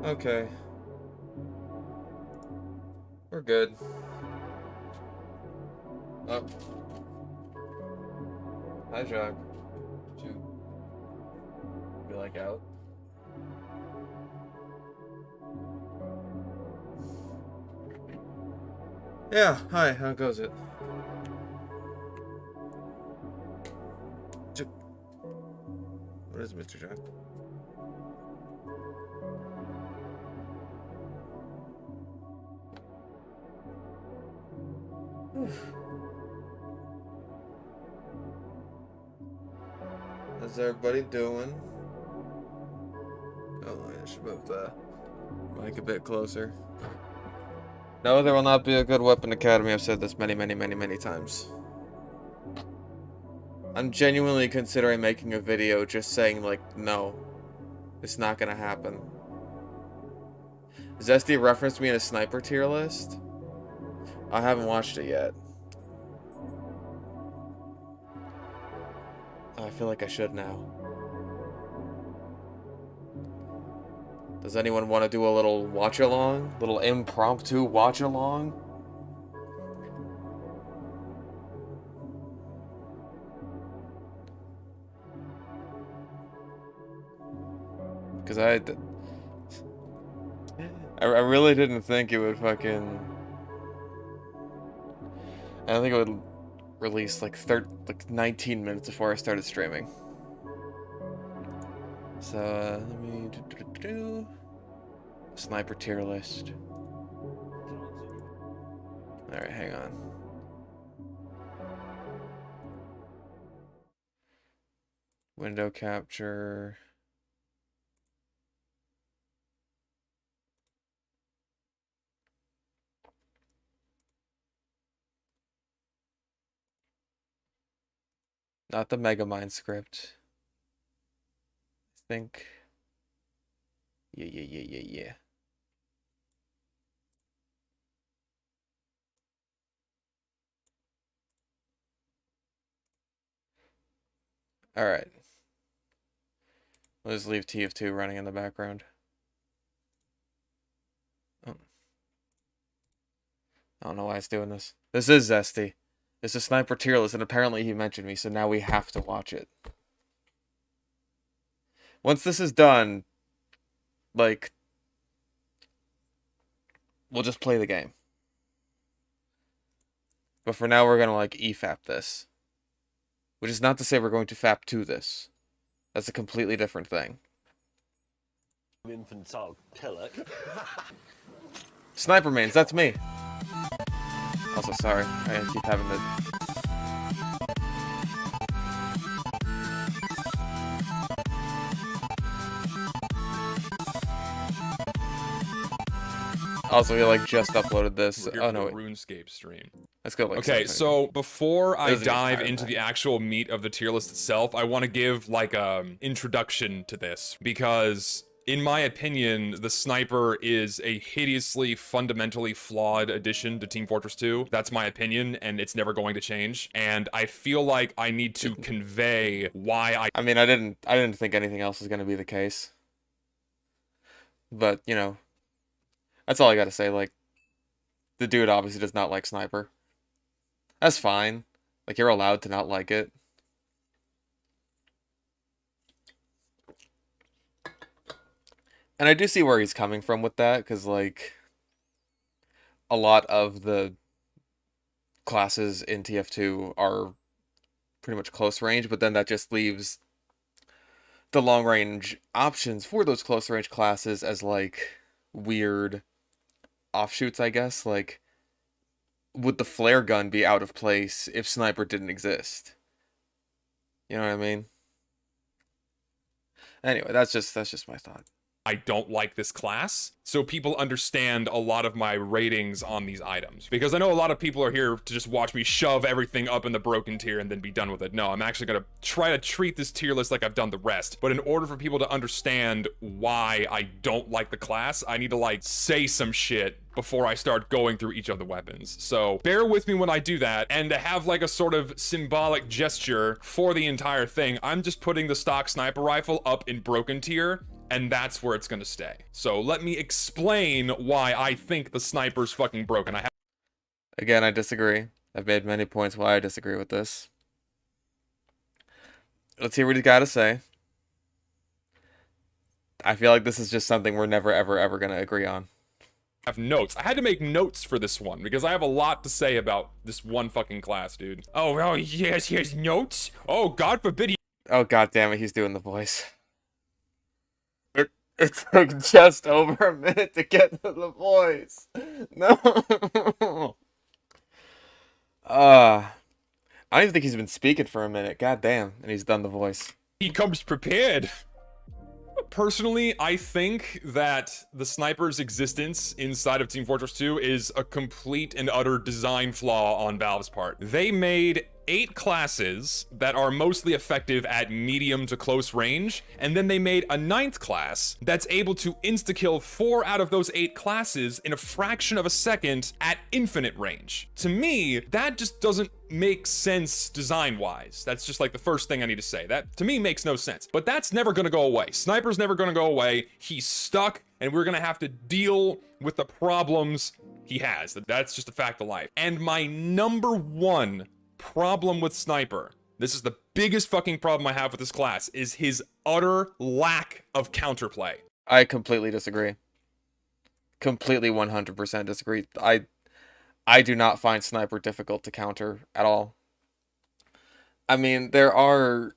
Okay. We're good. Oh. Hi, Jack. You be like out? Yeah, hi, how goes it? What is it, Mr. Jack? How's everybody doing? Oh, I should move the mic a bit closer. No, there will not be a good weapon academy. I've said this many times. I'm genuinely considering making a video just saying, like, no. It's not gonna happen. Zesty referenced me in a sniper tier list? I haven't watched it yet. I feel like I should now. Does anyone want to do a little watch-along? Little impromptu watch-along? Because I really didn't think it would fucking... I don't think it would release like 19 minutes before I started streaming. So, let me do sniper tier list. Alright, hang on. Window capture. Not the Megamind script. I think. Yeah. Alright. We'll just leave TF2 running in the background. Oh. I don't know why it's doing this. This is Zesty. It's a sniper tier list, and apparently he mentioned me, so now we have to watch it. Once this is done, like, we'll just play the game. But for now, we're gonna, like, EFAP this. Which is not to say we're going to FAP to this. That's a completely different thing. Infantile pillock. Sniper mains, that's me. Also, sorry, I keep having to... Also, we like just uploaded this. Oh no, wait. RuneScape stream. Let's go. Like, okay, so before I dive into the the actual meat of the tier list itself, I want to give like a introduction to this because, in my opinion, the sniper is a hideously, fundamentally flawed addition to Team Fortress 2. That's my opinion, and it's never going to change. And I feel like I need to convey why I mean, I didn't think anything else was going to be the case. But, you know, that's all I got to say. Like, the dude obviously does not like sniper. That's fine. Like, you're allowed to not like it. And I do see where he's coming from with that, because, like, a lot of the classes in TF2 are pretty much close range, but then that just leaves the long range options for those close range classes as, like, weird offshoots, I guess. Like, would the flare gun be out of place if sniper didn't exist? You know what I mean? Anyway, that's just my thought. I don't like this class, so people understand a lot of my ratings on these items. Because I know a lot of people are here to just watch me shove everything up in the broken tier and then be done with it. No, I'm actually gonna try to treat this tier list like I've done the rest. But in order for people to understand why I don't like the class, I need to, like, say some shit before I start going through each of the weapons. So bear with me when I do that, and to have like a sort of symbolic gesture for the entire thing, I'm just putting the stock sniper rifle up in broken tier, and that's where it's gonna stay. So let me explain why I think the sniper's fucking broken. Again, I disagree. I've made many points why I disagree with this. Let's hear what he's got to say. I feel like this is just something we're never, ever, ever going to agree on. Have notes. I had to make notes for this one because I have a lot to say about this one fucking class, dude. Oh, yes, he has notes? Oh, God forbid he... Oh, god damn it, he's doing the voice. It took just over a minute to get to the voice. No. I don't even think he's been speaking for a minute. God damn. And he's done the voice. He comes prepared. Personally, I think that the sniper's existence inside of Team Fortress 2 is a complete and utter design flaw on Valve's part. They made 8 classes that are mostly effective at medium to close range, and then they made a 9th class that's able to insta-kill 4 out of those 8 classes in a fraction of a second at infinite range. To me, that just doesn't make sense design-wise. That's just like the first thing I need to say. That, to me, makes no sense. But that's never gonna go away. Sniper's never gonna go away. He's stuck, and we're gonna have to deal with the problems he has. That's just a fact of life. And my number one problem with Sniper, this is the biggest fucking problem I have with this class, is his utter lack of counterplay. I completely disagree. Completely 100% disagree. I do not find Sniper difficult to counter at all. I mean, there are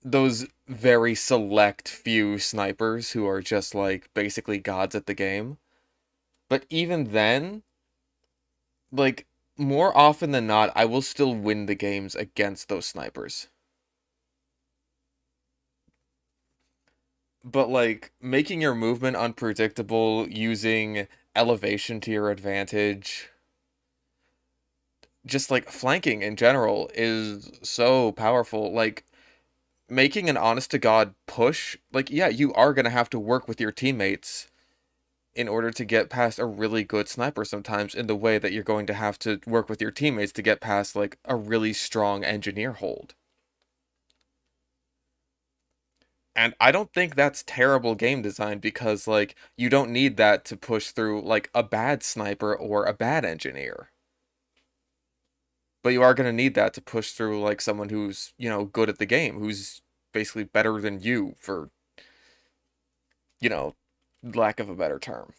those very select few snipers who are just like basically gods at the game. But even then, like, more often than not, I will still win the games against those snipers. But, like, making your movement unpredictable, using elevation to your advantage, just, like, flanking in general is so powerful. Like, making an honest-to-God push, like, yeah, you are going to have to work with your teammates in order to get past a really good sniper sometimes, in the way that you're going to have to work with your teammates to get past, like, a really strong engineer hold. And I don't think that's terrible game design, because, like, you don't need that to push through, like, a bad sniper or a bad engineer. But you are going to need that to push through, like, someone who's, you know, good at the game, who's basically better than you, for, you know, lack of a better term.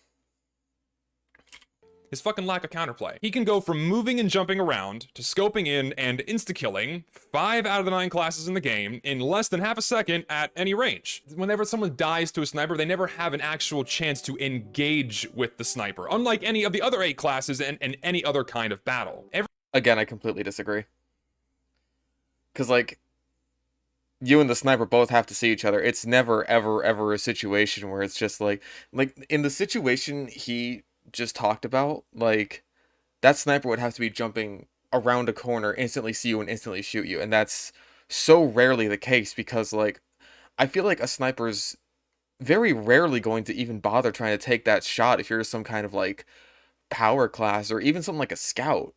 His fucking lack of counterplay. He can go from moving and jumping around to scoping in and insta-killing 5 out of the 9 classes in the game in less than half a second at any range. Whenever someone dies to a sniper, they never have an actual chance to engage with the sniper, unlike any of the other 8 classes and any other kind of battle. Again, I completely disagree. Because, like, you and the sniper both have to see each other. It's never, ever, ever a situation where it's just like in the situation he just talked about, like, that sniper would have to be jumping around a corner, instantly see you, and instantly shoot you. And that's so rarely the case, because, like, I feel like a sniper's very rarely going to even bother trying to take that shot if you're some kind of, like, power class, or even something like a scout.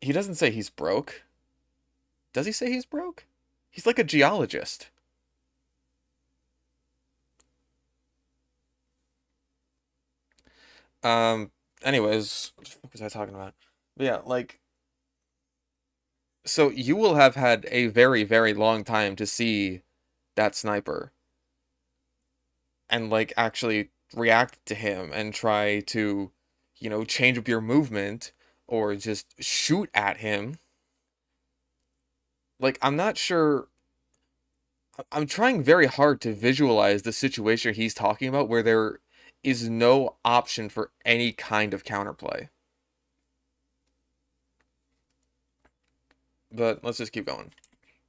He doesn't say he's broke. Does he say he's broke? He's like a geologist. Anyways, what the fuck was I talking about? But yeah, like, so you will have had a very, very long time to see that sniper and, like, actually react to him and try to, you know, change up your movement or just shoot at him. Like, I'm not sure. I'm trying very hard to visualize the situation he's talking about where there is no option for any kind of counterplay. But let's just keep going.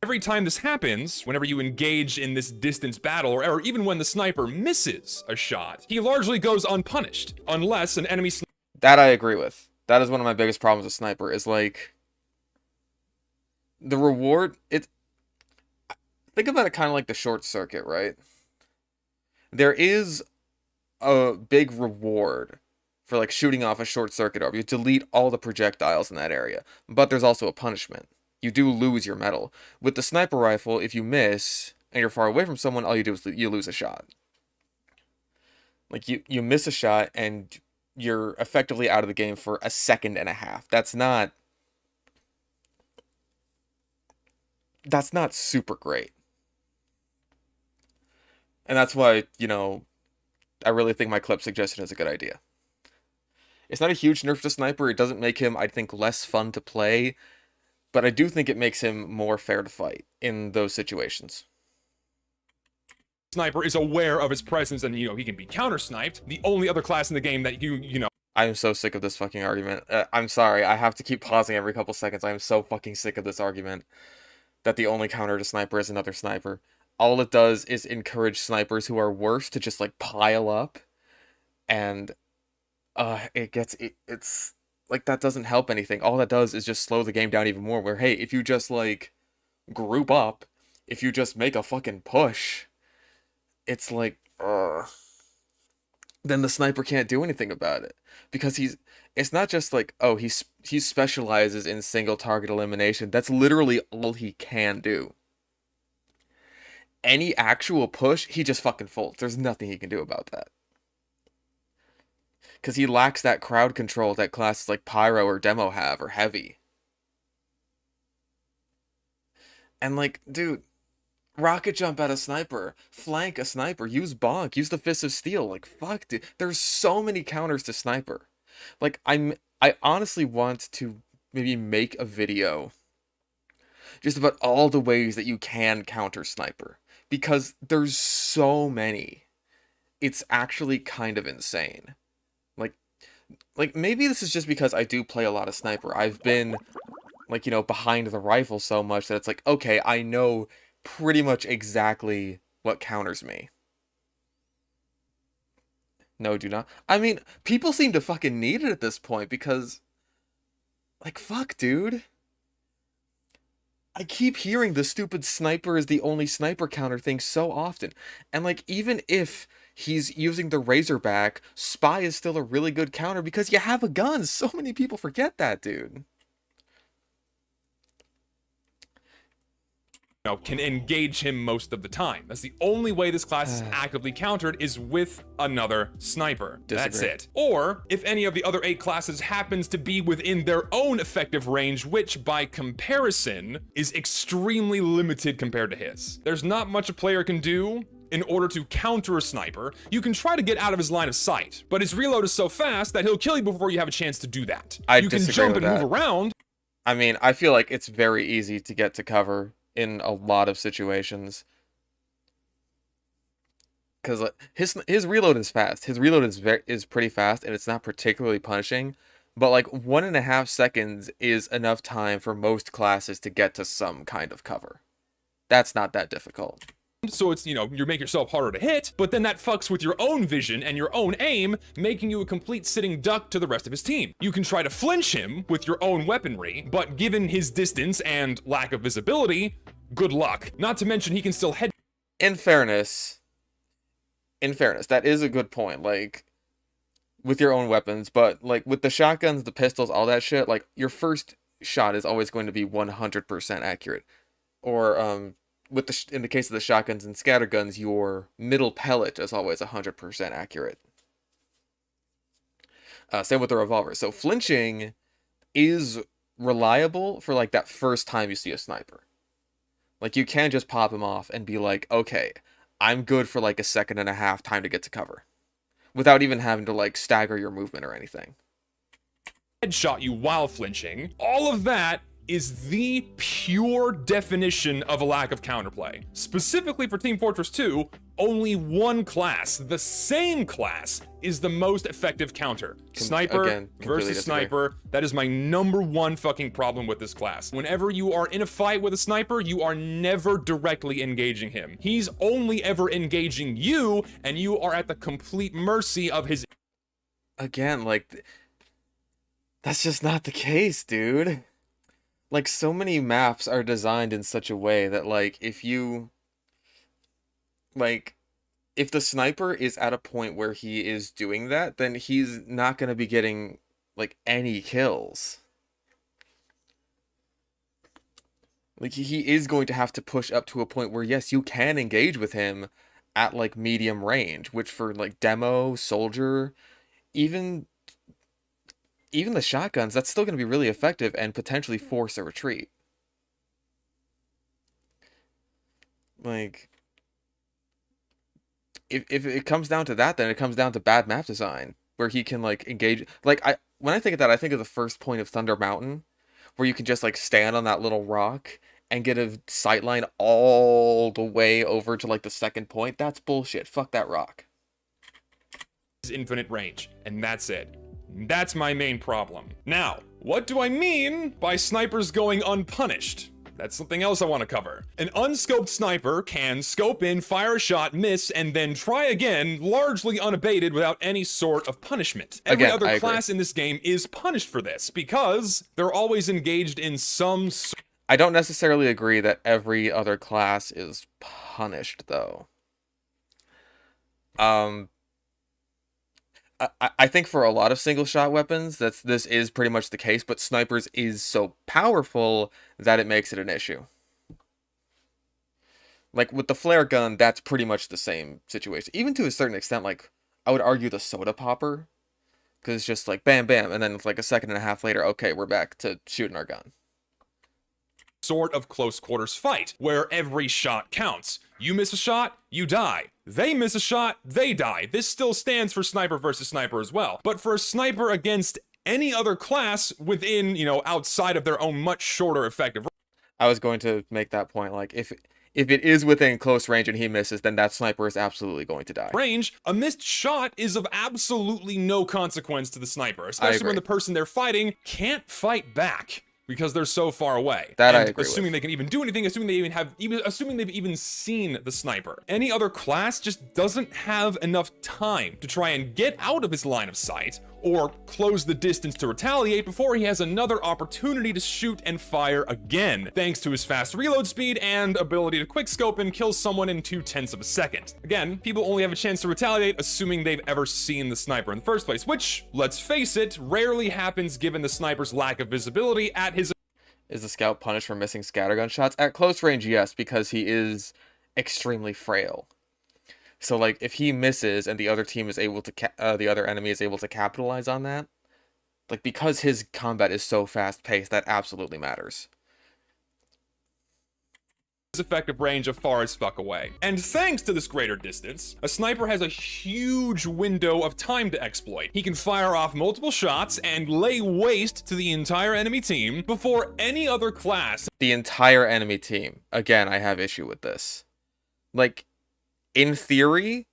Every time this happens, whenever you engage in this distance battle, or even when the sniper misses a shot, he largely goes unpunished, unless an enemy that I agree with. That is one of my biggest problems with Sniper, is, like, the reward, think about it kind of like the short circuit, right? There is a big reward for, like, shooting off a short circuit orb. You delete all the projectiles in that area, but there's also a punishment. You do lose your metal. With the sniper rifle, if you miss and you're far away from someone, all you do is you lose a shot. Like you miss a shot and you're effectively out of the game for a second and a half. That's not super great. And that's why, I really think my clip suggestion is a good idea. It's not a huge nerf to Sniper. It doesn't make him, I think, less fun to play, but I do think it makes him more fair to fight in those situations. Sniper is aware of his presence and, he can be counter-sniped. The only other class in the game that I'm so sick of this fucking argument. I'm sorry, I have to keep pausing every couple seconds. I'm so fucking sick of this argument that the only counter to Sniper is another Sniper. All it does is encourage snipers who are worse to just, like, pile up, and it's like, that doesn't help anything. All that does is just slow the game down even more, where, hey, if you just, like, group up, if you just make a fucking push, it's like, then the sniper can't do anything about it, because it's not just like, oh, he specializes in single target elimination. That's literally all he can do. Any actual push, he just fucking folds. There's nothing he can do about that. Because he lacks that crowd control that classes like Pyro or Demo have, or Heavy. And, like, dude, rocket jump at a sniper, flank a sniper, use bonk, use the Fist of Steel. Like, fuck, dude. There's so many counters to Sniper. Like, I honestly want to maybe make a video just about all the ways that you can counter Sniper, because there's so many. It's actually kind of insane. Like maybe this is just because I do play a lot of Sniper. I've been, like, behind the rifle so much that it's like, okay, I know pretty much exactly what counters me. No, do not. I mean, people seem to fucking need it at this point, because, like, fuck, dude. I keep hearing the stupid Sniper is the only sniper counter thing so often. And, like, even if he's using the Razorback, Spy is still a really good counter because you have a gun. So many people forget that, dude. Can engage him most of the time. That's the only way this class is actively countered, is with another sniper. That's it. Or if any of the other 8 classes happens to be within their own effective range, which by comparison is extremely limited compared to his. There's not much a player can do in order to counter a sniper. You can try to get out of his line of sight, but his reload is so fast that he'll kill you before you have a chance to do that. You can jump and move around. I mean, I feel like it's very easy to get to cover in a lot of situations, because his reload is fast. His reload is pretty fast, and it's not particularly punishing. But, like, 1.5 seconds is enough time for most classes to get to some kind of cover. That's not that difficult. So it's, you make yourself harder to hit, but then that fucks with your own vision and your own aim, making you a complete sitting duck to the rest of his team. You can try to flinch him with your own weaponry, but given his distance and lack of visibility, good luck. Not to mention he can still head. In fairness, that is a good point, like, with your own weapons, but, like, with the shotguns, the pistols, all that shit, like, your first shot is always going to be 100% accurate. Or, in the case of the shotguns and scatterguns, your middle pellet is always 100% accurate. Same with the revolver. So flinching is reliable for, like, that first time you see a sniper. Like, you can just pop him off and be like, okay, I'm good for, like, a second and a half time to get to cover, without even having to, like, stagger your movement or anything. Headshot you while flinching. All of that is the pure definition of a lack of counterplay. Specifically for Team Fortress 2, only one class, the same class, is the most effective counter. Sniper versus Sniper. That is my #1 fucking problem with this class. Whenever you are in a fight with a sniper, you are never directly engaging him. He's only ever engaging you, and you are at the complete mercy of his... Again, like, that's just not the case, dude. Like, so many maps are designed in such a way that, like, if the sniper is at a point where he is doing that, then he's not going to be getting, like, any kills. Like, he is going to have to push up to a point where, yes, you can engage with him at, like, medium range, which for, like, demo, soldier, even the shotguns, that's still going to be really effective and potentially force a retreat. Like, if it comes down to that, then it comes down to bad map design, where he can, like, engage. Like, when I think of that, I think of the first point of Thunder Mountain, where you can just, like, stand on that little rock and get a sight line all the way over to, like, the second point. That's bullshit. Fuck that rock. Infinite range, and that's it. That's my main problem. Now, what do I mean by snipers going unpunished? That's something else I want to cover. An unscoped sniper can scope in, fire a shot, miss, and then try again, largely unabated without any sort of punishment. Every Again, other class in this game is punished for this, because they're always engaged in some sort. I don't necessarily agree that every other class is punished, though. I think for a lot of single shot weapons, this is pretty much the case, but snipers is so powerful that it makes it an issue. Like with the flare gun, that's pretty much the same situation. Even to a certain extent, like I would argue the soda popper, because it's just like bam bam, and then it's like a second and a half later, okay, we're back to shooting our gun. Sort of close quarters fight, where every shot counts. You miss a shot, you die. They miss a shot, they die. This still stands for sniper versus sniper as well. But for a sniper against any other class within, outside of their own much shorter effective. I was going to make that point, like if it is within close range and he misses, then that sniper is absolutely going to die. Range, a missed shot is of absolutely no consequence to the sniper, especially when the person they're fighting can't fight back, because they're so far away. That and I agree assuming with. they can even do anything, assuming they've even seen the sniper. Any other class just doesn't have enough time to try and get out of his line of sight or close the distance to retaliate before he has another opportunity to shoot and fire again, thanks to his fast reload speed and ability to quickscope and kill someone in 0.2 of a second. Again, people only have a chance to retaliate assuming they've ever seen the sniper in the first place, which, let's face it, rarely happens given the sniper's lack of visibility at his. Is the scout punished for missing scattergun shots? At close range, yes, because he is extremely frail. So, like, if he misses and the other team is able to, the other enemy is able to capitalize on that, like, because his combat is so fast-paced, that absolutely matters. Effective range of far as fuck away. And thanks to this greater distance, a sniper has a huge window of time to exploit. He can fire off multiple shots and lay waste to the entire enemy team before any other class. The entire enemy team. Again, I have issue with this. Like, in theory,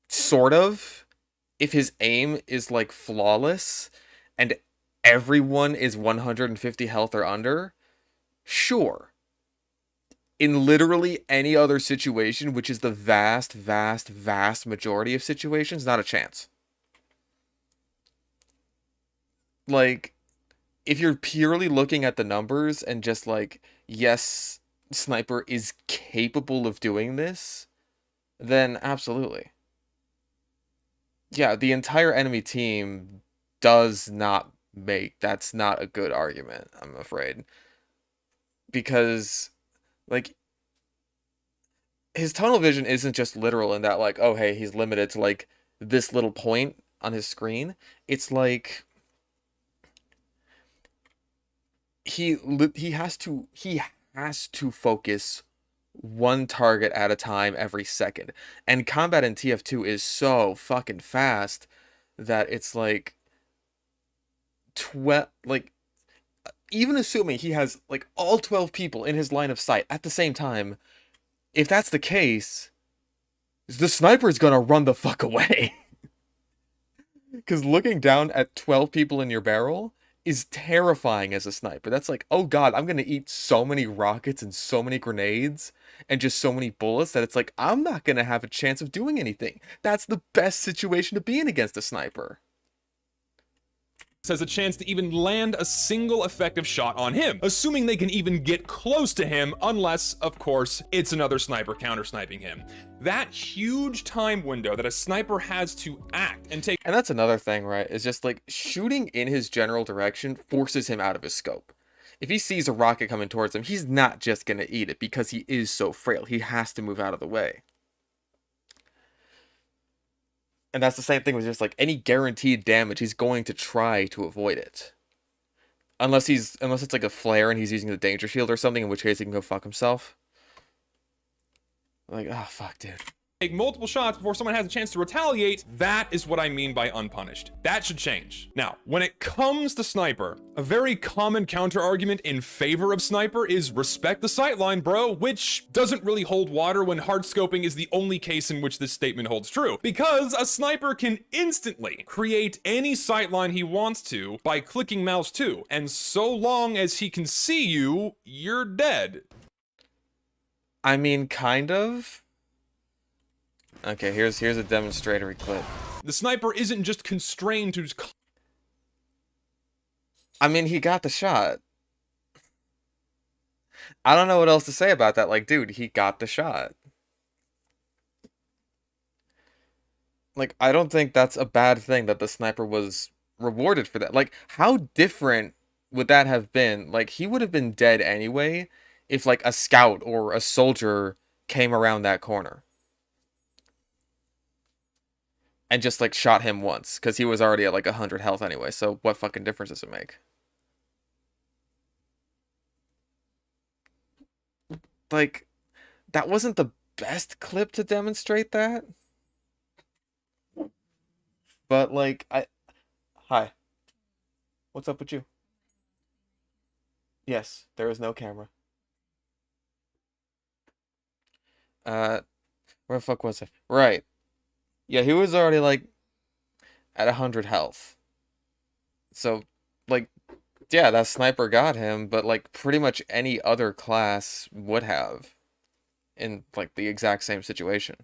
sort of, if his aim is, like, flawless, and everyone is 150 health or under, sure. In literally any other situation, which is the vast, vast, vast majority of situations, not a chance. Like, if you're purely looking at the numbers and just like, yes, Sniper is capable of doing this, then absolutely. Yeah, the entire enemy team does not make, that's not a good argument, I'm afraid. Because, like, his tunnel vision isn't just literal in that, like, oh, hey, he's limited to, like, this little point on his screen. It's like, he has to focus one target at a time every second. And combat in TF2 is so fucking fast that it's like even assuming he has like all 12 people in his line of sight at the same time, if that's the case, the sniper is gonna run the fuck away. Because looking down at 12 people in your barrel is terrifying as a sniper. That's like, oh god, I'm gonna eat so many rockets and so many grenades and just so many bullets that it's like, I'm not gonna have a chance of doing anything. That's the best situation to be in against a sniper. Has a chance to even land a single effective shot on him, assuming they can even get close to him, unless, of course, it's another sniper counter-sniping him. That huge time window that a sniper has to act and take. And that's another thing, right? Is just like shooting in his general direction forces him out of his scope. if he sees a rocket coming towards him, he's not just gonna eat it because he is so frail. He has to move out of the way. And that's the same thing with just like any guaranteed damage, he's going to try to avoid it. Unless it's like a flare and he's using the danger shield or something, in which case he can go fuck himself. Like, oh fuck, dude. Take multiple shots before someone has a chance to retaliate. That is what I mean by unpunished. That should change. Now, when it comes to Sniper, a very common counter argument in favor of Sniper is respect the sightline, bro, which doesn't really hold water when hard scoping is the only case in which this statement holds true, because a Sniper can instantly create any sightline he wants to by clicking mouse 2, and so long as he can see you, you're dead. I mean, kind of. Okay, here's a demonstratory clip. The Sniper isn't just constrained to... I mean, he got the shot. I don't know what else to say about that. Like, dude, he got the shot. Like, I don't think that's a bad thing that the Sniper was rewarded for that. Like, how different would that have been? Like, he would have been dead anyway if, like, a scout or a soldier came around that corner and just, like, shot him once, because he was already at, like, 100 health anyway, so what fucking difference does it make? Like, that wasn't the best clip to demonstrate that. But, like, Hi. What's up with you? Yes, there is no camera. Where the fuck was I? Right. Yeah, he was already, like, at 100 health. So, like, yeah, that Sniper got him, but, like, pretty much any other class would have in, like, the exact same situation.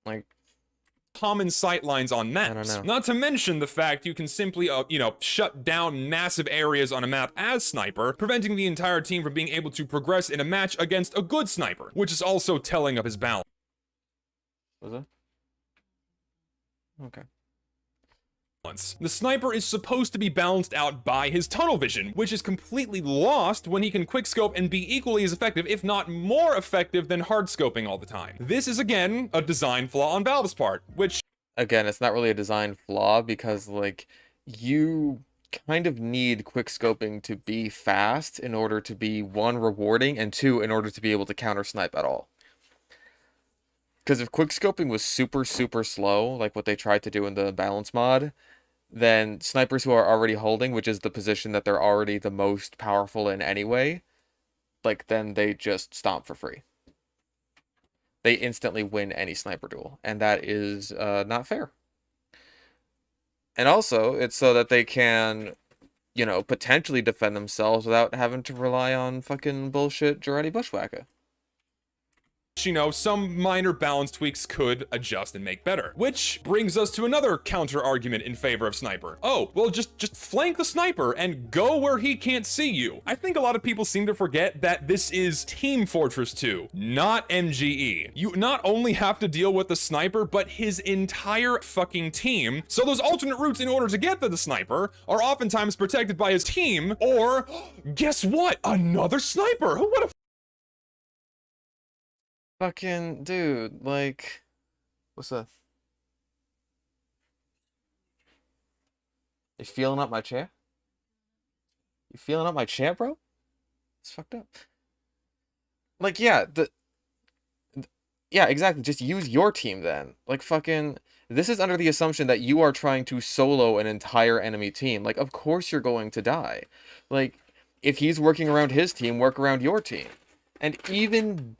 Like, common sightlines on I don't maps. know. Not to mention the fact you can simply, shut down massive areas on a map as Sniper, preventing the entire team from being able to progress in a match against a good Sniper, which is also telling of his balance. Was it? Okay. The Sniper is supposed to be balanced out by his tunnel vision, which is completely lost when he can quickscope and be equally as effective, if not more effective, than hard scoping all the time. This is, again, a design flaw on Valve's part, which... Again, it's not really a design flaw, because, like, you kind of need quickscoping to be fast in order to be, one, rewarding, and two, in order to be able to counter snipe at all. Because if quickscoping was super, super slow, like what they tried to do in the balance mod, then snipers who are already holding, which is the position that they're already the most powerful in anyway, like, then they just stomp for free. They instantly win any sniper duel, and that is not fair. And also, it's so that they can, potentially defend themselves without having to rely on fucking bullshit Girardi Bushwhacker. Some minor balance tweaks could adjust and make better. Which brings us to another counter argument in favor of Sniper. Oh, well, just flank the Sniper and go where he can't see you. I think a lot of people seem to forget that this is Team Fortress 2, not MGE. You not only have to deal with the Sniper, but his entire fucking team. So those alternate routes in order to get to the Sniper are oftentimes protected by his team, or guess what? Another Sniper. Who would have... Fucking dude, like, what's up? You feeling up my chair? You feeling up my chair, bro? It's fucked up. Like, yeah, yeah, exactly. Just use your team then. Like, fucking, this is under the assumption that you are trying to solo an entire enemy team. Like, of course you're going to die. Like, if he's working around his team, work around your team. And even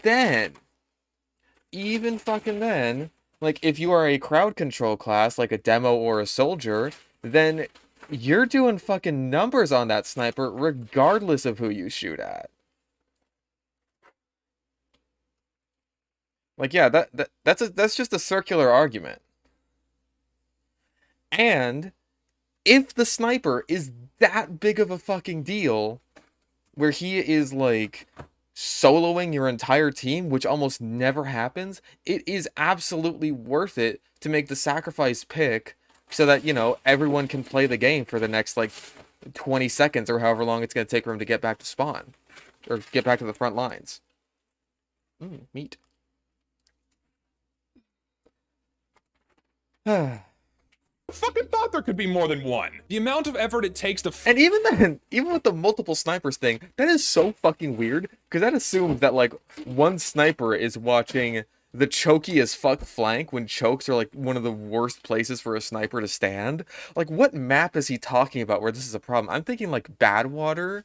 fucking then, like, if you are a crowd control class, like a demo or a soldier, then you're doing fucking numbers on that sniper regardless of who you shoot at. Like, yeah, that's just a circular argument. And if the sniper is that big of a fucking deal, where he is, like, soloing your entire team, which almost never happens, it is absolutely worth it to make the sacrifice pick so that, you know, everyone can play the game for the next, like, 20 seconds or however long it's going to take for him to get back to spawn. Or get back to the front lines. Meat. Fucking thought there could be more than one. The amount of effort it takes to And even then, even with the multiple snipers thing, that is so fucking weird, because that assumes that, like, one sniper is watching the chokey as fuck flank when chokes are, like, one of the worst places for a sniper to stand. Like, what map is he talking about where this is a problem? I'm thinking, like, Badwater,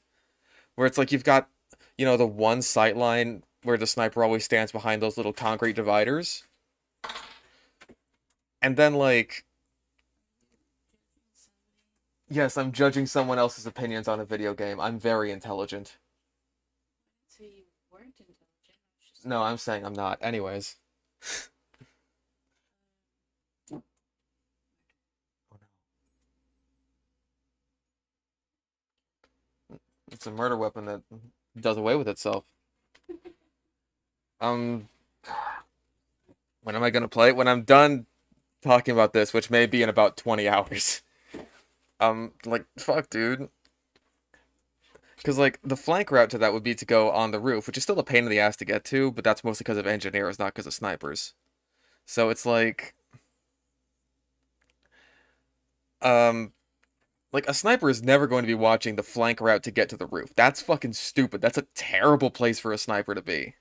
where it's like you've got, you know, the one sight line where the sniper always stands behind those little concrete dividers. And then, like... Yes, I'm judging someone else's opinions on a video game. I'm very intelligent. So you weren't intelligent. No, I'm saying I'm not. Anyways. Oh, no. It's a murder weapon that does away with itself. When am I gonna play it? When I'm done talking about this, which may be in about 20 hours. Like, fuck, dude. Because, like, the flank route to that would be to go on the roof, which is still a pain in the ass to get to, but that's mostly because of engineers, not because of snipers. So it's like... Like, a sniper is never going to be watching the flank route to get to the roof. That's fucking stupid. That's a terrible place for a sniper to be.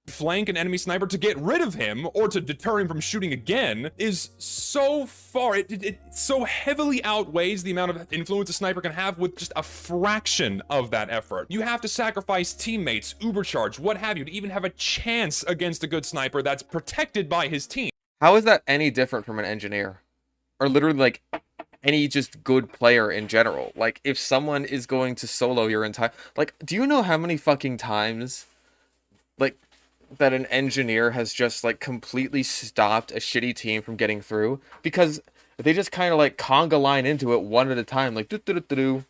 flank an enemy sniper to get rid of him or to deter him from shooting again is so far, it so heavily outweighs the amount of influence a sniper can have with just a fraction of that effort. You have to sacrifice teammates, ubercharge, what have you, to even have a chance against a good sniper that's protected by his team. How is that any different from an engineer? Or literally, like, any just good player in general? Like, if someone is going to solo your entire... Like, do you know how many fucking times, like, that an engineer has just, like, completely stopped a shitty team from getting through? Because they just kind of, like, conga line into it one at a time, like, do-do-do-do-do.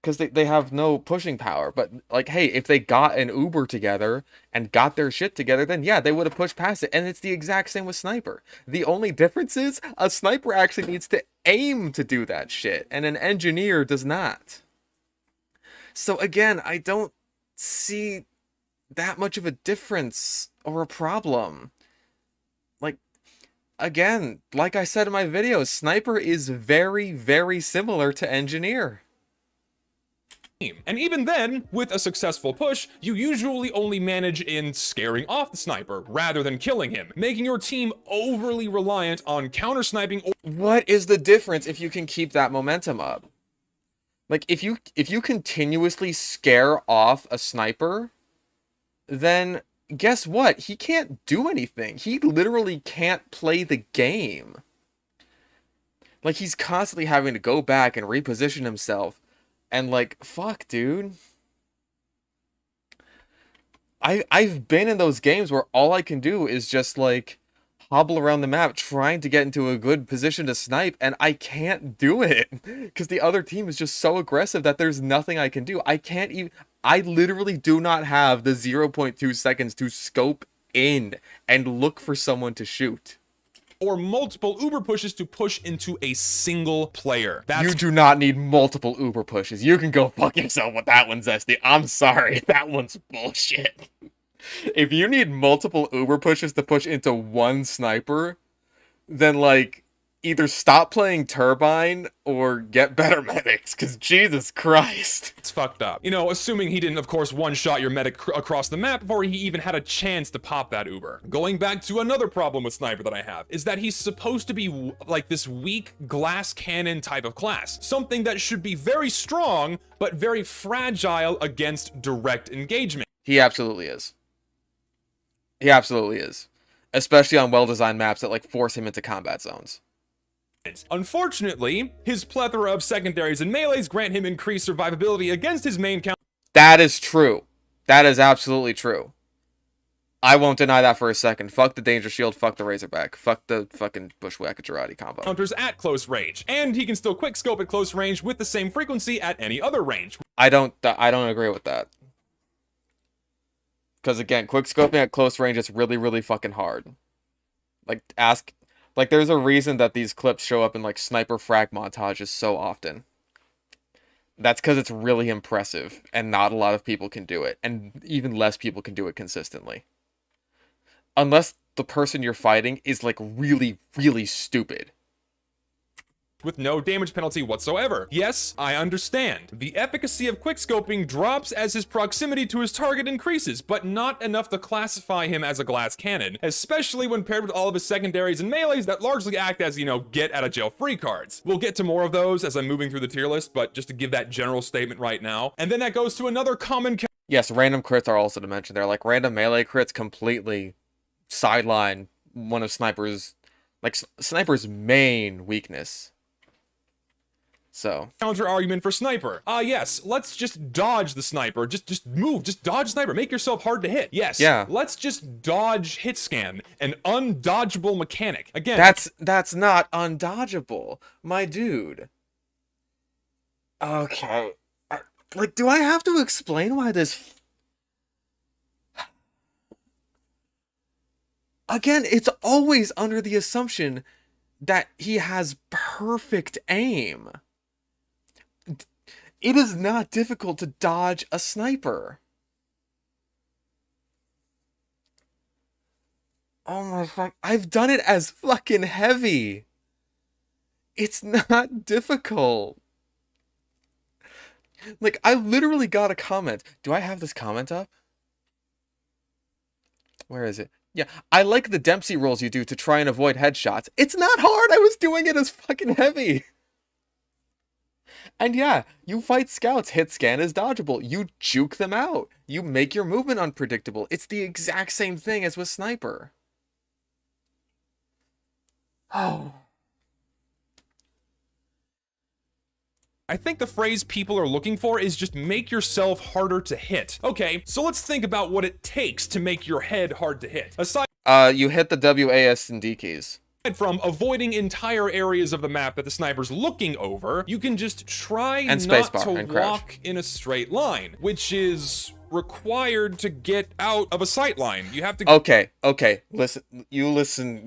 Because they have no pushing power. But, like, hey, if they got an Uber together and got their shit together, then yeah, they would have pushed past it. And it's the exact same with Sniper. The only difference is a Sniper actually needs to aim to do that shit, and an engineer does not. So again, I don't see that much of a difference or a problem. Like, again, like I said in my video, Sniper is very, very similar to Engineer. And even then, with a successful push, you usually only manage in scaring off the sniper rather than killing him, making your team overly reliant on counter-sniping. What is the difference if you can keep that momentum up? Like, if you continuously scare off a sniper, then guess what? He can't do anything. He literally can't play the game. Like, he's constantly having to go back and reposition himself. And, like, fuck, dude. I've been in those games where all I can do is just, like, hobble around the map trying to get into a good position to snipe, and I can't do it. Because the other team is just so aggressive that there's nothing I can do. I can't even... I literally do not have the 0.2 seconds to scope in and look for someone to shoot. Or multiple Uber pushes to push into a single player. You do not need multiple Uber pushes. You can go fuck yourself with that one, Zesty. I'm sorry. That one's bullshit. If you need multiple Uber pushes to push into one sniper, then, like, either stop playing Turbine or get better medics, because Jesus Christ. It's fucked up. You know, assuming he didn't, of course, one-shot your medic across the map before he even had a chance to pop that Uber. Going back to another problem with Sniper that I have, is that he's supposed to be like this weak glass cannon type of class. Something that should be very strong, but very fragile against direct engagement. He absolutely is. He absolutely is. Especially on well-designed maps that, like, force him into combat zones. Unfortunately, his plethora of secondaries and melees grant him increased survivability against his main count. That is true. That is absolutely true. I won't deny that for a second. Fuck the Danger Shield, fuck the Razorback, fuck the fucking Bushwhacker Girardi combo. Counters at close range, and he can still quick scope at close range with the same frequency at any other range. I don't agree with that. Because again, quick scoping at close range is really, really fucking hard. Like, Like, there's a reason that these clips show up in, like, sniper frag montages so often. That's because it's really impressive, and not a lot of people can do it, and even less people can do it consistently. Unless the person you're fighting is, like, really, really stupid. With no damage penalty whatsoever. Yes, I understand. The efficacy of quickscoping drops as his proximity to his target increases, but not enough to classify him as a glass cannon, especially when paired with all of his secondaries and melees that largely act as, you know, get out of jail free cards. We'll get to more of those as I'm moving through the tier list, but just to give that general statement right now. And then that goes to another common Yes, random crits are also to mention there. Like, random melee crits completely sideline one of Sniper's, like, Sniper's main weakness. So counter argument for Sniper. Yes, let's just dodge the Sniper. Just move, just dodge Sniper. Make yourself hard to hit. Yes. Yeah. Let's just dodge hit scan, an undodgeable mechanic. Again, that's not undodgeable, my dude. Okay. Like, do I have to explain why this? Again, it's always under the assumption that he has perfect aim. It is not difficult to dodge a sniper. Oh my fuck. I've done it as fucking heavy. It's not difficult. Like, I literally got a comment. Do I have this comment up? Where is it? Yeah, I like the Dempsey rolls you do to try and avoid headshots. It's not hard. I was doing it as fucking heavy. And yeah, you fight scouts, hit scan is dodgeable. You juke them out. You make your movement unpredictable. It's the exact same thing as with Sniper. Oh. I think the phrase people are looking for is just make yourself harder to hit. Okay, so let's think about what it takes to make your head hard to hit. Aside You hit the W, A, S, and D keys. from avoiding entire areas of the map that the sniper's looking over, you can just try And not spacebar to and crash. walk in a straight line, which is required to get out of a sight line. You have to Okay. Listen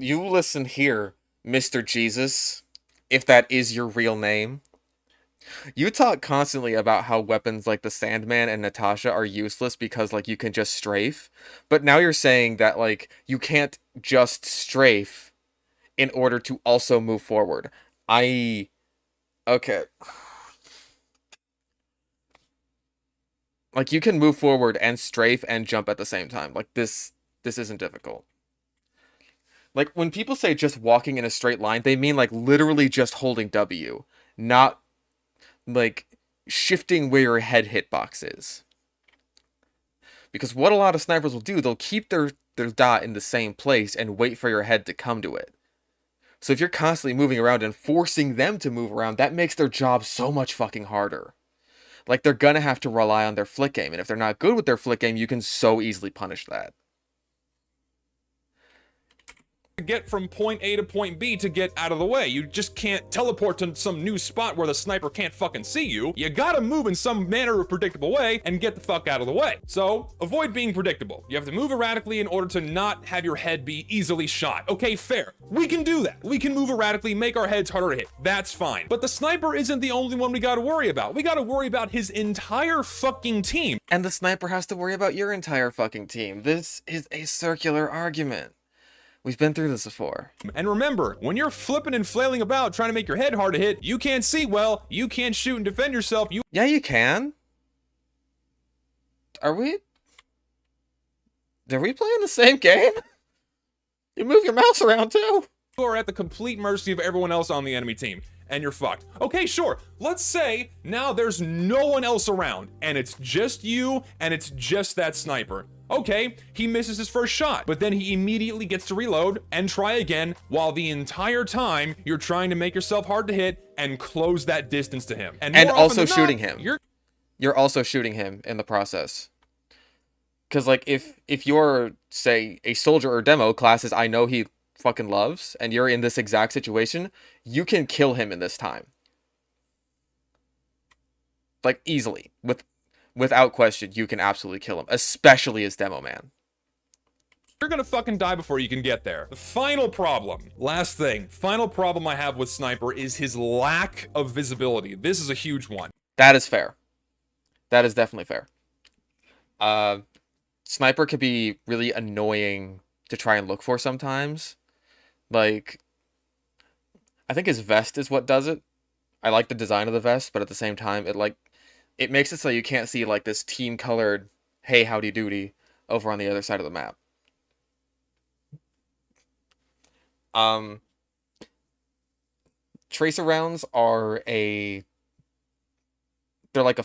here, Mr. Jesus, if that is your real name. You talk constantly about how weapons like the Sandman and Natasha are useless because, like, you can just strafe. But now you're saying that, like, you can't just strafe in order to also move forward. Okay. Like, you can move forward and strafe and jump at the same time. Like, this isn't difficult. Like, when people say just walking in a straight line, they mean, like, literally just holding W, not like shifting where your head hitbox is. Because what a lot of snipers will do, they'll keep their dot in the same place and wait for your head to come to it. So if you're constantly moving around and forcing them to move around, that makes their job so much fucking harder. Like, they're gonna have to rely on their flick aim, and if they're not good with their flick aim, you can so easily punish that. get from point A to point B to get out of the way. You just can't teleport to some new spot where the sniper can't fucking see you. You gotta move in some manner of predictable way and get the fuck out of the way. So avoid being predictable. You have to move erratically in order to not have your head be easily shot. Okay, fair. We can do that. We can move erratically, make our heads harder to hit. That's fine. But the sniper isn't the only one we gotta worry about. We gotta worry about his entire fucking team. And the sniper has to worry about your entire fucking team. This is a circular argument. We've been through this before. And remember, when you're flipping and flailing about trying to make your head hard to hit, you can't see well, you can't shoot and defend yourself. Yeah, you can. Are we playing the same game? You move your mouse around too. You are at the complete mercy of everyone else on the enemy team, and you're fucked. Okay, sure. Let's say now there's no one else around, and it's just you, and it's just that sniper. Okay, he misses his first shot, but then he immediately gets to reload and try again, while the entire time you're trying to make yourself hard to hit and close that distance to him. And more also often than shooting not, him. You're also shooting him in the process. Because, like, if you're, say, a soldier or demo, classes I know he fucking loves, and you're in this exact situation, you can kill him in this time. Like, easily. Without question, you can absolutely kill him, especially as demo man. you're gonna fucking die before you can get there. The final problem, last thing, final problem I have with Sniper is his lack of visibility. This is a huge one. That is fair. That is definitely fair. Sniper could be really annoying to try and look for sometimes. Like, I think his vest is what does it. I like the design of the vest, but at the same time, it makes it so you can't see like this team-colored "Hey, howdy doody" over on the other side of the map. Tracer rounds are they're like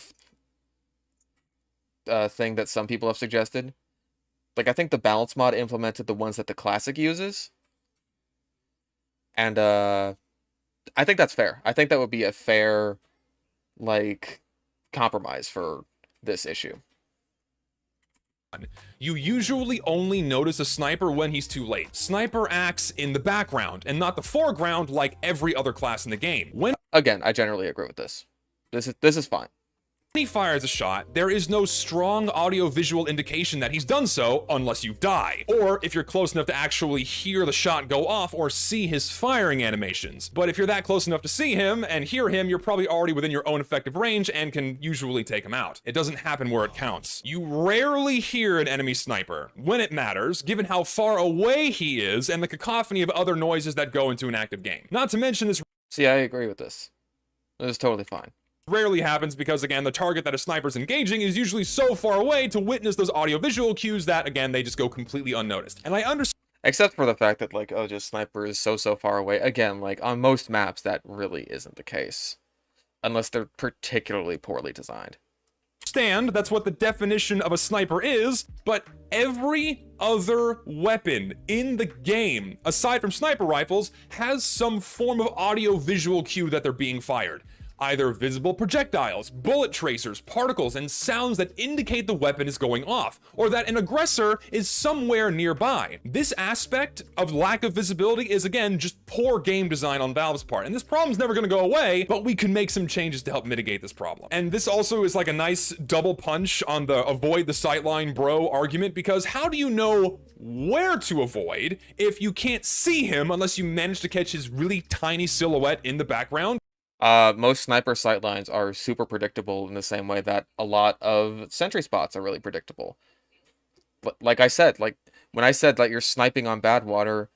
a thing that some people have suggested. Like, I think the balance mod implemented the ones that the classic uses. And I think that's fair. I think that would be a fair, like, compromise for this issue. You usually only notice a sniper when he's too late. Sniper acts in the background and not the foreground like every other class in the game. When Again, I generally agree with this. This is fine. he fires a shot, there is no strong audio-visual indication that he's done so unless you die, or if you're close enough to actually hear the shot go off or see his firing animations. But if you're that close enough to see him and hear him, you're probably already within your own effective range and can usually take him out. It doesn't happen where it counts. You rarely hear an enemy sniper when it matters, given how far away he is and the cacophony of other noises that go into an active game. Not to mention this See, I agree with this. This is totally fine. rarely happens because, again, the target that a sniper's engaging is usually so far away to witness those audio-visual cues that, again, they just go completely unnoticed. And I understand. Except for the fact that, like, oh, just Sniper is so far away. Again, like, on most maps, that really isn't the case. Unless they're particularly poorly designed. That's what the definition of a sniper is, but every other weapon in the game, aside from sniper rifles, has some form of audio-visual cue that they're being fired. Either visible projectiles, bullet tracers, particles, and sounds that indicate the weapon is going off, or that an aggressor is somewhere nearby. This aspect of lack of visibility is, again, just poor game design on Valve's part, and this problem's never gonna go away, but we can make some changes to help mitigate this problem. And this also is like a nice double punch on the avoid the sightline bro argument, because how do you know where to avoid if you can't see him unless you manage to catch his really tiny silhouette in the background? Most sniper sightlines are super predictable in the same way that a lot of sentry spots are really predictable. But like I said, like when I said that you're sniping on Badwater,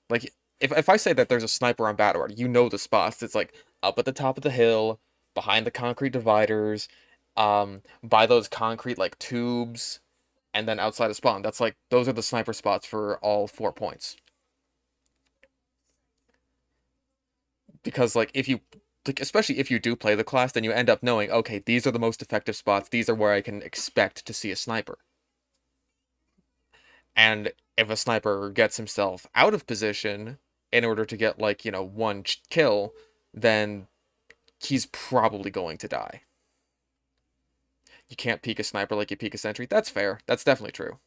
like if I say that there's a sniper on Badwater, you know the spots. It's like up at the top of the hill, behind the concrete dividers, by those concrete like tubes, and then outside of spawn. That's like those are the sniper spots for all 4 points. Because like especially if you do play the class, then you end up knowing, okay, these are the most effective spots. These are where I can expect to see a sniper. And if a sniper gets himself out of position in order to get, like, you know, one kill, then he's probably going to die. You can't peek a sniper like you peek a sentry. That's fair. That's definitely true.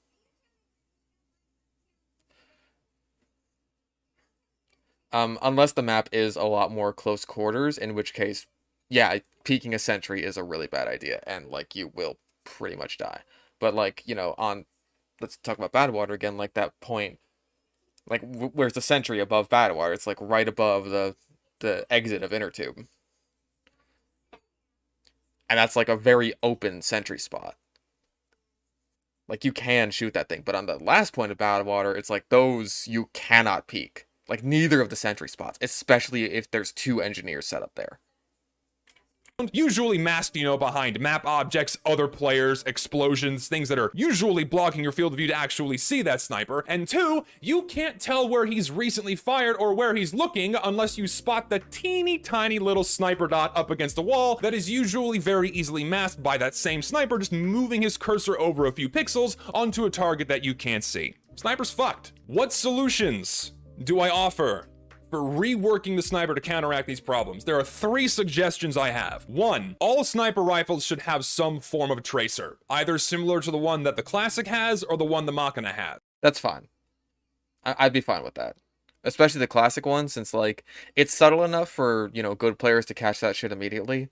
Unless the map is a lot more close quarters, in which case, yeah, peeking a sentry is a really bad idea, and, like, you will pretty much die. But, like, you know, let's talk about Badwater again, like, that point, like, where's the sentry above Badwater? It's, like, right above the exit of Inner Tube. And that's, like, a very open sentry spot. Like, you can shoot that thing, but on the last point of Badwater, it's like, those you cannot peek. Like, neither of the sentry spots, especially if there's 2 engineers set up there. Usually masked, you know, behind map objects, other players, explosions, things that are usually blocking your field of view to actually see that sniper. And 2, you can't tell where he's recently fired or where he's looking unless you spot the teeny tiny little sniper dot up against a wall that is usually very easily masked by that same sniper just moving his cursor over a few pixels onto a target that you can't see. Sniper's fucked. What solutions do I offer for reworking the sniper to counteract these problems? There are 3 suggestions I have. 1, all sniper rifles should have some form of tracer, either similar to the one that the classic has or the one the Machina has. That's fine. I'd be fine with that. Especially the classic one, since, like, it's subtle enough for, you know, good players to catch that shit immediately.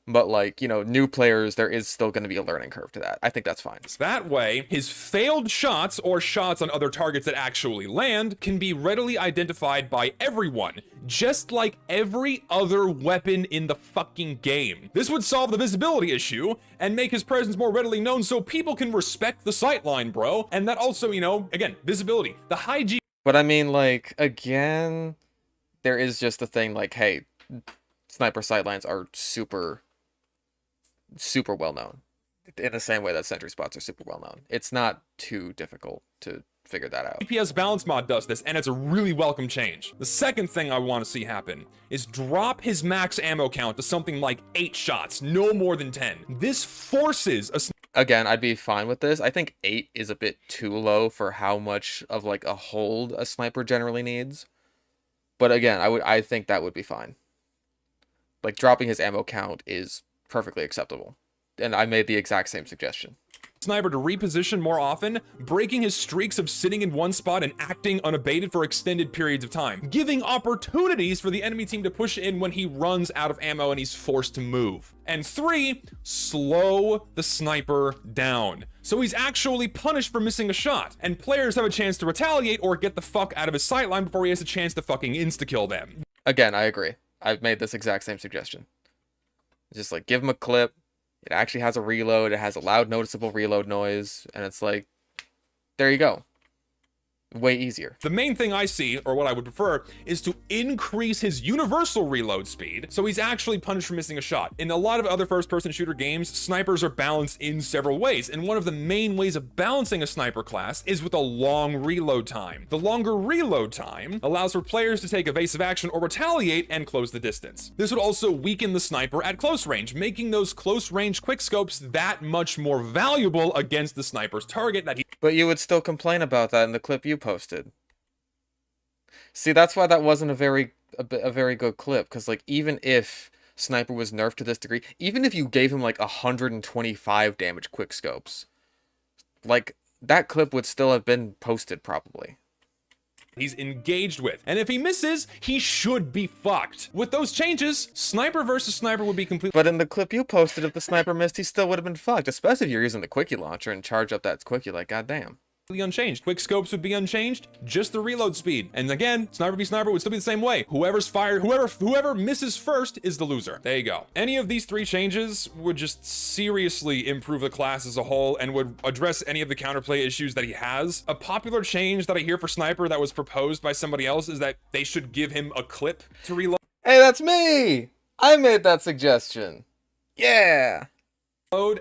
But like, you know, new players, there is still going to be a learning curve to that. I think that's fine. That way, his failed shots or shots on other targets that actually land can be readily identified by everyone, just like every other weapon in the fucking game. This would solve the visibility issue and make his presence more readily known so people can respect the sightline, bro. And that also, you know, again, visibility. The high G. But I mean, like, again, there is just the thing like, hey, sniper sightlines are super well known. In the same way that sentry spots are super well known. It's not too difficult to figure that out. DPS balance mod does this, and it's a really welcome change. The second thing I want to see happen is drop his max ammo count to something like 8 shots, no more than 10. This forces a... Again, I'd be fine with this. I think 8 is a bit too low for how much of like a hold a sniper generally needs. But again, I think that would be fine. Like, dropping his ammo count is perfectly acceptable. And I made the exact same suggestion. Sniper to reposition more often, breaking his streaks of sitting in one spot and acting unabated for extended periods of time, giving opportunities for the enemy team to push in when he runs out of ammo and he's forced to move. And 3, slow the sniper down, so he's actually punished for missing a shot, and players have a chance to retaliate or get the fuck out of his sightline before he has a chance to fucking insta-kill them. Again, I agree. I've made this exact same suggestion. Just like, give him a clip. It actually has a reload. It has a loud, noticeable reload noise. And it's like, there you go. Way easier. The main thing I see, or what I would prefer, is to increase his universal reload speed, so he's actually punished for missing a shot. In a lot of other first-person shooter games, snipers are balanced in several ways, and one of the main ways of balancing a sniper class is with a long reload time. The longer reload time allows for players to take evasive action or retaliate and close the distance. This would also weaken the sniper at close range, making those close-range quickscopes that much more valuable against the sniper's target that he... But you would still complain about that in the clip you posted. See, that's why that wasn't a very good clip, because like, even if Sniper was nerfed to this degree, even if you gave him like 125 damage quickscopes, like, that clip would still have been posted probably. He's engaged with, and if he misses, he should be fucked. With those changes, sniper versus sniper would be completely... But in the clip you posted, if the sniper missed, he still would have been fucked, especially if you're using the quickie launcher and charge up that quickie, like, goddamn. Unchanged. Quick scopes would be unchanged, just the reload speed. And again, sniper v sniper would still be the same way. Whoever's fired, whoever misses first is the loser. There you go. Any of these 3 changes would just seriously improve the class as a whole and would address any of the counterplay issues that he has. A popular change that I hear for sniper that was proposed by somebody else is that they should give him a clip to reload. Hey, that's me! I made that suggestion. Yeah!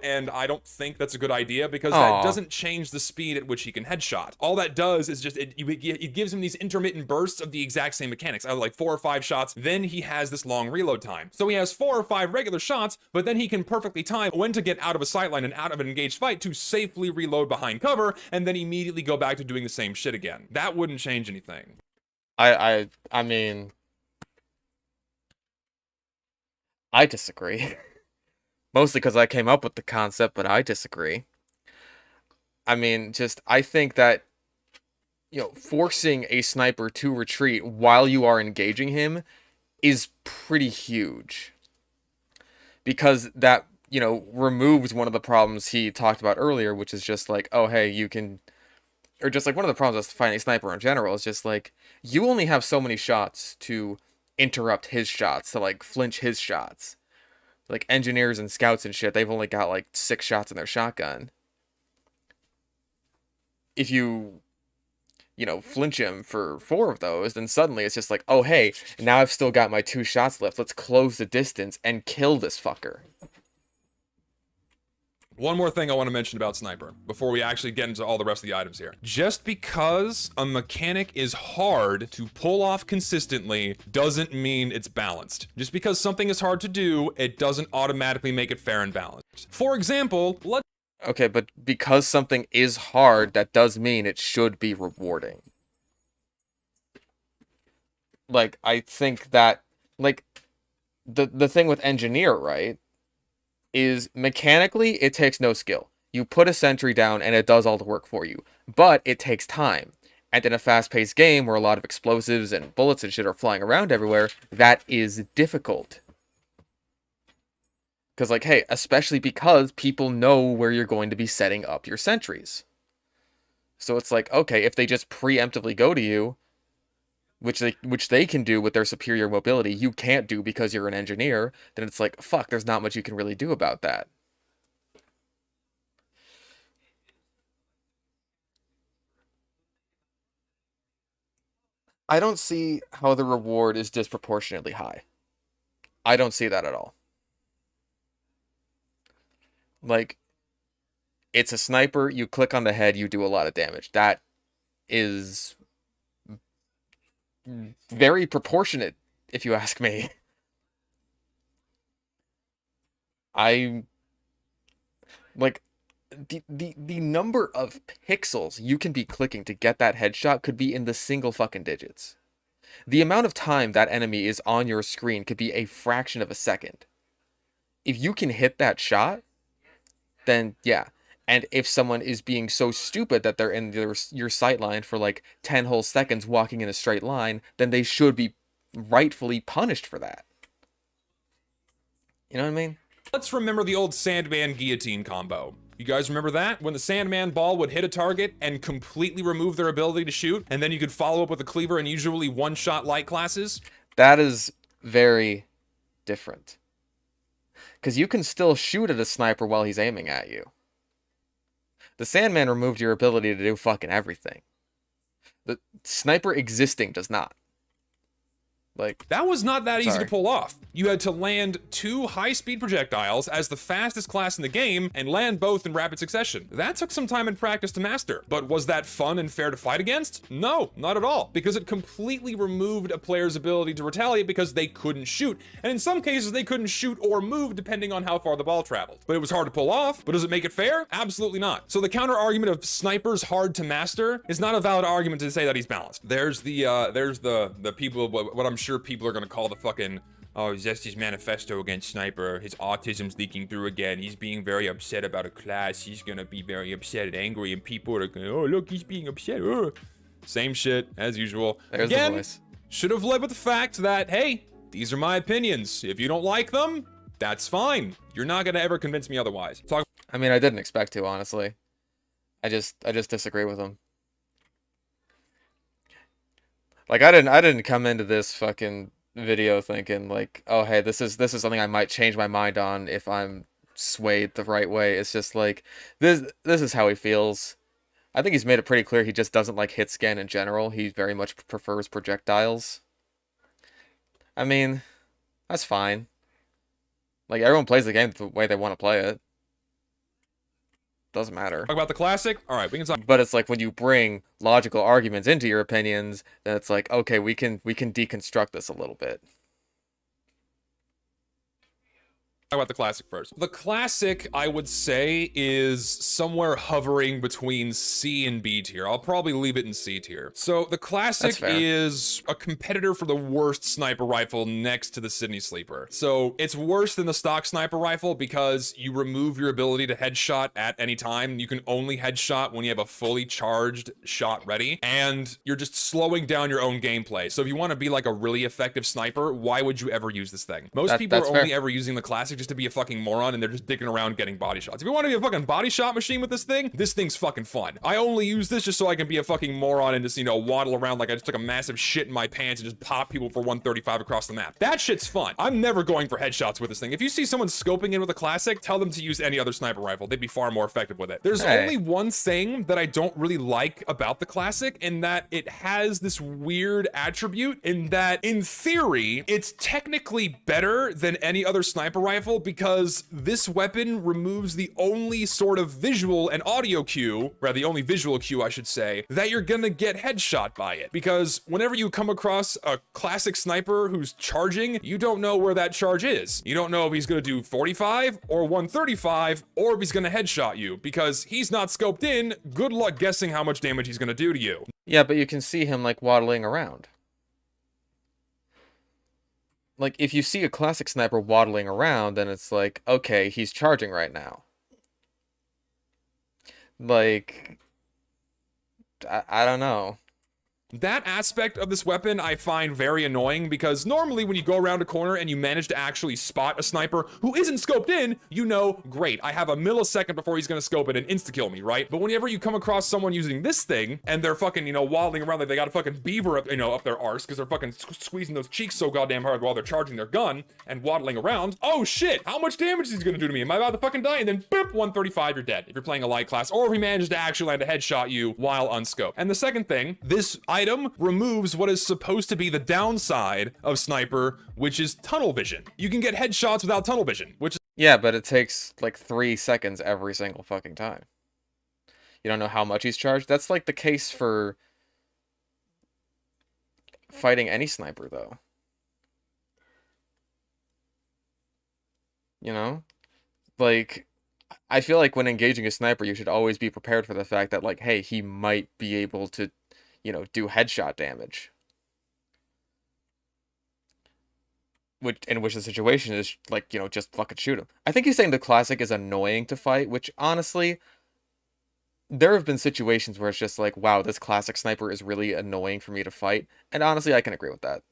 And I don't think that's a good idea because that doesn't change the speed at which he can headshot. All that does is just, it gives him these intermittent bursts of the exact same mechanics, either like 4 or 5 shots, then he has this long reload time. So he has 4 or 5 regular shots, but then he can perfectly time when to get out of a sightline and out of an engaged fight to safely reload behind cover, and then immediately go back to doing the same shit again. That wouldn't change anything. I mean, I disagree. Mostly because I came up with the concept, but I disagree. I mean, I think that, you know, forcing a sniper to retreat while you are engaging him is pretty huge. Because that, you know, removes one of the problems he talked about earlier, which is just like, oh, hey, you can... Or just like one of the problems with finding a sniper in general is just like, you only have so many shots to interrupt his shots, to like flinch his shots. Like, engineers and scouts and shit, they've only got, like, 6 shots in their shotgun. If you know, flinch him for 4 of those, then suddenly it's just like, oh, hey, now I've still got my 2 shots left. Let's close the distance and kill this fucker. One more thing I want to mention about Sniper before we actually get into all the rest of the items here. Just because a mechanic is hard to pull off consistently doesn't mean it's balanced. Just because something is hard to do, it doesn't automatically make it fair and balanced. For example, Okay, but because something is hard, that does mean it should be rewarding. Like, I think that, like, the thing with Engineer, right, is mechanically, it takes no skill. You put a sentry down and it does all the work for you. But it takes time. And in a fast-paced game where a lot of explosives and bullets and shit are flying around everywhere, that is difficult. Because, like, hey, especially because people know where you're going to be setting up your sentries. So it's like, okay, if they just preemptively go to you, which they can do with their superior mobility, you can't do because you're an engineer, then it's like, fuck, there's not much you can really do about that. I don't see how the reward is disproportionately high. I don't see that at all. Like, it's a sniper, you click on the head, you do a lot of damage. That is very proportionate, if you ask me. I like the number of pixels you can be clicking to get that headshot could be in the single fucking digits. The amount of time that enemy is on your screen could be a fraction of a second. If you can hit that shot, then yeah. And if someone is being so stupid that they're in your sight line for like 10 whole seconds walking in a straight line, then they should be rightfully punished for that. You know what I mean? Let's remember the old Sandman guillotine combo. You guys remember that? When the Sandman ball would hit a target and completely remove their ability to shoot, and then you could follow up with a cleaver and usually one-shot light classes? That is very different. Because you can still shoot at a sniper while he's aiming at you. The Sandman removed your ability to do fucking everything. The sniper existing does not. Like, that was not that easy sorry. to pull off. You had to land 2 high-speed projectiles as the fastest class in the game and land both in rapid succession. That took some time and practice to master. But was that fun and fair to fight against? No, not at all. Because it completely removed a player's ability to retaliate because they couldn't shoot. And in some cases, they couldn't shoot or move depending on how far the ball traveled. But it was hard to pull off. But does it make it fair? Absolutely not. So the counter argument of snipers hard to master is not a valid argument to say that he's balanced. There's the people, what I'm sure people are gonna call the fucking, oh, Zesty's manifesto against Sniper. His autism's leaking through again. He's being very upset about a class. He's gonna be very upset and angry, and people are gonna, oh, look, he's being upset. Same shit as usual. There's again, the voice. should have led with the fact that, hey, these are my opinions. If you don't like them, that's fine. You're not gonna ever convince me otherwise. I mean, I didn't expect to, honestly. I just disagree with him. Like, I didn't come into this fucking video thinking like, oh hey, this is something I might change my mind on if I'm swayed the right way. It's just like this is how he feels. I think he's made it pretty clear he just doesn't like hit scan in general. He very much prefers projectiles. I mean, that's fine. Like, everyone plays the game the way they want to play it. Doesn't matter. Talk about the classic? All right, we can talk. But it's like when you bring logical arguments into your opinions, then it's like, okay, we can deconstruct this a little bit. Talk about the classic first. The classic, I would say, is somewhere hovering between C and B tier. I'll probably leave it in C tier. So the classic is a competitor for the worst sniper rifle next to the Sydney Sleeper. So it's worse than the stock sniper rifle because you remove your ability to headshot at any time. You can only headshot when you have a fully charged shot ready, and you're just slowing down your own gameplay. So if you want to be like a really effective sniper, why would you ever use this thing? Most people are only ever using the classic just to be a fucking moron, and they're just dicking around getting body shots. If you want to be a fucking body shot machine with this thing's fucking fun. I only use this just so I can be a fucking moron and just, you know, waddle around like I just took a massive shit in my pants and just pop people for 135 across the map. That shit's fun. I'm never going for headshots with this thing. If you see someone scoping in with a classic, tell them to use any other sniper rifle. They'd be far more effective with it. There's only one thing that I don't really like about the classic, in that it has this weird attribute in that, in theory, it's technically better than any other sniper rifle because this weapon removes the only sort of visual and audio cue, or the only visual cue, I should say, that you're gonna get headshot by it. Because whenever you come across a classic sniper who's charging, you don't know where that charge is. You don't know if he's gonna do 45 or 135, or if he's gonna headshot you, because he's not scoped in. Good luck guessing how much damage he's gonna do to you. Yeah, but you can see him like waddling around. Like, if you see a classic sniper waddling around, then it's like, okay, he's charging right now. Like, I don't know. That aspect of this weapon I find very annoying, because normally when you go around a corner and you manage to actually spot a sniper who isn't scoped in, you know, great, I have a millisecond before he's gonna scope it and insta-kill me, right? But whenever you come across someone using this thing and they're fucking, you know, waddling around like they got a fucking beaver up, you know, up their arse because they're fucking squeezing those cheeks so goddamn hard while they're charging their gun and waddling around, oh shit, how much damage is he gonna do to me? Am I about to fucking die? And then boop, 135, you're dead. If you're playing a light class, or if he manages to actually land a headshot you while unscoped. And the second thing, this item removes what is supposed to be the downside of Sniper, which is tunnel vision. You can get headshots without tunnel vision, which is Yeah, but it takes like 3 seconds every single fucking time. You don't know how much he's charged? That's like the case for fighting any sniper, though. You know? Like, I feel like when engaging a sniper, you should always be prepared for the fact that, like, hey, he might be able to, you know, do headshot damage. In which the situation is, like, you know, just fucking shoot him. I think he's saying the classic is annoying to fight, which, honestly, there have been situations where it's just like, wow, this classic sniper is really annoying for me to fight. And honestly, I can agree with that.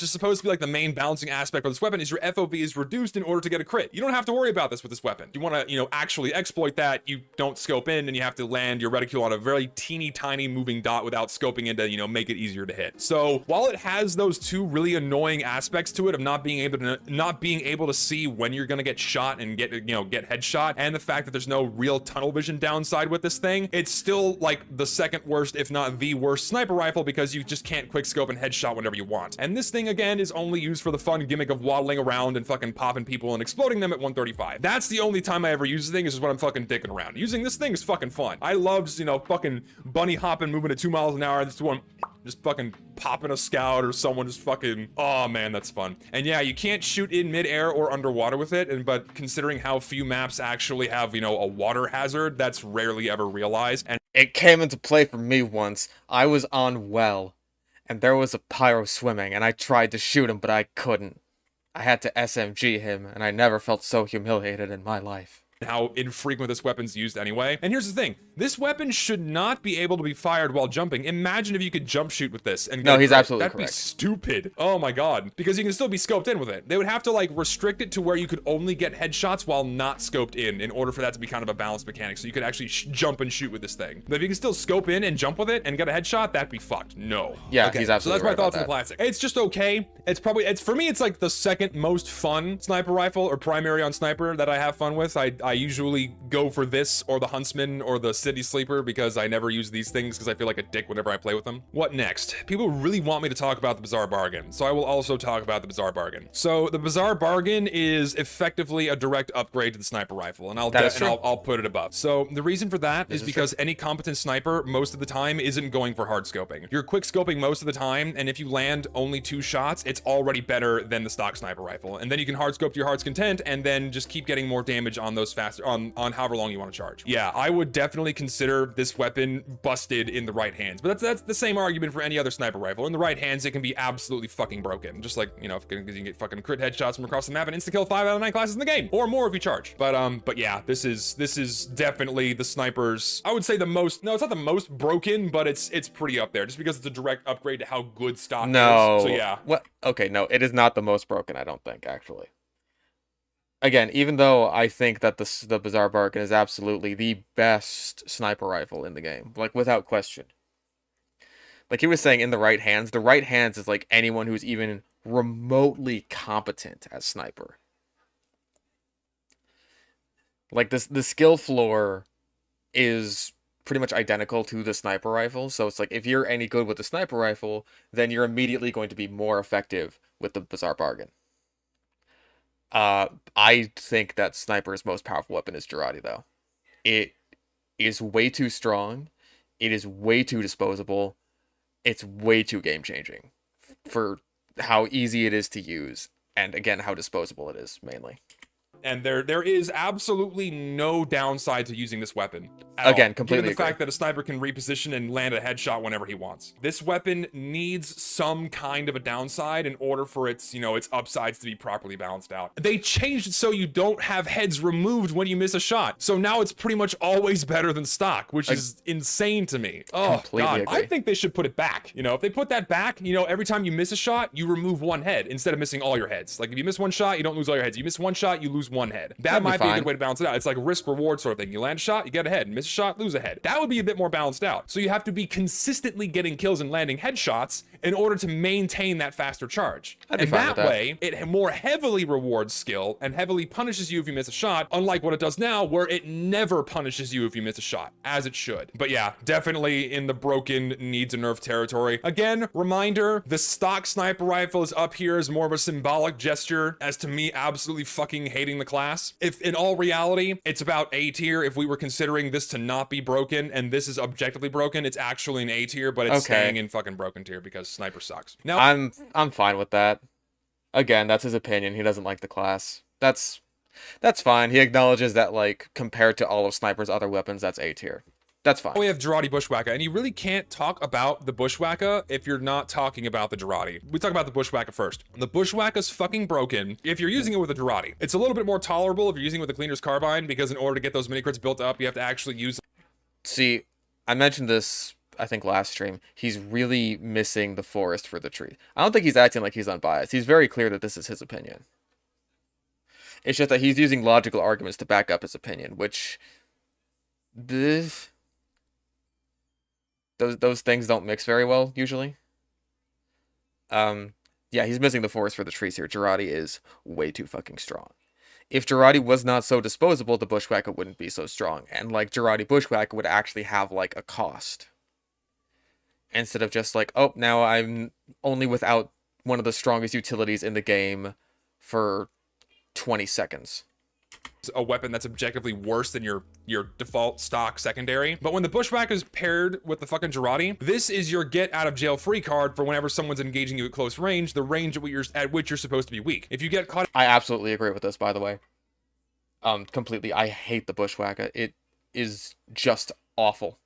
is supposed to be like the main balancing aspect of this weapon, is your FOV is reduced in order to get a crit. You don't have to worry about this with this weapon. You want to, you know, actually exploit that, you don't scope in and you have to land your reticule on a very teeny tiny moving dot without scoping in to, you know, make it easier to hit. So while it has those two really annoying aspects to it of not being able to see when you're going to get shot and get headshot, and the fact that there's no real tunnel vision downside with this thing, it's still like the second worst, if not the worst sniper rifle, because you just can't quick scope and headshot whenever you want. And this thing again is only used for the fun gimmick of waddling around and fucking popping people and exploding them at 135. That's the only time I ever use the thing, is just when I'm fucking dicking around. Using this thing is fucking fun. I love just, you know, fucking bunny hopping, moving at 2 miles an hour, just fucking popping a scout or someone, just fucking, oh man, that's fun. And yeah, you can't shoot in midair or underwater with it, but considering how few maps actually have, you know, a water hazard, that's rarely ever realized. And It came into play for me once. I was on well, and there was a pyro swimming, and I tried to shoot him, but I couldn't. I had to SMG him, and I never felt so humiliated in my life. how infrequent this weapon's used anyway. And here's the thing, this weapon should not be able to be fired while jumping. Imagine if you could jump shoot with this and No, he's absolutely that'd correct. be stupid. Oh my god, because you can still be scoped in with it. They would have to like restrict it to where you could only get headshots while not scoped in order for that to be kind of a balanced mechanic, so you could actually jump and shoot with this thing. But if you can still scope in and jump with it and get a headshot, that'd be fucked. No. Yeah, Okay, he's so absolutely that's my right about thoughts on the that. classic. It's just okay. It's for me, it's like the second most fun sniper rifle or primary on sniper that I have fun with. I usually go for this or the Huntsman or the City Sleeper because I never use these things because I feel like a dick whenever I play with them. What next? People really want me to talk about the Bizarre Bargain, so I will also talk about the Bizarre Bargain. So the Bizarre Bargain is effectively a direct upgrade to the sniper rifle, and I'll put it above. So the reason for that is because any competent sniper most of the time isn't going for hard scoping. You're quick scoping most of the time, and if you land only 2 shots, it's already better than the stock sniper rifle. And then you can hard scope to your heart's content and then just keep getting more damage on those faster on however long you want to charge. Yeah, I would definitely consider this weapon busted in the right hands, but that's the same argument for any other sniper rifle. In the right hands, it can be absolutely fucking broken, just like, you know, because you can get fucking crit headshots from across the map and insta kill 5 out of 9 classes in the game, or more if you charge. But yeah, this is definitely the sniper's, I would say the most, no, it's not the most broken, but it's pretty up there just because it's a direct upgrade to how good stock is. So yeah. What? Okay, no, it is not the most broken, I don't think, actually. Again, even though I think that the Bizarre Bargain is absolutely the best sniper rifle in the game, like, without question. Like he was saying, in the right hands is like anyone who's even remotely competent as sniper. Like, the skill floor is pretty much identical to the sniper rifle, so it's like, if you're any good with the sniper rifle, then you're immediately going to be more effective with the Bizarre Bargain. I think that sniper's most powerful weapon is Girardi, though. It is way too strong, it is way too disposable, it's way too game-changing for how easy it is to use, and again, how disposable it is, mainly. And there is absolutely no downside to using this weapon at all. Again, completely Given the agree. fact that a sniper can reposition and land a headshot whenever he wants. This weapon needs some kind of a downside in order for its, its upsides to be properly balanced out. They changed it so you don't have heads removed when you miss a shot. So now it's pretty much always better than stock, which is insane to me. Oh God, agree. I think they should put it back. If they put that back, every time you miss a shot, you remove one head instead of missing all your heads. Like if you miss one shot, you don't lose all your heads. You miss one shot, you lose one head. That might be a good way to balance it out. It's like a risk reward sort of thing. You land a shot, you get a head. Miss a shot, lose a head. That would be a bit more balanced out. So you have to be consistently getting kills and landing headshots in order to maintain that faster charge. And that way, it more heavily rewards skill and heavily punishes you if you miss a shot, unlike what it does now, where it never punishes you if you miss a shot, as it should. But yeah, definitely in the broken needs a nerf territory. Again, reminder, the stock sniper rifle is up here as more of a symbolic gesture as to me absolutely fucking hating the class. If in all reality, it's about A tier, if we were considering this to not be broken and this is objectively broken, it's actually an A tier, but it's staying in fucking broken tier because sniper sucks. Now I'm fine with that. Again, that's his opinion. He doesn't like the class. That's fine. He acknowledges that, like, compared to all of Sniper's other weapons, that's A tier. That's fine. We have Girardi Bushwhacker, and you really can't talk about the Bushwhacker if you're not talking about the Girardi. We talk about the Bushwhacker first. The Bushwhacker's fucking broken if you're using it with a Girardi. It's a little bit more tolerable if you're using it with a Cleaner's Carbine, because in order to get those mini crits built up, you have to actually use... See, I mentioned this, I think, last stream. He's really missing the forest for the tree. I don't think he's acting like he's unbiased. He's very clear that this is his opinion. It's just that he's using logical arguments to back up his opinion, which... Those things don't mix very well, usually. Yeah, he's missing the forest for the trees here. Girardi is way too fucking strong. If Girardi was not so disposable, the Bushwhacker wouldn't be so strong. And, like, Girardi Bushwhacker would actually have, like, a cost. Instead of just like, oh, now I'm only without one of the strongest utilities in the game for 20 seconds. A weapon that's objectively worse than your default stock secondary. But when the Bushwhacker is paired with the fucking Girardi, this is your get out of jail free card for whenever someone's engaging you at close range, the range at which you're supposed to be weak. If you get caught... I absolutely agree with this, by the way. Completely. I hate the Bushwhacker. It is just awful.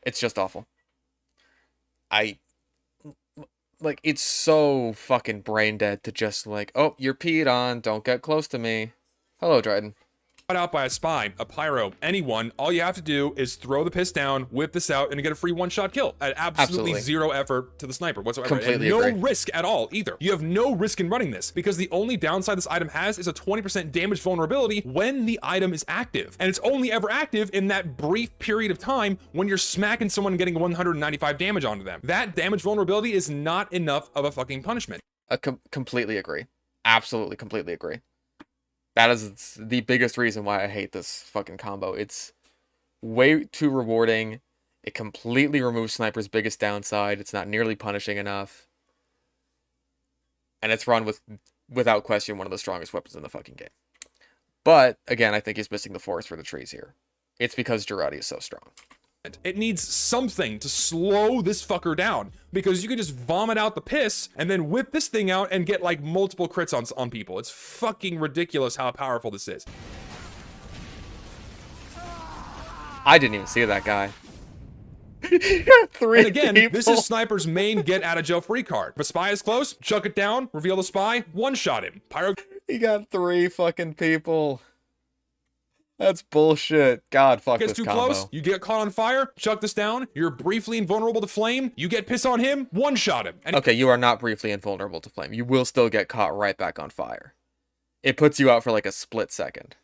It's just awful. Like, it's so fucking brain dead to just like, oh, you're peed on, don't get close to me. Hello, Dryden. Out by a spy, a pyro, anyone, all you have to do is throw the piss down, whip this out, and get a free one-shot kill at absolutely zero effort to the sniper whatsoever. Completely and no agree. risk at all either. You have no risk in running this because the only downside this item has is a 20% damage vulnerability when the item is active. And it's only ever active in that brief period of time when you're smacking someone and getting 195 damage onto them. That damage vulnerability is not enough of a fucking punishment. Completely agree. Absolutely, completely agree. That is the biggest reason why I hate this fucking combo. It's way too rewarding. It completely removes Sniper's biggest downside. It's not nearly punishing enough. And it's run without question, one of the strongest weapons in the fucking game. But, again, I think he's missing the forest for the trees here. It's because Girardi is so strong. It needs something to slow this fucker down, because you can just vomit out the piss and then whip this thing out and get like multiple crits on people. It's fucking ridiculous how powerful this is. I didn't even see that guy. Three and again, people. This is Sniper's main get out of jail free card. If a spy is close, chuck it down, reveal the spy, one-shot him. Pyro. He got 3 fucking people. That's bullshit. God, fuck this combo. Gets too close, you get caught on fire, chuck this down, you're briefly invulnerable to flame, you get piss on him, one-shot him. And okay, you are not briefly invulnerable to flame. You will still get caught right back on fire. It puts you out for like a split second.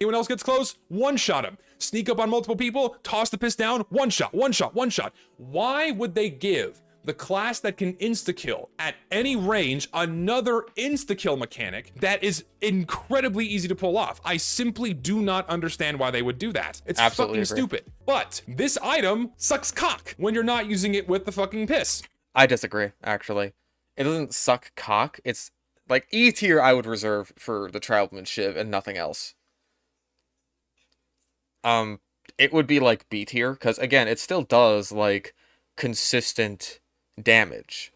Anyone else gets close, one-shot him. Sneak up on multiple people, toss the piss down, one-shot, one-shot, one-shot. Why would they give the class that can insta-kill at any range another insta-kill mechanic that is incredibly easy to pull off? I simply do not understand why they would do that. It's Absolutely fucking stupid. But this item sucks cock when you're not using it with the fucking piss. I disagree, actually. It doesn't suck cock. It's like E tier I would reserve for the Tribesman Shiv and nothing else. It would be like B tier, because again, it still does like consistent damage.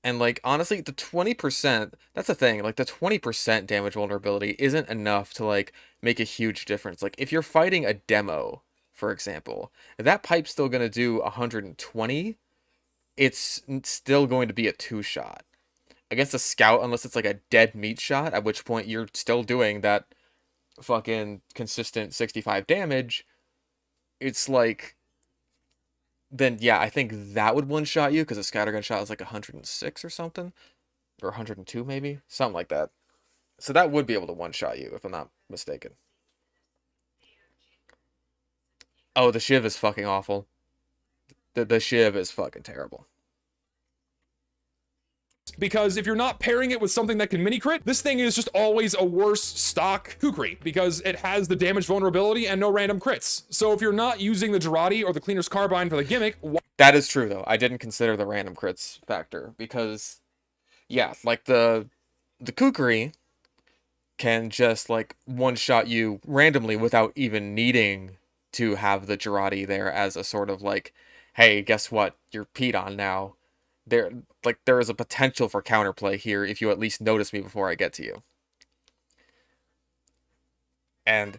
And like honestly, the 20%, that's the thing, like the 20% damage vulnerability isn't enough to like make a huge difference. Like if you're fighting a demo, for example, if that pipe's still gonna do 120, it's still going to be a 2-shot. Against a scout, unless it's like a dead meat shot, at which point you're still doing that fucking consistent 65 damage, it's like, then yeah, I think that would one-shot you, because a scattergun shot is like 106 or something, or 102 maybe, something like that. So that would be able to one-shot you, if I'm not mistaken. Oh, the shiv is fucking awful. The shiv is fucking terrible. Because if you're not pairing it with something that can mini crit, this thing is just always a worse stock kukri because it has the damage vulnerability and no random crits. So if you're not using the Girardi or the Cleaner's Carbine for the gimmick, that is true though. I didn't consider the random crits factor because, yeah, like the kukri can just like one-shot you randomly without even needing to have the Girardi there as a sort of like, hey, guess what? You're peed on now. There is a potential for counterplay here if you at least notice me before I get to you. And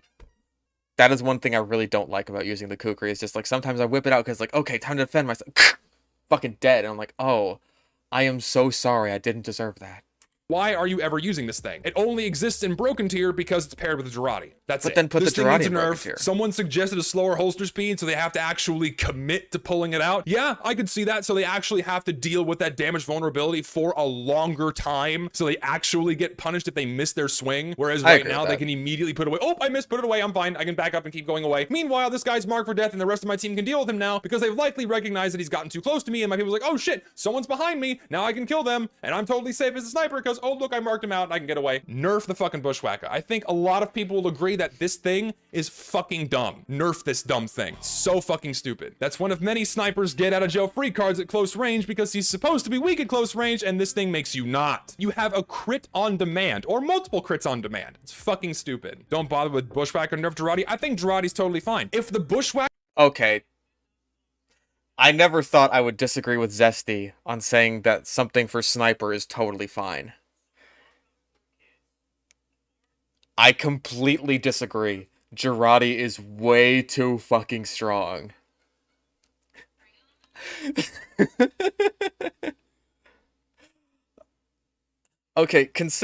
that is one thing I really don't like about using the kukri. Is just like sometimes I whip it out because like, okay, time to defend myself. Fucking dead. And I'm like, oh, I am so sorry. I didn't deserve that. Why are you ever using this thing? It only exists in broken tier because it's paired with the Girardi. That's it. But then put this the thing Girardi needs a in broken nerf. tier. Someone suggested a slower holster speed, so they have to actually commit to pulling it out. Yeah, I could see that. So they actually have to deal with that damage vulnerability for a longer time. So they actually get punished if they miss their swing. Whereas right now they can immediately put it away. Oh, I missed, put it away. I'm fine. I can back up and keep going away. Meanwhile, this guy's marked for death and the rest of my team can deal with him now because they've likely recognized that he's gotten too close to me. And my people's like, oh shit, someone's behind me. Now I can kill them. And I'm totally safe as a sniper because, oh, look, I marked him out and I can get away. Nerf the fucking bushwhacker. I think a lot of people will agree that this thing is fucking dumb. Nerf this dumb thing. So fucking stupid. That's one of many snipers get out of jail free cards at close range because he's supposed to be weak at close range and this thing makes you not. You have a crit on demand or multiple crits on demand. It's fucking stupid. Don't bother with bushwhacker nerf Girardi. I think Girardi's totally fine. If the bushwhacker... Okay. I never thought I would disagree with Zesty on saying that something for sniper is totally fine. I completely disagree. Girardi is way too fucking strong. Okay, let's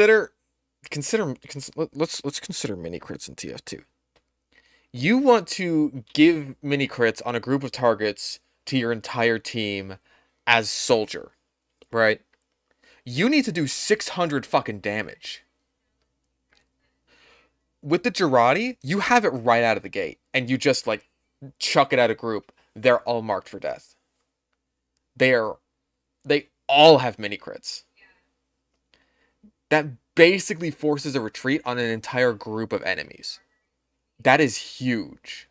consider mini crits in TF2. You want to give mini crits on a group of targets to your entire team as soldier, right? You need to do 600 fucking damage. With the Girardi, you have it right out of the gate, and you just, like, chuck it at a group. They're all marked for death. They all have mini crits. That basically forces a retreat on an entire group of enemies. That is huge.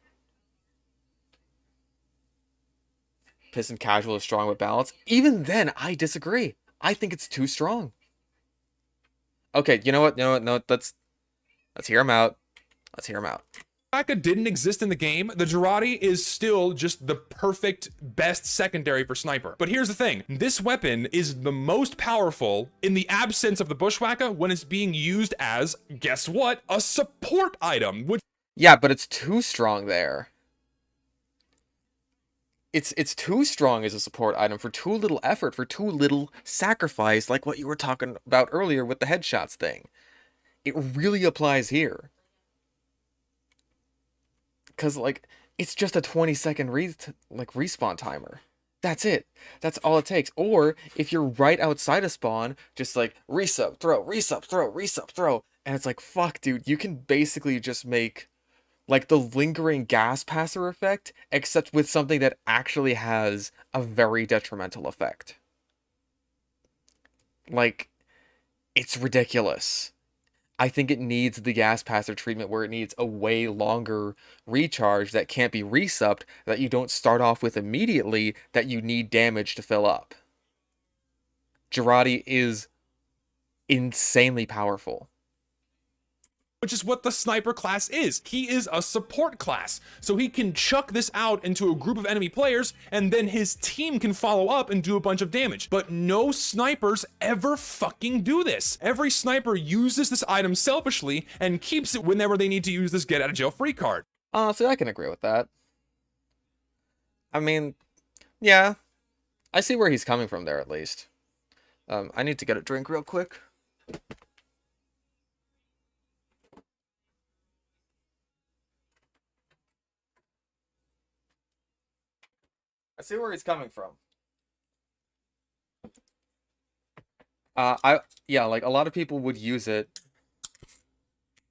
Piston Casual is strong with balance. Even then, I disagree. I think it's too strong. Okay, you know what? No, let's hear him out. Let's hear him out. Bushwhacker didn't exist in the game, the Girardi is still just the perfect best secondary for sniper. But here's the thing, this weapon is the most powerful in the absence of the Bushwhacker when it's being used as, guess what, a support item. Yeah, but it's too strong there. It's too strong as a support item for too little effort, for too little sacrifice, like what you were talking about earlier with the headshots thing. It really applies here. Because, like, it's just a 20-second respawn timer. That's it. That's all it takes. Or, if you're right outside of spawn, just, like, resup, throw, resup, throw, resup, throw. And it's like, fuck, dude, you can basically just make, like, the lingering gas passer effect, except with something that actually has a very detrimental effect. Like, it's ridiculous. I think it needs the gas passer treatment where it needs a way longer recharge that can't be resupped, that you don't start off with immediately, that you need damage to fill up. Girardi is insanely powerful. which is what the sniper class is. He is a support class. So he can chuck this out into a group of enemy players, and then his team can follow up and do a bunch of damage. But no snipers ever fucking do this. Every sniper uses this item selfishly and keeps it whenever they need to use this get out of jail free card. Honestly, I can agree with that. I mean, yeah, I see where he's coming from there, at least. I need to get a drink real quick. I see where he's coming from. Yeah, like a lot of people would use it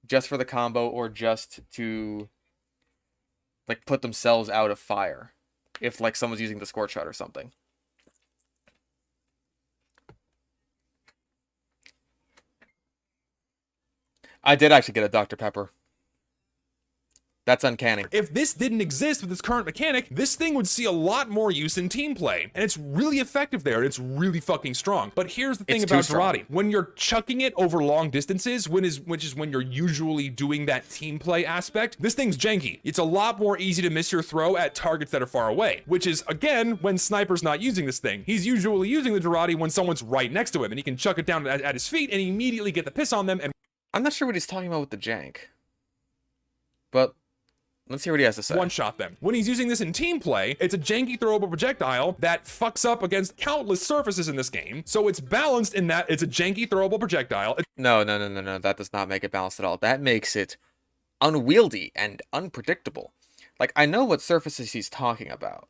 just for the combo or just to like put themselves out of fire if like someone's using the scorch shot or something. I did actually get a Dr. Pepper. That's uncanny. If this didn't exist with its current mechanic, this thing would see a lot more use in team play. And it's really effective there, and it's really fucking strong. But here's the thing about Jarate. When you're chucking it over long distances, which is when you're usually doing that team play aspect, this thing's janky. It's a lot more easy to miss your throw at targets that are far away, which is, again, when Sniper's not using this thing. He's usually using the Jarate when someone's right next to him, and he can chuck it down at his feet and immediately get the piss on them. And I'm not sure what he's talking about with the jank, but let's hear what he has to say. One-shot them. When he's using this in team play, it's a janky throwable projectile that fucks up against countless surfaces in this game. So it's balanced in that it's a janky throwable projectile. No. That does not make it balanced at all. That makes it unwieldy and unpredictable. Like, I know what surfaces he's talking about.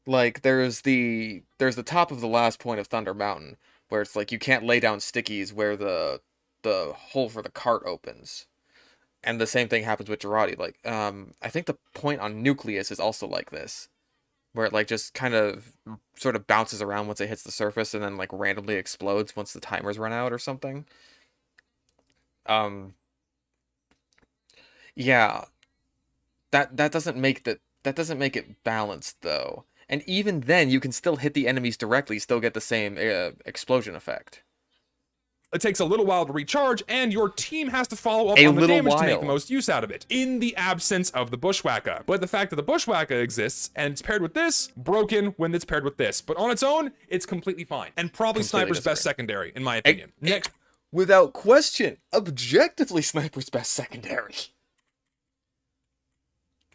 Like, there's the top of the last point of Thunder Mountain, where it's like you can't lay down stickies where the hole for the cart opens. And the same thing happens with Jarate. Like, I think the point on Nucleus is also like this, where it like just kind of sort of bounces around once it hits the surface and then like randomly explodes once the timers run out or something. Yeah, that doesn't make it balanced though. And even then, you can still hit the enemies directly, still get the same explosion effect. It takes a little while to recharge, and your team has to follow up on the damage to make the most use out of it, in the absence of the Bushwhacker. But the fact that the Bushwhacker exists, and it's paired with this, broken when it's paired with this. But on its own, it's completely fine. And probably Sniper's best secondary, in my opinion. Next. Without question, objectively Sniper's best secondary.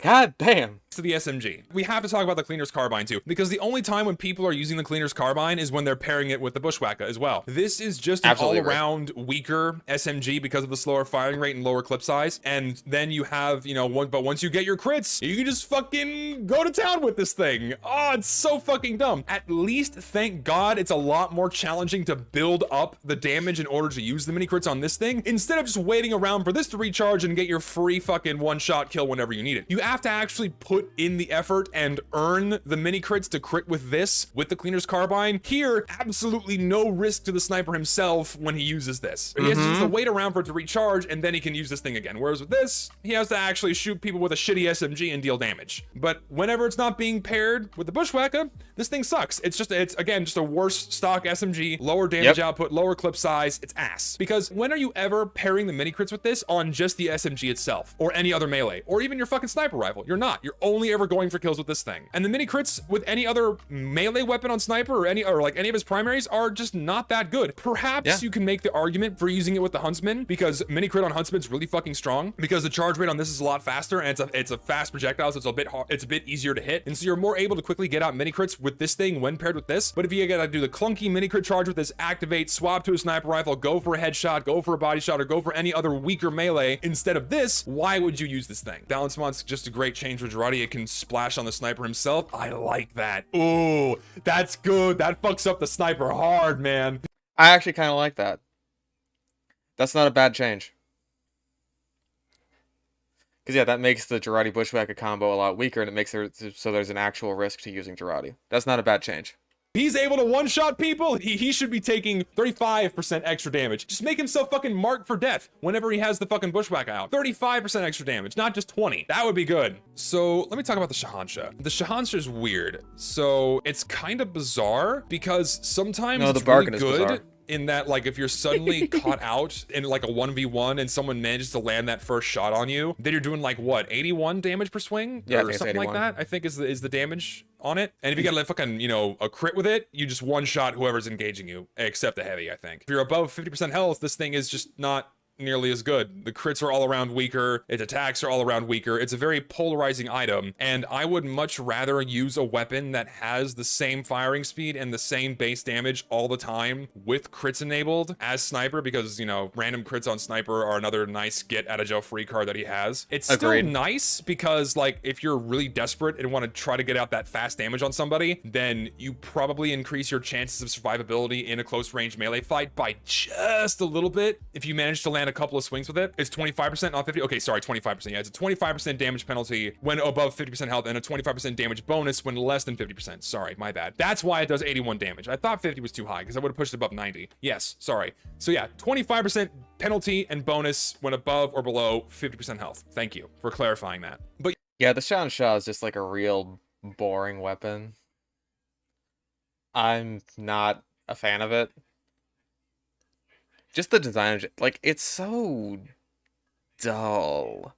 God damn. To the SMG. We have to talk about the Cleaner's Carbine too, because the only time when people are using the Cleaner's Carbine is when they're pairing it with the Bushwhacker as well. This is just an all-around weaker SMG because of the slower firing rate and lower clip size. And then you have, but once you get your crits, you can just fucking go to town with this thing. Oh, it's so fucking dumb. At least, thank God, it's a lot more challenging to build up the damage in order to use the mini crits on this thing, instead of just waiting around for this to recharge and get your free fucking one-shot kill whenever you need it. You have to actually put in the effort and earn the mini crits to crit with this, with the Cleaner's Carbine. Here, absolutely no risk to the sniper himself when he uses this. He has to wait around for it to recharge, and then he can use this thing again. Whereas with this, he has to actually shoot people with a shitty SMG and deal damage. But whenever it's not being paired with the Bushwhacker, this thing sucks. It's again, just a worse stock SMG, lower damage output, lower clip size. It's ass. Because when are you ever pairing the mini crits with this on just the SMG itself, or any other melee, or even your fucking sniper rifle? You're not. You're only ever going for kills with this thing. And the mini crits with any other melee weapon on Sniper or any of his primaries are just not that good. Perhaps you can make the argument for using it with the Huntsman, because mini crit on Huntsman's really fucking strong, because the charge rate on this is a lot faster, and it's a fast projectile, so it's a bit easier to hit, and so you're more able to quickly get out mini crits with this thing when paired with this. But if you gotta do the clunky mini crit charge with this, activate, swap to a sniper rifle, go for a headshot, go for a body shot, or go for any other weaker melee instead of this, why would you use this thing? Balance mod's just a great change for Jarate. It can splash on the sniper himself. I like that. Ooh, that's good. That fucks up the sniper hard, man. I actually kind of like that. That's not a bad change. Because yeah, that makes the Jarate Bushwhacker combo a lot weaker, and it makes it so there's an actual risk to using Jarate. That's not a bad change. He's able to one-shot people. He should be taking 35% extra damage. Just make himself fucking marked for death whenever he has the fucking Bushwhacker out. 35% extra damage, not just 20. That would be good. So let me talk about the Shahansha. The Shahansha is weird. So it's kind of bizarre, because sometimes no, the it's bargain really is good. bizarre. in that, like, if you're suddenly caught out in like a 1v1 and someone manages to land that first shot on you, then you're doing like what, 81 damage per swing? Yeah, I or think it's something like 81. that, I think is the damage on it. And if you got like fucking, you know, a crit with it, you just one shot whoever's engaging you, except the heavy, I think. If you're above 50% health, this thing is just not nearly as good. The crits are all around weaker, its attacks are all around weaker. It's a very polarizing item, and I would much rather use a weapon that has the same firing speed and the same base damage all the time with crits enabled as Sniper, because, you know, random crits on Sniper are another nice get out of jail free card that he has. It's Agreed. still nice because, like, if you're really desperate and want to try to get out that fast damage on somebody, then you probably increase your chances of survivability in a close range melee fight by just a little bit if you manage to land a couple of swings with it. It's 25%, not 50. Okay, sorry, 25%. Yeah, it's a 25% damage penalty when above 50% health and a 25% damage bonus when less than 50%. Sorry, my bad. That's why it does 81 damage. I thought 50 was too high because I would have pushed it above 90. Yes, sorry. So yeah, 25% penalty and bonus when above or below 50% health. Thank you for clarifying that. But Yeah, the Shan Shah is just like a real boring weapon. I'm not a fan of it. Just the design, like, it's so dull.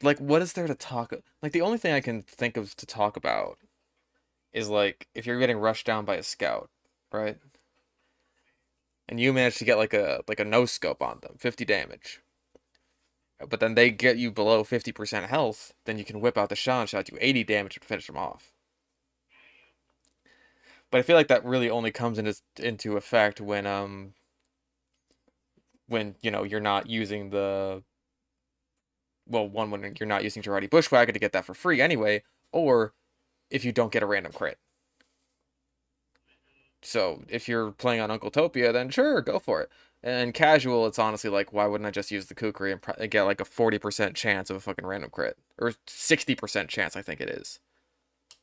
Like, what is there to talk? Like, the only thing I can think of to talk about is, like, if you're getting rushed down by a scout, right? And you manage to get like a no scope on them, 50 damage. But then they get you below 50% health, then you can whip out the Shan Shot, do 80 damage and finish them off. But I feel like that really only comes into effect when you know, you're not using the, well, when you're not using Girardi Bushwhacker to get that for free anyway, or if you don't get a random crit. So if you're playing on Uncle Topia, then sure, go for it. And casual, it's honestly like, why wouldn't I just use the Kukri and get like a 40% chance of a fucking random crit? Or 60% chance, I think it is.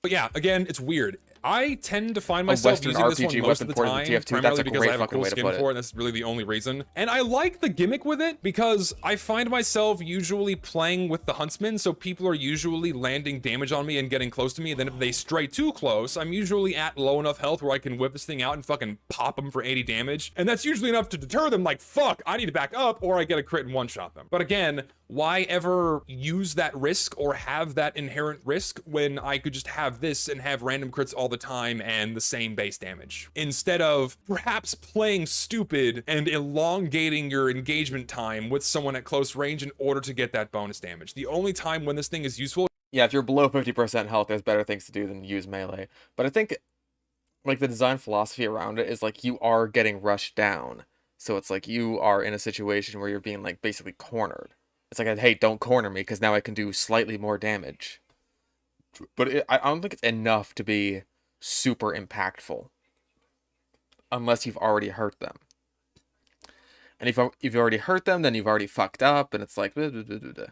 But yeah, again, it's weird. I tend to find myself Western using this RPG one most of the weapon time, ported to TF2, primarily that's a because great I have a fucking cool way to skin put it. for it, and that's really the only reason. And I like the gimmick with it because I find myself usually playing with the Huntsman, so people are usually landing damage on me and getting close to me, and then if they stray too close, I'm usually at low enough health where I can whip this thing out and fucking pop them for 80 damage, and that's usually enough to deter them, like, fuck, I need to back up, or I get a crit and one-shot them. But again, why ever use that risk or have that inherent risk when I could just have this and have random crits all the time and the same base damage, instead of perhaps playing stupid and elongating your engagement time with someone at close range in order to get that bonus damage. The only time when this thing is useful, Yeah, if you're below 50% health, there's better things to do than use melee. But I think, like, the design philosophy around it is, like, you are getting rushed down. So it's like you are in a situation where you're being, like, basically cornered. It's like, hey, don't corner me, because now I can do slightly more damage. But I don't think it's enough to be super impactful. Unless you've already hurt them. And if you've already hurt them, then you've already fucked up, and it's like, blah, blah, blah, blah, blah.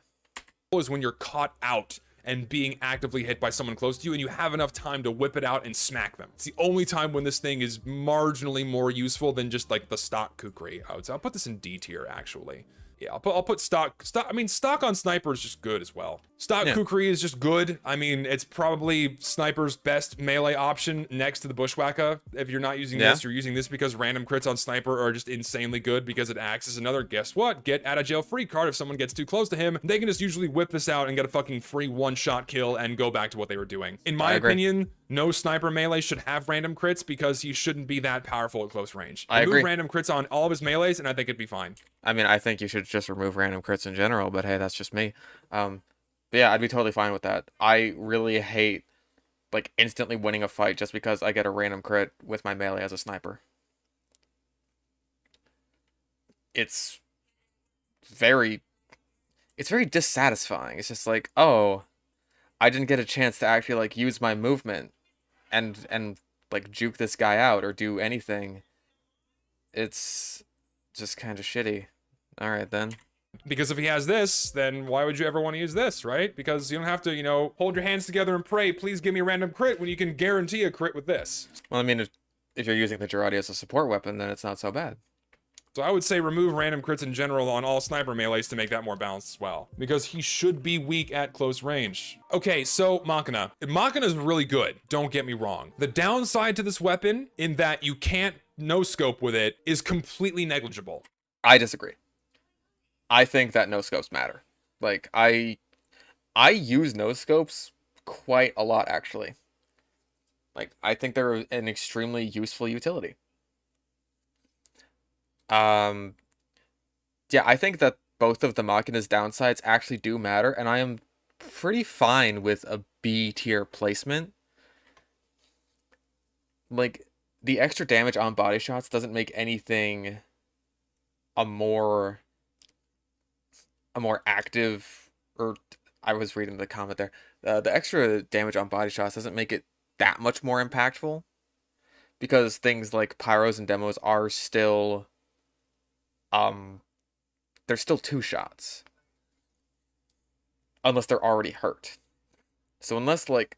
is when you're caught out and being actively hit by someone close to you and you have enough time to whip it out and smack them. It's the only time when this thing is marginally more useful than just like the stock Kukri. I would say I'll put this in D tier actually. Yeah, I'll put stock. I mean, stock on Sniper is just good as well. Stock Kukri is just good. I mean, it's probably Sniper's best melee option next to the Bushwhacker. If you're not using this, you're using this because random crits on Sniper are just insanely good because it acts as another, guess what, get out of jail free card. If someone gets too close to him, they can just usually whip this out and get a fucking free one-shot kill and go back to what they were doing. In my opinion, no Sniper melee should have random crits because he shouldn't be that powerful at close range. Remove random crits on all of his melees and I think it'd be fine. I mean, I think you should just remove random crits in general, but hey, that's just me. But yeah, I'd be totally fine with that. I really hate, like, instantly winning a fight just because I get a random crit with my melee as a sniper. It's very dissatisfying. It's just like, oh, I didn't get a chance to actually, like, use my movement and like, juke this guy out or do anything. It's just kind of shitty. Alright, then. Because if he has this, then why would you ever want to use this, right? Because you don't have to, you know, hold your hands together and pray, please give me a random crit when you can guarantee a crit with this. Well, I mean, if you're using the Girardi as a support weapon, then it's not so bad. So I would say remove random crits in general on all Sniper melees to make that more balanced as well. Because he should be weak at close range. Okay, so Machina. Machina is really good, don't get me wrong. The downside to this weapon, in that you can't no scope with it is completely negligible. I disagree. I think that no scopes matter. Like I use no scopes quite a lot actually. Like I think they're an extremely useful utility. Um yeah, I think that both of the Machina's downsides actually do matter, and I am pretty fine with a B tier placement. Like the extra damage on body shots doesn't make anything a more active, or I was reading the comment there. The extra damage on body shots doesn't make it that much more impactful because things like pyros and demos are still they're still two shots unless they're already hurt. So unless like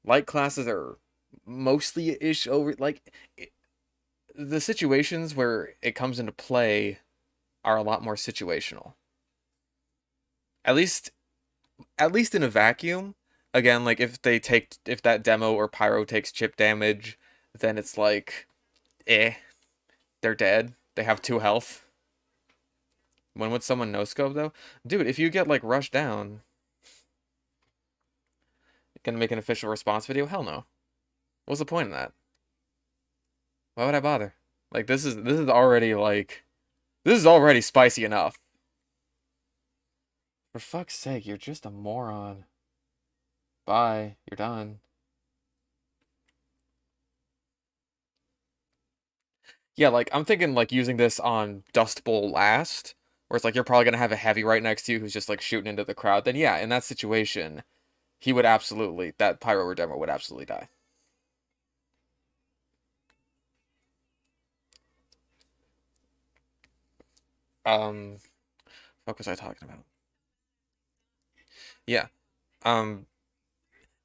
light classes are mostly ish over, like the situations where it comes into play are a lot more situational. At least in a vacuum. Again, like if that demo or pyro takes chip damage, then it's like they're dead. They have 2 health. When would someone no scope though? Dude, if you get like rushed down, gonna make an official response video? Hell no. What's the point in that? Why would I bother? Like this is already spicy enough. For fuck's sake, you're just a moron. Bye. You're done. Yeah, like, I'm thinking, like, using this on Dust Bowl last, where it's like you're probably gonna have a heavy right next to you who's just, like, shooting into the crowd. Then, yeah, in that situation, that Pyro or Demo would absolutely die. What was I talking about? Yeah. Um,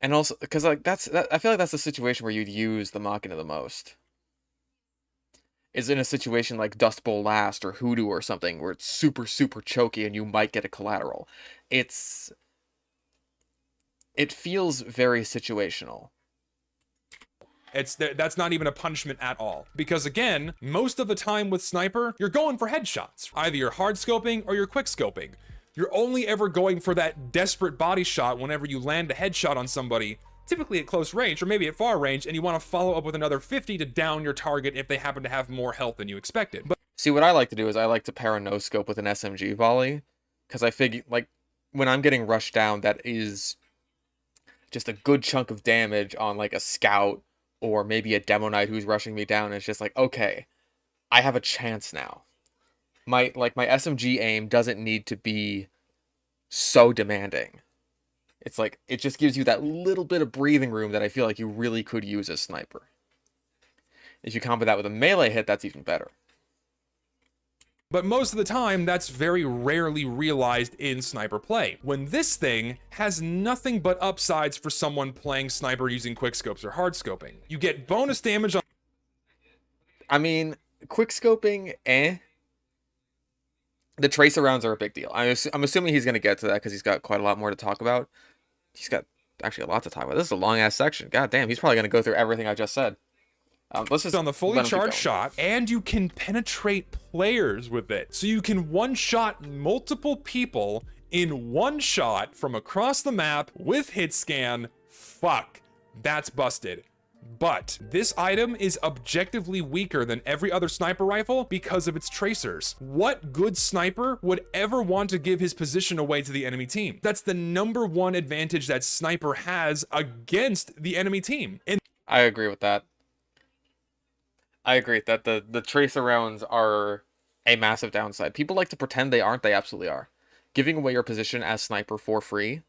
and also, because, like, I feel like that's the situation where you'd use the Machina the most. Is in a situation like Dust Bowl last or Hoodoo or something where it's super, super choky and you might get a collateral. It feels very situational. That's not even a punishment at all. Because again, most of the time with Sniper, you're going for headshots. Either you're hard scoping or you're quick scoping. You're only ever going for that desperate body shot whenever you land a headshot on somebody, typically at close range or maybe at far range, and you want to follow up with another 50 to down your target if they happen to have more health than you expected. But see, what I like to do is I like to pair a no scope with an SMG volley, because I figure, like, when I'm getting rushed down, that is just a good chunk of damage on like a scout or maybe a demo knight who's rushing me down. And it's just like, okay, I have a chance now. My SMG aim doesn't need to be so demanding. It's like, it just gives you that little bit of breathing room that I feel like you really could use as Sniper. If you combo that with a melee hit, that's even better. But most of the time, that's very rarely realized in Sniper play, when this thing has nothing but upsides for someone playing Sniper using quickscopes or hard scoping. You get bonus damage on... I mean, quickscoping, The tracer rounds are a big deal. I'm assuming he's going to get to that because he's got quite a lot more to talk about. He's got actually a lot to talk about. This is a long-ass section. God damn, he's probably going to go through everything I just said. Let's just on the fully charged shot, and you can penetrate players with it. So you can one-shot multiple people in one shot from across the map with hit scan. Fuck, that's busted. But this item is objectively weaker than every other sniper rifle because of its tracers. What good sniper would ever want to give his position away to the enemy team? That's the #1 advantage that Sniper has against the enemy team. And I agree with that. I agree that the tracer rounds are a massive downside. People like to pretend they aren't. They absolutely are. Giving away your position as Sniper for free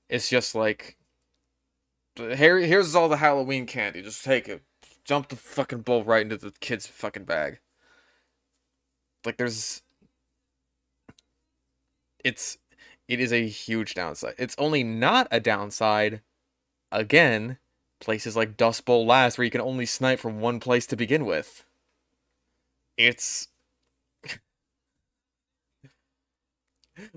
is just like, here's all the Halloween candy. Just take it. Jump the fucking bull right into the kid's fucking bag. Like, it is a huge downside. It's only not a downside, again, places like Dust Bowl last, where you can only snipe from one place to begin with. It's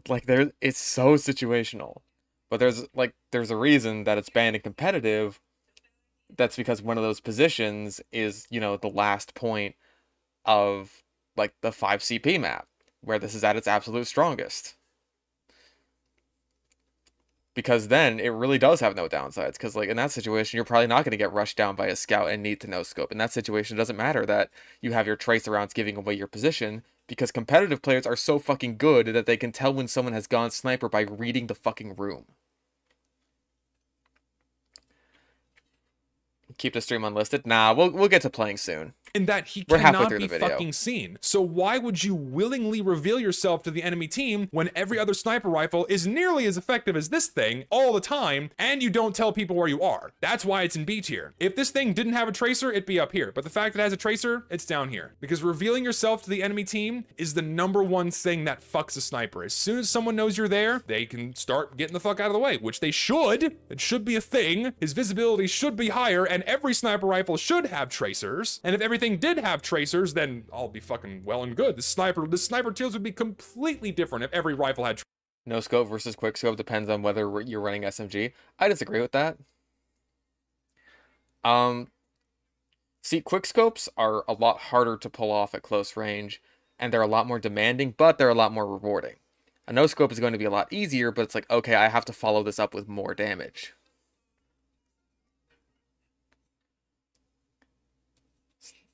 like it's so situational. But there's a reason that it's banned in competitive, that's because one of those positions is, you know, the last point of like the 5 CP map, where this is at its absolute strongest. Because then it really does have no downsides. Because like in that situation, you're probably not going to get rushed down by a scout and need to no scope. In that situation, it doesn't matter that you have your tracer rounds giving away your position, because competitive players are so fucking good that they can tell when someone has gone sniper by reading the fucking room. Keep the stream unlisted? Nah, we'll get to playing soon. In that he We're halfway cannot through be the video. fucking seen. So why would you willingly reveal yourself to the enemy team when every other sniper rifle is nearly as effective as this thing all the time, and you don't tell people where you are? That's why it's in B tier. If this thing didn't have a tracer, it'd be up here. But the fact that it has a tracer, it's down here. Because revealing yourself to the enemy team is the #1 thing that fucks a sniper. As soon as someone knows you're there, they can start getting the fuck out of the way, which they should. It should be a thing. His visibility should be higher, and every sniper rifle should have tracers. And if everything did have tracers, then I'll be fucking well and good. The sniper tiers would be completely different if every rifle had No scope versus quick scope depends on whether you're running SMG. I disagree with that. See, quick scopes are a lot harder to pull off at close range, and they're a lot more demanding, but they're a lot more rewarding. A no scope is going to be a lot easier, but it's like, okay, I have to follow this up with more damage.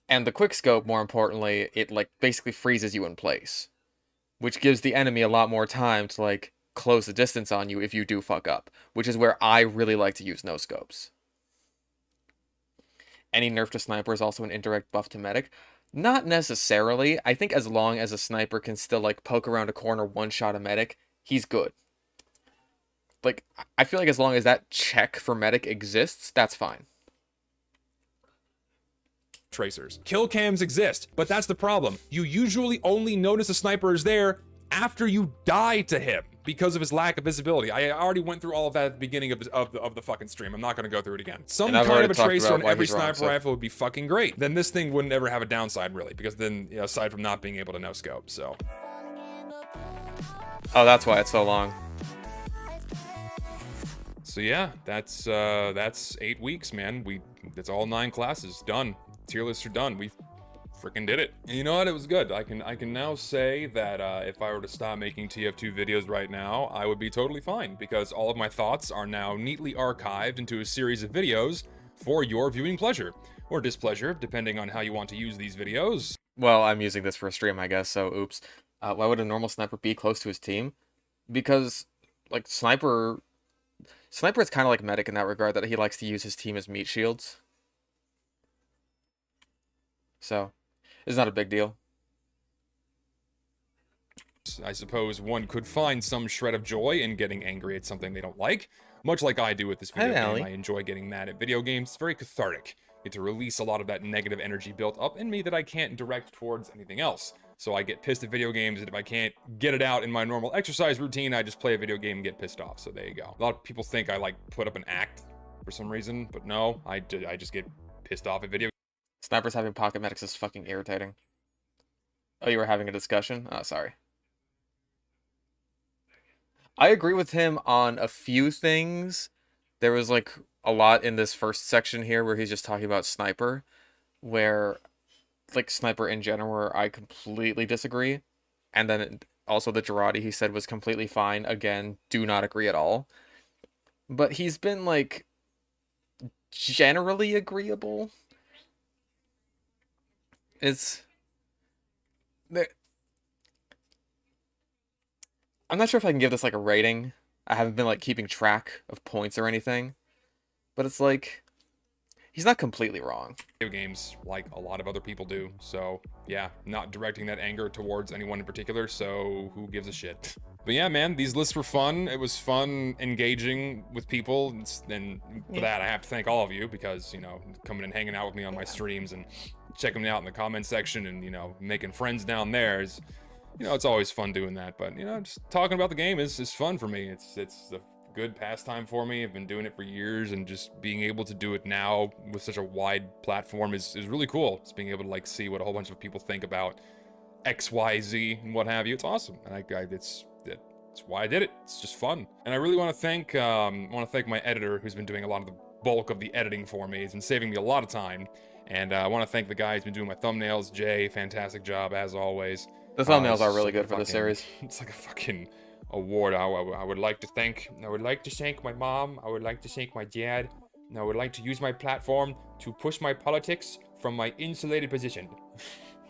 And the quick scope, more importantly, it like basically freezes you in place, which gives the enemy a lot more time to like close the distance on you if you do fuck up, which is where I really like to use no scopes. Any nerf to sniper is also an indirect buff to medic. Not necessarily. I think as long as a sniper can still like poke around a corner, one shot a medic, he's good. Like, I feel like as long as that check for medic exists, that's fine. tracers. Kill cams exist, but that's the problem. You usually only notice a sniper is there after you die to him because of his lack of visibility. I already went through all of that at the beginning of the fucking stream. I'm not going to go through it again. Some kind of a tracer on every sniper rifle would be fucking great. Then this thing wouldn't ever have a downside, really, because then, you know, aside from not being able to no scope, so. Oh, that's why it's so long. So yeah, that's 8 weeks, man. That's all 9 classes done. Tier lists are done. We freaking did it. And you know what? It was good. I can now say that if I were to stop making TF2 videos right now, I would be totally fine, because all of my thoughts are now neatly archived into a series of videos for your viewing pleasure or displeasure, depending on how you want to use these videos. Well, I'm using this for a stream, I guess, so oops. Why would a normal sniper be close to his team? Because, like, Sniper is kind of like Medic in that regard, that he likes to use his team as meat shields. So, it's not a big deal. I suppose one could find some shred of joy in getting angry at something they don't like, much like I do with this video game. I enjoy getting mad at video games. It's very cathartic. Get to release a lot of that negative energy built up in me that I can't direct towards anything else. So I get pissed at video games, and if I can't get it out in my normal exercise routine, I just play a video game and get pissed off. So there you go. A lot of people think I like put up an act for some reason, but no, I just get pissed off at video games. Snipers having pocket medics is fucking irritating. Oh, you were having a discussion? Oh, sorry. I agree with him on a few things. There was like a lot in this first section here where he's just talking about Sniper, where like Sniper in general, where I completely disagree. And then also the Girardi he said was completely fine. Again, do not agree at all. But he's been like generally agreeable. I'm not sure if I can give this like a rating. I haven't been like keeping track of points or anything. But it's like, he's not completely wrong. Video games like a lot of other people do. So yeah, not directing that anger towards anyone in particular. So who gives a shit? But yeah, man, these lists were fun. It was fun engaging with people. And for that, I have to thank all of you, because, you know, coming and hanging out with me on my streams and checking me out in the comment section and, you know, making friends down there is, you know, it's always fun doing that. But, you know, just talking about the game is fun for me. It's a good pastime for me. I've been doing it for years, and just being able to do it now with such a wide platform is really cool. It's being able to like see what a whole bunch of people think about XYZ and what have you. It's awesome. And it's why I did it. It's just fun. And I really want to thank my editor, who's been doing a lot of the bulk of the editing for me. It's been saving me a lot of time. And I want to thank the guy who's been doing my thumbnails. Jay, fantastic job as always. The thumbnails are It's really like good for the series. It's like a fucking award. I would like to thank my mom. I would like to thank my dad. And I would like to use my platform to push my politics from my insulated position.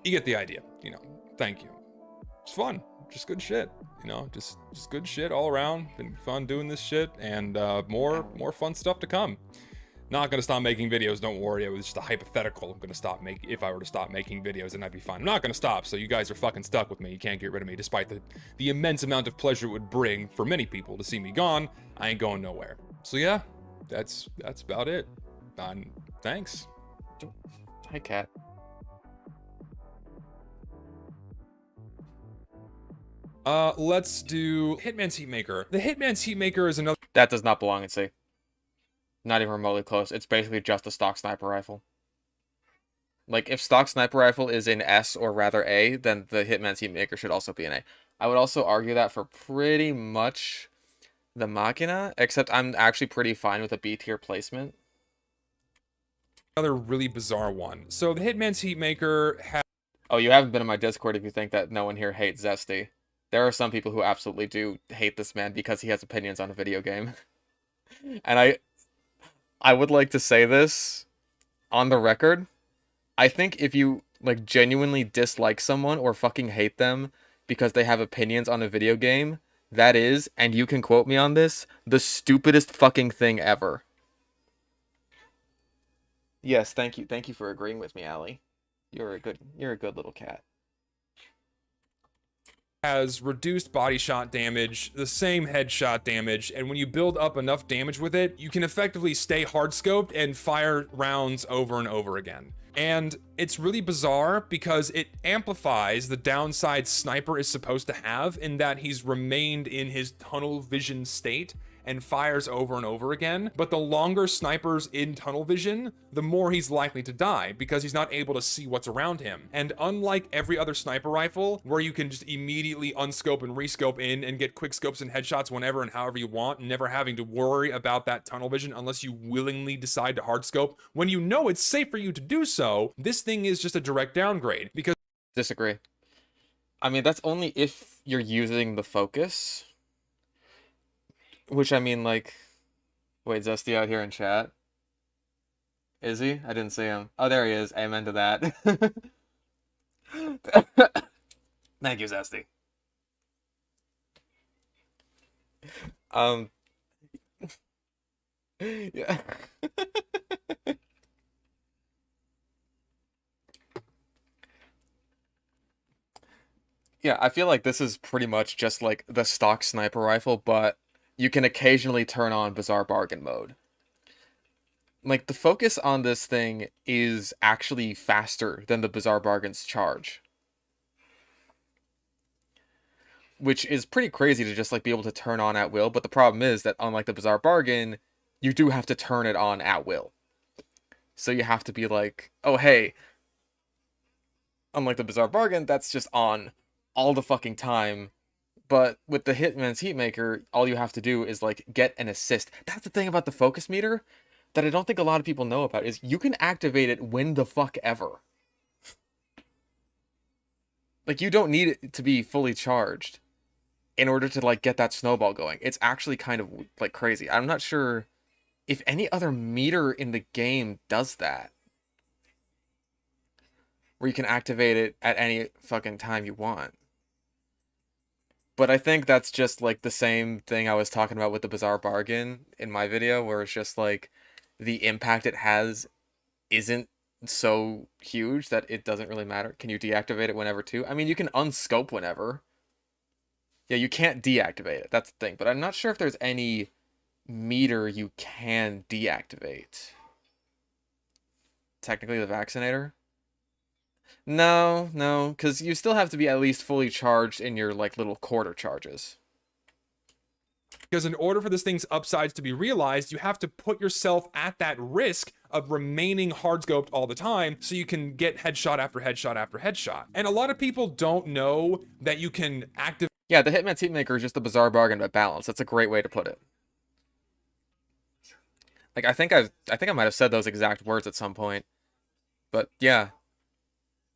You get the idea, you know. Thank you. It's fun. Just good shit, you know. Just good shit all around. Been fun doing this shit, and more fun stuff to come. Not gonna stop making videos, don't worry. It was just a hypothetical. I'm gonna stop making, if I were to stop making videos, then I'd be fine. I'm not gonna stop, so you guys are fucking stuck with me. You can't get rid of me, despite the immense amount of pleasure it would bring for many people to see me gone. I ain't going nowhere. So yeah, that's about it. Thanks. Hi, cat. Let's do Hitman's Heatmaker. The Hitman's Heatmaker is another. That does not belong in C. Not even remotely close. It's basically just a stock sniper rifle. Like, if stock sniper rifle is in S, or rather A, then the Hitman's Heatmaker should also be in A. I would also argue that for pretty much the Machina, except I'm actually pretty fine with a B tier placement. Another really bizarre one. So the Hitman's Heatmaker has. Oh, you haven't been in my Discord if you think that no one here hates Zesty. There are some people who absolutely do hate this man because he has opinions on a video game. And I would like to say this on the record. I think if you like genuinely dislike someone or fucking hate them because they have opinions on a video game, that is, and you can quote me on this, the stupidest fucking thing ever. Yes, thank you. Thank you for agreeing with me, Allie. You're a good little cat. Has reduced body shot damage, the same headshot damage, and when you build up enough damage with it, you can effectively stay hard scoped and fire rounds over and over again. And it's really bizarre because it amplifies the downside Sniper is supposed to have in that he's remained in his tunnel vision state and fires over and over again. But the longer Sniper's in tunnel vision, the more he's likely to die because he's not able to see what's around him. And unlike every other sniper rifle, where you can just immediately unscope and rescope in and get quick scopes and headshots whenever and however you want, never having to worry about that tunnel vision unless you willingly decide to hard scope, when you know it's safe for you to do so, this thing is just a direct downgrade. Because Disagree. I mean, that's only if you're using the focus. Which, I mean, like... Wait, Zesty out here in chat? Is he? I didn't see him. Oh, there he is. Amen to that. Thank you, Zesty. Yeah. Yeah, I feel like this is pretty much just like the stock sniper rifle, but you can occasionally turn on Bizarre Bargain mode. Like, the focus on this thing is actually faster than the Bizarre Bargain's charge. Which is pretty crazy to just, like, be able to turn on at will, but the problem is that, unlike the Bizarre Bargain, you do have to turn it on at will. So you have to be like, oh, hey. Unlike the Bizarre Bargain, that's just on all the fucking time. But with the Hitman's Heatmaker, all you have to do is, like, get an assist. That's the thing about the focus meter that I don't think a lot of people know about, is you can activate it when the fuck ever. Like, you don't need it to be fully charged in order to, like, get that snowball going. It's actually kind of, like, crazy. I'm not sure if any other meter in the game does that. Where you can activate it at any fucking time you want. But I think that's just, like, the same thing I was talking about with the Bizarre Bargain in my video, where it's just, like, the impact it has isn't so huge that it doesn't really matter. Can you deactivate it whenever, too? I mean, you can unscope whenever. Yeah, you can't deactivate it. That's the thing. But I'm not sure if there's any meter you can deactivate. Technically, the Vaccinator? No, because you still have to be at least fully charged in your, like, little quarter charges. Because in order for this thing's upsides to be realized, you have to put yourself at that risk of remaining hardscoped all the time so you can get headshot after headshot after headshot. And a lot of people don't know that you can activate... Yeah, the Hitman's Heatmaker is just the Bizarre Bargain but balanced. That's a great way to put it. Like I think I might have said those exact words at some point. But yeah,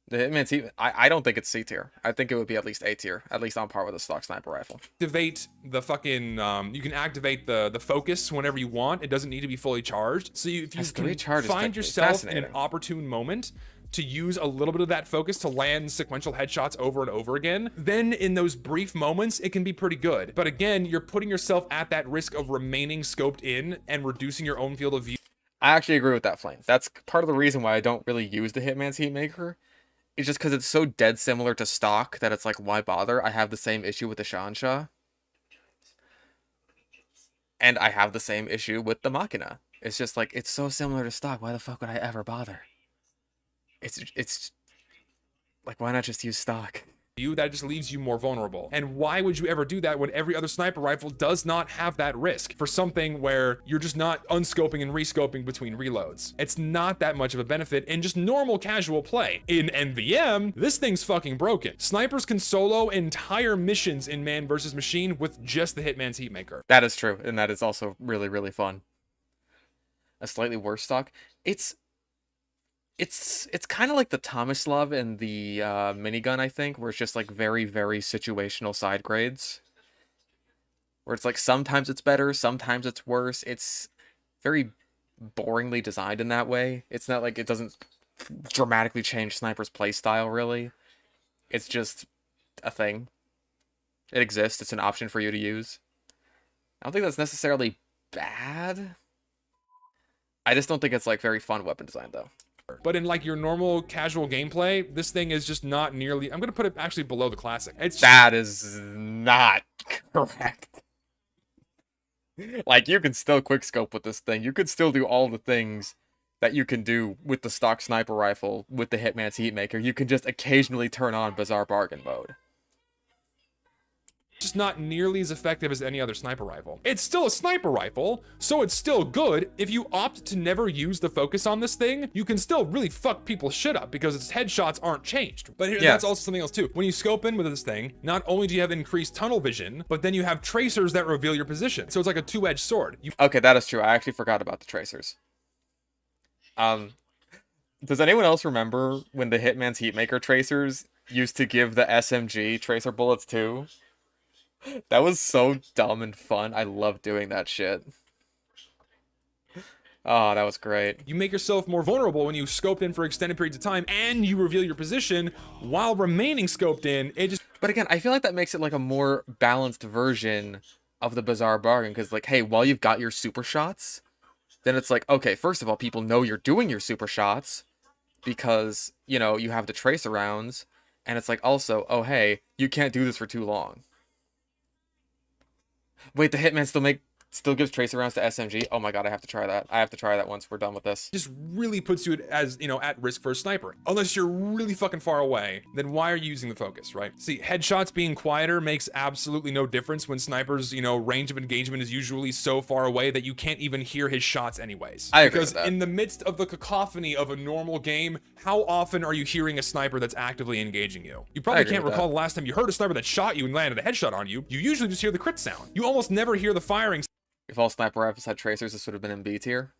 the Hitman's Heat. I don't think it's C tier. I think it would be at least A tier, at least on par with a stock sniper rifle. Activate the fucking you can activate the focus whenever you want. It doesn't need to be fully charged. So if you can find yourself in an opportune moment to use a little bit of that focus to land sequential headshots over and over again, then in those brief moments it can be pretty good. But again, you're putting yourself at that risk of remaining scoped in and reducing your own field of view. I actually agree with that, Flame. That's part of the reason why I don't really use the Hitman's Heatmaker. It's just because it's so dead similar to stock that it's like, why bother? I have the same issue with the Shansha. And I have the same issue with the Machina. It's just like, it's so similar to stock. Why the fuck would I ever bother? It's like, why not just use stock? That just leaves you more vulnerable. And why would you ever do that when every other sniper rifle does not have that risk for something where you're just not unscoping and rescoping between reloads? It's not that much of a benefit in just normal casual play. In NVM, this thing's fucking broken. Snipers can solo entire missions in man versus machine with just the Hitman's Heatmaker. That is true, and that is also really, really fun. A slightly worse stock. It's kind of like the Tomislav and the minigun, I think, where it's just like very, very situational side grades. Where it's like sometimes it's better, sometimes it's worse. It's very boringly designed in that way. It's not like it doesn't dramatically change Sniper's playstyle, really. It's just a thing. It exists. It's an option for you to use. I don't think that's necessarily bad. I just don't think it's like very fun weapon design, though. But in like your normal casual gameplay, this thing is just not nearly... I'm going to put it actually below the classic. That is not correct. Like, you can still quickscope with this thing. You could still do all the things that you can do with the stock sniper rifle, with the Hitman's Heatmaker. You can just occasionally turn on Bizarre Bargain mode. Just not nearly as effective as any other sniper rifle. It's still a sniper rifle, so it's still good. If you opt to never use the focus on this thing, you can still really fuck people's shit up because its headshots aren't changed. But here, that's also something else too. When you scope in with this thing, not only do you have increased tunnel vision, but then you have tracers that reveal your position. So it's like a two-edged sword. Okay, that is true. I actually forgot about the tracers. Does anyone else remember when the Hitman's Heatmaker tracers used to give the SMG tracer bullets too? That was so dumb and fun. I love doing that shit. Oh, that was great. You make yourself more vulnerable when you scope in for extended periods of time and you reveal your position while remaining scoped in. But again, I feel like that makes it like a more balanced version of the Bizarre Bargain, because like, hey, while you've got your super shots, then it's like, okay, first of all, people know you're doing your super shots because, you know, you have the tracer rounds, and it's like also, oh, hey, you can't do this for too long. Wait, the Hitman still gives tracer rounds to SMG? Oh my god, I have to try that. I have to try that once we're done with this. Just really puts you as, you know, at risk for a sniper. Unless you're really fucking far away, then why are you using the focus, right? See, headshots being quieter makes absolutely no difference when snipers, you know, range of engagement is usually so far away that you can't even hear his shots anyways. I agree with that. Because in the midst of the cacophony of a normal game, how often are you hearing a sniper that's actively engaging you? You probably can't recall the last time you heard a sniper that shot you and landed a headshot on you. You usually just hear the crit sound. You almost never hear the firing. If all sniper rifles had tracers, this would have been in B tier.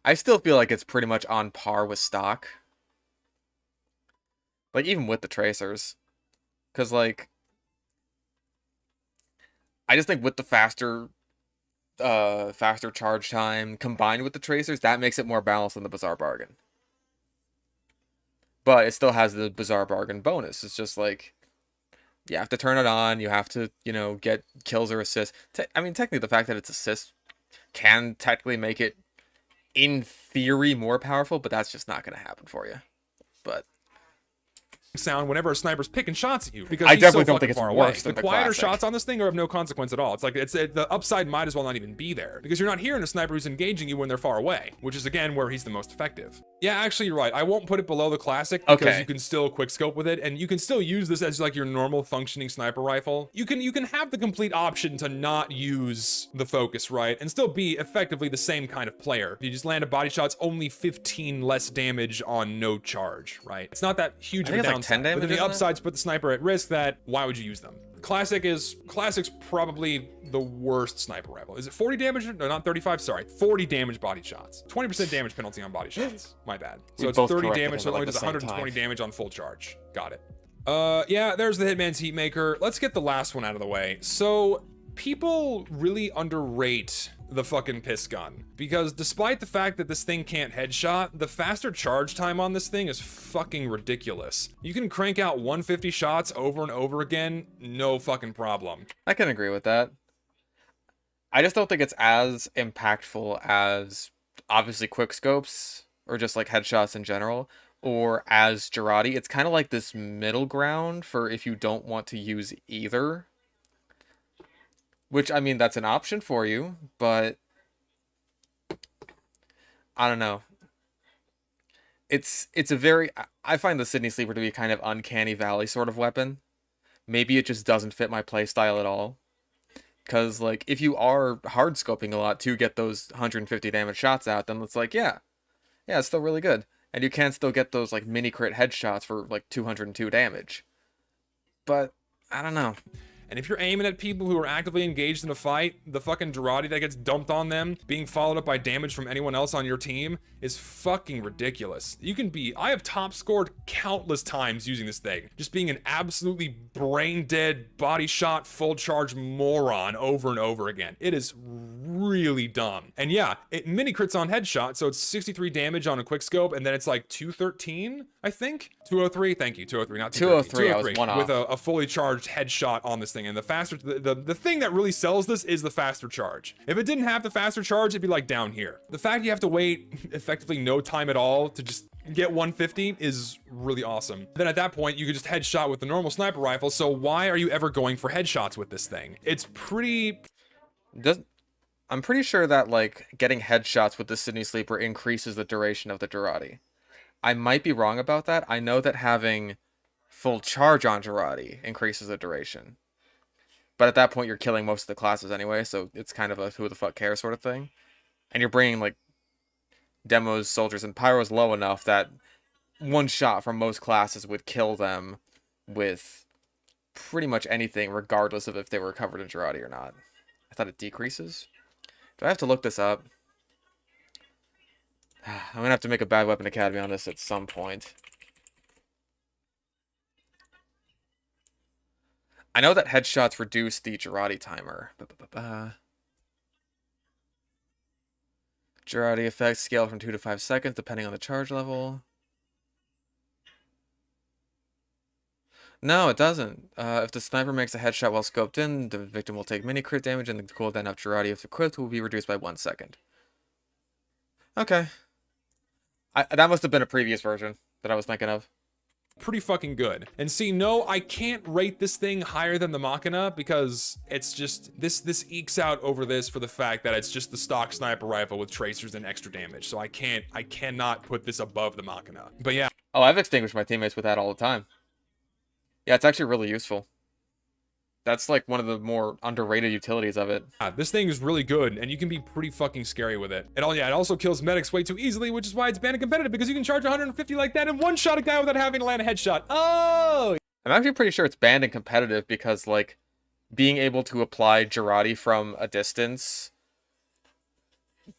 I still feel like it's pretty much on par with stock. Like, even with the tracers. Because, like, I just think with the faster charge time combined with the tracers, that makes it more balanced than the Bizarre Bargain. But it still has the Bizarre Bargain bonus. It's just like, you have to turn it on. You have to, you know, get kills or assists. I mean, technically, the fact that it's assists can technically make it, in theory, more powerful, but that's just not going to happen for you. But sound whenever a sniper's picking shots at you because I he's definitely so don't think it's far worse away. than The the quieter classic. shots on this thing are of no consequence at all. It's like the upside might as well not even be there because you're not hearing a sniper who's engaging you when they're far away, which is again where he's the most effective. Yeah, actually you're right. I won't put it below the classic because you can still quick scope with it and you can still use this as like your normal functioning sniper rifle. You can have the complete option to not use the focus, right, and still be effectively the same kind of player. If you just land a body shot, it's only 15 less damage on no charge, right? It's not that huge of a downside. downside. 10 damage, But then the isn't it? upsides put the sniper at risk that why would you use them? Classic's probably the worst sniper rifle. Is it 40 damage? No, not 35, sorry. 40 damage body shots. 20% damage penalty on body shots. My bad. So it's 30 damage, so it only does 120 damage on full charge. Got it. Yeah, there's the Hitman's Heatmaker. Let's get the last one out of the way. So people really underrate the fucking piss gun, because despite the fact that this thing can't headshot, the faster charge time on this thing is fucking ridiculous. You can crank out 150 shots over and over again, no fucking problem. I can agree with that. I just don't think it's as impactful as obviously quick scopes or just like headshots in general, or as Girardi. It's kind of like this middle ground for if you don't want to use either. Which, I mean, that's an option for you, but I don't know. It's a very... I find the Sydney Sleeper to be kind of uncanny valley sort of weapon. Maybe it just doesn't fit my playstyle at all. Because, like, if you are hard scoping a lot to get those 150 damage shots out, then it's like, yeah, it's still really good. And you can still get those, like, mini crit headshots for, like, 202 damage. But, I don't know. And if you're aiming at people who are actively engaged in a fight, the fucking Girardi that gets dumped on them, being followed up by damage from anyone else on your team, is fucking ridiculous. You can be... I have top scored countless times using this thing. Just being an absolutely brain dead, body shot, full charge moron over and over again. It is really dumb. And yeah, it mini crits on headshot, so it's 63 damage on a quick scope, and then it's like 213, I think? 203? Thank you, 203, not 213. 203, I was one off. With a fully charged headshot on this thing. And the faster, the thing that really sells this is the faster charge. If it didn't have the faster charge, it'd be like down here. The fact you have to wait effectively no time at all to just get 150 is really awesome. Then at that point, you could just headshot with the normal sniper rifle. So why are you ever going for headshots with this thing? It's pretty... I'm pretty sure that, like, getting headshots with the Sydney Sleeper increases the duration of the Girardi. I might be wrong about that. I know that having full charge on Girardi increases the duration. But at that point, you're killing most of the classes anyway, so it's kind of a who the fuck cares sort of thing. And you're bringing, like, demos, soldiers, and pyros low enough that one shot from most classes would kill them with pretty much anything, regardless of if they were covered in Girardi or not. I thought it decreases. Do I have to look this up? I'm gonna have to make a Bad Weapon Academy on this at some point. I know that headshots reduce the Girardi timer. Girardi effects scale from 2 to 5 seconds, depending on the charge level. No, it doesn't. If the sniper makes a headshot while scoped in, the victim will take mini crit damage, and the cooldown of Girardi if equipped will be reduced by 1 second. Okay. That must have been a previous version that I was thinking of. Pretty fucking good. And see, no, I can't rate this thing higher than the Machina because it's just this ekes out over this for the fact that it's just the stock sniper rifle with tracers and extra damage. So I cannot put this above the Machina. But yeah. Oh, I've extinguished my teammates with that all the time. Yeah, it's actually really useful. That's like one of the more underrated utilities of it. This thing is really good, and you can be pretty fucking scary with it. And it also kills medics way too easily, which is why it's banned and competitive, because you can charge 150 like that and one-shot a guy without having to land a headshot. Oh! I'm actually pretty sure it's banned and competitive because, like, being able to apply Girardi from a distance,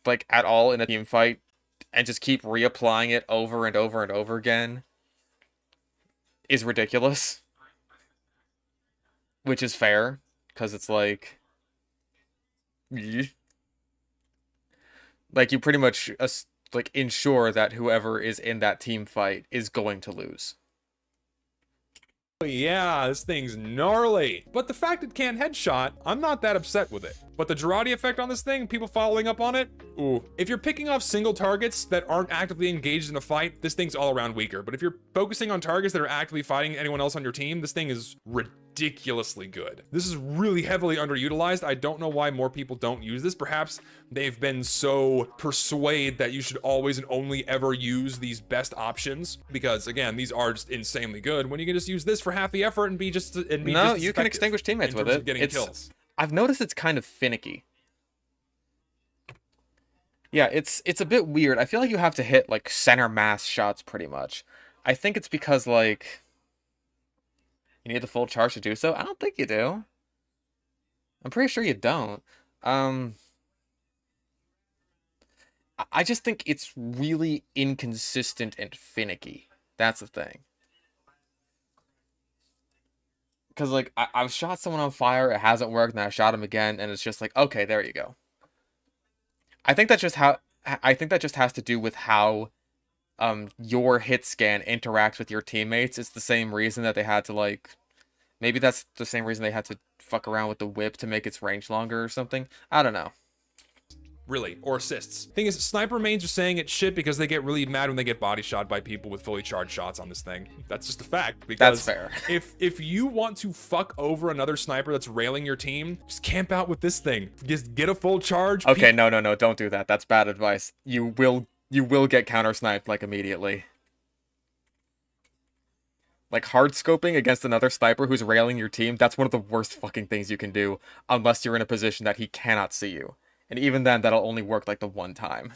like, at all in a team fight, and just keep reapplying it over and over and over again is ridiculous. Which is fair, because it's like... Like, you pretty much, like, ensure that whoever is in that team fight is going to lose. Yeah, this thing's gnarly. But the fact it can't headshot, I'm not that upset with it. But the Girardi effect on this thing, people following up on it, ooh. If you're picking off single targets that aren't actively engaged in a fight, this thing's all around weaker. But if you're focusing on targets that are actively fighting anyone else on your team, this thing is ridiculously good. This is really heavily underutilized. I don't know why more people don't use this. Perhaps they've been so persuaded that you should always and only ever use these best options, because again, these are just insanely good when you can just use this for half the effort and be just no, you can extinguish teammates with it. Getting kills. I've noticed it's kind of finicky. Yeah, it's a bit weird. I feel like you have to hit like center mass shots pretty much. I think it's because like You need the full charge to do so? I don't think you do. I'm pretty sure you don't. I just think it's really inconsistent and finicky. That's the thing. Because, like, I've shot someone on fire, it hasn't worked, and I shot him again, and it's just like, okay, there you go. I think that's just how... I think that just has to do with how your hit scan interacts with your teammates. It's the same reason that they had to, like... Maybe that's the same reason they had to fuck around with the whip to make its range longer or something. I don't know. Really, or assists. Thing is, sniper mains are saying it's shit because they get really mad when they get body shot by people with fully charged shots on this thing. That's just a fact. Because that's fair. if you want to fuck over another sniper that's railing your team, just camp out with this thing. Just get a full charge. Okay, no, don't do that. That's bad advice. You will get counter sniped like immediately. Like hard scoping against another sniper who's railing your team, that's one of the worst fucking things you can do unless you're in a position that he cannot see you. And even then, that'll only work like the one time.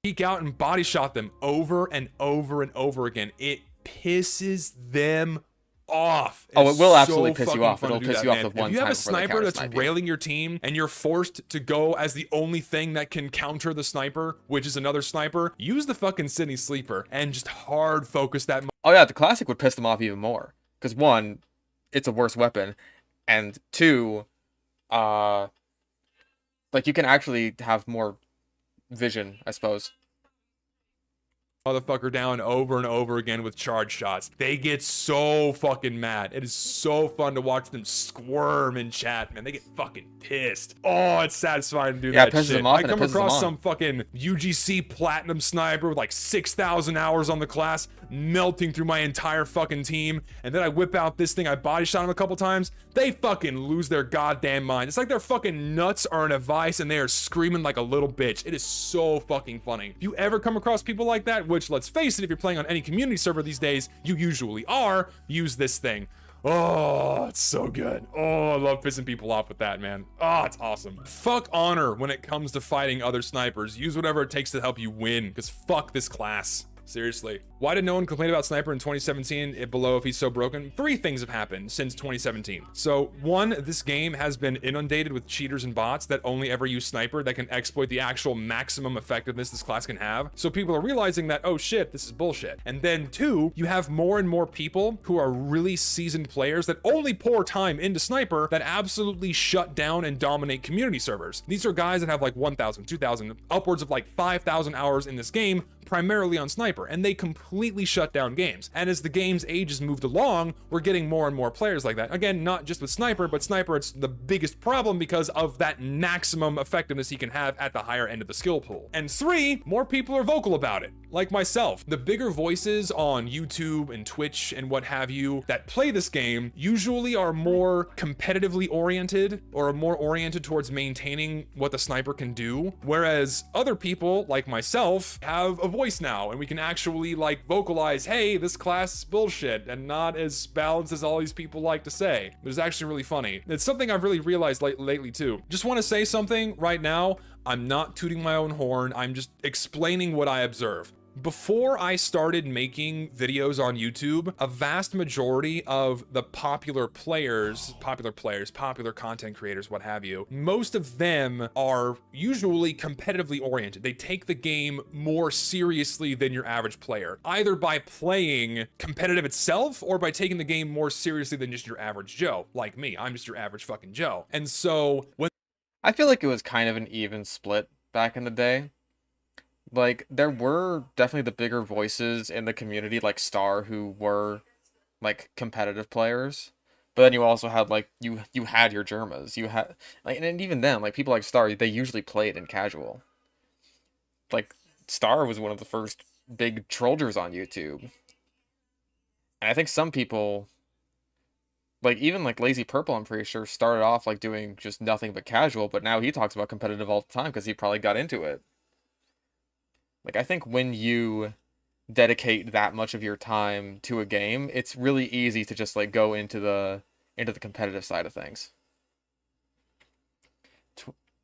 Peek out and body shot them over and over and over again. It pisses them off. Oh, it will absolutely piss you off. It'll piss you off the one time. If you have a sniper that's railing your team and you're forced to go as the only thing that can counter the sniper, which is another sniper, use the fucking Sydney Sleeper and just hard focus that. Oh yeah, the classic would piss them off even more. Because one, it's a worse weapon, and two, like, you can actually have more vision, I suppose. Motherfucker down over and over again with charge shots. They get so fucking mad. It is so fun to watch them squirm in chat, man. They get fucking pissed. Oh, it's satisfying to do that pisses shit. them off, I and it come pisses them across on. some fucking UGC platinum sniper with like 6,000 hours on the class, melting through my entire fucking team, and then I whip out this thing, I body shot him a couple times. They fucking lose their goddamn mind. It's like their fucking nuts are in a vice and they are screaming like a little bitch. It is so fucking funny. If you ever come across people like that, which, let's face it, if you're playing on any community server these days, you usually are, use this thing. Oh, it's so good. Oh, I love pissing people off with that, man. Oh, it's awesome. Fuck honor when it comes to fighting other snipers. Use whatever it takes to help you win, because fuck this class. Seriously. Why did no one complain about Sniper in 2017 below if he's so broken? 3 things have happened since 2017. So 1, this game has been inundated with cheaters and bots that only ever use Sniper that can exploit the actual maximum effectiveness this class can have. So people are realizing that, oh shit, this is bullshit. And then 2, you have more and more people who are really seasoned players that only pour time into Sniper that absolutely shut down and dominate community servers. These are guys that have like 1,000, 2,000, upwards of like 5,000 hours in this game, primarily on Sniper, and they completely shut down games. And as the game's age has moved along, we're getting more and more players like that. Again, not just with Sniper, but Sniper, it's the biggest problem because of that maximum effectiveness he can have at the higher end of the skill pool. And 3, more people are vocal about it, like myself. The bigger voices on YouTube and Twitch and what have you that play this game usually are more competitively oriented or are more oriented towards maintaining what the Sniper can do, whereas other people like myself have a voice now and we can actually like vocalize, hey, this class is bullshit and not as balanced as all these people like to say. It's actually really funny. It's something I've really realized lately too. Just want to say something right now. I'm not tooting my own horn. I'm just explaining what I observe. Before I started making videos on YouTube, a vast majority of the popular content creators, what have you, most of them are usually competitively oriented. They take the game more seriously than your average player, either by playing competitive itself or by taking the game more seriously than just your average Joe. Like me, I'm just your average fucking Joe. And so when I feel like it was kind of an even split back in the day. Like, there were definitely the bigger voices in the community, like Star, who were, like, competitive players. But then you also had, like, you had your Germas. You had, like, and even then, like, people like Star, they usually played in casual. Like, Star was one of the first big trollers on YouTube. And I think some people, like, even, like, Lazy Purple, I'm pretty sure, started off, like, doing just nothing but casual, but now he talks about competitive all the time because he probably got into it. Like, I think when you dedicate that much of your time to a game, it's really easy to just, like, go into the competitive side of things.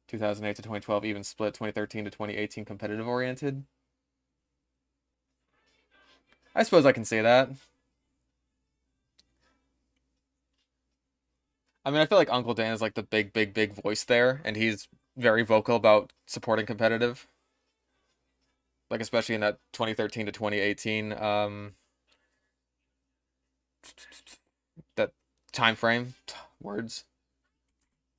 2008 to 2012 even split, 2013 to 2018 competitive oriented. I suppose I can say that. I mean, I feel like Uncle Dan is like the big voice there, and he's very vocal about supporting competitive. Like especially in that 2013 to 2018 that time frame. Words.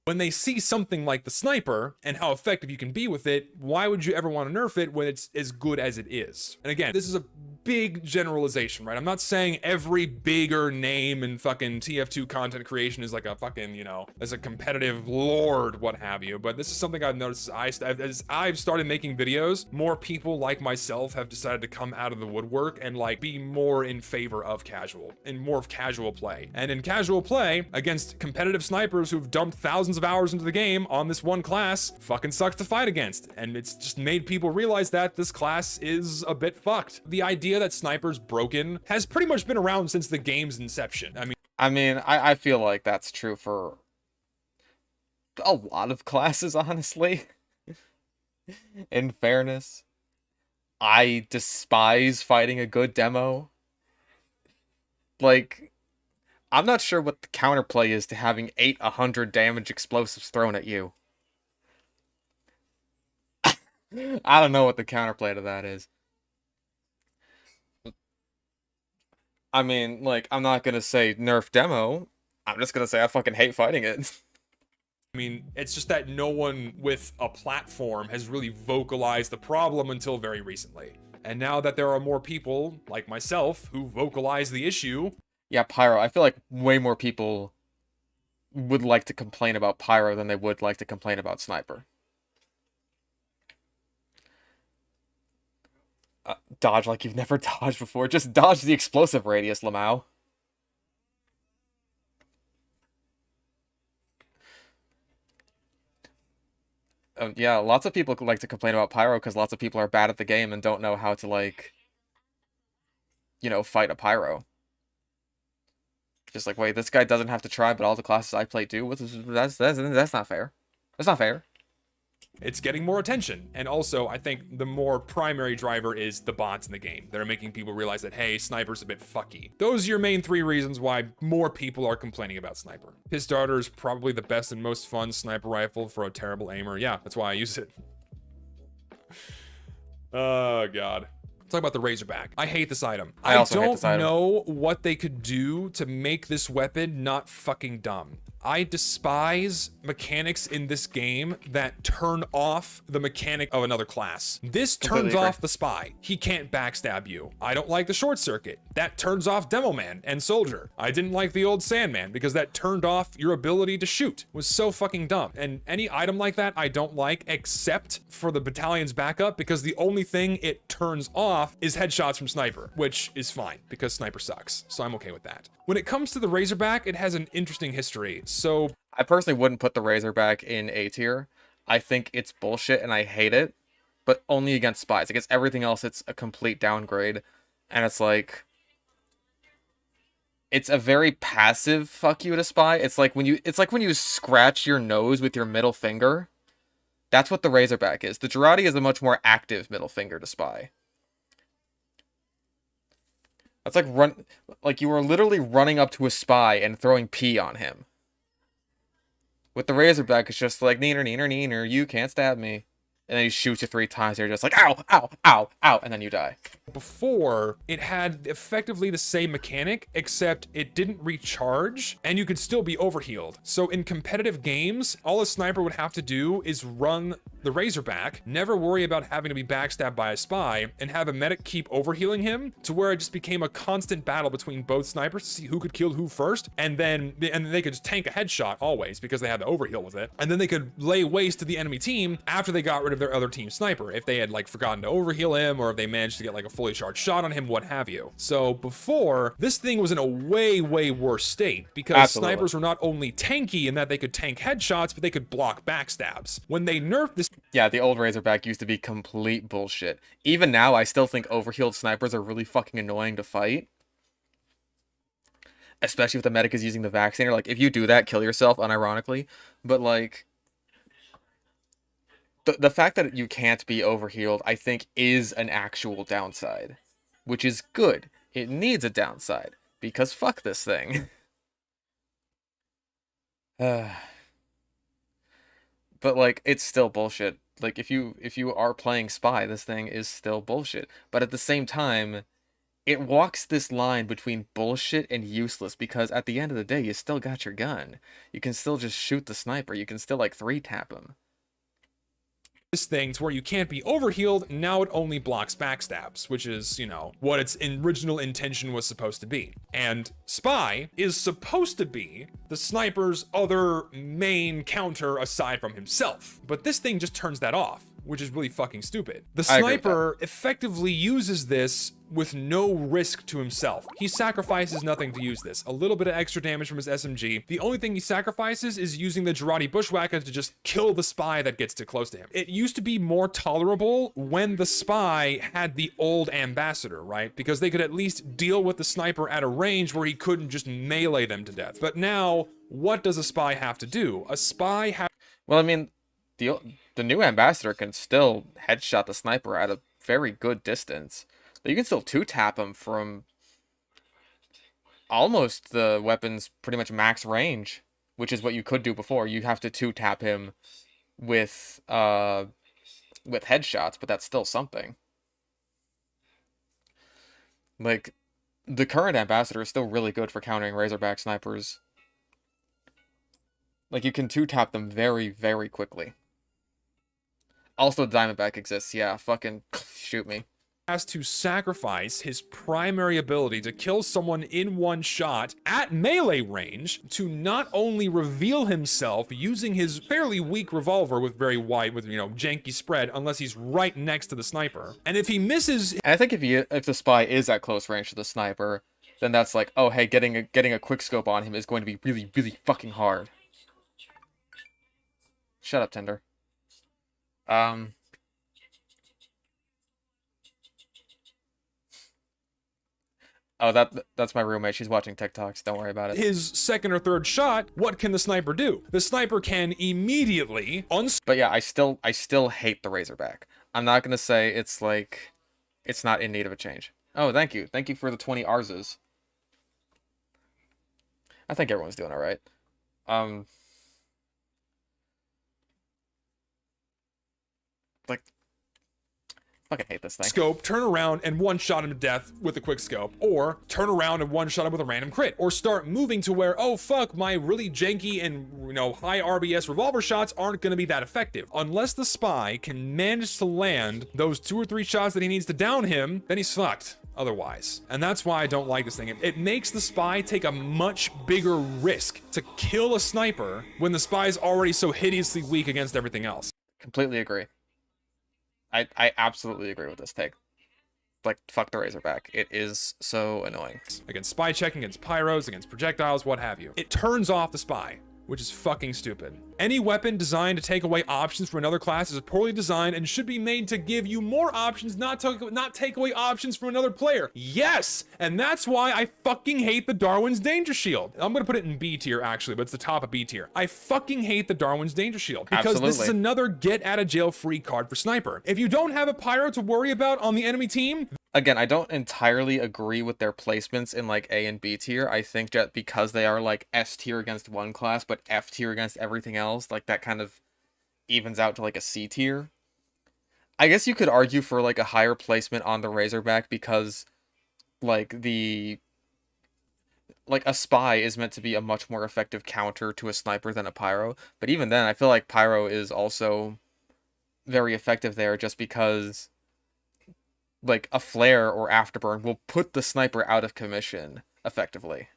When they see something like the sniper and how effective you can be with it, why would you ever want to nerf it when it's as good as it is? And again, this is a big generalization, right? I'm not saying every bigger name in fucking TF2 content creation is like a fucking, you know, as a competitive lord, what have you. But this is something I've noticed as I've started making videos, more people like myself have decided to come out of the woodwork and like be more in favor of casual and more of casual play. And in casual play against competitive snipers who've dumped thousands of hours into the game on this one class, fucking sucks to fight against. And it's just made people realize that this class is a bit fucked. The idea that sniper's broken has pretty much been around since the game's inception. I feel like that's true for a lot of classes, honestly. In fairness, I despise fighting a good demo. Like, I'm not sure what the counterplay is to having 800 damage explosives thrown at you. I don't know what the counterplay to that is. I mean, like, I'm not gonna say nerf demo. I'm just gonna say I fucking hate fighting it. I mean, it's just that no one with a platform has really vocalized the problem until very recently. And now that there are more people, like myself, who vocalize the issue... Yeah, Pyro. I feel like way more people would like to complain about Pyro than they would like to complain about Sniper. Dodge like you've never dodged before. Just dodge the explosive radius, Lamau. Yeah, lots of people like to complain about Pyro because lots of people are bad at the game and don't know how to, like, you know, fight a Pyro. Just like, wait, this guy doesn't have to try, but all the classes I play do. That's not fair. That's not fair. It's getting more attention. And also, I think the more primary driver is the bots in the game that are making people realize that, hey, Sniper's a bit fucky. Those are your main 3 reasons why more people are complaining about Sniper. His starter is probably the best and most fun sniper rifle for a terrible aimer. Yeah, that's why I use it. Oh, God. Talk about the Razorback. I hate this item. I don't know what they could do to make this weapon not fucking dumb. I despise mechanics in this game that turn off the mechanic of another class. This turns off the spy. He can't backstab you. I don't like the short circuit. That turns off Demo Man and Soldier. I didn't like the old Sandman because that turned off your ability to shoot. It was so fucking dumb. And any item like that I don't like except for the battalion's backup because the only thing it turns off is headshots from Sniper, which is fine because Sniper sucks. So I'm okay with that. When it comes to the Razorback, it has an interesting history. So I personally wouldn't put the Razorback in A tier. I think it's bullshit and I hate it, but only against spies. Against everything else, it's a complete downgrade. And it's like, it's a very passive fuck you to spy. It's like when you scratch your nose with your middle finger. That's what the Razorback is. The Girardi is a much more active middle finger to spy. That's like you were literally running up to a spy and throwing pee on him. With the Razorback, it's just like, neener, neener, neener, you can't stab me. And then he shoots you 3 times, you're just like, ow, ow, ow, ow, and then you die. Before, it had effectively the same mechanic, except it didn't recharge, and you could still be overhealed. So in competitive games, all a sniper would have to do is run the Razorback, never worry about having to be backstabbed by a spy, and have a medic keep overhealing him, to where it just became a constant battle between both snipers to see who could kill who first, and then they could just tank a headshot always, because they had the overheal with it, and then they could lay waste to the enemy team after they got rid of their other team sniper, if they had like forgotten to overheal him, or if they managed to get like a fully charged shot on him, what have you. So before, this thing was in a way worse state, because snipers were not only tanky in that they could tank headshots, but they could block backstabs. When they nerfed this... Yeah, the old Razorback used to be complete bullshit. Even now, I still think overhealed snipers are really fucking annoying to fight. Especially if the medic is using the vaccinator. Like, if you do that, kill yourself, unironically. But, like... The fact that you can't be overhealed, I think, is an actual downside. Which is good. It needs a downside. Because fuck this thing. But like it's still bullshit. Like if you are playing spy, this thing is still bullshit. But at the same time, it walks this line between bullshit and useless because at the end of the day, you still got your gun. You can still just shoot the sniper. You can still like 3-tap him. This thing to where you can't be overhealed, now it only blocks backstabs, which is, you know, what its original intention was supposed to be. And Spy is supposed to be the sniper's other main counter aside from himself. But this thing just turns that off, which is really fucking stupid. The sniper effectively uses this with no risk to himself. He sacrifices nothing to use this. A little bit of extra damage from his SMG. The only thing he sacrifices is using the Girardi Bushwhacker to just kill the spy that gets too close to him. It used to be more tolerable when the spy had the old ambassador, right? Because they could at least deal with the sniper at a range where he couldn't just melee them to death. But now, what does a spy have to do? A spy has... Well, I mean, the new ambassador can still headshot the sniper at a very good distance. You can still 2-tap him from almost the weapon's pretty much max range, which is what you could do before. You have to 2-tap him with headshots, but that's still something. Like, the current ambassador is still really good for countering Razorback snipers. Like, you can 2-tap them very, very quickly. Also, Diamondback exists. Yeah, fucking shoot me. Has to sacrifice his primary ability to kill someone in one shot at melee range to not only reveal himself using his fairly weak revolver with very wide, with, you know, janky spread, unless he's right next to the sniper. And if he misses... And I think if the spy is at close range to the sniper, then that's like, oh hey, getting a quick scope on him is going to be really, really fucking hard. Shut up, Tinder. Oh, that's my roommate. She's watching TikToks. Don't worry about it. His second or third shot, what can the sniper do? The sniper can immediately But yeah, I still hate the Razorback. I'm not gonna say it's like it's not in need of a change. Oh, thank you. Thank you for the 20 R's. I think everyone's doing all right. Like, fucking hate this thing. Scope, turn around and one-shot him to death with a quick scope, or turn around and one-shot him with a random crit, or start moving to where, oh fuck, my really janky and, you know, high RBS revolver shots aren't gonna be that effective. Unless the spy can manage to land those 2 or 3 shots that he needs to down him, then he's fucked otherwise. And that's why I don't like this thing. It makes the spy take a much bigger risk to kill a sniper when the spy's already so hideously weak against everything else. Completely agree. I absolutely agree with this take. Like, fuck the Razorback. It is so annoying. Against spy checking, against pyros, against projectiles, what have you. It turns off the spy, which is fucking stupid. Any weapon designed to take away options from another class is poorly designed and should be made to give you more options, not take away options from another player. Yes! And that's why I fucking hate the Darwin's Danger Shield. I'm gonna put it in B tier, actually, but it's the top of B tier. I fucking hate the Darwin's Danger Shield because this is another get-out-of-jail-free card for Sniper. If you don't have a pyro to worry about on the enemy team... Again, I don't entirely agree with their placements in, like, A and B tier. I think that because they are, like, S tier against one class, but F tier against everything else, like, that kind of evens out to, like, a C tier. I guess you could argue for, like, a higher placement on the Razorback because, like, a spy is meant to be a much more effective counter to a sniper than a pyro. But even then, I feel like pyro is also very effective there just because... like, a flare or afterburn will put the sniper out of commission, effectively.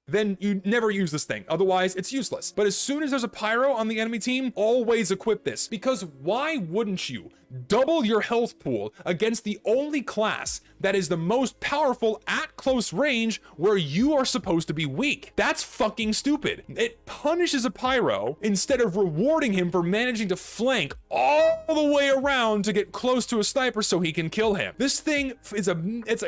Then you never use this thing. Otherwise, it's useless. But as soon as there's a pyro on the enemy team, always equip this. Because why wouldn't you double your health pool against the only class that is the most powerful at close range where you are supposed to be weak? That's fucking stupid. It punishes a pyro instead of rewarding him for managing to flank all the way around to get close to a sniper so he can kill him. This thing is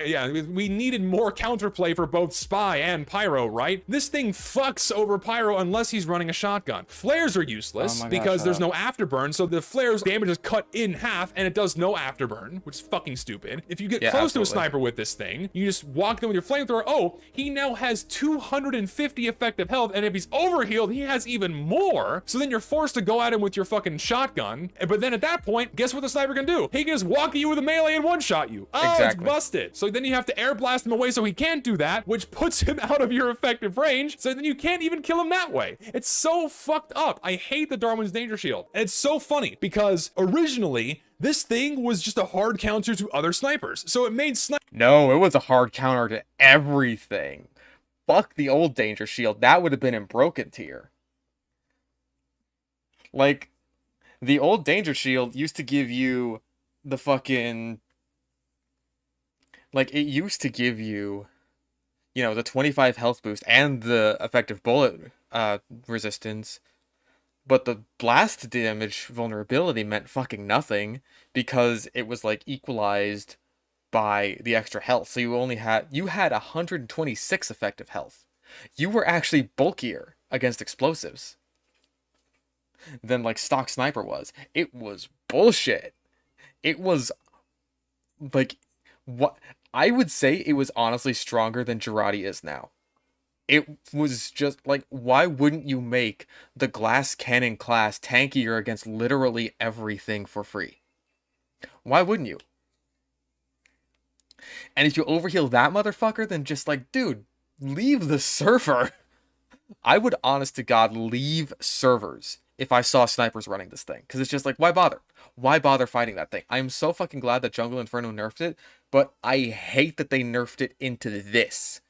yeah, we needed more counterplay for both spy and pyro, right? right? This thing fucks over pyro unless he's running a shotgun. Flares are useless because there's no afterburn, so the flares damage is cut in half and it does no afterburn, which is fucking stupid. If you get close to a sniper with this thing, you just walk them with your flamethrower. Oh, he now has 250 effective health, and if he's overhealed, he has even more. So then you're forced to go at him with your fucking shotgun. But then at that point, guess what the sniper can do? He can just walk at you with a melee and one-shot you. Oh, exactly. It's busted. So then you have to air blast him away so he can't do that, which puts him out of your effective range. So then you can't even kill him that way. It's so fucked up. I hate the Darwin's Danger Shield. And it's so funny because originally, this thing was just a hard counter to other snipers. So it made No, it was a hard counter to everything. Fuck the old Danger Shield. That would have been in broken tier. Like, the old Danger Shield used to give you the fucking... Like, it used to give you, you know, the 25 health boost and the effective bullet resistance. But the blast damage vulnerability meant fucking nothing because it was, like, equalized by the extra health. So you had 126 effective health. You were actually bulkier against explosives than like stock sniper was. It was bullshit. It was like, what I would say, it was honestly stronger than Girardi is now. It was just like, why wouldn't you make the glass cannon class tankier against literally everything for free? Why wouldn't you? And if you overheal that motherfucker, then just like, dude, leave the server. I would, honest to God, leave servers if I saw snipers running this thing. Because it's just like, why bother? Why bother fighting that thing? I'm so fucking glad that Jungle Inferno nerfed it, but I hate that they nerfed it into this.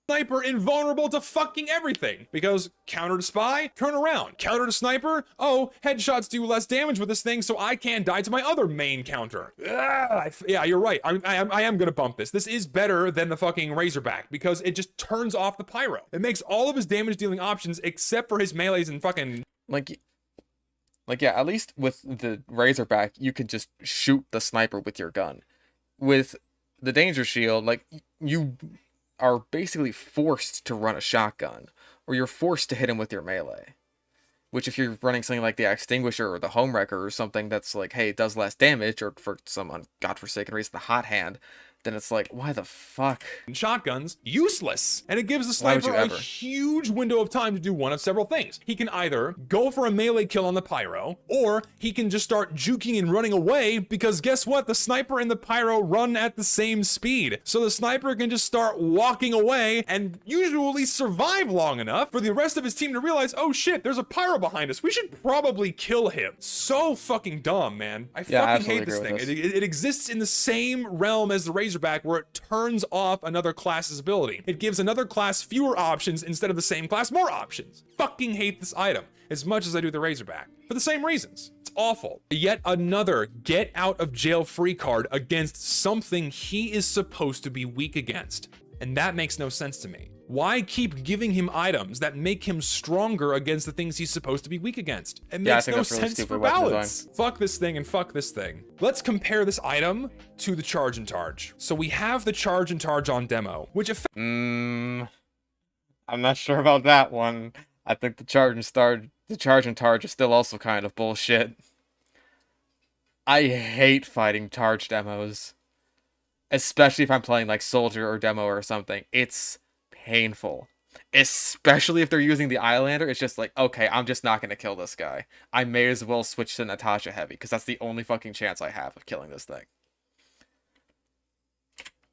Sniper invulnerable to fucking everything, because counter to spy, turn around. Counter to sniper, oh, headshots do less damage with this thing, so I can't die to my other main counter. Yeah, you're right. I am gonna bump this. This is better than the fucking Razorback because it just turns off the pyro. It makes all of his damage dealing options except for his melees and fucking like yeah, at least with the Razorback, you can just shoot the sniper with your gun. With the Danger Shield, like, you are basically forced to run a shotgun, or you're forced to hit him with your melee. Which, if you're running something like the Extinguisher or the Homewrecker or something that's like, hey, it does less damage, or for some godforsaken reason, the Hot Hand, then it's like, why the fuck? Shotguns, useless. And it gives the sniper a huge window of time to do one of several things. He can either go for a melee kill on the pyro, or he can just start juking and running away, because guess what? The sniper and the pyro run at the same speed. So the sniper can just start walking away and usually survive long enough for the rest of his team to realize, oh shit, there's a pyro behind us. We should probably kill him. So fucking dumb, man. I fucking hate this thing. It exists in the same realm as the Razorback, where it turns off another class's ability. It gives another class fewer options instead of the same class more options. Fucking hate this item as much as I do the Razorback for the same reasons. It's awful. Yet another get out of jail free card against something he is supposed to be weak against. And that makes no sense to me. Why keep giving him items that make him stronger against the things he's supposed to be weak against? It makes no sense for balance. Fuck this thing and fuck this thing. Let's compare this item to the Charge and Targe. So we have the Charge and Targe on demo, which I'm not sure about that one. I think the Charge and Targe is still also kind of bullshit. I hate fighting Targe demos. Especially if I'm playing like Soldier or Demo or something. It's painful. Especially if they're using the Islander. It's just like, okay, I'm just not going to kill this guy. I may as well switch to Natasha Heavy, because that's the only fucking chance I have of killing this thing.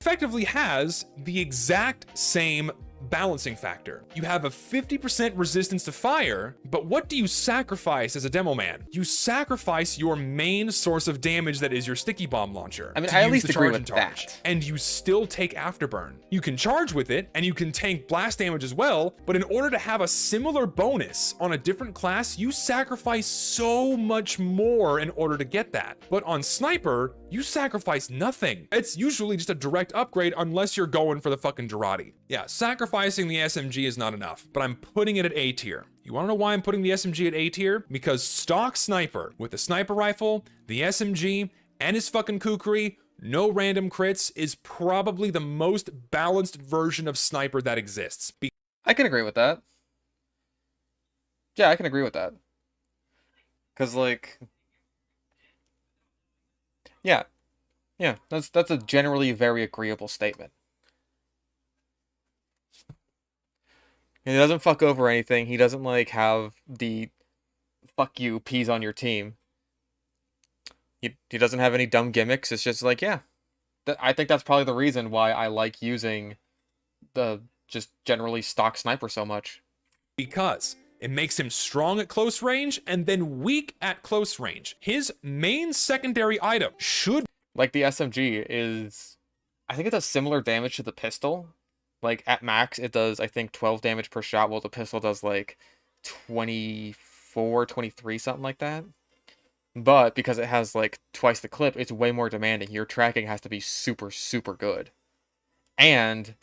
Effectively has the exact same balancing factor. You have a 50% resistance to fire, but what do you sacrifice as a demo man? You sacrifice your main source of damage, that is your sticky bomb launcher. I mean, I at least agree with that. And you still take afterburn. You can charge with it, and you can tank blast damage as well, but in order to have a similar bonus on a different class, you sacrifice so much more in order to get that. But on Sniper, you sacrifice nothing. It's usually just a direct upgrade unless you're going for the fucking Girardi. Yeah, sacrificing the SMG is not enough, but I'm putting it at A tier. You wanna know why I'm putting the SMG at A tier? Because stock Sniper with the sniper rifle, the SMG, and his fucking kukri, no random crits, is probably the most balanced version of Sniper that exists. I can agree with that. Yeah, I can agree with that. Cause like, yeah, yeah, that's a generally very agreeable statement. He doesn't fuck over anything. He doesn't like have the fuck you peas on your team. He doesn't have any dumb gimmicks. It's just like, yeah, I think that's probably the reason why I like using the just generally stock sniper so much. Because it makes him strong at close range and then weak at close range. His main secondary item should Like the SMG is, I think it does similar damage to the pistol. Like at max, it does, I think, 12 damage per shot, while the pistol does like 24, 23, something like that. But because it has like twice the clip, it's way more demanding. Your tracking has to be super, super good. And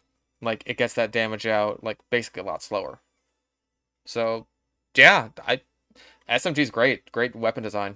like it gets that damage out like basically a lot slower. So yeah, SMG's great. Great weapon design.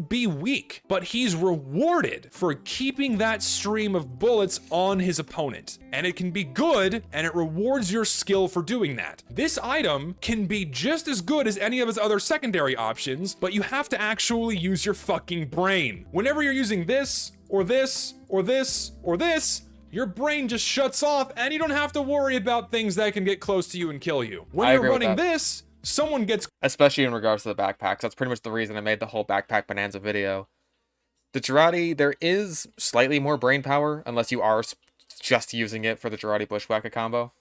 be weak, but he's rewarded for keeping that stream of bullets on his opponent. And it can be good, and it rewards your skill for doing that. This item can be just as good as any of his other secondary options, but you have to actually use your fucking brain. Whenever you're using this, or this, or this, or this, your brain just shuts off, and you don't have to worry about things that can get close to you and kill you. When you're running this, someone gets... Especially in regards to the backpacks. That's pretty much the reason I made the whole backpack bonanza video. The Girardi, there is slightly more brain power, unless you are just using it for the Girardi Bushwhacker combo.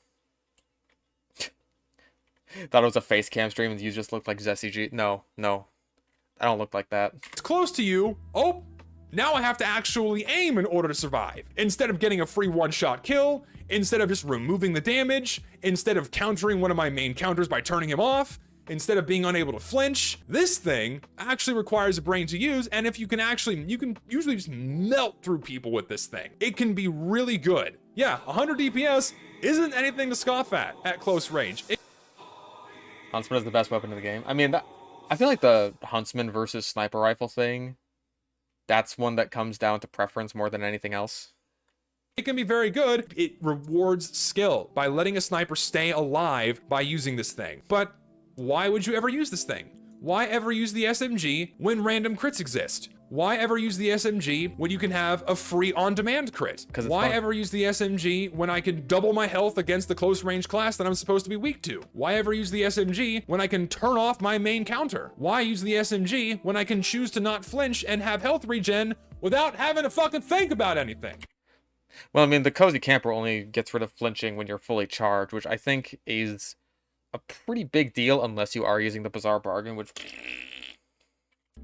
Thought it was a face cam stream and you just looked like Zessie G. No, no. I don't look like that. It's close to you. Oh, now I have to actually aim in order to survive. Instead of getting a free one-shot kill, instead of just removing the damage, instead of countering one of my main counters by turning him off, instead of being unable to flinch, this thing actually requires a brain to use, and if you can usually just melt through people with this thing. It can be really good. Yeah, 100 DPS isn't anything to scoff at close range. Huntsman is the best weapon in the game. I mean, I feel like the Huntsman versus Sniper Rifle thing, that's one that comes down to preference more than anything else. It can be very good. It rewards skill by letting a sniper stay alive by using this thing. But why would you ever use this thing? Why ever use the SMG when random crits exist? Why ever use the SMG when you can have a free on-demand crit? Why ever use the SMG when I can double my health against the close-range class that I'm supposed to be weak to? Why ever use the SMG when I can turn off my main counter? Why use the SMG when I can choose to not flinch and have health regen without having to fucking think about anything? Well, I mean, the Cozy Camper only gets rid of flinching when you're fully charged, which I think is a pretty big deal unless you are using the Bizarre Bargain, which...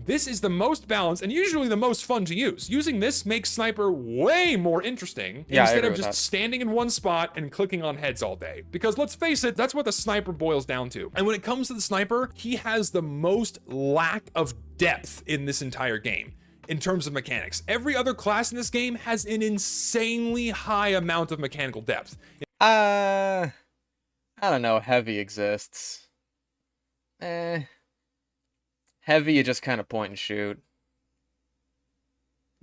This is the most balanced and usually the most fun to use. Using this makes Sniper way more interesting instead of just standing in one spot and clicking on heads all day. Because let's face it, that's what the Sniper boils down to. And when it comes to the Sniper, he has the most lack of depth in this entire game in terms of mechanics. Every other class in this game has an insanely high amount of mechanical depth. I don't know, Heavy exists. Heavy, you just kind of point and shoot.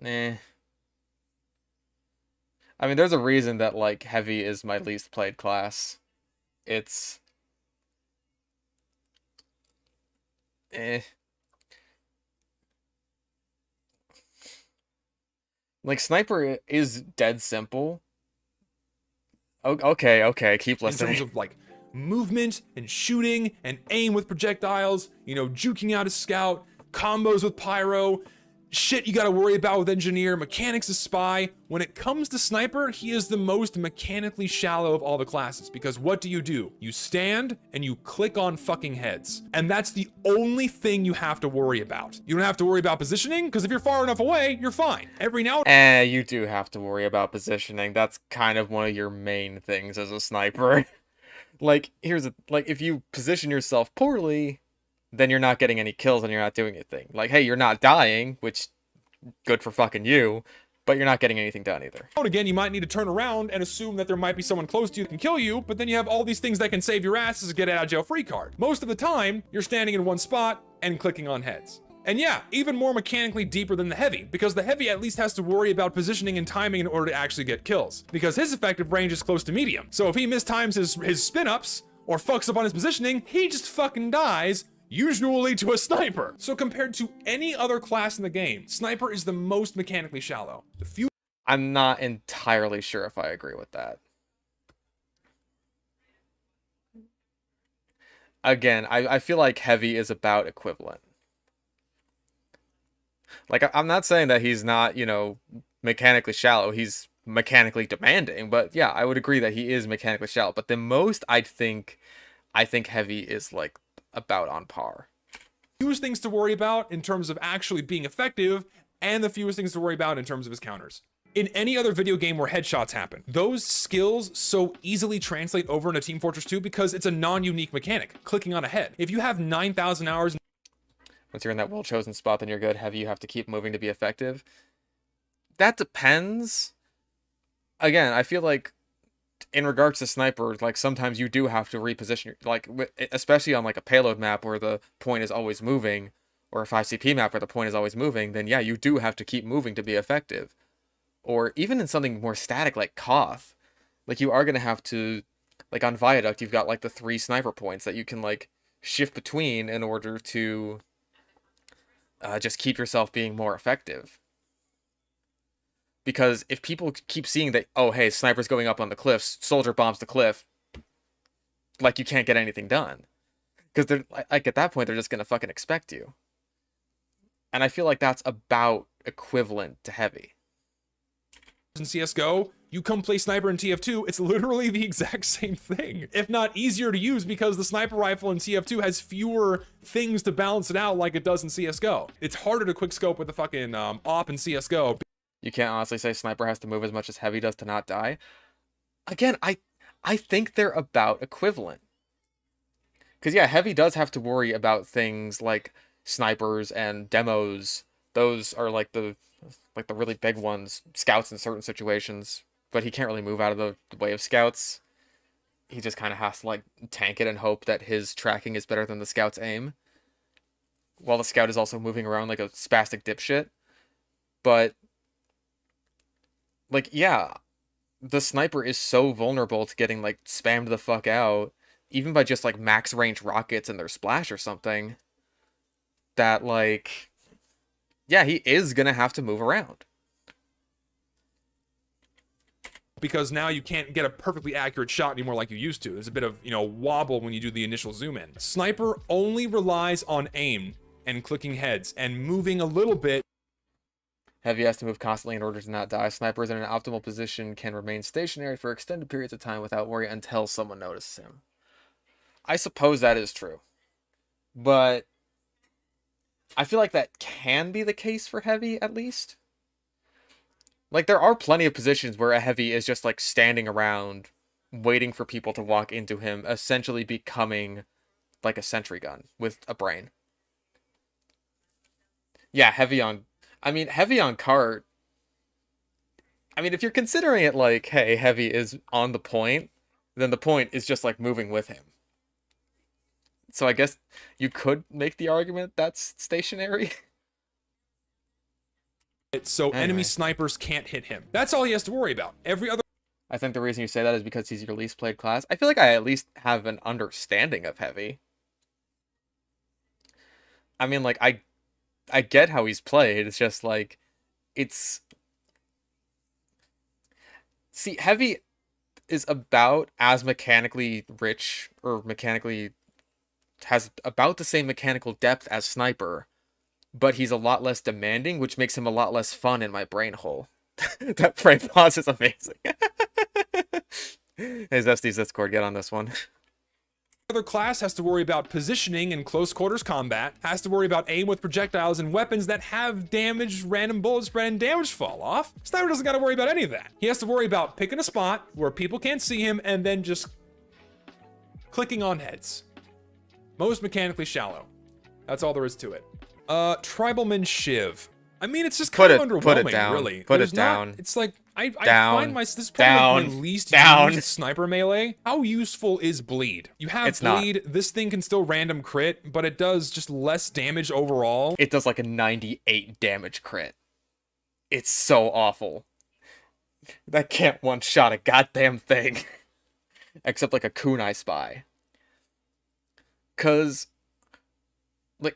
I mean, there's a reason that, like, Heavy is my least played class. It's... Like, Sniper is dead simple. Okay, keep listening. In terms of, like, movement and shooting and aim with projectiles, you know, juking out a scout, combos with pyro, shit you gotta worry about with engineer, mechanics of spy. When it comes to Sniper, he is the most mechanically shallow of all the classes, because what do? You stand and you click on fucking heads. And that's the only thing you have to worry about. You don't have to worry about positioning, because if you're far enough away, you're fine. Every now and you do have to worry about positioning. That's kind of one of your main things as a sniper. Like, if you position yourself poorly, then you're not getting any kills and you're not doing anything. Like, hey, you're not dying, which, good for fucking you, but you're not getting anything done either. Again, you might need to turn around and assume that there might be someone close to you that can kill you, but then you have all these things that can save your ass as a get out of jail free card. Most of the time, you're standing in one spot and clicking on heads. And yeah, even more mechanically deeper than the Heavy, because the Heavy at least has to worry about positioning and timing in order to actually get kills, because his effective range is close to medium. So if he mistimes his spin-ups, or fucks up on his positioning, he just fucking dies, usually to a sniper. So compared to any other class in the game, sniper is the most mechanically shallow. The few I'm not entirely sure if I agree with that. Again, I feel like heavy is about equivalent. Like, I'm not saying that he's not, you know, mechanically shallow. He's mechanically demanding, but yeah, I would agree that he is mechanically shallow. But the most I think heavy is like about on par. Fewest things to worry about in terms of actually being effective, and the fewest things to worry about in terms of his counters. In any other video game where headshots happen, those skills so easily translate over into Team Fortress 2 because it's a non-unique mechanic, clicking on a head. If you have 9,000 hours... Once you're in that well-chosen spot, then you're good. Heavy, you have to keep moving to be effective. That depends. Again, I feel like in regards to sniper, like sometimes you do have to reposition, like especially on like a payload map where the point is always moving, or a 5CP map where the point is always moving, then yeah, you do have to keep moving to be effective. Or even in something more static like Koth, like you are going to have to, like on Viaduct, you've got like the 3 sniper points that you can like shift between in order to just keep yourself being more effective. Because if people keep seeing that, oh, hey, sniper's going up on the cliffs, soldier bombs the cliff, like you can't get anything done. Because they're like at that point, they're just going to fucking expect you. And I feel like that's about equivalent to heavy. In CSGO, you come play sniper in TF2, it's literally the exact same thing. If not easier to use because the sniper rifle in TF2 has fewer things to balance it out like it does in CSGO. It's harder to quickscope with the fucking op in CSGO. You can't honestly say sniper has to move as much as heavy does to not die. Again, I think they're about equivalent. Because yeah, heavy does have to worry about things like snipers and demos. Those are like the really big ones, scouts in certain situations, but he can't really move out of the way of scouts. He just kind of has to like tank it and hope that his tracking is better than the scout's aim, while the scout is also moving around like a spastic dipshit. But like, yeah, the sniper is so vulnerable to getting like spammed the fuck out, even by just like max range rockets and their splash or something, that like, yeah, he is gonna have to move around. Because now you can't get a perfectly accurate shot anymore like you used to. There's a bit of, you know, wobble when you do the initial zoom in. Sniper only relies on aim and clicking heads and moving a little bit. Heavy has to move constantly in order to not die. Snipers in an optimal position can remain stationary for extended periods of time without worry until someone notices him. I suppose that is true. But I feel like that can be the case for heavy, at least. Like, there are plenty of positions where a heavy is just, like, standing around, waiting for people to walk into him, essentially becoming, like, a sentry gun with a brain. Yeah, heavy on cart. I mean, if you're considering it like, hey, heavy is on the point, then the point is just, like, moving with him. So I guess you could make the argument that's stationary. So Anyway. enemy snipers can't hit him. That's all he has to worry about. Every other... I think the reason you say that is because he's your least played class. I feel like I at least have an understanding of heavy. I mean, like, I get how he's played. It's just like, it's... See, heavy is about as mechanically rich, or mechanically... has about the same mechanical depth as sniper, but he's a lot less demanding, which makes him a lot less fun in my brain hole. That frame pause is amazing. Hey, Zesty's Discord, get on this one. Other class has to worry about positioning in close quarters combat, has to worry about aim with projectiles and weapons that have damage, random bullet spread, and damage fall off. Sniper doesn't got to worry about any of that. He has to worry about picking a spot where people can't see him and then just clicking on heads. Most mechanically shallow. That's all there is to it. Tribalman Shiv. I mean, it's just kind of underwhelming, really. Put it down. It's like, I Down. find this is probably my least Down. used sniper melee. How useful is Bleed? You have Bleed, this thing can still random crit, but it does just less damage overall. It does like a 98 damage crit. It's so awful. That can't one-shot a goddamn thing. Except like a kunai spy. Cause like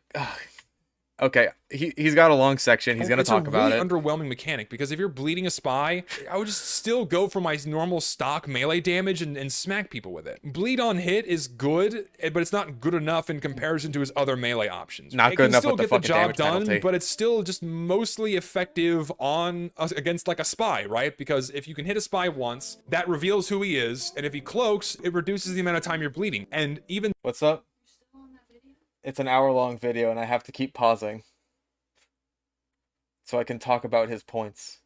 okay, he's got a long section. He's gonna talk about it. It's a really underwhelming mechanic, because if you're bleeding a spy, I would just still go for my normal stock melee damage and smack people with it. Bleed on hit is good, but it's not good enough in comparison to his other melee options. Not good enough with the fucking damage penalty. But it's still just mostly effective on against like a spy, right? Because if you can hit a spy once, that reveals who he is, and if he cloaks, it reduces the amount of time you're bleeding. And even what's up? You're still on that video? It's an hour-long video, and I have to keep pausing so I can talk about his points.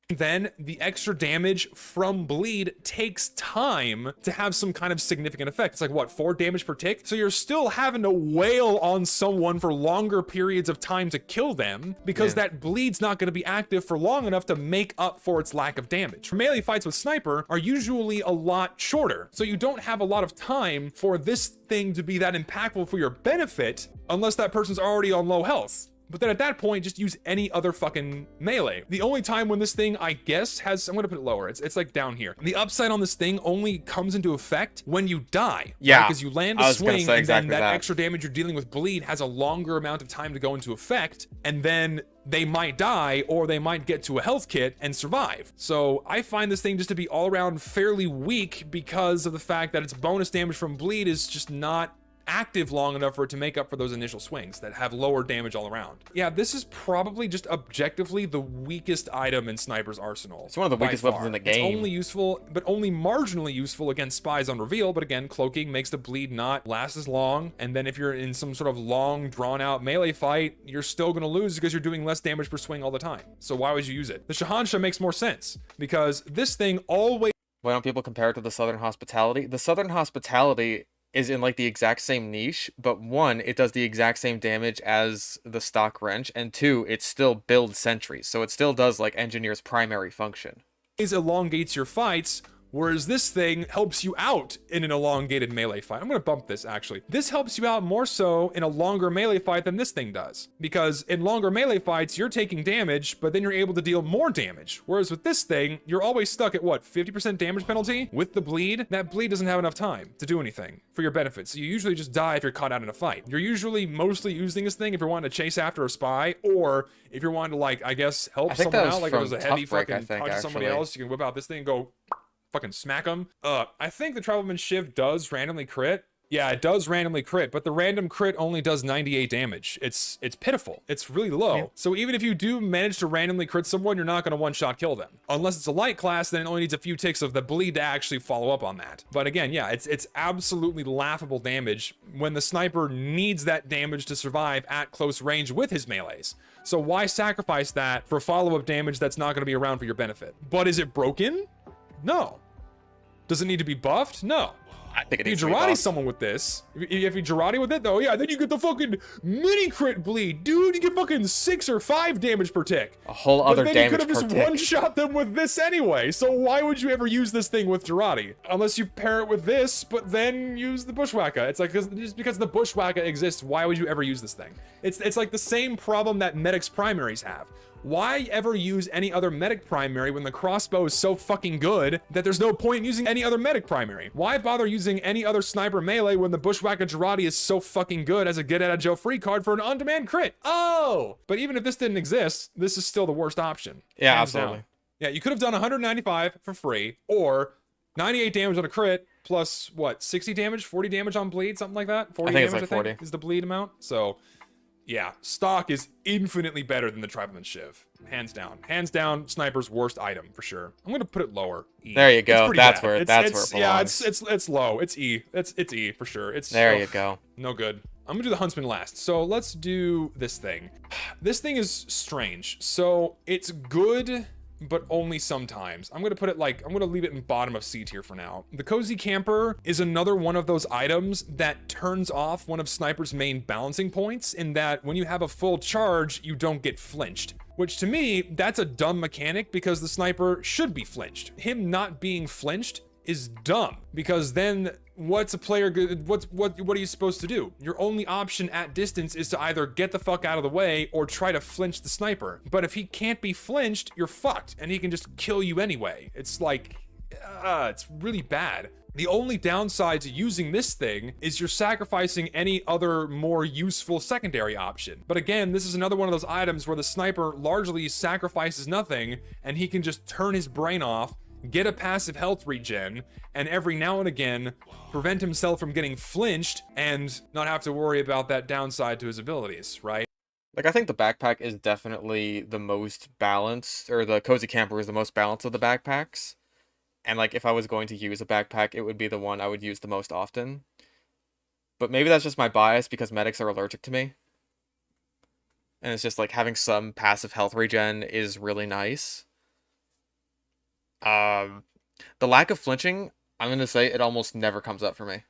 then the extra damage from bleed takes time to have some kind of significant effect. It's like, what, 4 damage per tick? So you're still having to wail on someone for longer periods of time to kill them, because that bleed's not going to be active for long enough to make up for its lack of damage. Melee fights with Sniper are usually a lot shorter, so you don't have a lot of time for this thing to be that impactful for your benefit unless that person's already on low health. But then at that point, just use any other fucking melee. The only time when this thing, I guess, has... I'm gonna put it lower. It's like down here. The upside on this thing only comes into effect when you die. Yeah. Because you land a swing, and exactly then that extra damage you're dealing with bleed has a longer amount of time to go into effect, and then they might die, or they might get to a health kit and survive. So I find this thing just to be all around fairly weak because of the fact that its bonus damage from bleed is just not active long enough for it to make up for those initial swings that have lower damage all around. Yeah, this is probably just objectively the weakest item in Sniper's arsenal. It's one of the weakest weapons in the game. It's only useful, but only marginally useful against spies on reveal. But again, cloaking makes the bleed not last as long. And then if you're in some sort of long, drawn-out melee fight, you're still going to lose because you're doing less damage per swing all the time. So why would you use it? The Shahansha makes more sense because this thing always... Why don't people compare it to the Southern Hospitality? The Southern Hospitality is in like the exact same niche, but 1, it does the exact same damage as the stock wrench, and 2, it still builds sentries, so it still does like Engineer's primary function. elongates your fights, whereas this thing helps you out in an elongated melee fight. I'm gonna bump this actually. This helps you out more so in a longer melee fight than this thing does. Because in longer melee fights, you're taking damage, but then you're able to deal more damage. Whereas with this thing, you're always stuck at what, 50% damage penalty? With the bleed, that bleed doesn't have enough time to do anything for your benefit. So you usually just die if you're caught out in a fight. You're usually mostly using this thing if you're wanting to chase after a spy, or if you're wanting to, like, I guess, help someone out. Like if there's a heavy fucking punch to somebody else, you can whip out this thing and go fucking smack them. I think the Tribleman Shiv does randomly crit. Yeah, it does randomly crit, but the random crit only does 98 damage. It's pitiful. It's really low. Yeah. So even if you do manage to randomly crit someone, you're not going to one-shot kill them. Unless it's a light class, then it only needs a few ticks of the bleed to actually follow up on that. But again, yeah, it's absolutely laughable damage when the Sniper needs that damage to survive at close range with his melees. So why sacrifice that for follow-up damage that's not going to be around for your benefit? But is it broken? No. Does it need to be buffed? No. I think it needs to to be Jarate buffed. someone with this. If you Jarate with it, though, yeah, then you get the fucking mini crit bleed. Dude, you get fucking 6 or 5 damage per tick. A whole other damage per tick. But then you could have just one-shot them with this anyway. So why would you ever use this thing with Jarate? Unless you pair it with this, but then use the Bushwhacker. It's like, just because the Bushwhacker exists, why would you ever use this thing? It's like the same problem that medics primaries have. Why ever use any other medic primary when the crossbow is so fucking good that there's no point in using any other medic primary? Why bother using any other sniper melee when the Bushwhacker Jarate is so fucking good as a get out of jail free card for an on-demand crit? Oh! But even if this didn't exist, this is still the worst option. Yeah, absolutely. Yeah, you could have done 195 for free, or 98 damage on a crit, plus what, 60 damage, 40 damage on bleed, something like that? 40 damage, it's like 40. Is the bleed amount. So yeah, stock is infinitely better than the Tribleman Shiv. Hands down. Hands down, Sniper's worst item, for sure. I'm going to put it lower. E. There you go. That's where it belongs. Yeah, it's low. It's E. It's E, for sure. There you go. No good. I'm going to do the Huntsman last. So let's do this thing. This thing is strange. So it's good, but only sometimes. I'm going to put it like, I'm going to leave it in bottom of C tier for now. The Cozy Camper is another one of those items that turns off one of Sniper's main balancing points, in that when you have a full charge, you don't get flinched. Which to me, that's a dumb mechanic because the Sniper should be flinched. Him not being flinched is dumb, because then what's a player good? What are you supposed to do? Your only option at distance is to either get the fuck out of the way or try to flinch the Sniper. But if he can't be flinched, you're fucked, and he can just kill you anyway. It's like, it's really bad. The only downside to using this thing is you're sacrificing any other more useful secondary option. But again, this is another one of those items where the sniper largely sacrifices nothing and he can just turn his brain off, get a passive health regen, and every now and again prevent himself from getting flinched and not have to worry about that downside to his abilities, right? Like, I think the backpack is definitely the most balanced, or the Cozy Camper is the most balanced of the backpacks. And, like, if I was going to use a backpack, it would be the one I would use the most often. But maybe that's just my bias because medics are allergic to me. And it's just, like, having some passive health regen is really nice. The lack of flinching, I'm going to say it almost never comes up for me.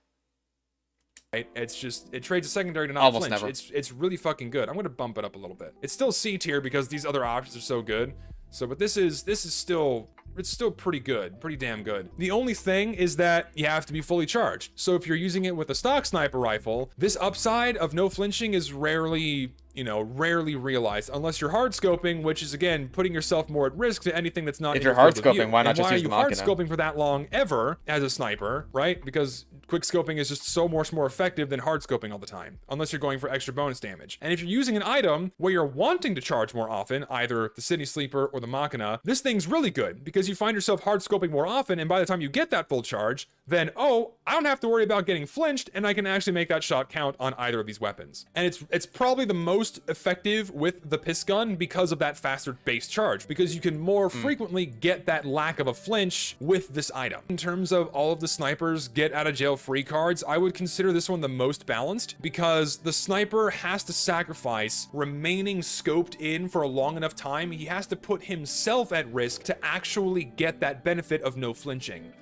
Right? It's just, it trades a secondary to not Almost flinch. never. It's really fucking good. I'm going to bump it up a little bit. It's still C tier because these other options are so good. So, but this is still, it's still pretty good, pretty damn good. The only thing is that you have to be fully charged. So if you're using it with a stock sniper rifle, this upside of no flinching is rarely, you know, rarely realized unless you're hard scoping, which is again putting yourself more at risk to anything that's not. If you're hard scoping, why not just use the Why are you Machina? hard scoping for that long ever as a sniper, right? Because quick scoping is just so much more effective than hard scoping all the time, unless you're going for extra bonus damage. And if you're using an item where you're wanting to charge more often, either the City Sleeper or the Machina, this thing's really good because you find yourself hard scoping more often, and by the time you get that full charge, then, oh, I don't have to worry about getting flinched, and I can actually make that shot count on either of these weapons. And it's probably the most effective with the piss gun because of that faster base charge, because you can more frequently get that lack of a flinch with this item. In terms of all of the snipers get out of jail free cards, I would consider this one the most balanced because the sniper has to sacrifice remaining scoped in for a long enough time. He has to put himself at risk to actually get that benefit of no flinching.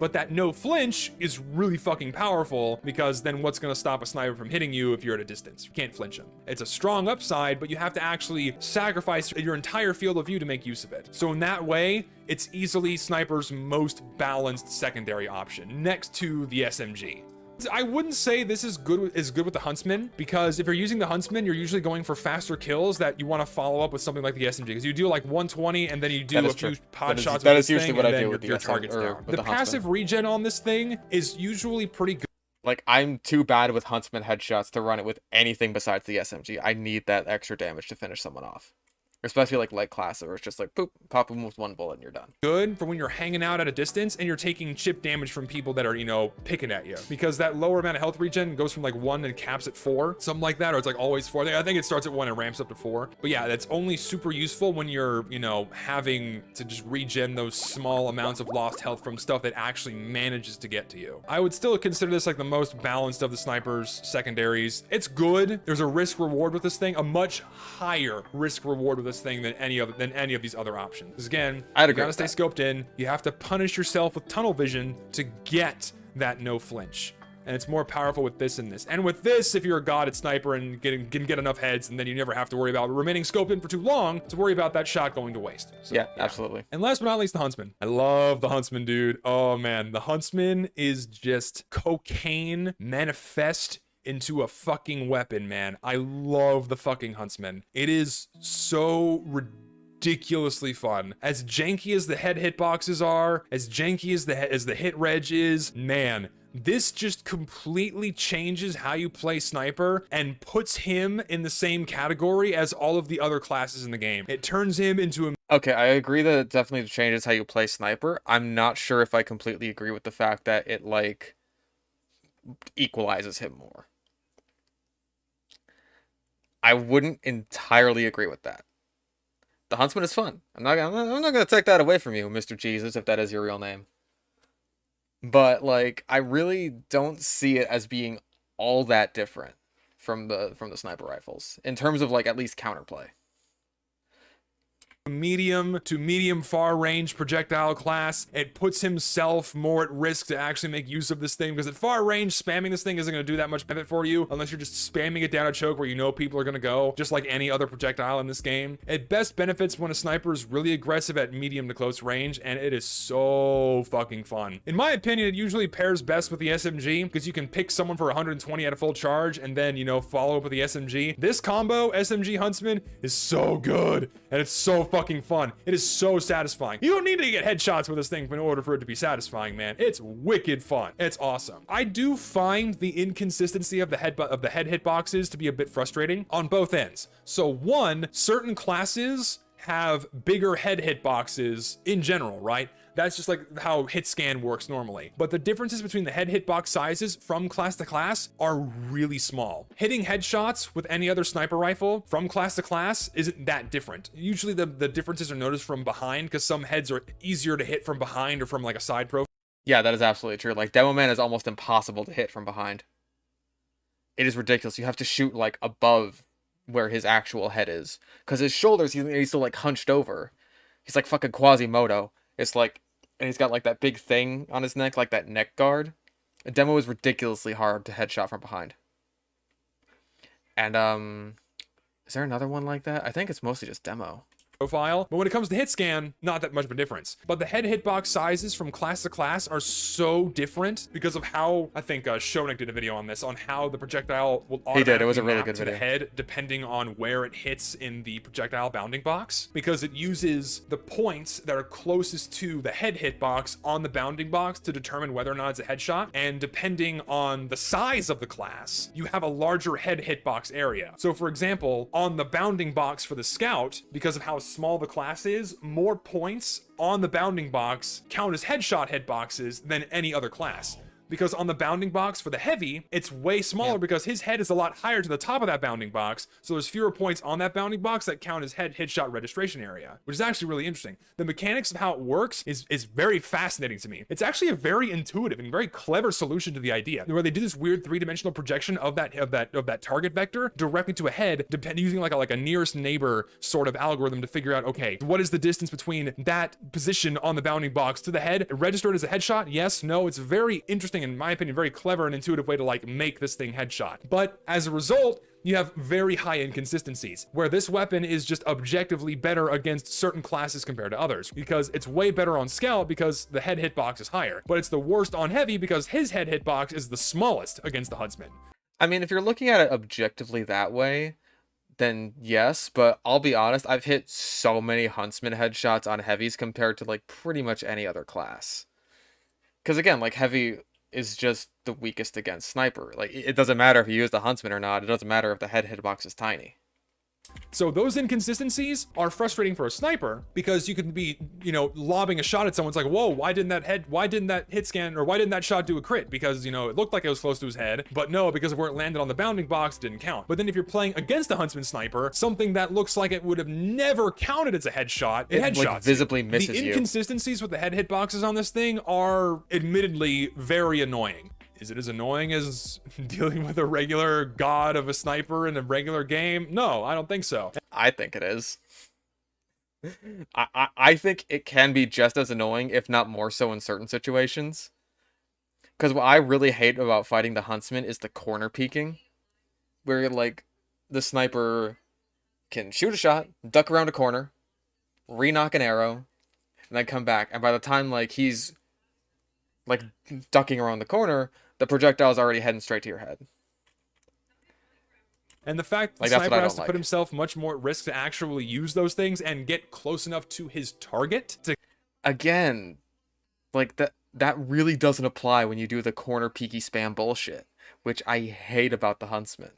But that no flinch is really fucking powerful because then what's going to stop a sniper from hitting you if you're at a distance? You can't flinch him. It's a strong upside, but you have to actually sacrifice your entire field of view to make use of it. So in that way, it's easily sniper's most balanced secondary option next to the SMG. I wouldn't say this is good with the Huntsman, because if you're using the Huntsman, you're usually going for faster kills that you want to follow up with something like the SMG, because you do like 120 and then you do a few pod shots. That is usually what I do with your target's down. The Huntsman. passive regen on this thing is usually pretty good. Like, I'm too bad with Huntsman headshots to run it with anything besides the SMG. I need that extra damage to finish someone off. Especially like light class, where it's just like, poop, pop them with one bullet and you're done. Good for when you're hanging out at a distance and you're taking chip damage from people that are, you know, picking at you. Because that lower amount of health regen goes from like 1 and caps at 4, something like that, or it's like always 4. I think it starts at 1 and ramps up to 4. But yeah, that's only super useful when you're, you know, having to just regen those small amounts of lost health from stuff that actually manages to get to you. I would still consider this like the most balanced of the snipers secondaries. It's good. There's a risk reward with this thing, a much higher risk reward with this thing than any of these other options. Because again, you gotta stay scoped in. You have to punish yourself with tunnel vision to get that no flinch. And it's more powerful with this and this. And with this, if you're a god at sniper and can get enough heads, and then you never have to worry about remaining scoped in for too long to worry about that shot going to waste. So, yeah, absolutely. And last but not least, the Huntsman. I love the Huntsman, dude. Oh man, the Huntsman is just cocaine manifest into a fucking weapon, man. I love the fucking Huntsman. It is so ridiculously fun. As janky as the head hitboxes are, as janky as the hit reg is, man, this just completely changes how you play sniper and puts him in the same category as all of the other classes in the game. It turns him into a... Okay, I agree that it definitely changes how you play sniper. I'm not sure if I completely agree with the fact that it, like, equalizes him more. I wouldn't entirely agree with that. The Huntsman is fun. I'm not gonna take that away from you, Mr. Jesus, if that is your real name. But like, I really don't see it as being all that different from the sniper rifles in terms of like at least counterplay. Medium to medium far range projectile class. It puts himself more at risk to actually make use of this thing, because at far range, spamming this thing isn't going to do that much benefit for you unless you're just spamming it down a choke where you know people are going to go, just like any other projectile in this game. It best benefits when a sniper is really aggressive at medium to close range, and it is so fucking fun. In my opinion, it usually pairs best with the SMG because you can pick someone for 120 at a full charge and then, you know, follow up with the SMG. This combo, SMG Huntsman, is so good, and it's so fucking fun. It is so satisfying. You don't need to get headshots with this thing in order for it to be satisfying, man. It's wicked fun. It's awesome. I do find the inconsistency of the head hitboxes to be a bit frustrating on both ends. So one, certain classes have bigger head hitboxes in general, right? That's just like how hit scan works normally. But the differences between the head hitbox sizes from class to class are really small. Hitting headshots with any other sniper rifle from class to class isn't that different. Usually the differences are noticed from behind because some heads are easier to hit from behind or from like a side profile. Yeah, that is absolutely true. Like, Demo Man is almost impossible to hit from behind. It is ridiculous. You have to shoot, like, above where his actual head is. Because his shoulders, he's still, like, hunched over. He's like fucking Quasimodo. It's like, and he's got, like, that big thing on his neck, like that neck guard. A Demo is ridiculously hard to headshot from behind. And, is there another one like that? I think it's mostly just Demo. Profile, but when it comes to hit scan, not that much of a difference. But the head hitbox sizes from class to class are so different because of how, I think Shonik did a video on this, on how the projectile will automatically He did. It was a really map good to the video. head depending on where it hits in the projectile bounding box, because it uses the points that are closest to the head hitbox on the bounding box to determine whether or not it's a headshot. And depending on the size of the class, you have a larger head hitbox area. So for example, on the bounding box for the scout, because of how small the class is, more points on the bounding box count as headshot hitboxes than any other class. Because on the bounding box for the heavy, it's way smaller because his head is a lot higher to the top of that bounding box, so there's fewer points on that bounding box that count as headshot registration area, which is actually really interesting. The mechanics of how it works is very fascinating to me. It's actually a very intuitive and very clever solution to the idea, where they do this weird three-dimensional projection of that target vector directly to a head, using like a nearest neighbor sort of algorithm to figure out, okay, what is the distance between that position on the bounding box to the head? Register it as a headshot? Yes, no. It's very interesting, in my opinion, very clever and intuitive way to like make this thing headshot. But as a result, you have very high inconsistencies, where this weapon is just objectively better against certain classes compared to others, because it's way better on scout because the head hitbox is higher, but it's the worst on heavy because his head hitbox is the smallest against the huntsman. I mean, if you're looking at it objectively that way, then yes, but I'll be honest, I've hit so many huntsman headshots on heavies compared to like pretty much any other class. Because again, like heavy is just the weakest against sniper. Like, it doesn't matter if you use the huntsman or not. It doesn't matter if the head hitbox is tiny. So those inconsistencies are frustrating for a sniper, because you could be, lobbing a shot at someone's like, whoa, why didn't that hit scan, or why didn't that shot do a crit? Because, it looked like it was close to his head, but no, because of where it landed on the bounding box, it didn't count. But then if you're playing against a huntsman sniper, something that looks like it would have never counted as a headshot, it headshots. Like, visibly misses the you. inconsistencies with the head hitboxes on this thing are admittedly very annoying. Is it as annoying as dealing with a regular god of a sniper in a regular game? No, I don't think so. I think it is. I think it can be just as annoying, if not more so in certain situations. Because what I really hate about fighting the huntsman is the corner peeking, where like the sniper can shoot a shot, duck around a corner, re-knock an arrow, and then come back. And by the time like he's like ducking around the corner, the projectile is already heading straight to your head. And the fact that the sniper has to put himself much more at risk to actually use those things and get close enough to his target to... Again, like that really doesn't apply when you do the corner peeky spam bullshit, which I hate about the huntsman.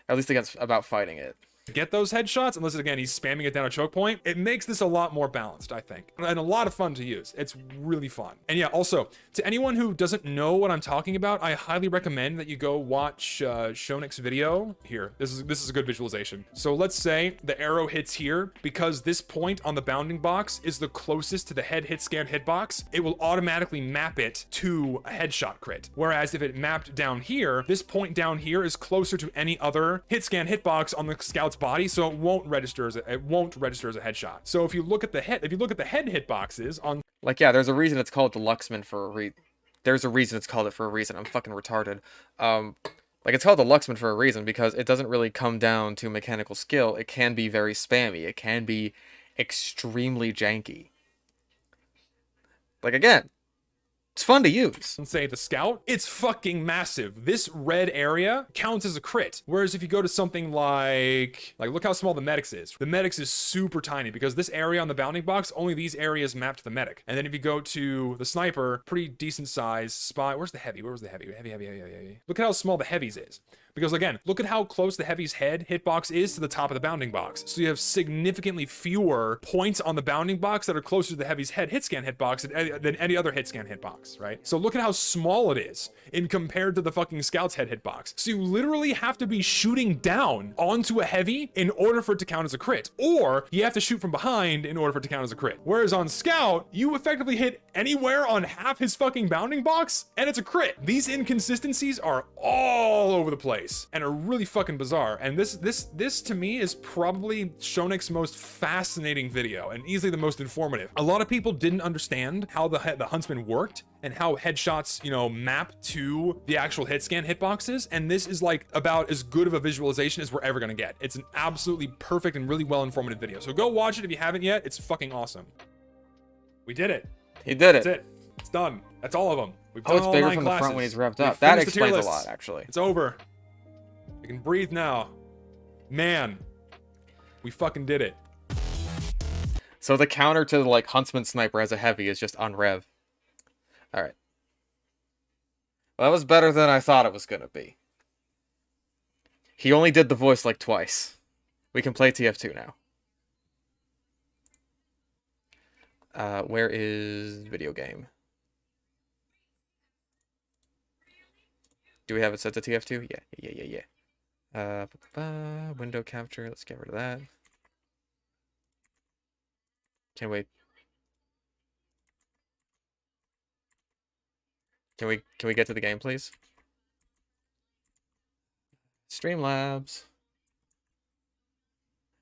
At least about fighting it. Get those headshots, unless again he's spamming it down a choke point. It makes this a lot more balanced, I think, and a lot of fun to use. It's really fun. And yeah, also to anyone who doesn't know what I'm talking about, I highly recommend that you go watch Shonik's video. Here, this is a good visualization. So let's say the arrow hits here, because this point on the bounding box is the closest to the head hit scan hitbox. It will automatically map it to a headshot crit. Whereas if it mapped down here, this point down here is closer to any other hit scan hitbox on the scout's body, so it won't register as a headshot. So if you look at the head hitboxes on, like, yeah, there's a reason it's called Deluxeman for a there's a reason it's called it for a reason. I'm fucking retarded. Like, it's called Deluxeman for a reason, because it doesn't really come down to mechanical skill. It can be very spammy. It can be extremely janky. Like, again, It's fun to use. Let's say the scout, it's fucking massive. This red area counts as a crit. Whereas if you go to something like look how small the medics is. The medics is super tiny because this area on the bounding box, only these areas map to the medic. And then if you go to the sniper, pretty decent size spot. Where's the heavy? Where was the heavy? Heavy. Look at how small the heavies is. Because again, look at how close the heavy's head hitbox is to the top of the bounding box. So you have significantly fewer points on the bounding box that are closer to the heavy's head hit scan hitbox than any other hit scan hitbox, right? So look at how small it is in compared to the fucking scout's head hitbox. So you literally have to be shooting down onto a heavy in order for it to count as a crit. Or you have to shoot from behind in order for it to count as a crit. Whereas on scout, you effectively hit anywhere on half his fucking bounding box and it's a crit. These inconsistencies are all over the place and are really fucking bizarre. And this to me is probably Shonik's most fascinating video and easily the most informative. A lot of people didn't understand how the Huntsman worked and how headshots, you know, map to the actual hit scan hitboxes. And this is like about as good of a visualization as we're ever gonna get. It's an absolutely perfect and really well informative video. So go watch it if you haven't yet. It's fucking awesome. We did it. He did it. That's it. It's done. That's all of them. We've done Oh, it's all bigger 9 from the classes. front when he's revved We've up. That finished the tier explains a lists. lot, actually. It's over. I can breathe now. Man, we fucking did it. So the counter to like Huntsman Sniper as a heavy is just on rev. All right. Well, that was better than I thought it was gonna be. He only did the voice like twice. We can play TF2 now. Where is video game? Do we have it set to TF2? Yeah. Window capture. Let's get rid of that. Can we get to the game, please? Streamlabs.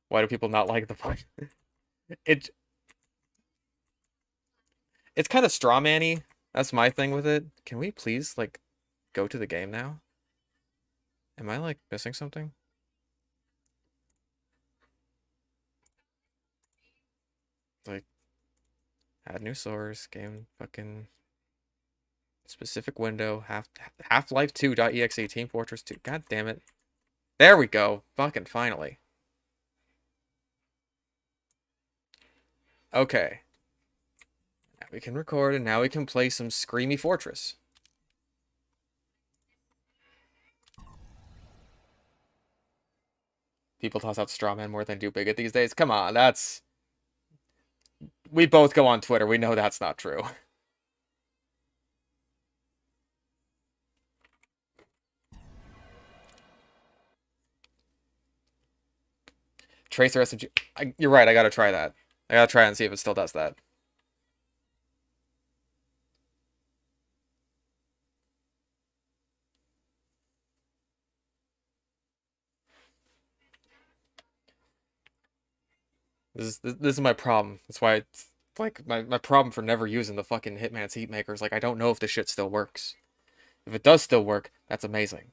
Why do people not like the point? It's kind of straw man-y. That's my thing with it. Can we please like go to the game now? Am I like missing something? Like add new source, game fucking specific window, Half-Life 2.exe, Team Fortress 2. God damn it. There we go. Fucking finally. Okay. Now we can record and now we can play some Screamy Fortress. People toss out Strawman more than do Bigot these days. Come on, that's... We both go on Twitter. We know that's not true. Tracer SMG. You're right, I gotta try that. I gotta try and see if it still does that. This is my problem. That's why it's like my problem for never using the fucking Hitman's heat makers. Like I don't know if this shit still works. If it does still work, that's amazing.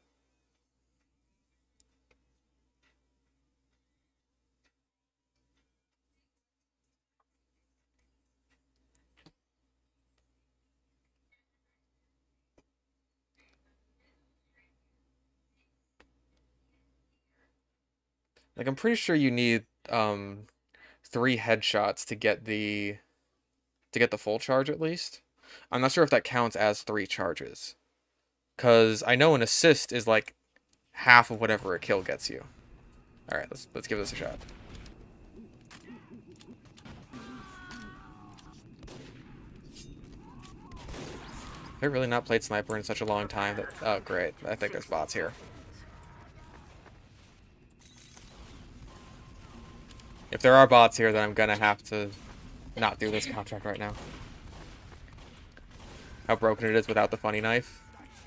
Like I'm pretty sure you need 3 headshots to get the full charge at least. I'm not sure if that counts as 3 charges. Cause I know an assist is like half of whatever a kill gets you. Alright, let's give this a shot. Have I really not played Sniper in such a long time that oh great. I think there's bots here. If there are bots here, then I'm gonna have to not do this contract right now. How broken it is without the funny knife.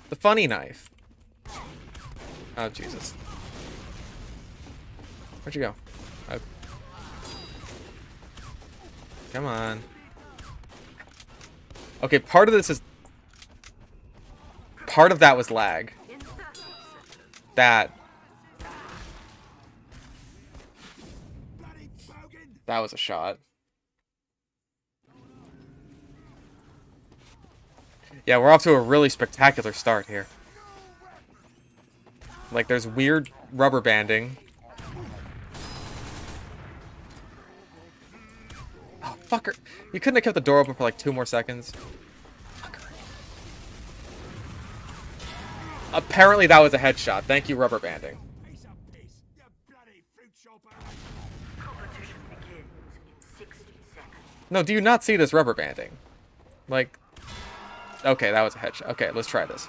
The funny knife! Oh, Jesus. Where'd you go? Oh. Come on. Okay, part of this is... Part of that was lag. That was a shot. Yeah, we're off to a really spectacular start here. Like, there's weird rubber banding. Oh, fucker. You couldn't have kept the door open for like 2 more seconds. Fucker. Apparently that was a headshot. Thank you, rubber banding. No, do you not see this rubber banding? Like... Okay, that was a headshot. Okay, let's try this.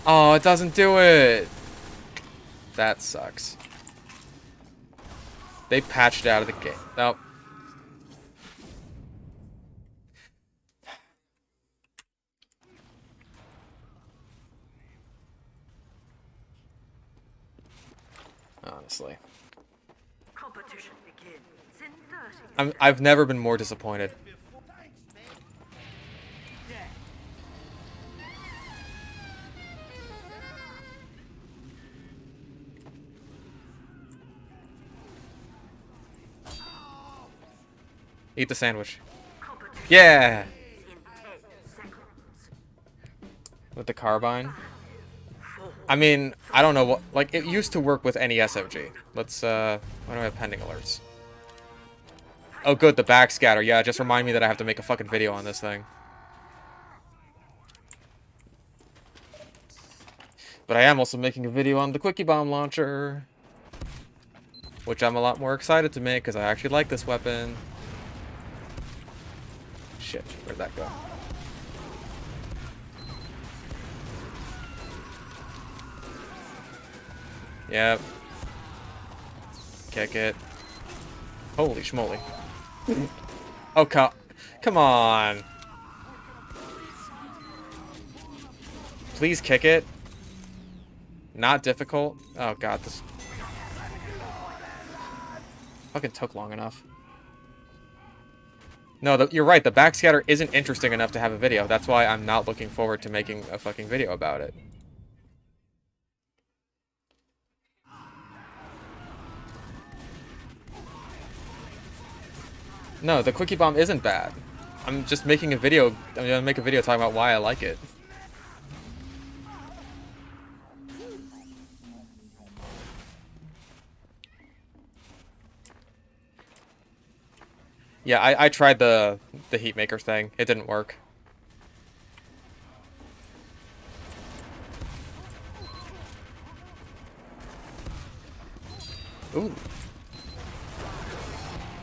Oh, it doesn't do it! That sucks. They patched it out of the game. Nope. Honestly. Competition begins in 30. I've never been more disappointed. Eat the sandwich. Yeah! With the carbine. I mean, I don't know what... Like, it used to work with any SOG. Let's, why do I have pending alerts? Oh, good, the backscatter. Yeah, just remind me that I have to make a fucking video on this thing. But I am also making a video on the Quickie Bomb Launcher. Which I'm a lot more excited to make, because I actually like this weapon. Shit, where'd that go? Yep. Kick it. Holy schmoly. Oh, come on. Please kick it. Not difficult. Oh god, this fucking took long enough. No, you're right. The backscatter isn't interesting enough to have a video. That's why I'm not looking forward to making a fucking video about it. No, the Quickie Bomb isn't bad. I'm just making a video. I'm gonna make a video talking about why I like it. Yeah, I tried the Heatmaker thing. It didn't work. Ooh.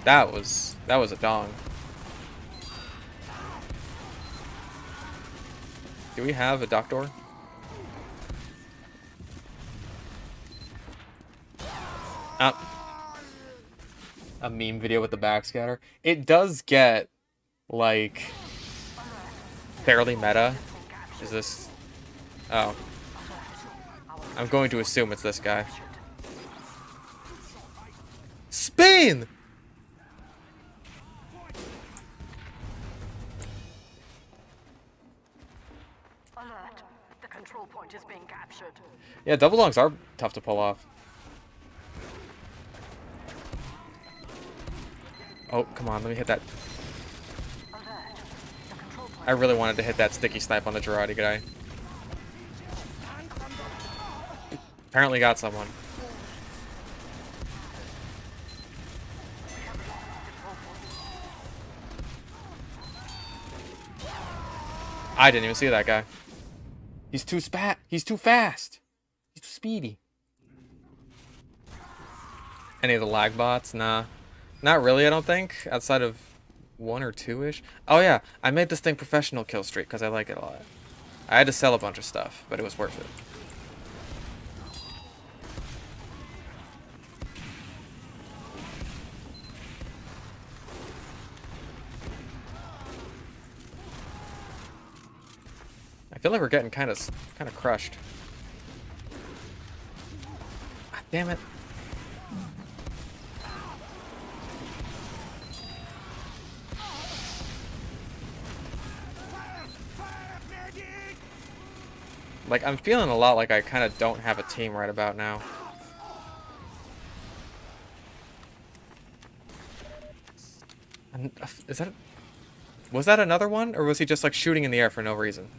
That was a dong. Do we have a dock door? A meme video with the backscatter. It does get, like, fairly meta. Is this... Oh. I'm going to assume it's this guy. Spain! Alert. The control point is being captured. Yeah, double longs are tough to pull off. Oh, come on, let me hit that. I really wanted to hit that sticky snipe on the Girardi guy. Apparently got someone. I didn't even see that guy. He's too fast. He's too speedy. Any of the lag bots? Nah. Not really, I don't think. Outside of 1 or 2-ish. Oh yeah, I made this thing professional kill streak because I like it a lot. I had to sell a bunch of stuff, but it was worth it. I feel like we're getting kind of crushed. Ah, damn it. Like, I'm feeling a lot like I kind of don't have a team right about now. Is that... Was that another one? Or was he just like shooting in the air for no reason?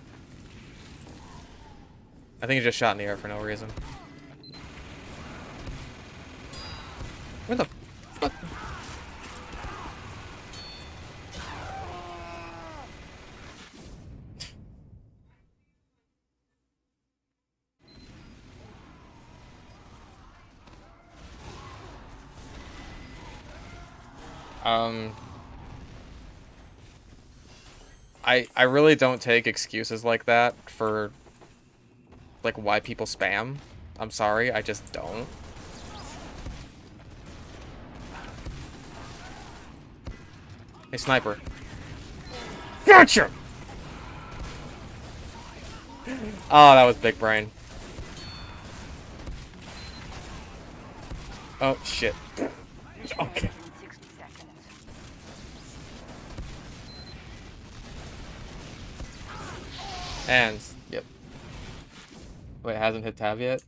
I think he just shot in the air for no reason. Where the fuck? I really don't take excuses like that for like why people spam. I'm sorry, I just don't. Hey, sniper. Gotcha! Oh, that was big brain. Oh, shit. Okay. And, yep. Wait, it hasn't hit tab yet?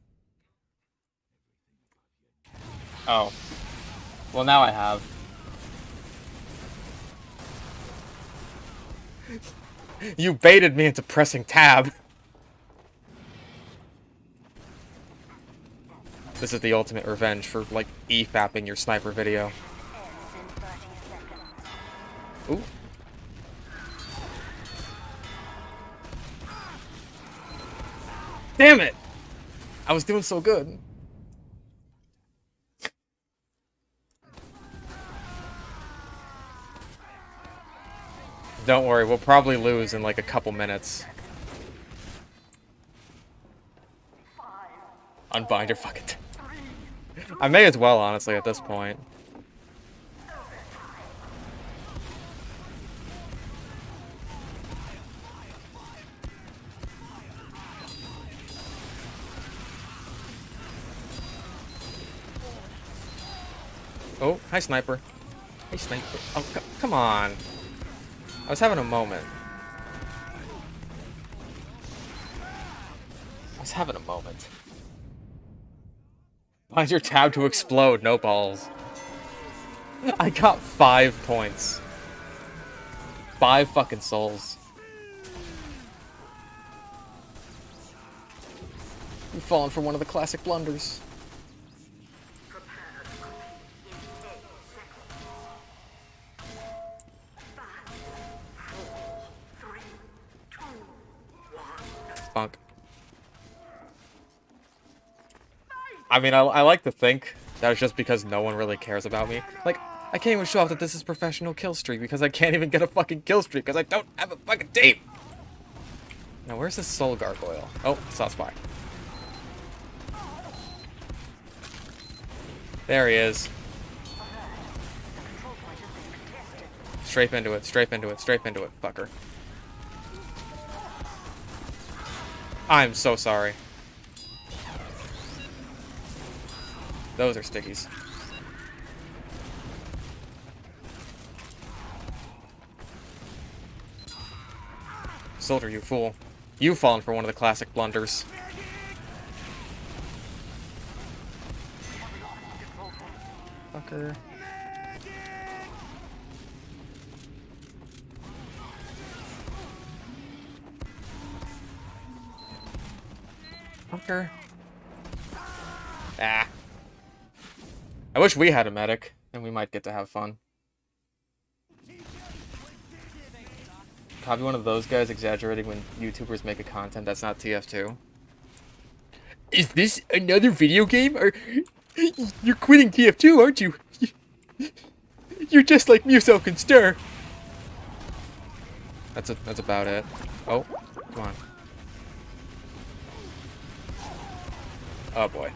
Oh. Well, now I have. You baited me into pressing tab. This is the ultimate revenge for, like, e-fapping your sniper video. Ooh. Damn it! I was doing so good. Don't worry, we'll probably lose in like a couple minutes. Unbind your fucking... I may as well, honestly, at this point. Oh, hi, sniper. Hey, sniper. Oh, come on. I was having a moment. I was having a moment. Find your tab to explode, no balls. I got 5 points. 5 fucking souls. You've fallen for one of the classic blunders. Bunk. I mean, I like to think that it's just because no one really cares about me. Like, I can't even show off that this is professional kill streak because I can't even get a fucking kill streak because I don't have a fucking team. Now, where's this soul gargoyle? Oh, saw spy. There he is. Strafe into it, strafe into it, strafe into it, fucker. I'm so sorry. Those are stickies. Soldier, you fool. You've fallen for one of the classic blunders. Fucker. Fucker. Ah. I wish we had a medic, and we might get to have fun. Probably one of those guys exaggerating when YouTubers make a content that's not TF2. Is this another video game? Or you're quitting TF2, aren't you? You're just like Muselk and Stir. That's about it. Oh, come on. Oh boy.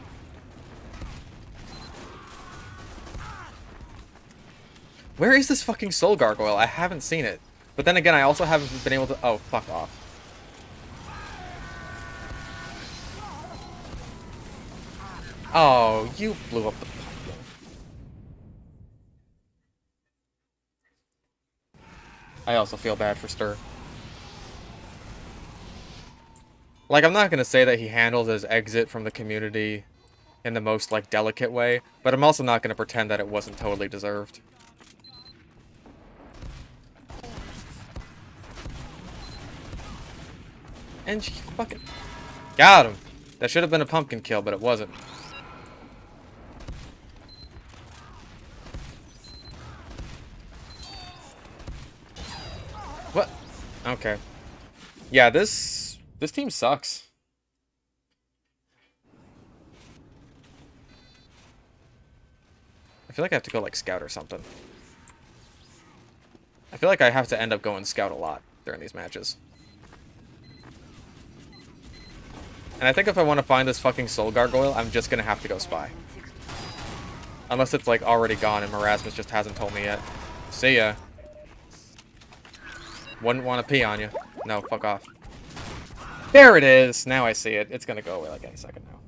Where is this fucking soul gargoyle? I haven't seen it. But then again, I also haven't been able to... Oh, fuck off. Oh, you blew up the pumpkin. I also feel bad for Stir. Like, I'm not gonna say that he handled his exit from the community in the most, like, delicate way, but I'm also not gonna pretend that it wasn't totally deserved. And she fucking got him. That should have been a pumpkin kill, but it wasn't. What? Okay. Yeah, this team sucks. I feel like I have to go like scout or something. I feel like I have to end up going scout a lot during these matches. And I think if I want to find this fucking soul gargoyle, I'm just gonna have to go spy. Unless it's like already gone and Marasmus just hasn't told me yet. See ya. Wouldn't want to pee on you. No, fuck off. There it is! Now I see it. It's gonna go away like any second now.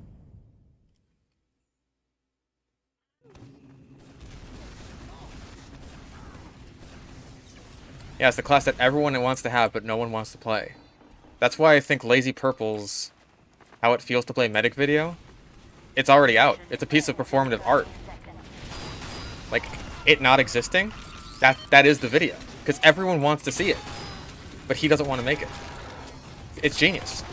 Yeah, it's the class that everyone wants to have, but no one wants to play. That's why I think Lazy Purple's How It Feels to Play Medic video, it's already out. It's a piece of performative art. Like, it not existing, that is the video. Because everyone wants to see it. But he doesn't want to make it. It's genius.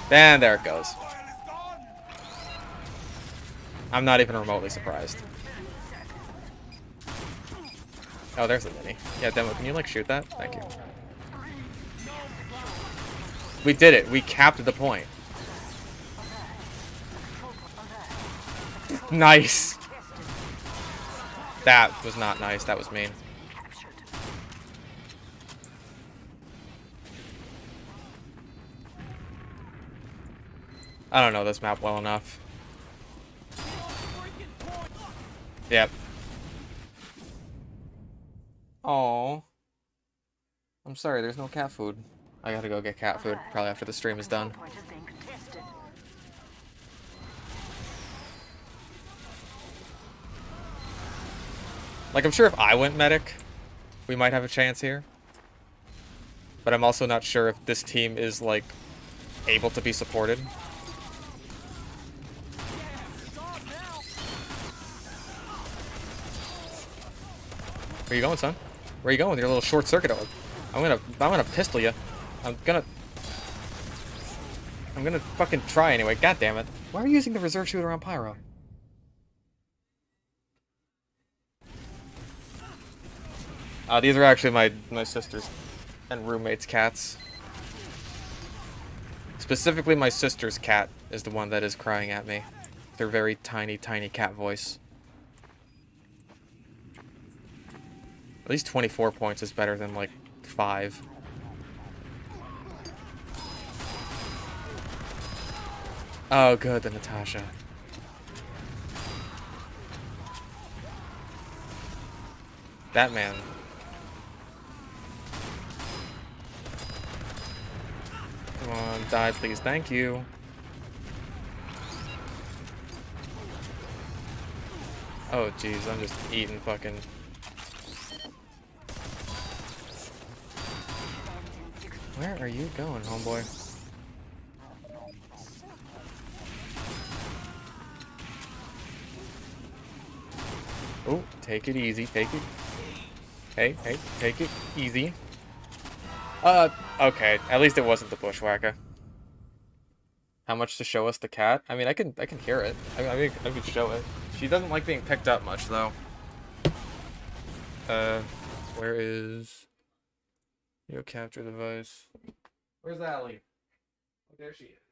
And there it goes. I'm not even remotely surprised. Oh, there's the mini. Yeah, Demo, can you, like, shoot that? Thank you. We did it. We capped the point. Nice. That was not nice. That was mean. I don't know this map well enough. Yep. Oh, I'm sorry, there's no cat food. I gotta go get cat food, probably after the stream is done. Like, I'm sure if I went medic, we might have a chance here. But I'm also not sure if this team is, like, able to be supported. Where you going, son? Where you going with your little short circuit dog? I'm gonna pistol you. I'm gonna fucking try anyway. God damn it! Why are you using the reserve shooter on Pyro? These are actually my sister's and roommate's cats. Specifically, my sister's cat is the one that is crying at me. Their very tiny, tiny cat voice. At least 24 points is better than, like, 5. Oh, good, the Natasha. That man. Come on, die, please. Thank you. Oh, jeez, I'm just eating fucking... Where are you going, homeboy? Oh, take it easy, take it. Hey, take it easy. Okay. At least it wasn't the bushwhacker. How much to show us the cat? I mean, I can hear it. I could show it. She doesn't like being picked up much, though. Where is... Your capture device. Where's Allie? Oh, there she is.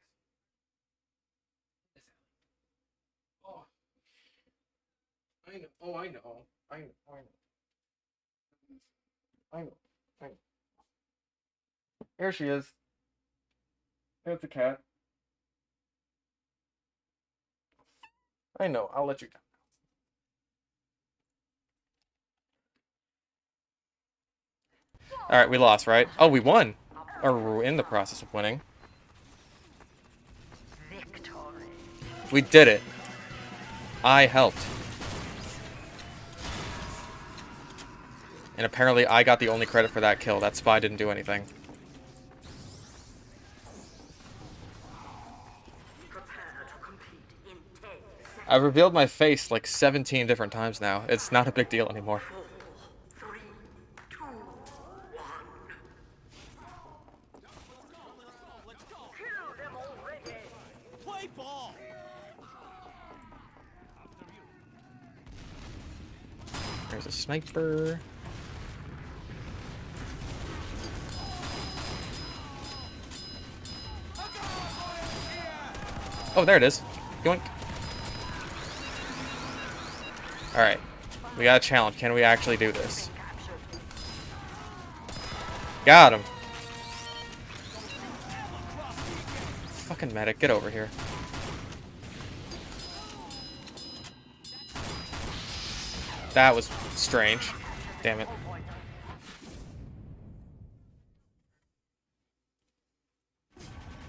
Oh. I know. Oh, I know. I know. There she is. There's the cat. I know. I'll let you go. Alright, we lost, right? Oh, we won! Or we're in the process of winning. Victory. We did it. I helped. And apparently I got the only credit for that kill. That spy didn't do anything. Prepare to compete in 10 seconds. I've revealed my face like 17 different times now. It's not a big deal anymore. 4, 3, 2, There's a sniper. Oh, there it is. Yoink. Alright. We got a challenge. Can we actually do this? Got him. Fucking medic, get over here. That was strange. Damn it.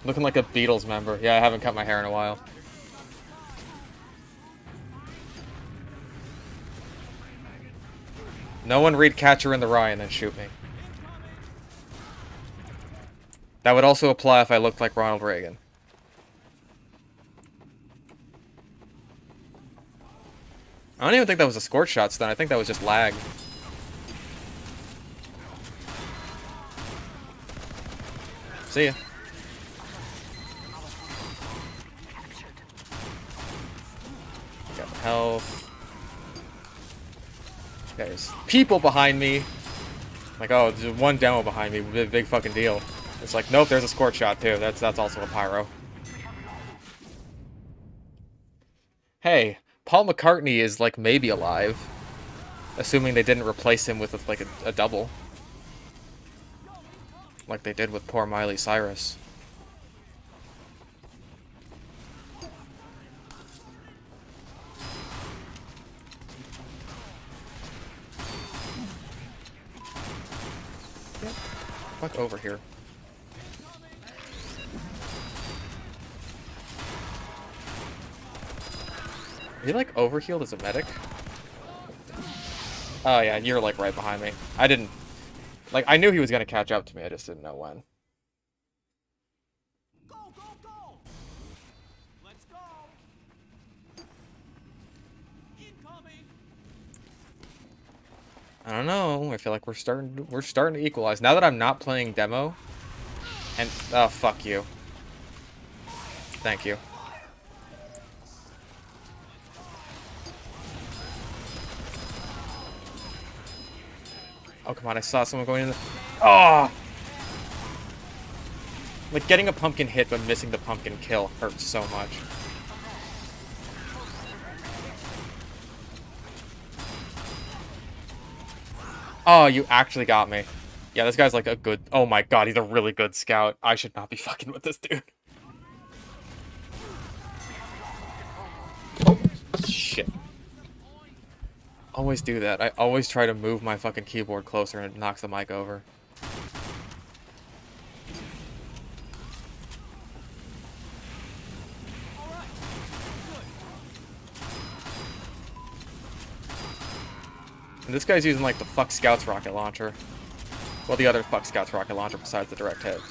Looking like a Beatles member. Yeah, I haven't cut my hair in a while. No one read Catcher in the Rye and then shoot me. That would also apply if I looked like Ronald Reagan. I don't even think that was a scorch shot stun. I think that was just lag. See ya. Got the health. There's people behind me. Like, oh, there's one demo behind me. Big fucking deal. It's like, nope, there's a scorch shot too. That's also a pyro. Hey, Paul McCartney is like maybe alive, assuming they didn't replace him with like a double, like they did with poor Miley Cyrus. Yep. Fuck over here. Are you like overhealed as a medic? Oh yeah, you're like right behind me. I didn't... Like, I knew he was gonna catch up to me, I just didn't know when. Go, go, go! Let's go! Incoming! I don't know, I feel like we're starting to equalize. Now that I'm not playing demo, and... Oh, fuck you. Thank you. Oh, come on, I saw someone going in the... Oh! Like, getting a pumpkin hit but missing the pumpkin kill hurts so much. Oh, you actually got me. Yeah, this guy's like a good... Oh my god, he's a really good scout. I should not be fucking with this dude. Shit. Always do that. I always try to move my fucking keyboard closer and it knocks the mic over. And this guy's using like the fuck scouts rocket launcher. Well, the other fuck scouts rocket launcher besides the direct hit.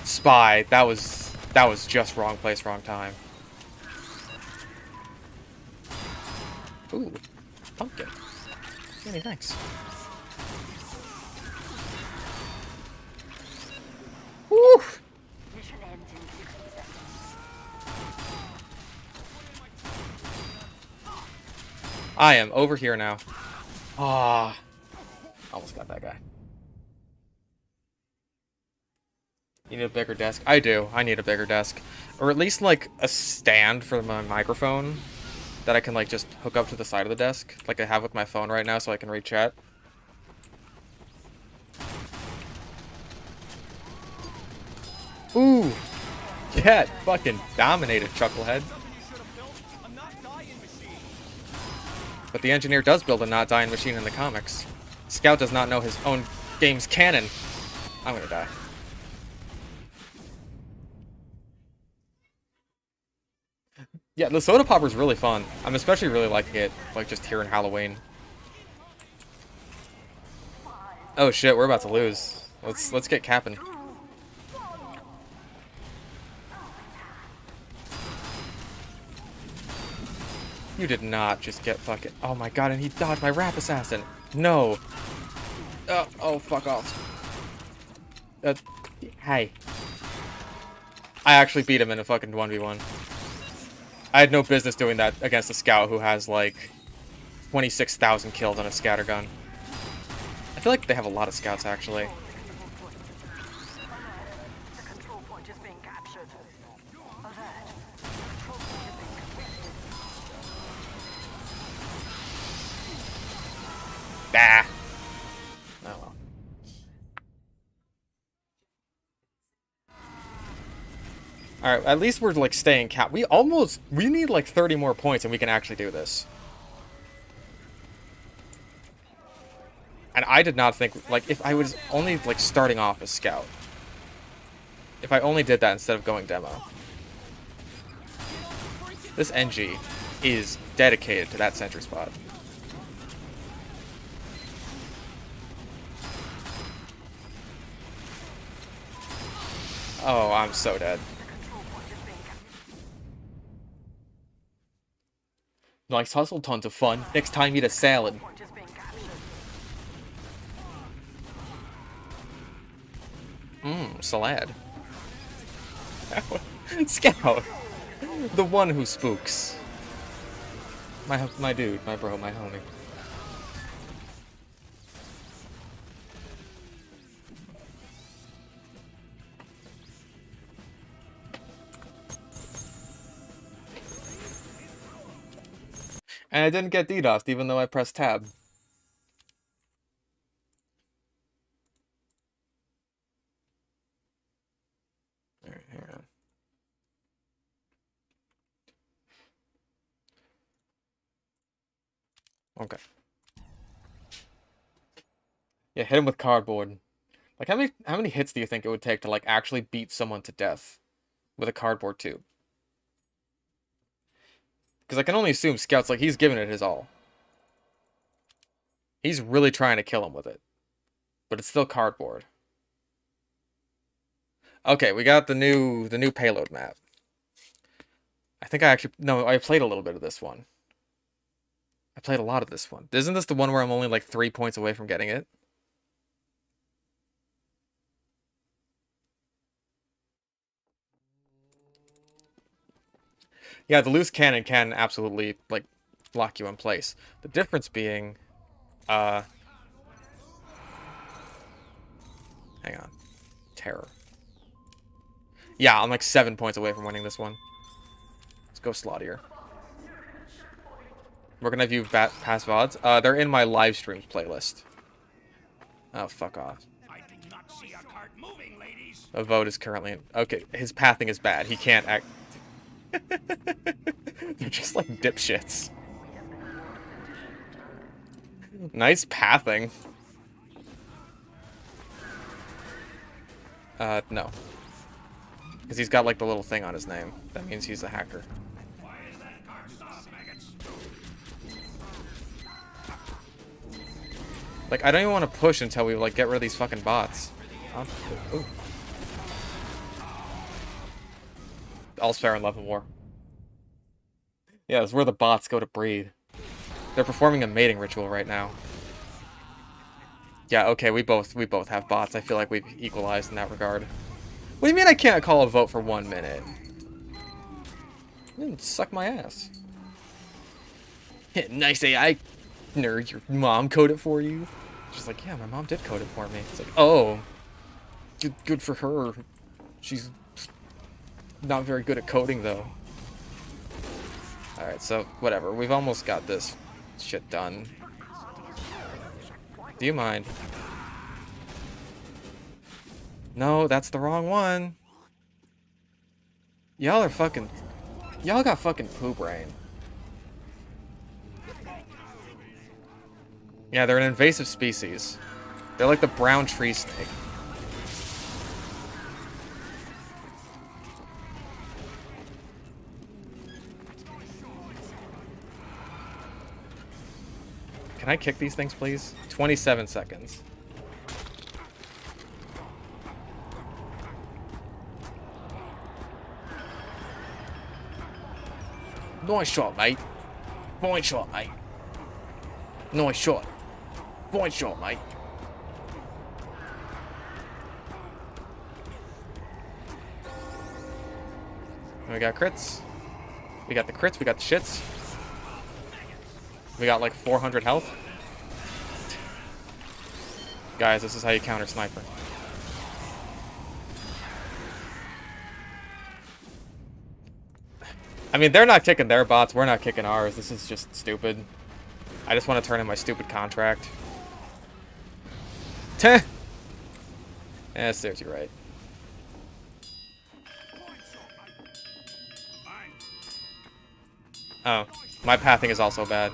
Spy. That was just wrong place, wrong time. Ooh, pumpkin. Many thanks. Woo! Mission ends in 60 seconds. I am over here now. Ah, almost got that guy. You need a bigger desk? I do. I need a bigger desk. Or at least like a stand for my microphone that I can like just hook up to the side of the desk, like I have with my phone right now so I can read chat. Ooh! Yeah, fucking dominated, Chucklehead. But the engineer does build a not dying machine in the comics. Scout does not know his own game's canon. I'm gonna die. Yeah, the soda popper's really fun. I'm especially really liking it, like just here in Halloween. Oh shit, we're about to lose. Let's get capping. You did not just get fucking... Oh my god, and he dodged my rap assassin. No. Oh, fuck off. Hey. I actually beat him in a fucking 1v1. I had no business doing that against a scout who has, like, 26,000 kills on a scattergun. I feel like they have a lot of scouts, actually. The control point is being captured. Alert. The control point is being contested. Bah! Oh well. Alright, at least we're, like, staying cap. We need, like, 30 more points and we can actually do this. And I did not think, like, if I was only, like, starting off as scout. If I only did that instead of going demo. This NG is dedicated to that sentry spot. Oh, I'm so dead. Nice hustle, tons of fun. Next time eat a salad. Point is being captured. Salad. Scout. The one who spooks. My dude, my bro, my homie. And I didn't get DDoSed even though I pressed tab. Alright, hang on. Okay. Yeah, hit him with cardboard. Like, how many hits do you think it would take to, like, actually beat someone to death with a cardboard tube? Because I can only assume Scout's, like, he's giving it his all. He's really trying to kill him with it. But it's still cardboard. Okay, we got the new payload map. I think I played a little bit of this one. I played a lot of this one. Isn't this the one where I'm only like 3 points away from getting it? Yeah, the loose cannon can absolutely, like, lock you in place. The difference being, hang on. Terror. Yeah, I'm like 7 points away from winning this one. Let's go Slaughter. We're gonna view past VODs. They're in my live streams playlist. Oh, fuck off. I do not see a cart moving, ladies. A vote is currently in. Okay, his pathing is bad. He can't act. They're just like dipshits. Nice pathing. No. Because he's got like the little thing on his name. That means he's a hacker. Why is that cart stopped, maggots? Like, I don't even want to push until we like get rid of these fucking bots. Ooh. All's fair in love and war. Yeah, it's where the bots go to breed. They're performing a mating ritual right now. Yeah, okay, we both have bots. I feel like we've equalized in that regard. What do you mean I can't call a vote for 1 minute? Suck my ass. Nice AI, nerd. Your mom coded it for you. She's like, yeah, my mom did code it for me. It's like, oh, good for her. She's not very good at coding though. All right, so whatever. We've almost got this shit done. Do you mind? No, that's the wrong one. Y'all are fucking... Y'all got fucking poo brain. Yeah, they're an invasive species. They're like the brown tree snake. Can I kick these things, please? 27 seconds. Nice shot, mate. Fine shot, mate. Nice shot. Fine shot, mate. And we got crits. We got the crits, we got the shits. We got like 400 health. Guys, this is how you counter sniper. I mean, they're not kicking their bots, we're not kicking ours. This is just stupid. I just want to turn in my stupid contract. Teh! Yeah, serves you right. Oh, my pathing is also bad.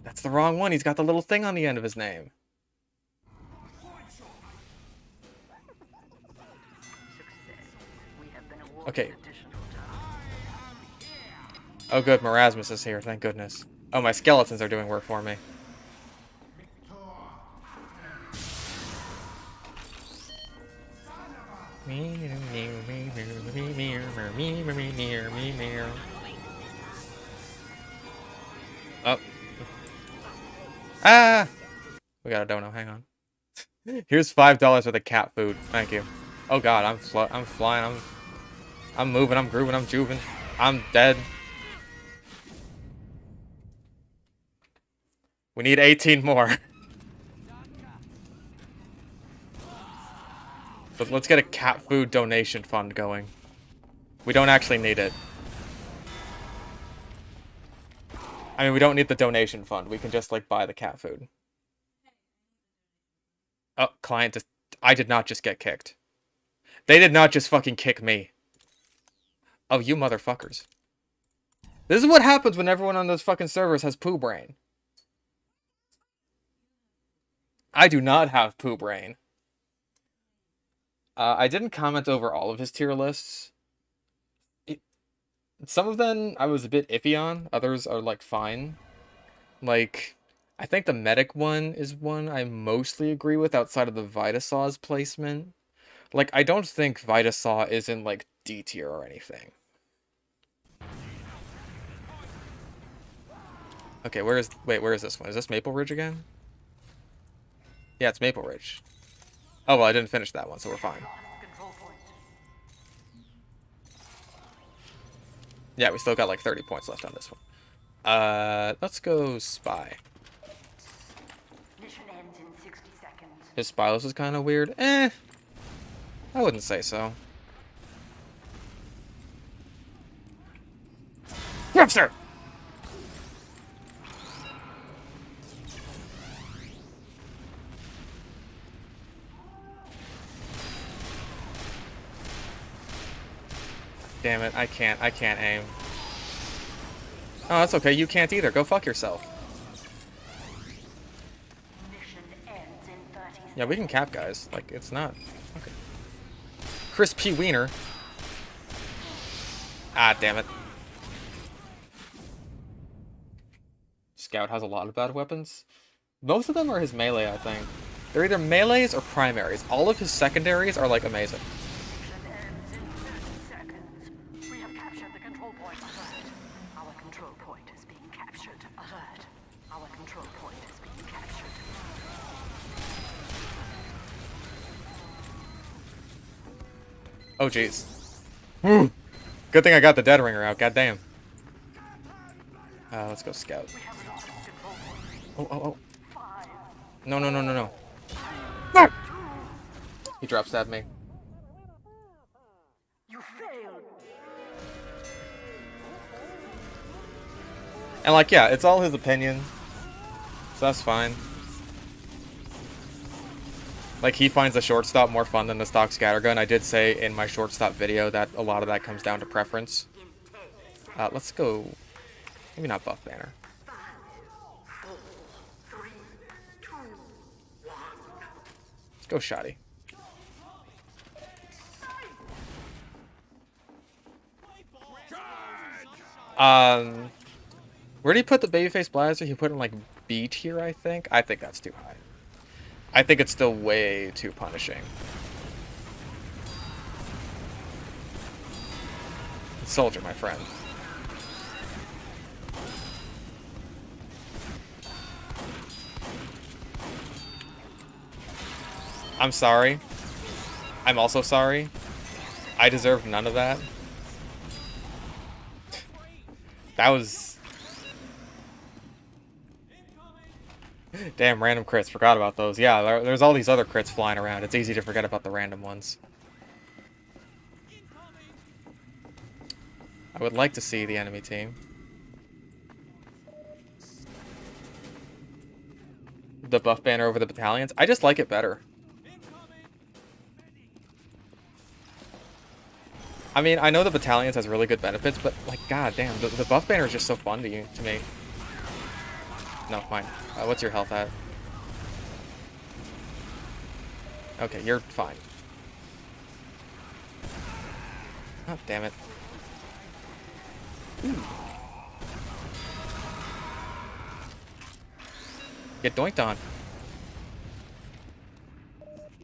That's the wrong one. He's got the little thing on the end of his name. Okay. Oh good, Marasmus is here, thank goodness. Oh, my skeletons are doing work for me. Oh. Ah! We got a dono, hang on. Here's $5 worth of cat food. Thank you. Oh god, I'm flying, I'm moving, I'm grooving, I'm juving. I'm dead. We need 18 more. But let's get a cat food donation fund going. We don't actually need it. I mean, we don't need the donation fund. We can just, like, buy the cat food. Oh, client just... I did not just get kicked. They did not just fucking kick me. Oh, you motherfuckers. This is what happens when everyone on those fucking servers has poo brain. I do not have poo brain. I didn't comment over all of his tier lists. Some of them I was a bit iffy on. Others are, like, fine. Like, I think the medic one is one I mostly agree with outside of the Vitasaw's placement. Like, I don't think Vitasaw is in, like, D tier or anything. Okay, where is this one? Is this Maple Ridge again? Yeah, it's Maple Ridge. Oh, well, I didn't finish that one, so we're fine. Yeah, we still got like 30 points left on this one. Let's go Spy. Mission ends in 60 seconds. His spy list is kind of weird. I wouldn't say so. Yes, sir! Damn it, I can't aim. Oh, that's okay, you can't either. Go fuck yourself. Mission ends in 30 seconds. Yeah, we can cap guys. Like, it's not... Okay. Chris P. Wiener. Ah, damn it. Scout has a lot of bad weapons. Most of them are his melee, I think. They're either melees or primaries. All of his secondaries are, like, amazing. Mission ends in 30 seconds. We have captured the control point. Alert. Our control point is being captured. Alert. Our control point is being captured. Oh, jeez. Good thing I got the Dead Ringer out, goddamn. Let's go Scout. Oh. No. Ah! He drop stabbed me. You failed. And like, yeah, it's all his opinion. So that's fine. Like, he finds the shortstop more fun than the stock scattergun. I did say in my shortstop video that a lot of that comes down to preference. Let's go... Maybe not Buff Banner. 5, 4, 3, 2, 1. Let's go Shoddy. Where do you put the Babyface Blaster? He put in, like, B tier, I think? I think that's too high. I think it's still way too punishing. Soldier, my friend. I'm sorry. I'm also sorry. I deserve none of that. That was... Damn, random crits. Forgot about those. Yeah, there's all these other crits flying around. It's easy to forget about the random ones. I would like to see the enemy team. The buff banner over the battalions. I just like it better. I mean, I know the battalions has really good benefits, but like, god damn, the buff banner is just so fun to me. No, fine. What's your health at? Okay, you're fine. Oh, damn it. Ooh. Get doinked on.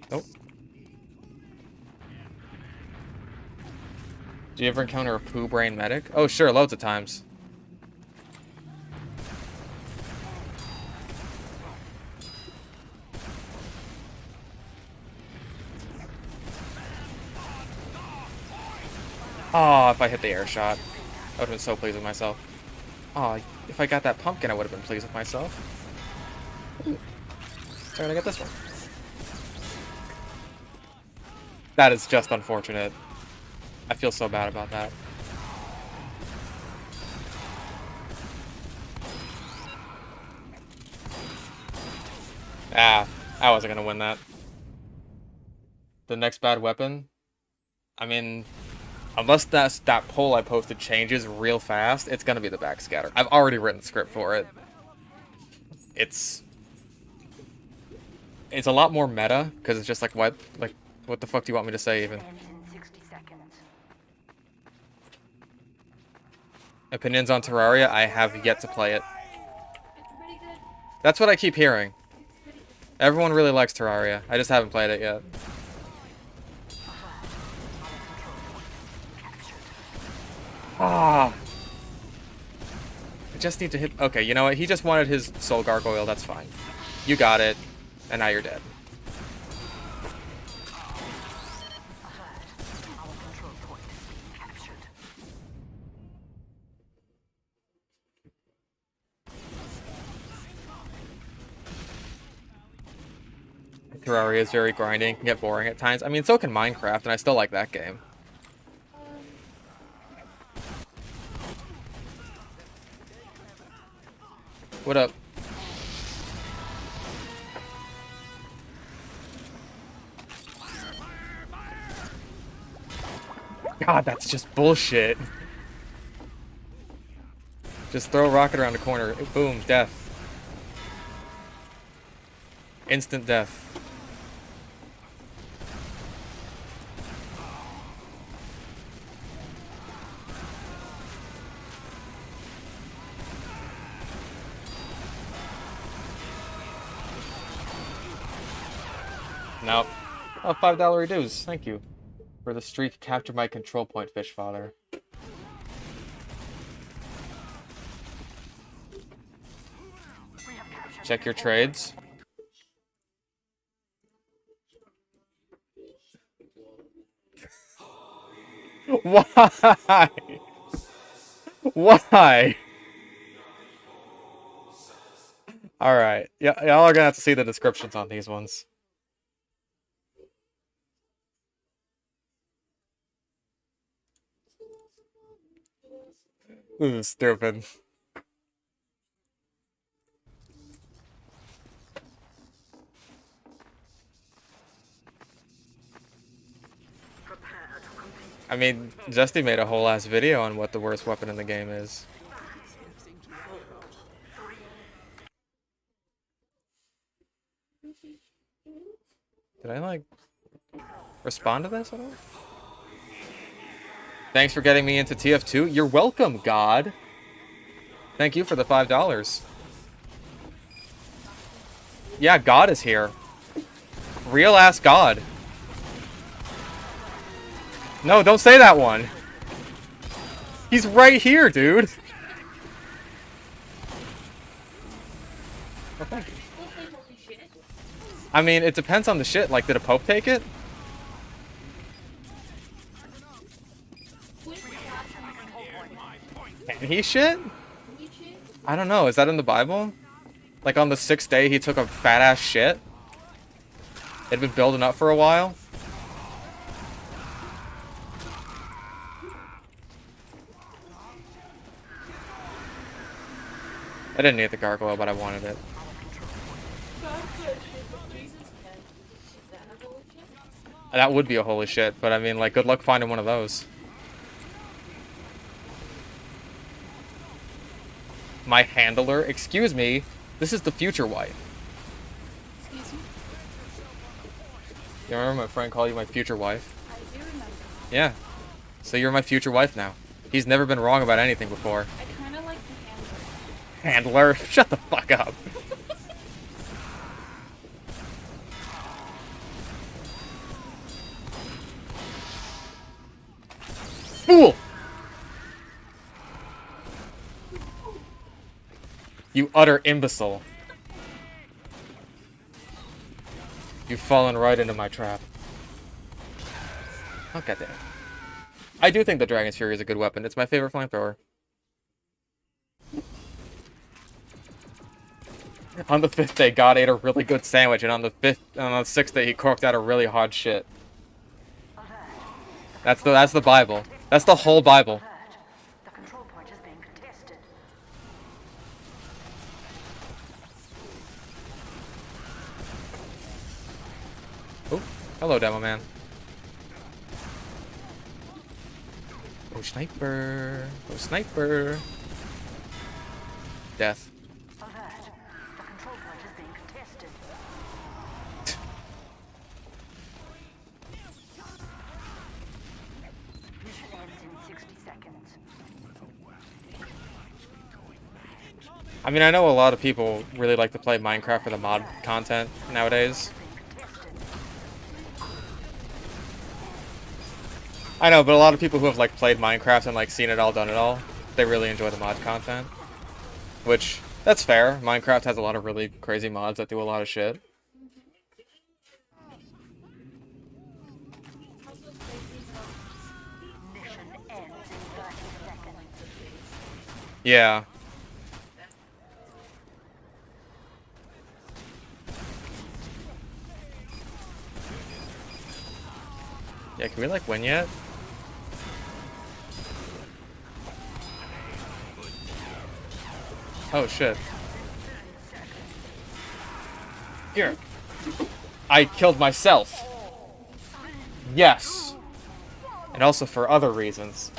Nope. Do you ever encounter a poo brain medic? Oh, sure, loads of times. Oh, if I hit the air shot, I would have been so pleased with myself. Oh, if I got that pumpkin, I would have been pleased with myself. Ooh. So I'm gonna get this one. That is just unfortunate. I feel so bad about that. Ah, I wasn't gonna win that. The next bad weapon? I mean, unless that poll I posted changes real fast, it's gonna be the backscatter. I've already written the script for it. It's a lot more meta, because it's just like, what the fuck do you want me to say, even? Ends in 60 seconds. Opinions on Terraria? I have yet to play it. It's pretty good. That's what I keep hearing. It's pretty good. Everyone really likes Terraria. I just haven't played it yet. Ah. I just need to hit... Okay, you know what? He just wanted his soul gargoyle. That's fine. You got it. And now you're dead. Our control point is being captured. Terraria is very grinding. Can get boring at times. I mean, so can Minecraft, and I still like that game. What up? God, that's just bullshit. Just throw a rocket around the corner. Boom, death. Instant death. Nope. Oh, $5 dues. Thank you. For the streak, capture my control point, fish father. Check your trades. Why? Why? Alright. Yeah, y'all are gonna have to see the descriptions on these ones. This is stupid. I mean, Justy made a whole ass video on what the worst weapon in the game is. Did I, like, respond to this at all? Thanks for getting me into TF2. You're welcome, God. Thank you for the $5. Yeah, God is here. Real ass God. No, don't say that one. He's right here, dude. Oh, thank you. We'll say holy shit. I mean, it depends on the shit. Like, did a Pope take it? Can he shit? I don't know. Is that in the Bible? Like, on the 6th day, he took a fat-ass shit? It'd been building up for a while? I didn't need the gargoyle, but I wanted it. That would be a holy shit, but I mean, like, good luck finding one of those. My handler? Excuse me, this is the future wife. Excuse me? You remember my friend called you my future wife? I do remember. Yeah. So you're my future wife now. He's never been wrong about anything before. I kind of like the handler. Handler? Shut the fuck up. Fool! You utter imbecile. You've fallen right into my trap. Oh, goddamn. I do think the Dragon's Fury is a good weapon. It's my favorite flamethrower. On the 5th day, God ate a really good sandwich, and on the 6th day, he corked out a really hard shit. That's the Bible. That's the whole Bible. The control point is being contested. Oh, hello, Demo Man. Oh, sniper. Oh, sniper. Death. Alert. The control point is being contested. Mission ends in 60 seconds. I mean, I know a lot of people really like to play Minecraft for the mod content nowadays. I know, but a lot of people who have like played Minecraft and like seen it all, done it all, they really enjoy the mod content. Which, that's fair. Minecraft has a lot of really crazy mods that do a lot of shit. Mission ends in 30 seconds. Yeah. Yeah, can we like win yet? Oh shit. Here. I killed myself. Yes. And also for other reasons.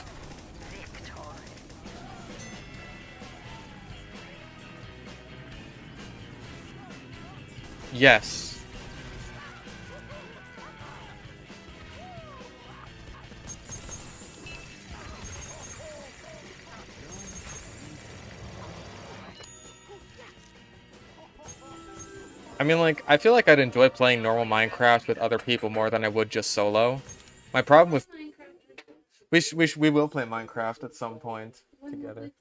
Yes. I mean, like, I feel like I'd enjoy playing normal Minecraft with other people more than I would just solo. My problem with... We will play Minecraft at some point together.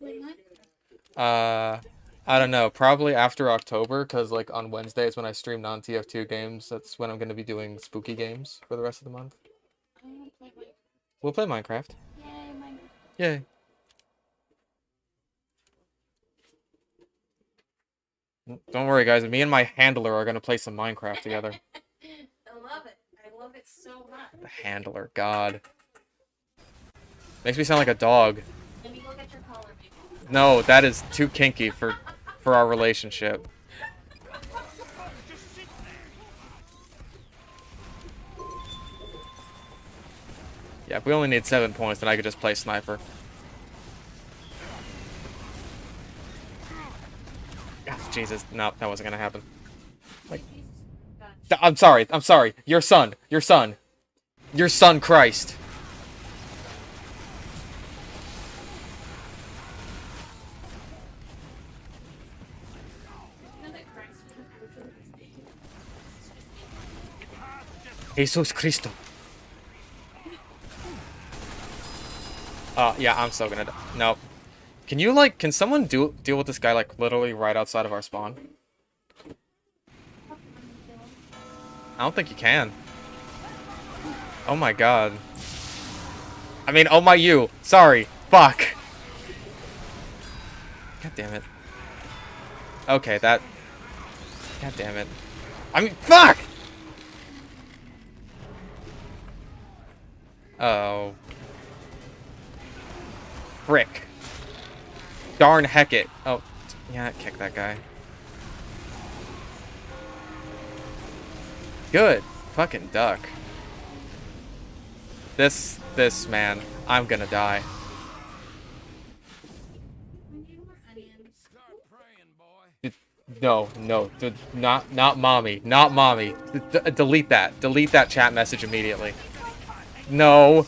I don't know. Probably after October, because, like, on Wednesdays when I stream non-TF2 games, that's when I'm going to be doing spooky games for the rest of the month. We'll play Minecraft. Yay, Minecraft. Yay. Don't worry, guys. Me and my handler are going to play some Minecraft together. I love it. I love it so much. The handler, God. Makes me sound like a dog. Let me go get your collar, maybe. No, that is too kinky for our relationship. Yeah, if we only need 7 points, then I could just play sniper. Oh, Jesus, no, that wasn't gonna happen. Like, I'm sorry. Your son, Christ. You know that Christ was a Jesus Cristo. Yeah, I'm still gonna die. Nope. Can you, like, can someone deal with this guy, like, literally right outside of our spawn? I don't think you can. Oh my god. I mean, oh my you. Sorry. Fuck. God damn it. Okay, that... God damn it. I mean, fuck! Oh. Frick. Darn heck it. Oh, yeah, kick that guy. Good. Fucking duck. This, man. I'm gonna die. No, not mommy. Not mommy. Delete that. Delete that chat message immediately. No.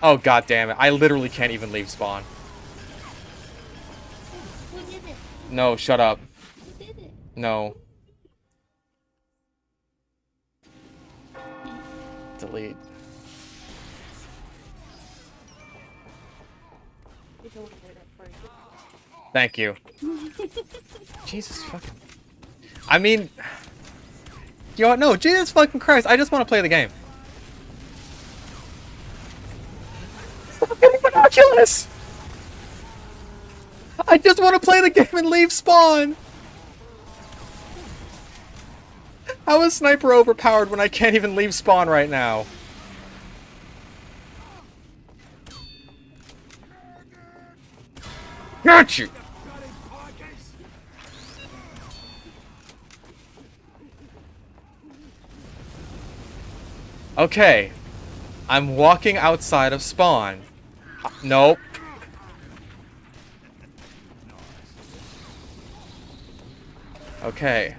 Oh, god damn it. I literally can't even leave spawn. Who did it? No, shut up. Who did it? No. Delete. Thank you. Jesus fucking... I mean... You know what? No, Jesus fucking Christ. I just want to play the game. Stop getting binoculars! I just want to play the game and leave spawn! How is Sniper overpowered when I can't even leave spawn right now? Got you! Okay. I'm walking outside of spawn. Nope. Okay.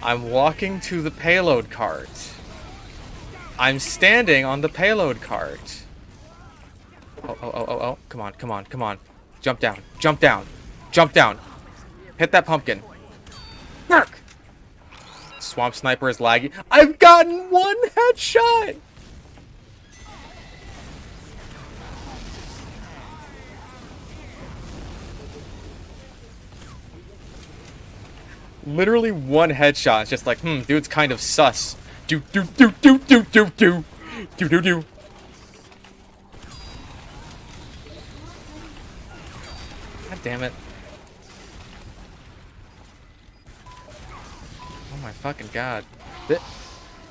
I'm walking to the payload cart. I'm standing on the payload cart. Oh. Come on. Jump down. Jump down. Hit that pumpkin. Mark! Swamp Sniper is laggy. I've gotten one headshot! Literally one headshot. It's just like, dude's kind of sus. Do. God damn it. Oh my fucking god.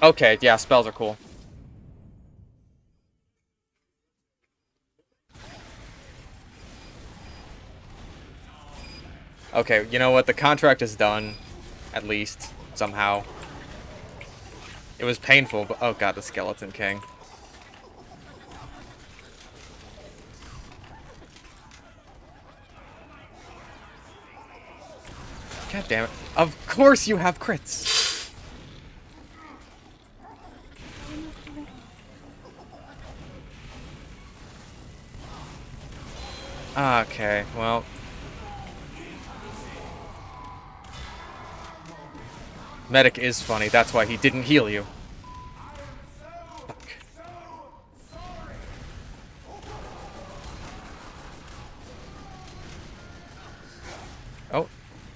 Okay, yeah, spells are cool. Okay, you know what? The contract is done. At least. Somehow. It was painful, but... Oh god, the Skeleton King. God damn it. Of course you have crits! Okay, well... Medic is funny, that's why he didn't heal you. Fuck. Oh,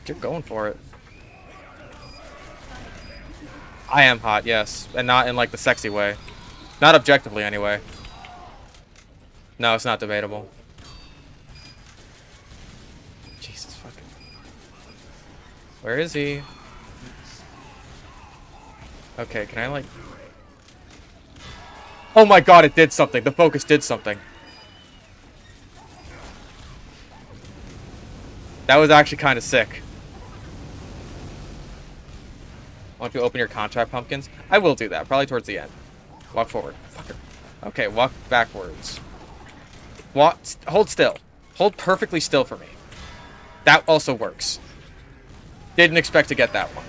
you're going for it. I am hot, yes. And not in, like, the sexy way. Not objectively, anyway. No, it's not debatable. Jesus fucking... Where is he? Okay, can I, like... Oh my god, it did something. The focus did something. That was actually kind of sick. Why don't you open your contract pumpkins? I will do that, probably towards the end. Walk forward. Fucker. Okay, walk backwards. Walk... Hold still. Hold perfectly still for me. That also works. Didn't expect to get that one.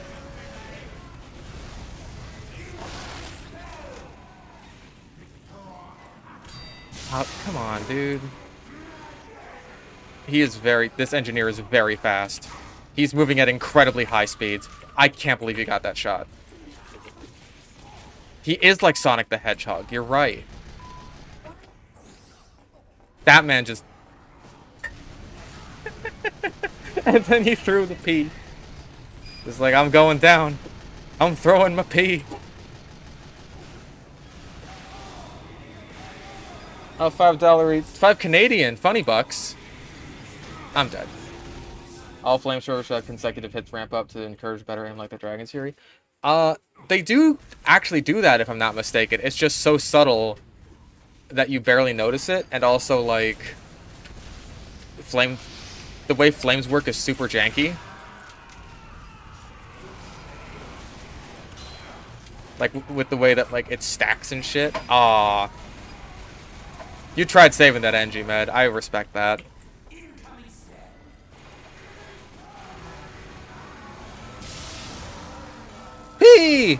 Come on, dude. He is very... This engineer is very fast. He's moving at incredibly high speeds. I can't believe he got that shot. He is like Sonic the Hedgehog. You're right. That man just... And then he threw the P. It's like, I'm going down. I'm throwing my pee. Oh, $5 each. 5 Canadian. Funny bucks. I'm dead. All flamethrowers should have consecutive hits ramp up to encourage better aim like the Dragon's Fury. They do actually do that, if I'm not mistaken. It's just so subtle that you barely notice it, and also, like, the way flames work is super janky. Like, with the way that, like, it stacks and shit. Aw. You tried saving that NG, Med. I respect that. Pee!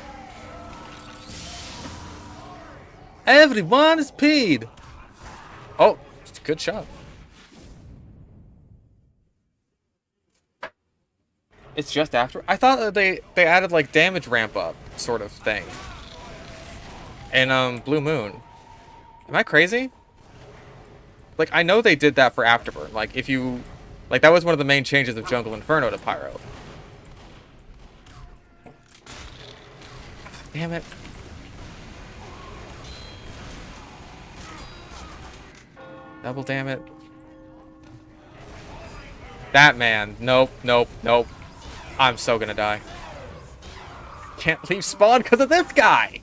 Everyone is peed. Oh, it's a good shot. It's just after. I thought that they added like damage ramp up sort of thing. And Blue Moon. Am I crazy? Like, I know they did that for Afterburn. Like, if you, like, that was one of the main changes of Jungle Inferno to Pyro. Damn it. Double damn it. That man. Nope, nope, nope. I'm so gonna die. Can't leave spawn because of this guy.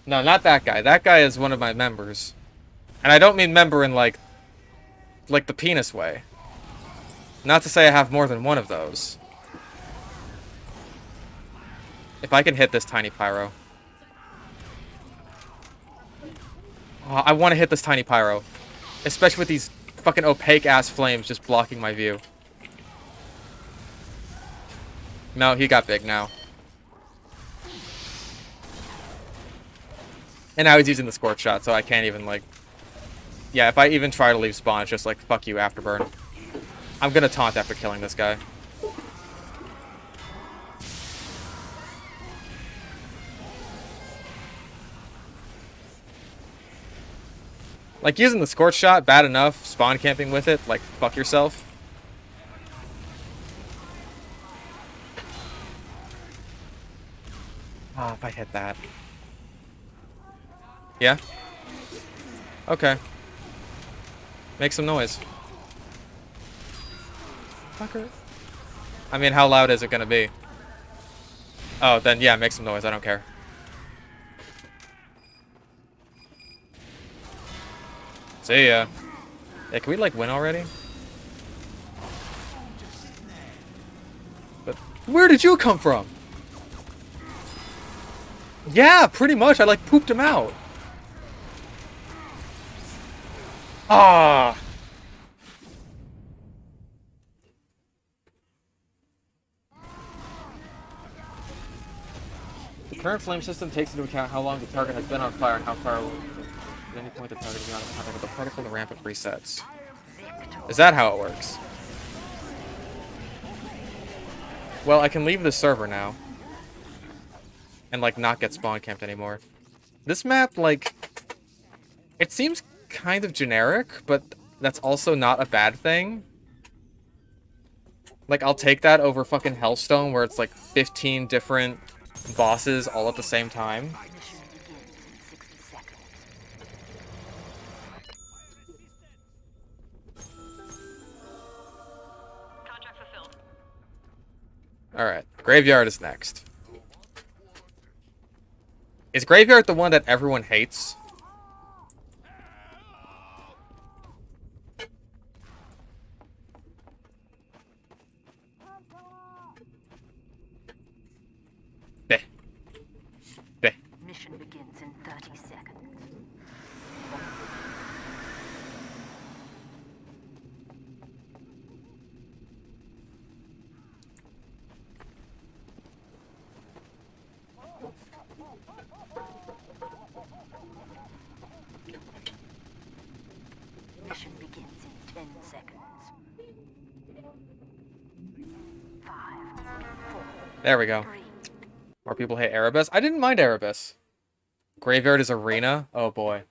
No, not that guy. That guy is one of my members. And I don't mean member in like the penis way. Not to say I have more than one of those. If I can hit this tiny pyro. Oh, I want to hit this tiny pyro. Especially with these fucking opaque ass flames just blocking my view. No, he got big now. And now he's using the scorch shot, so I can't even, like... Yeah, if I even try to leave spawn, it's just like, fuck you, Afterburn. I'm gonna taunt after killing this guy. Like, using the scorch shot, bad enough. Spawn camping with it, like, fuck yourself. Ah, if I hit that. Yeah? Okay. Make some noise. Fucker. I mean, how loud is it gonna be? Oh, then yeah, make some noise. I don't care. See ya. Hey, can we, like, win already? But where did you come from? Yeah, pretty much. I, like, pooped him out. Ah. The current flame system takes into account how long the target has been on fire and how far at any point the target is not in contact with the particle and rampant resets. Is that how it works? Well, I can leave the server now. And, like, not get spawn camped anymore. This map, like... It seems kind of generic, but that's also not a bad thing. Like, I'll take that over fucking Hellstone, where it's, like, 15 different bosses all at the same time. Contract fulfilled. Alright, Graveyard is next. Is Graveyard the one that everyone hates? Beh. Beh. Mission begins in 30 seconds. Mission begins in 10 seconds. 5, 4, There we go. 3, More people hate Erebus. I didn't mind Erebus. Graveyard is Arena. Oh boy.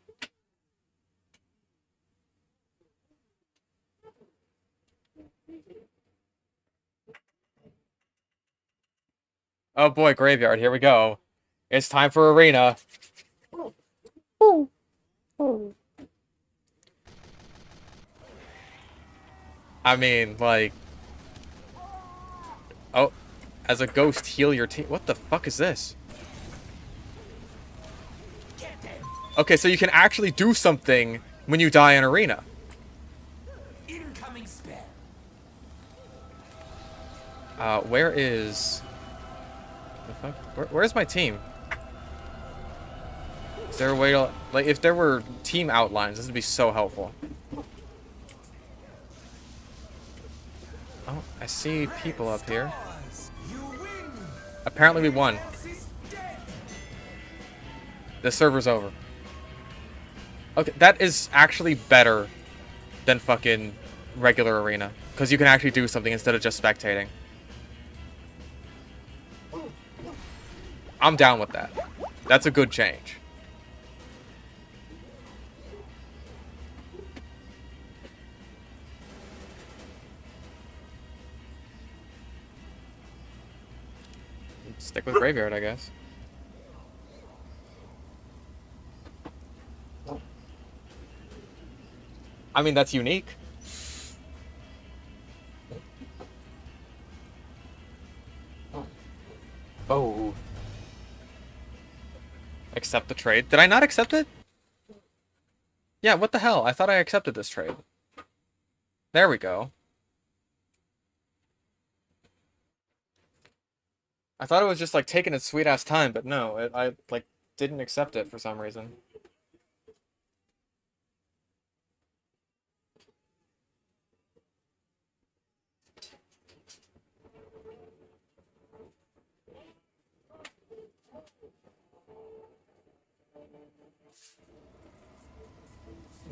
Oh boy, graveyard, here we go. It's time for arena. I mean, like... Oh, as a ghost, heal your team. What the fuck is this? Okay, so you can actually do something when you die in arena. Incoming spell. Where is... The fuck? Where's my team? Is there a way to... Like, if there were team outlines, this would be so helpful. Oh, I see people up here. Apparently we won. The server's over. Okay, that is actually better than fucking regular arena. Because you can actually do something instead of just spectating. I'm down with that. That's a good change. Stick with graveyard, I guess. I mean, that's unique. Oh. Accept the trade. Did I not accept it? Yeah, what the hell? I thought I accepted this trade. There we go. I thought it was just like taking its sweet ass time, but no, I like didn't accept it for some reason.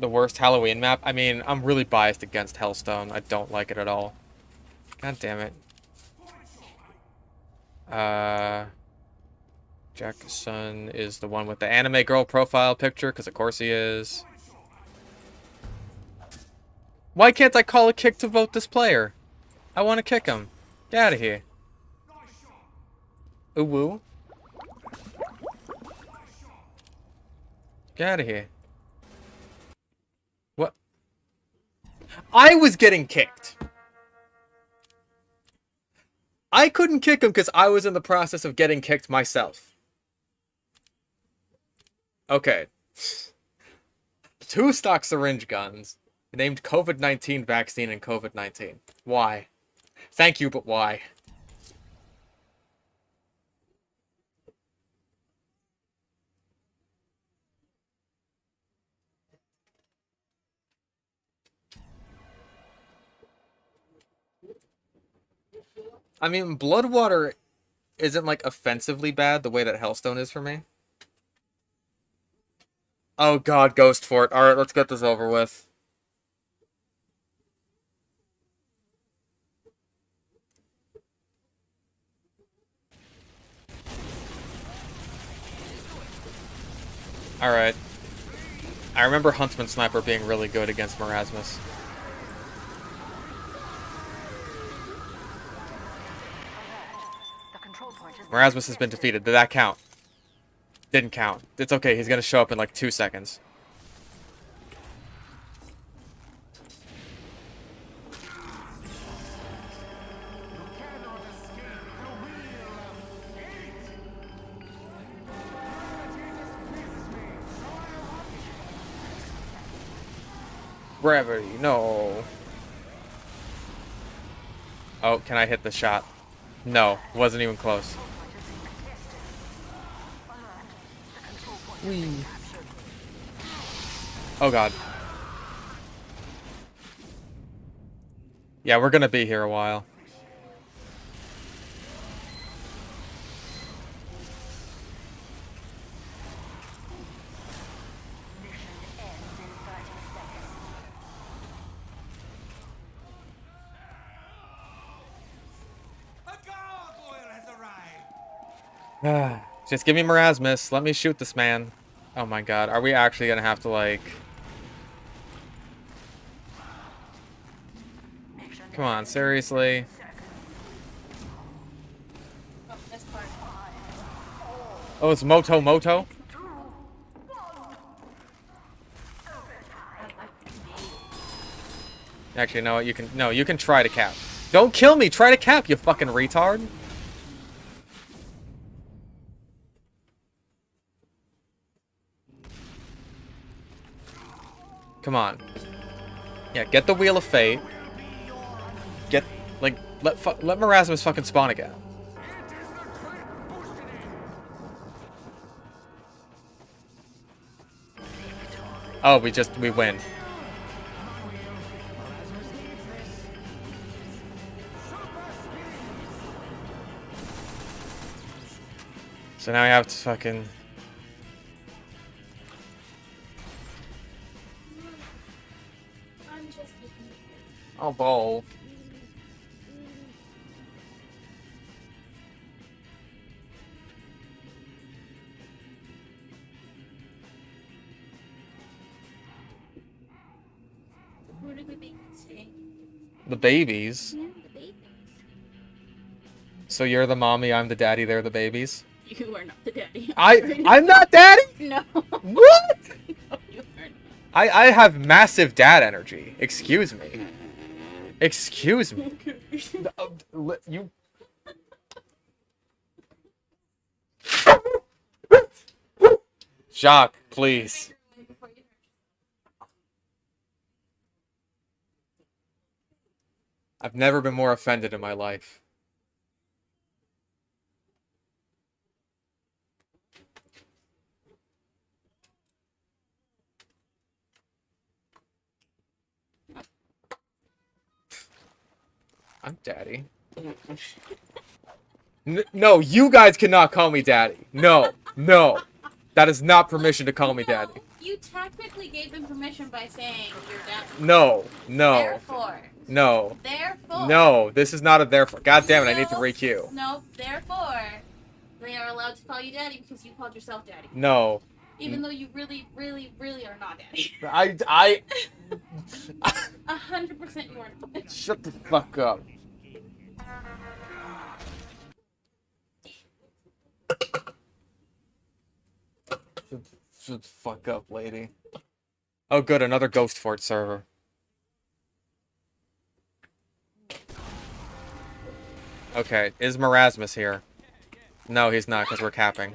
The worst Halloween map? I mean, I'm really biased against Hellstone. I don't like it at all. God damn it. Jackson is the one with the anime girl profile picture, because of course he is. Why can't I call a kick to vote this player? I want to kick him. Get out of here. Ooh woo. Get out of here. What? I was getting kicked. I couldn't kick him because I was in the process of getting kicked myself. Okay. 2 stock syringe guns named COVID-19 vaccine and COVID-19. Why? Thank you, but why? I mean, Bloodwater isn't, like, offensively bad the way that Hellstone is for me. Oh god, Ghost Fort. Alright, let's get this over with. Alright. I remember Huntsman Sniper being really good against Marasmus. Marasmus has been defeated. Did that count? Didn't count. It's okay. He's gonna show up in like 2 seconds. Gravity, no. Oh, can I hit the shot? No, wasn't even close. Whee. Oh god. Yeah, we're gonna be here a while. Just give me Marasmus. Let me shoot this man. Oh my god. Are we actually gonna have to, like... Come on, seriously? Oh, this part. Oh, it's Moto Moto? Actually, no, you can... No, you can try to cap. Don't kill me! Try to cap, you fucking retard! Come on. Yeah, get the Wheel of Fate. Get... Like, let Marasmus fucking spawn again. Oh, we win. So now I have to fucking... I'm just looking. Oh, ball. What did the baby say? The babies. Yeah, the babies. So you're the mommy, I'm the daddy, they're the babies? You are not the daddy. I'm not daddy? No. What? No, you are not. I have massive dad energy. Excuse me. Excuse me. You... Jacques, please. I've never been more offended in my life. I'm daddy. No, you guys cannot call me daddy. No, no. That is not permission to call me daddy. You technically gave them permission by saying you're daddy. No, no, Therefore. no, Therefore. no. This is not a therefore. God damn it, I need to No, re-queue. No, therefore. They are allowed to call you daddy because you called yourself daddy. No. Even though you really, really, really are not daddy. 100% you are not. Shut the fuck up. Shut the fuck up, lady. Oh good, another Ghost Fort server. Okay, is Marasmus here? No, he's not, because we're capping.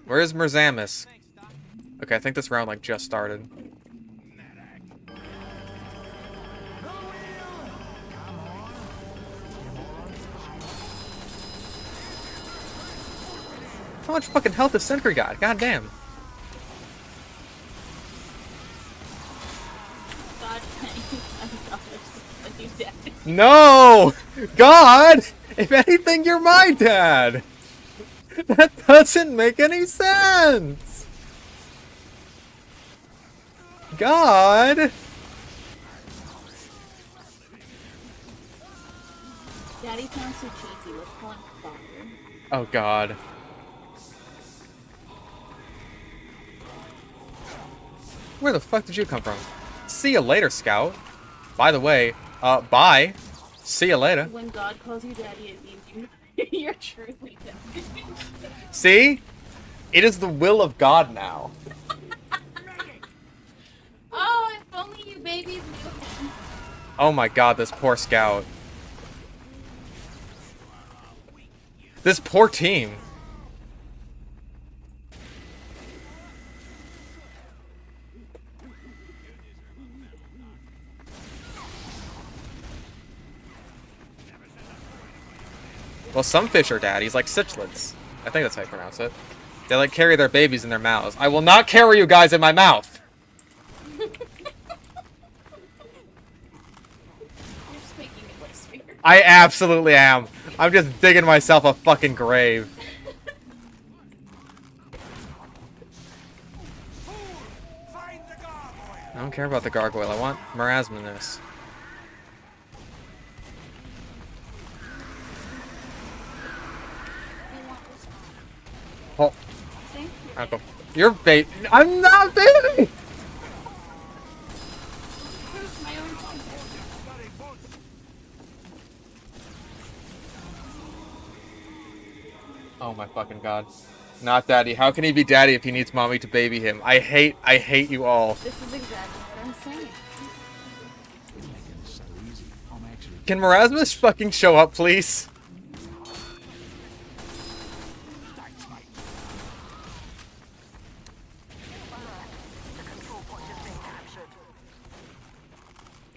Where is Marasmus? Okay, I think this round, like, just started. How much fucking health does Sentry got? God damn. God, you daddy. No! God! If anything, you're my dad! That doesn't make any sense! God! Daddy sounds so cheesy. Let's call him father. Oh god. Where the fuck did you come from? See you later, Scout. By the way, bye. See you later. When God calls you daddy, it means you're truly daddy. See? It is the will of God now. Oh, if only you babies knew. Oh my god, this poor Scout. This poor team. Well, some fish are daddies, like cichlids. I think that's how you pronounce it. They, like, carry their babies in their mouths. I will not carry you guys in my mouth! You're just making it worse for your... I absolutely am. I'm just digging myself a fucking grave. Find the gargoyle. I don't care about the gargoyle. I want Marasmus. Oh, See? Uncle. You're bait. I'm not baby! My own phone. Oh my fucking god. Not daddy. How can he be daddy if he needs mommy to baby him? I hate you all. This is exactly what I'm saying. Can Marasmus fucking show up, please?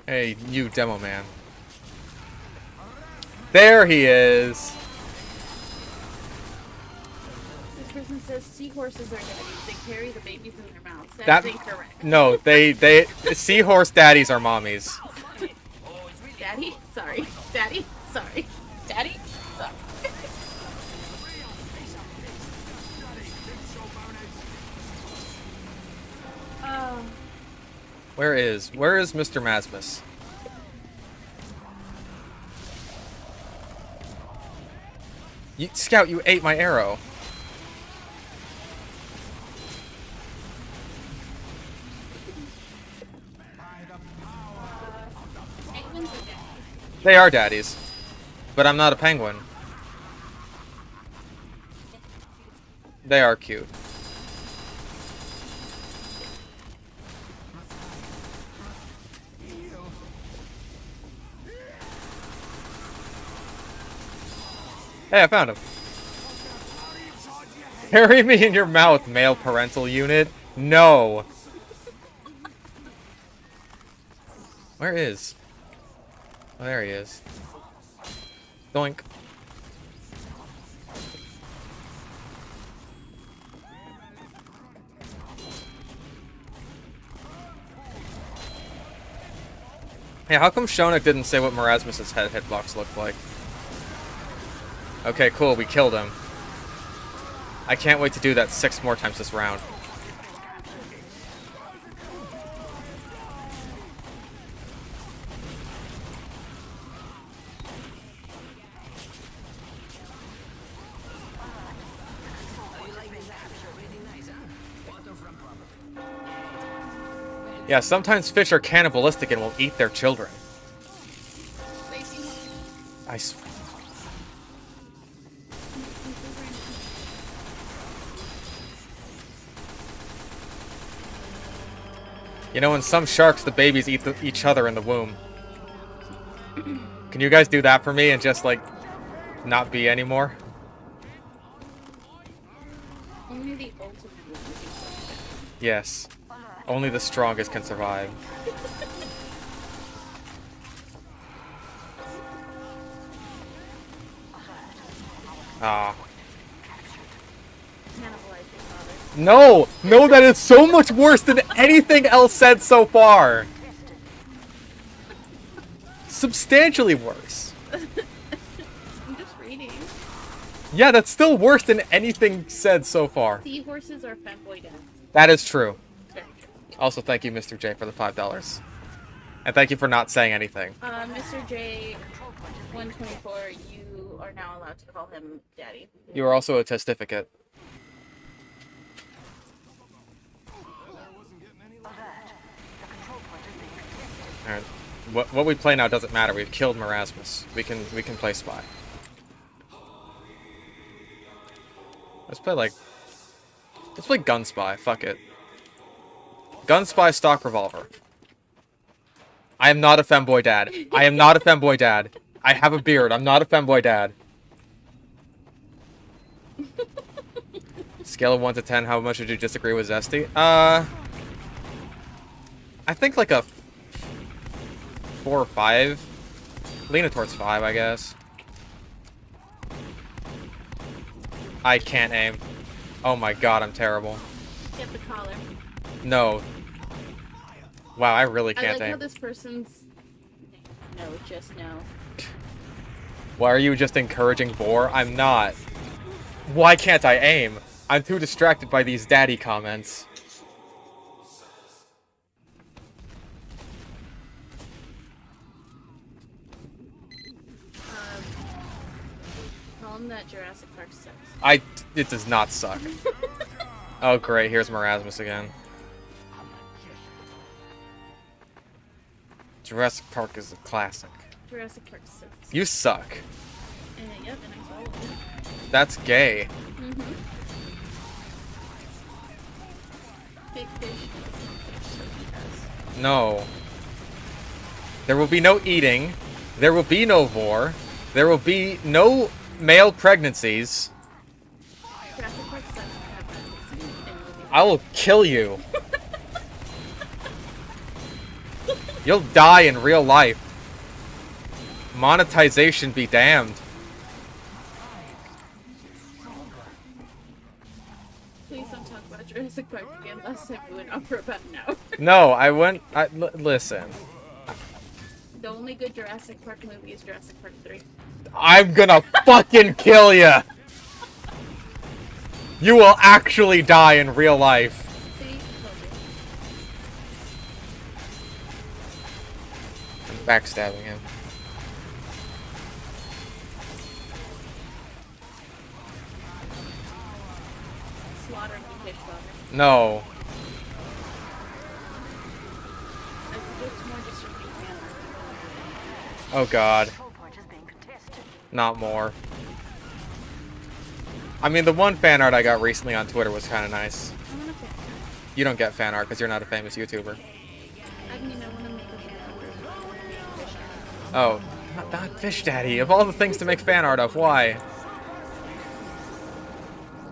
Hey, you demo man. There he is. This person says seahorses are daddies. They carry the babies in their mouths. That's That- incorrect. No, they seahorse daddies are mommies. Daddy? Sorry. Daddy? Sorry. Daddy? Sorry. Oh. Where is Mr. Masmus? Scout, you ate my arrow. Penguins are daddies. They are daddies. But I'm not a penguin. They are cute. Hey, I found him. Carry me in your mouth, male parental unit. No. Where is? Oh, there he is. Doink. Hey, how come Shonik didn't say what Marasmus's hitbox looked like? Okay, cool, we killed him. I can't wait to do that 6 more times this round. Yeah, sometimes fish are cannibalistic and will eat their children. I swear. You know, in some sharks, the babies eat each other in the womb. Can you guys do that for me and just, like, not be anymore? Only the ultimate will be Yes. Only the strongest can survive. Ah. cannibalized your father. No! No, that is so much worse than anything else said so far! Substantially worse. I'm just reading. Yeah, that's still worse than anything said so far. Seahorses are femboy dads. That is true. Very true. Also, thank you, Mr. J, for the $5. And thank you for not saying anything. Mr. J, 124, you are now allowed to call him daddy. You are also a testificate. Alright. What we play now doesn't matter. We've killed Marasmus. We can play Spy. Let's play Gun Spy. Fuck it. Gun Spy stock revolver. I am not a femboy dad. I am not a femboy dad. I have a beard. I'm not a femboy dad. Scale of 1 to 10, how much would you disagree with Zesty? I think like a 4 or 5. Leaning towards 5, I guess. I can't aim. Oh my god, I'm terrible. Get the collar. No. Wow, I really I can't like how aim. this person's... No, just no. Why are you just encouraging Boar? I'm not. Why can't I aim? I'm too distracted by these daddy comments. Tell him that Jurassic Park sucks. It does not suck. Oh great, here's Marasmus again. Jurassic Park is a classic. Jurassic Park sucks. You suck. Yep, and I saw it. That's gay. Mm-hmm. Big fish eats small fish, so he does. No. There will be no eating. There will be no vor. There will be no male pregnancies. Jurassic Park doesn't have pregnancy in movies. I will kill you. You'll die in real life. Monetization be damned. Please don't talk about Jurassic Park again. Last time we went on for about an hour. No, listen. The only good Jurassic Park movie is Jurassic Park 3. I'm gonna fucking kill ya. You will actually die in real life. See? Told you. I'm backstabbing him. Slaughtering the fish daughter. No. It's more just a fan art. Oh god. Control point is being contested. Not more. I mean, the one fan art I got recently on Twitter was kind of nice. I want a fan art. You don't get fan art because you're not a famous YouTuber. I mean, I want to make a fan art of fish art. Oh, not Fish Daddy. Of all the things to make fan art of, why?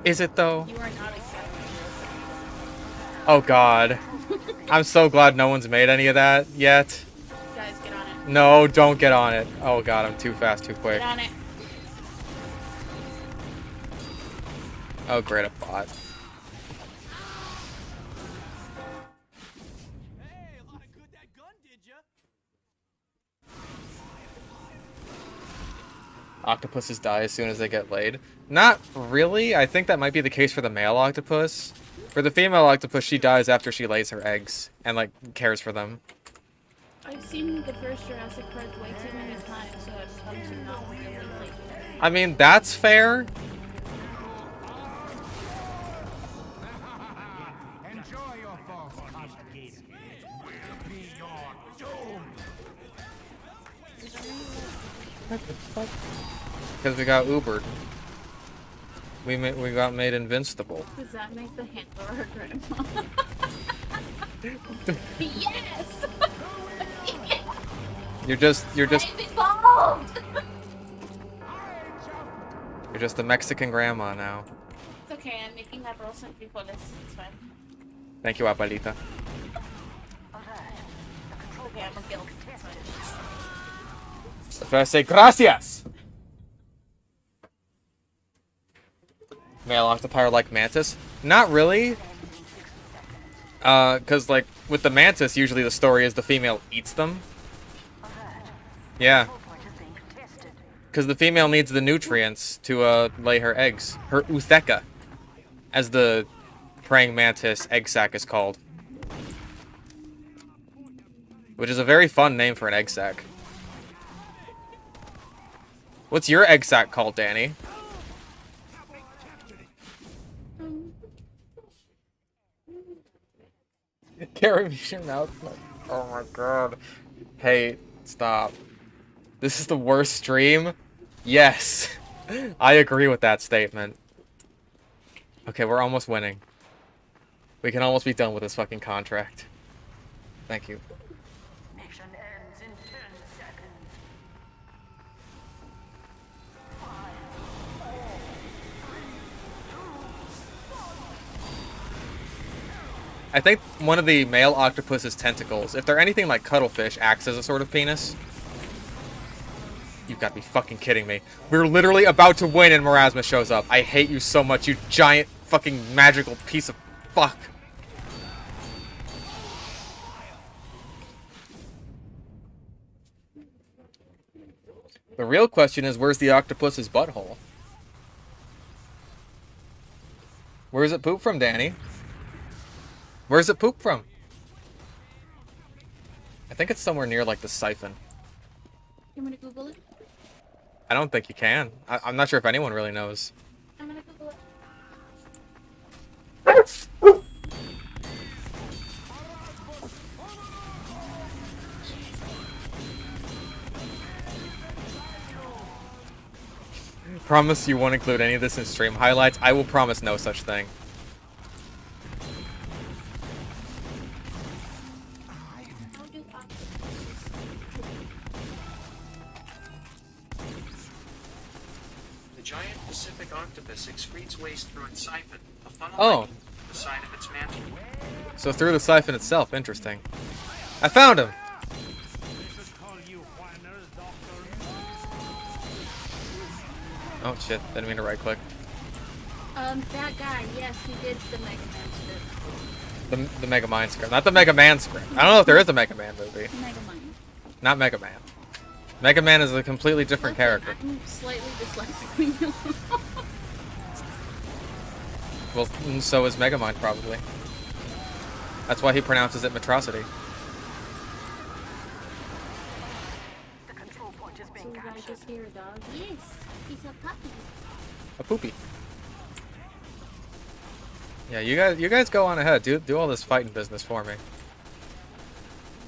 Is it though? You are not accepting Oh god. I'm so glad no one's made any of that yet. this. Guys, get on it. No, don't get on it. Oh god, I'm too fast, too quick. Get on it. Oh great, a bot. Hey, a lot of good that gun did ya? Octopuses die as soon as they get laid. Not really. I think that might be the case for the male octopus. For the female octopus, she dies after she lays her eggs and like cares for them. I've seen the first Jurassic Park way too many times, so I've come to not really like it. I mean, that's fair. Enjoy your false conjugation. It will be your doom. Because we got Ubered. We got made invincible. Does that make the handler our grandma? Yes! You're just I'm involved! you're just a Mexican grandma now. It's okay, I'm making arroz and frijoles. It's fine. Thank you, Abuelita. Okay, I'm a guild. It's fine. If I say gracias. Male octopi like mantis? Not really. Cause like with the mantis, usually the story is the female eats them. Yeah. Control point is being contested. Because the female needs the nutrients to lay her eggs. Her ootheca, as the praying mantis egg sac is called. Which is a very fun name for an egg sac. What's your egg sac called, Danny? Carry me your mouth. Oh my god. Hey, stop. This is the worst stream? Yes. I agree with that statement. Okay, we're almost winning. We can almost be done with this fucking contract. Thank you. Mission ends in 10 seconds. I think one of the male octopus's tentacles, if they're anything like cuttlefish, acts as a sort of penis. You've got to be fucking kidding me. We're literally about to win and Marasmus shows up. I hate you so much, you giant fucking magical piece of fuck. The real question is, where's the octopus's butthole? Where's it poop from, Danny? Where's it poop from? I think it's somewhere near, like, the siphon. You want me to Google it? I don't think you can. I'm not sure if anyone really knows. I'm gonna Google it. Promise you won't include any of this in stream highlights. I will promise no such thing. The giant Pacific octopus excretes waste through its siphon, a funnel Oh. the side of its mantle. So through the siphon itself. Interesting. I found him! Oh shit, didn't mean to right click. That guy, yes, he did the Mega Man script. The Mega Man script. Not the Mega Man script. I don't know if there is a Mega Man movie. Mega Man. Not Mega Man. Mega Man is a completely different character. I'm slightly dyslexic. Well, so is Mega Man probably. That's why he pronounces it Metrocity. The control point is So being I captured. just hear a dog. Yes, he's a puppy. A poopy. Yeah, you guys go on ahead. Do all this fighting business for me.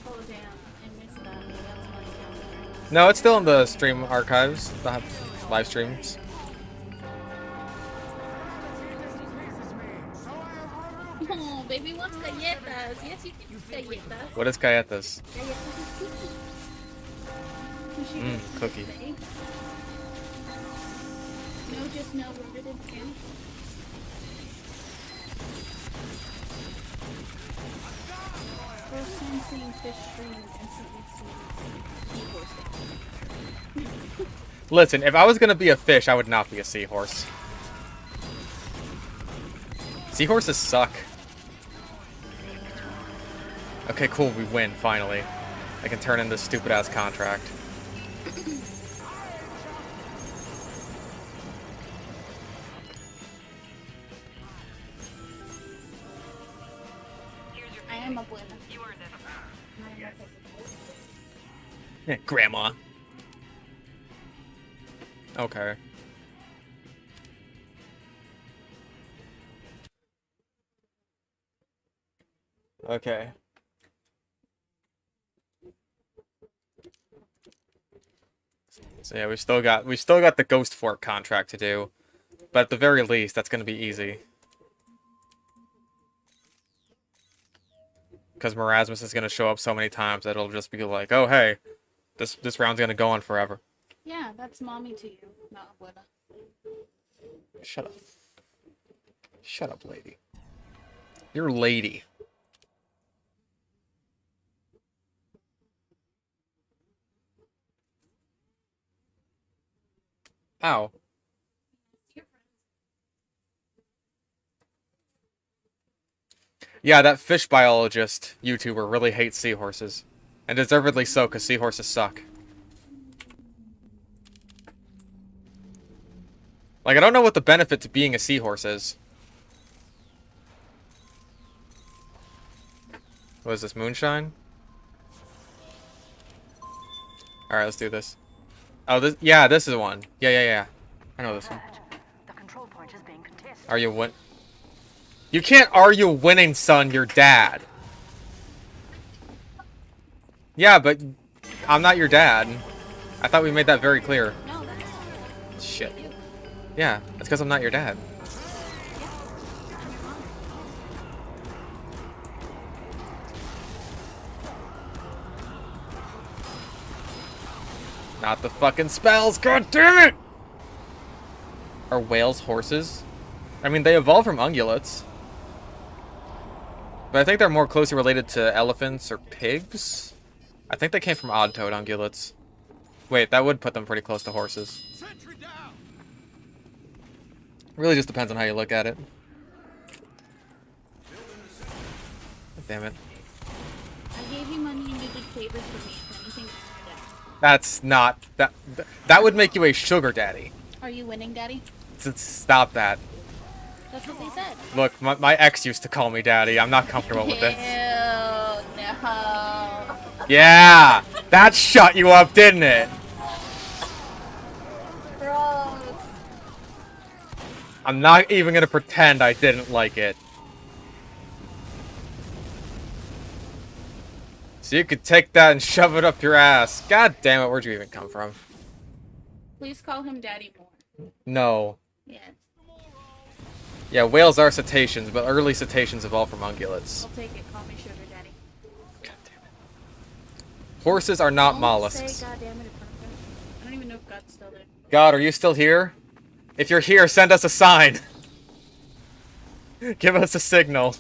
Oh damn, I missed that. That's my account. No, it's still in the stream archives, the live streams. Oh, baby wants galletas. Yes, you can use galletas. What is galletas? Galletas is cookie. You should Mmm, just cookie. say. No, just no, rather than Spanish. First time seeing fish stream instantly sees seahorse. Listen, if I was gonna be a fish, I would not be a seahorse. Seahorses suck. Okay, cool, we win, finally. I can turn in this stupid-ass contract. I am a buena. You earned it. Yeah, Grandma. Okay. Okay. So yeah, we still got the Ghost Fork contract to do, but at the very least, that's gonna be easy. Because Marasmus is gonna show up so many times that it'll just be like, oh hey, this round's gonna go on forever. Yeah, that's mommy to you, not abuela. Shut up. Shut up, lady. You're lady. Ow. Yeah, that fish biologist YouTuber really hates seahorses. And deservedly so, because seahorses suck. Like, I don't know what the benefit to being a seahorse is. What is this, moonshine? Alright, let's do this. Oh, this is one. Yeah. I know this one. The control point is being contested. Are you win? You can't argue winning, son. You're dad. Yeah, but I'm not your dad. I thought we made that very clear. No, that's Shit. Yeah, that's because I'm not your dad. Not the fucking spells, god damn it! Are whales horses? I mean, they evolved from ungulates. But I think they're more closely related to elephants or pigs. I think they came from odd-toed ungulates. Wait, that would put them pretty close to horses. Really just depends on how you look at it. Damn it. I gave you money and you did favors for me. If anything, yeah. That's not... That would make you a sugar daddy. Are you winning, Daddy? Stop that. That's what they said. Look, my ex used to call me daddy. I'm not comfortable with Ew, this. no. Yeah! That shut you up, didn't it? Gross. I'm not even gonna pretend I didn't like it. So you could take that and shove it up your ass. God damn it, where'd you even come from? Please call him Daddy more. No. Yes. Yeah, whales are cetaceans, but early cetaceans evolved from ungulates. I'll take it. Call me sugar daddy. God damn it. Horses are not Don't mollusks. say God damn it in front of him. I don't even know if God's still there. God, are you still here? If you're here, send us a sign. Give us a signal.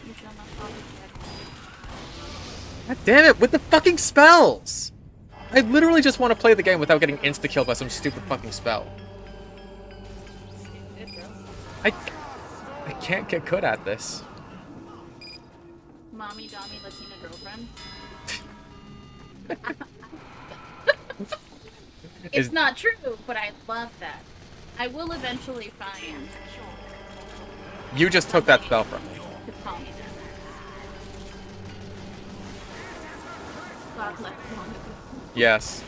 You shall not call me daddy. God damn it, with the fucking spells! I literally just want to play the game without getting insta-killed by some stupid fucking spell. Good, bro. I can't get good at this. Mommy, Dommy, Latina girlfriend. It's not true, but I love that. I will eventually find You just took that spell from me. to call me that. God left one of us. Yes,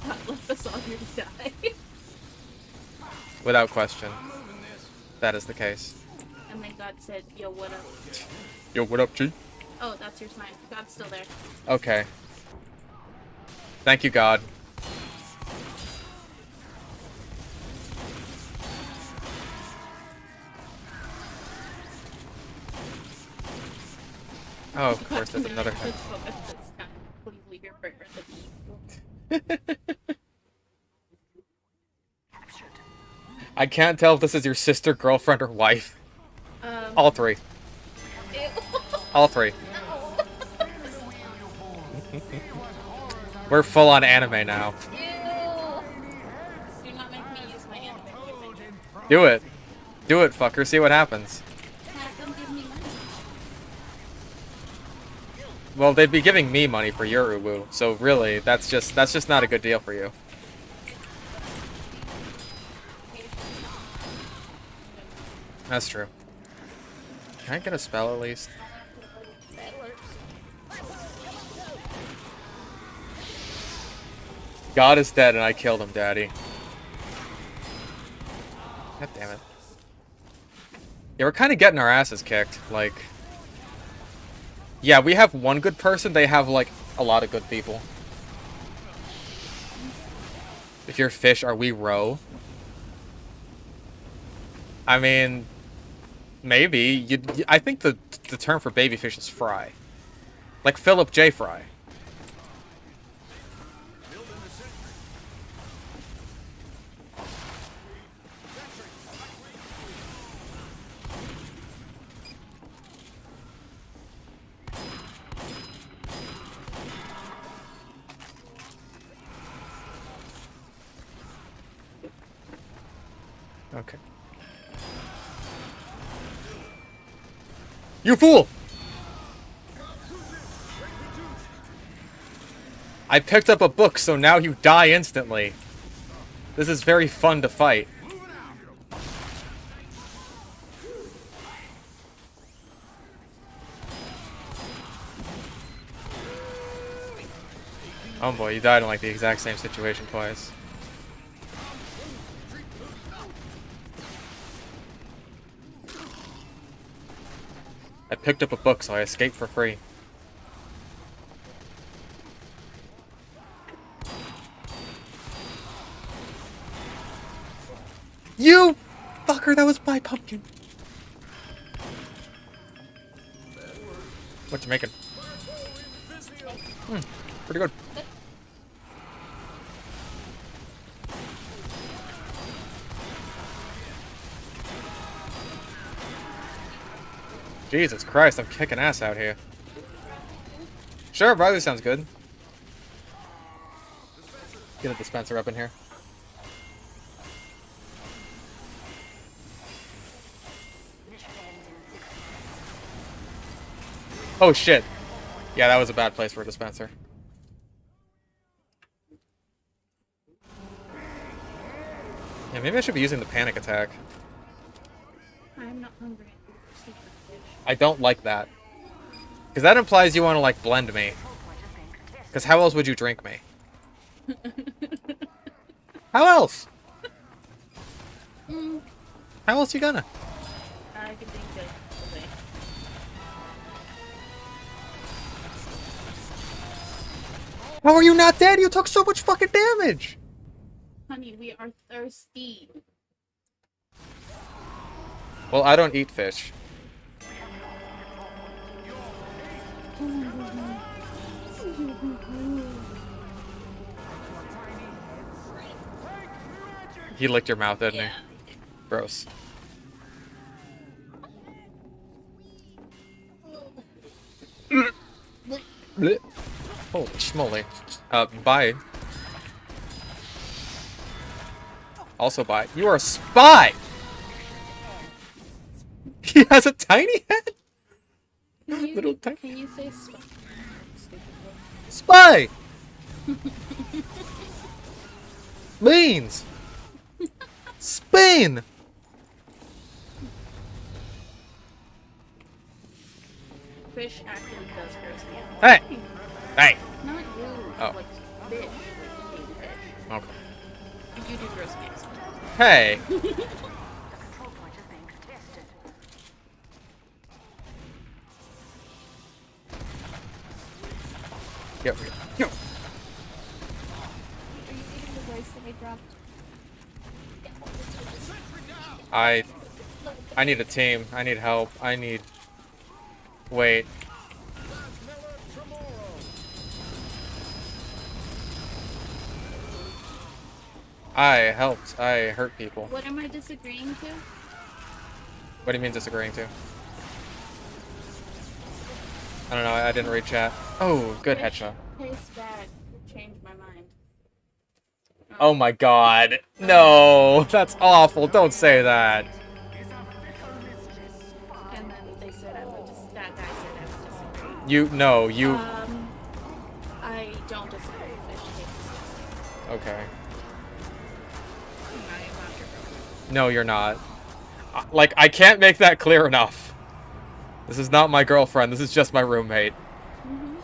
God left us all here to die. without question. That is the case. And then God said, yo, what up? Yo, what up, G? Oh, that's your sign. God's still there. Okay. Thank you, God. Oh, of course, there's another head. Please leave your fragrance at me. I can't tell if this is your sister, girlfriend, or wife. All three. Ew. All three. We're full on anime now. Ew. Do not make me use my anime music. Do it. Do it, fucker. See what happens. Don't give me money. Well, they'd be giving me money for your uwu, so really, that's just not a good deal for you. That's true. Can I get a spell at least? That works. God is dead and I killed him, Daddy. God damn it. Yeah, we're kind of getting our asses kicked. Like, yeah, we have one good person. They have, like, a lot of good people. If you're fish, are we roe? I mean, maybe. I think the term for baby fish is fry. Like Philip J. Fry. Okay. You fool! I picked up a book, so now you die instantly. This is very fun to fight. Oh boy, you died in like the exact same situation twice. I picked up a book, so I escaped for free. You fucker, that was my pumpkin. What you making? Pretty good. Jesus Christ, I'm kicking ass out here. Sure, Riley sounds good. Get a dispenser up in here. Oh shit. Yeah, that was a bad place for a dispenser. Yeah, maybe I should be using the panic attack. I'm not hungry. I don't like that. Because that implies you want to, like, blend me. Because how else would you drink me? How else? How else you gonna? I can think of a way. How are you not dead? You took so much fucking damage! Honey, we are thirsty. Well, I don't eat fish. He licked your mouth, didn't Yeah. he? Gross. Holy schmoly. Bye. Also bye. You are a spy! He has a tiny head? Little tiny... Can you say stupid word? Spy! Beans! Spain! Fish actually does gross me out. Hey! Hey! Not you. Oh. Like fish. Like baby fish. Okay. You do gross me out sometimes. Hey! The control point is being contested. Yo, yo. Are you eating the rice that I dropped? I need a team. I need help. I need... Wait. I helped. I hurt people. What am I disagreeing to? What do you mean disagreeing to? I don't know. I didn't read chat. Oh, good Fish headshot. tastes bad. Changed my mind. Oh my god. No, that's awful. Don't say that. And then they said I would just. That guy said I would disagree. You. I don't disagree. Fish tastes disgusting. Okay. I'm not your girlfriend. No, you're not. Like, I can't make that clear enough. This is not my girlfriend. This is just my roommate. Mm-hmm.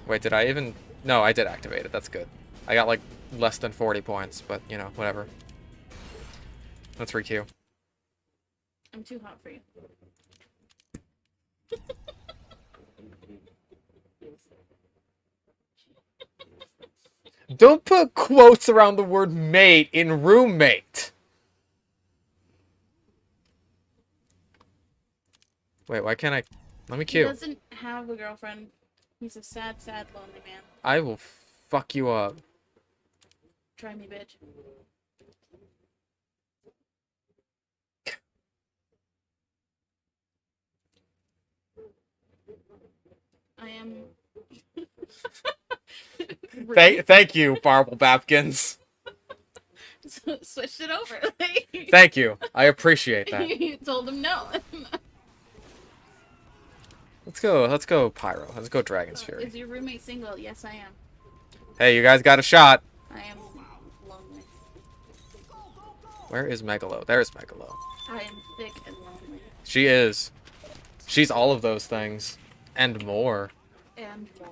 Wait, did I even... No, I did activate it. That's good. I got, like, less than 40 points, but, you know, whatever. Let's re-queue. I'm too hot for you. Don't put quotes around the word mate in roommate. Wait, why can't I... Let me He queue. doesn't have a girlfriend. He's a sad, sad, lonely man. I will fuck you up. Try me, bitch. I am... Thank you, Marble Bapkins. Switched it over. Thank you. I appreciate that. You told him no. Let's go Pyro. Let's go Dragon's Fury. Is your roommate single? Yes, I am. Hey, you guys got a shot. I am lonely. Where is Megalo? There's Megalo. I am thick and lonely. She is. She's all of those things. And more. And more.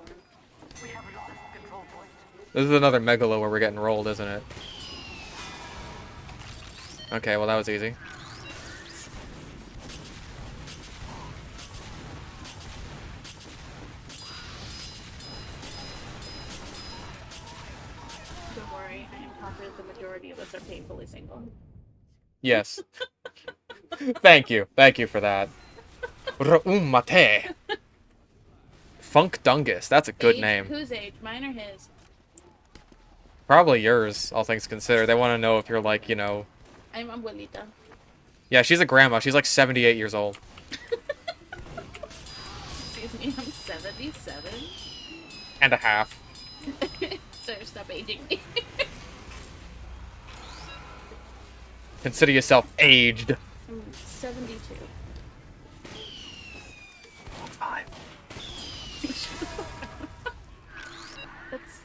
We have lost the control point. This is another Megalo where we're getting rolled, isn't it? Okay, well that was easy. Don't worry, I am confident the majority of us are painfully single. Yes. Thank you. Thank you for that. Mate. Funk Dungus. That's a good Age? name. Whose age? Mine or his? Probably yours, all things considered. They want to know if you're like, you know... I'm abuelita. Yeah, she's a grandma. She's like 78 years old. Excuse me, I'm 77. And a half. So stop aging me. Consider yourself aged. I'm 72. 5. That's...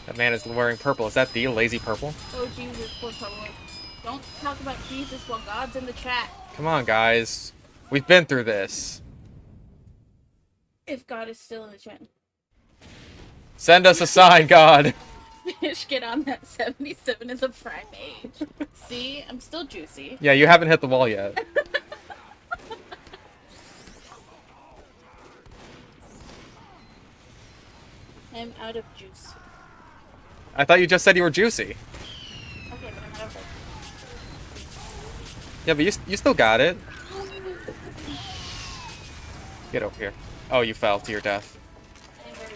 That man is wearing purple. Is that the lazy purple? Oh Jesus, poor public. Don't talk about Jesus while God's in the chat. Come on, guys. We've been through this. If God is still in the chat. Send us a sign, God. Fish, get on that. 77 is a prime age. See? I'm still juicy. Yeah, you haven't hit the wall yet. I'm out of juice. I thought you just said you were juicy. Okay, but I'm out of like. Yeah, but you still got it. Get over here. Oh, you fell to your death. I'm very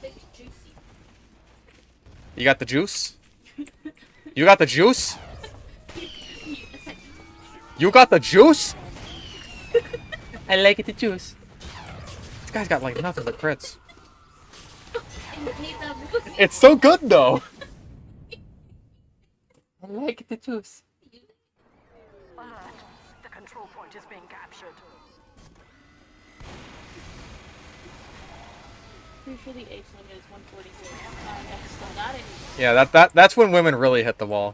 big juicy. You got the juice? You got the juice? You got the juice? I like the juice. This guy's got like nothing but crits. It's so good though. I like the juice. Alert. The control point is being captured. Pretty sure the age limit is 146. I still got it. Yeah, that's when women really hit the wall.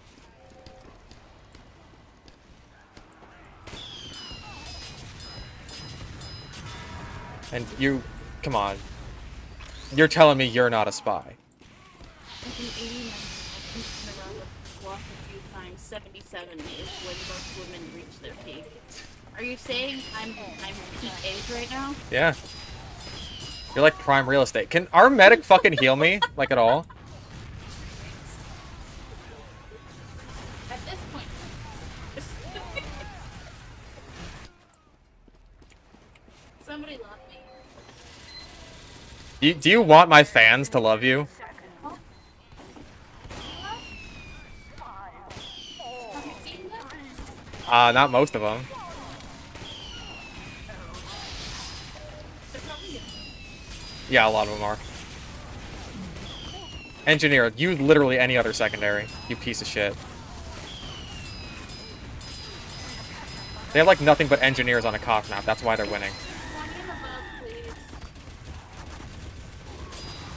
And you, come on. You're telling me you're not a spy. I've been 89. I've been around the block a few times. 77 is when most women reach their peak. Are you saying I'm peak age right now? Yeah. You're like prime real estate. Can our medic fucking heal me? Like at all? At this point. Somebody love me. Do you want my fans to love you? Have you seen that? Not most of them. They're probably good. Yeah, a lot of them are. Engineer, you literally any other secondary. You piece of shit. They have like nothing but engineers on a cock map. That's why they're winning. One game above, please.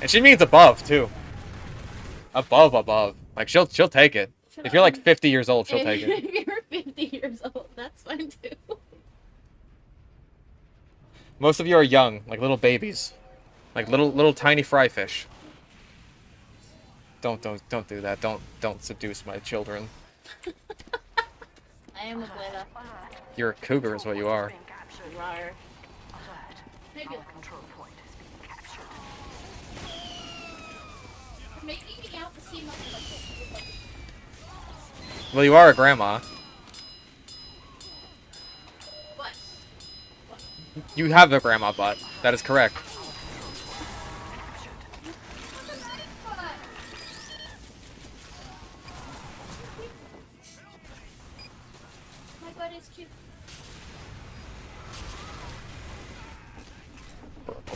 And she means above too. Above. Like she'll take it. Shut If up. you're like 50 years old, she'll take it. If you're 50 years old, that's fine too. Most of you are young, like little babies. Like little tiny fry fish. Don't do that. Don't seduce my children. I am a Bleda. You're a cougar is what you are. Being captured. Rar. Alert. Maybe Our control point is being captured. you're making me out to seem like Well, you are a grandma. what? You have a grandma butt. That is correct. My butt is cute.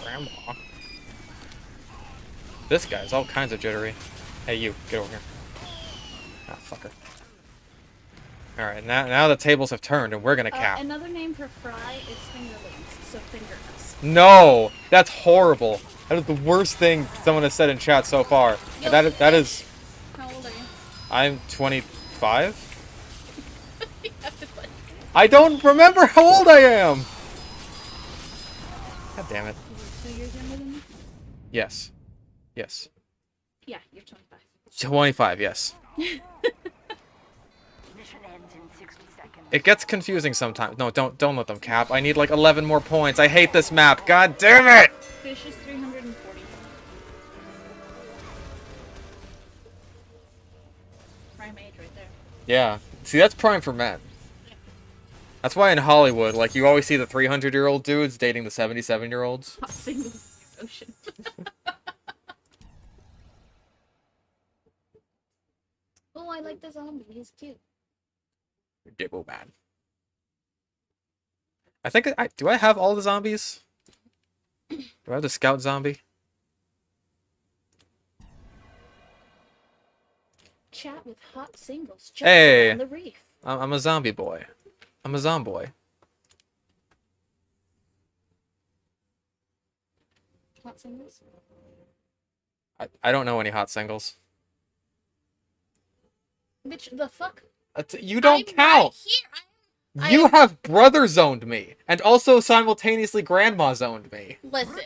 Grandma. This guy's all kinds of jittery. Hey, you, get over here. Ah, fucker. Alright, now the tables have turned and we're gonna cap. Another name for fry is fingerlings, so finger us. No! That's horrible. That is the worst thing someone has said in chat so far. And that is... How old are you? I'm 25? I don't remember how old I am! God damn it. You're 2 years younger than me? Yes. Yes. Yeah, you're 25. 25, yes. Mission ends in 60 seconds. It gets confusing sometimes. No, don't let them cap. I need like 11 more points. I hate this map. God damn it! Fish is 340. Prime age right there. Yeah. See, that's prime for men. That's why in Hollywood, like, you always see the 300-year-old dudes dating the 77-year-olds. Hot singles ocean. Oh, I like the zombie. He's cute. Dibble man. I think do I have all the zombies? Do I have the scout zombie? Chat with hot singles. Just Hey. on the reef. I'm a zombie boy. I'm a zomboy. Hot singles. I don't know any hot singles. Bitch, the fuck? You don't I'm count. Right here. I You am- have brother zoned me, and also simultaneously grandma zoned me. Listen.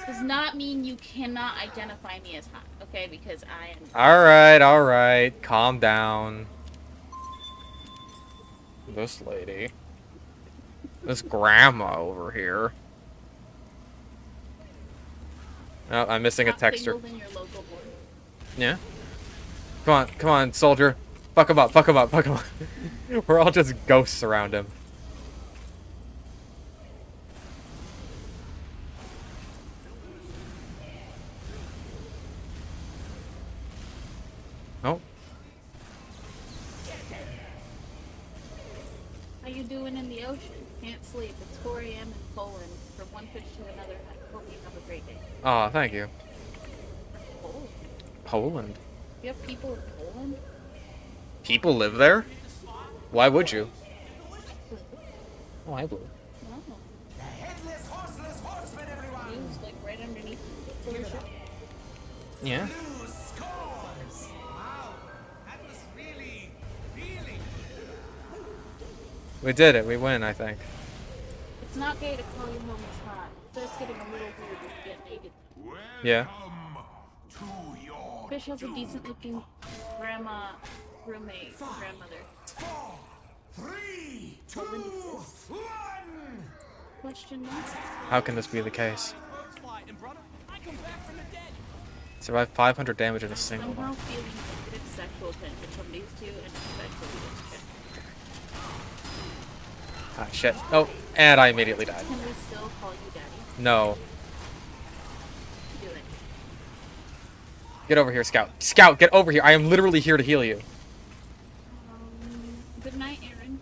Does not mean you cannot identify me as hot, okay? Because I am. All right, calm down. This lady. This grandma over here. Oh, I'm missing a Not texture. singles in your local board. Yeah. Come on, soldier. Fuck him up, fuck him up, fuck him up. We're all just ghosts around him. Oh, How you doing in the ocean? Can't sleep. It's 4 a.m. in Poland. From one fish to another. I hope you have a great day. aw, thank you. Poland? Poland. You have people in Poland? People live there? Why would you? Oh, I blew. No. The headless, horseless horseman, everyone! He was like right underneath the ship. Yeah. Blue scores! Wow, that was really, really We did it. We win, I think. It's not gay to call your homies hot. So it's getting a little weird when you get naked. Yeah. to your Fish has a decent looking grandma, roommate, grandmother. 4, 3, 2, Poland exists. 1! Question mark? How can this be the case? Survive 500 damage in a single Somehow one. feeling negative sexual tension from these two and especially this chick. Ah, shit. Oh, and I immediately died. Can we still call you daddy? No. Do it. Get over here, Scout. Scout, get over here. I am literally here to heal you. Good night, Aaron.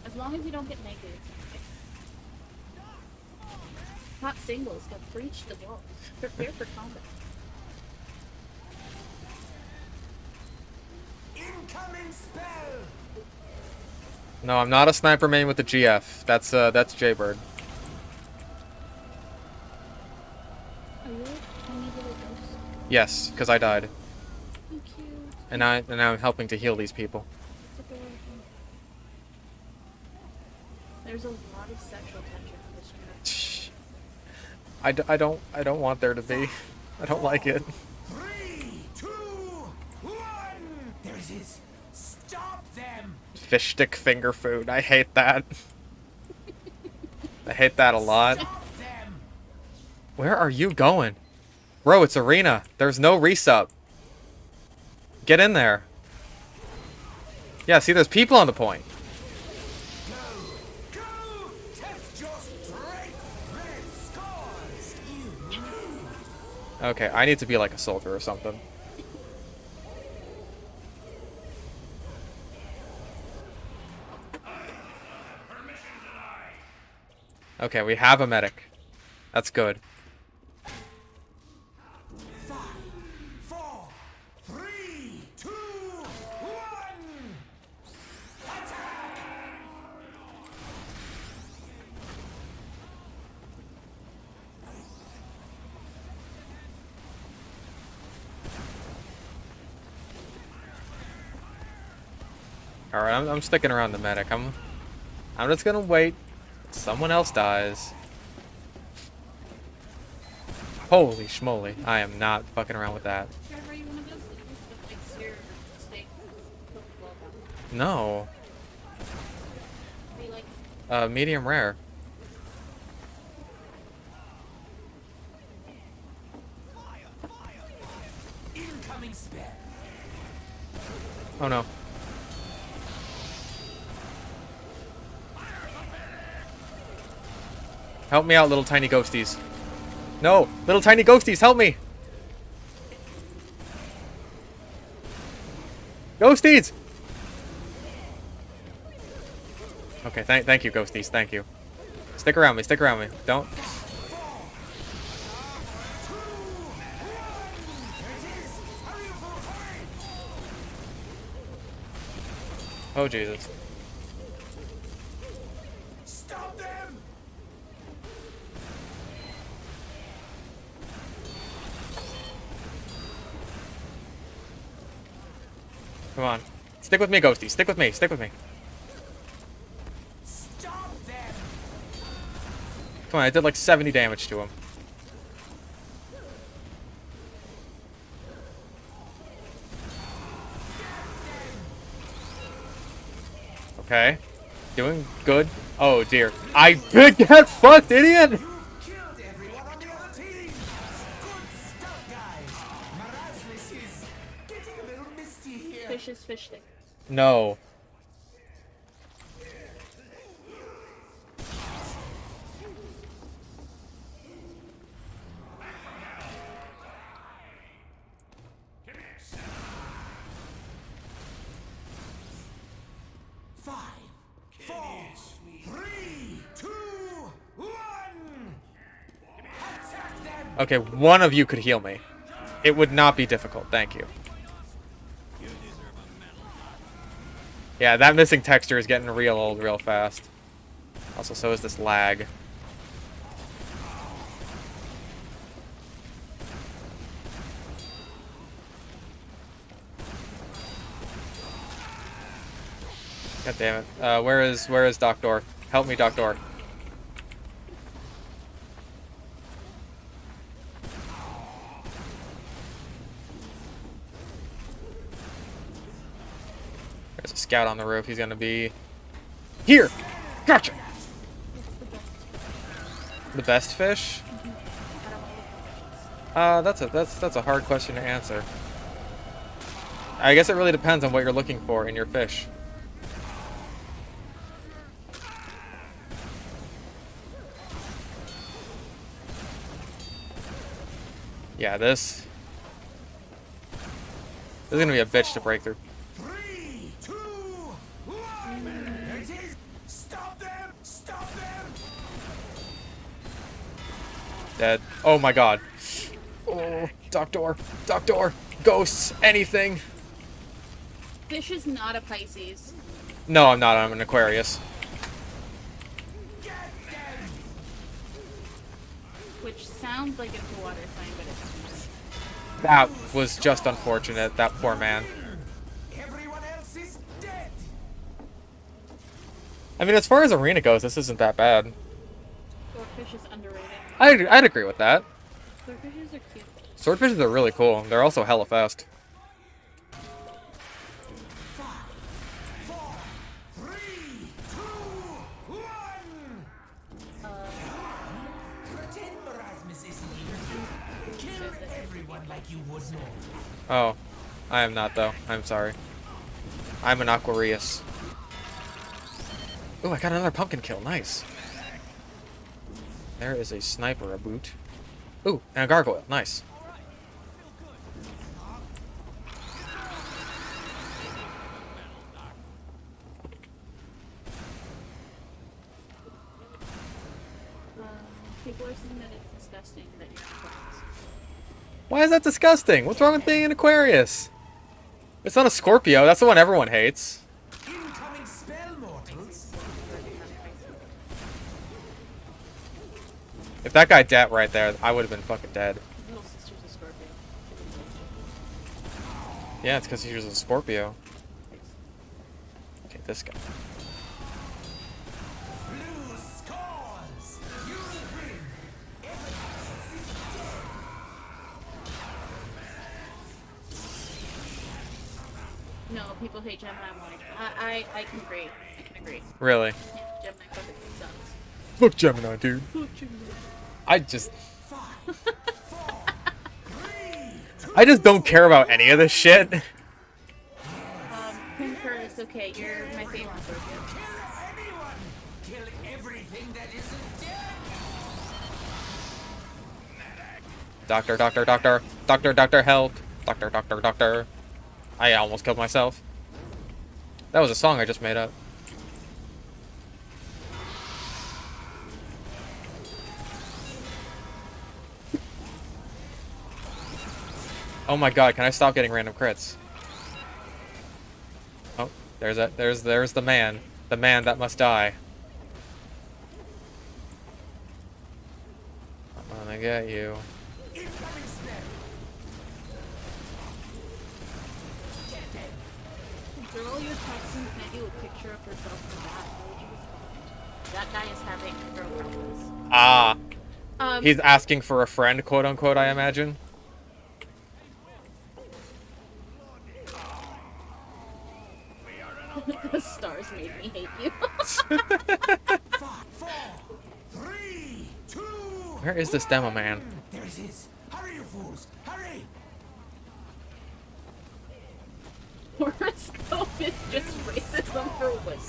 As long as you don't get naked, it's okay. Hot singles have breached the wall. Prepare for combat. Incoming spell! No, I'm not a sniper main with the GF. That's Jaybird. Are you a tiny little ghost? Yes, because I died. So cute. And now I'm helping to heal these people. It's adorable. There's a lot of sexual tension in this trip. I don't want there to be. I don't like it. 3, 2, 1! There it is! Stop them! Fish stick finger food. I hate that. I hate that a lot. Stop them! Where are you going? Bro, it's arena. There's no resup. Get in there. Yeah, see, there's people on the point. Go! Test your strength! Red scores! Okay, I need to be like a soldier or something. Okay, we have a medic. That's good. 5, 4, 3, 2, 1! Attack! All right, I'm sticking around the medic. I'm just gonna wait. Someone else dies. Holy schmoly! I am not fucking around with that. Wherever you want to go, so you just fix your steak. Cook well done. No. Be like, Medium rare. Incoming spell! Oh no. Help me out, little tiny ghosties. No, little tiny ghosties, help me! Ghosties! Okay, thank you, ghosties, thank you. Stick around me, stick around me. Don't. Oh, Jesus. Stop them! Come on. Stick with me, ghosties, stick with me, stick with me. Stop them! Come on, I did like 70 damage to him. Okay. Doing good. Oh dear. I get fucked, idiot! Killed everyone Fish's fish stick. No. Five, four, three, two, one. Attack them. Okay, one of you could heal me. It would not be difficult, thank you. Yeah, that missing texture is getting real old real fast. Also, so is this lag. God damn it. Where is Doctor? Help me, Doctor. There's a scout on the roof. He's gonna be here. Gotcha. The best fish? That's a hard question to answer. I guess it really depends on what you're looking for in your fish. Yeah, this is gonna be a bitch to break through. 3, 2, 1. There it is. Stop them! Stop them! Dead. Oh my god. Oh, Doctor. Doctor. Ghosts. Anything. Fish is not a Pisces. No, I'm not. I'm an Aquarius. Which sounds like it's a water sign, but it's not. That was just unfortunate. That poor man. Everyone else is dead. I mean, as far as arena goes, this isn't that bad. Swordfish is underrated. I'd agree with that. Swordfishes are cute. Swordfishes are really cool. They're also hella fast. 5, 4, 3, 2, 1. Pretend Erasmus isn't here. Kill everyone like you would know. Oh, I am not though. I'm sorry. I'm an Aquarius. Ooh, I got another pumpkin kill. Nice. There is a sniper, a boot. Ooh, and a gargoyle. Nice. People are saying that it's disgusting that you're an Aquarius. Why is that disgusting? What's wrong with being an Aquarius? It's not a Scorpio. That's the one everyone hates. Incoming spell, mortals. If that guy dead right there, I would have been fucking dead. Little sister's a Scorpio. Yeah, it's because he was a Scorpio. Okay, this guy. Blue scores. You win. No, people hate Gemini more. I can agree. I can agree. Really? Yeah, Gemini fucking sucks. Fuck Gemini, dude. I just don't care about any of this shit. Concur, it's okay. You're my favorite Scorpio. Kill anyone. Kill everything that isn't dead. Doctor, doctor, doctor. Doctor, doctor, help. Doctor, doctor, doctor. I almost killed myself. That was a song I just made up. Oh my god, can I stop getting random crits? Oh, there's the man. The man that must die. I'm gonna get you. Incoming spell. Girl, you're texting Peggy with a picture of herself in that. What would you respond? That guy is having girl problems. Ah, Um, he's asking for a friend, quote unquote, I imagine. the stars made me hate you. 5, 4, 3, 2. Where is this demo man? There it is. Hurry, you fools. Hurry. horoscope is just racism for women.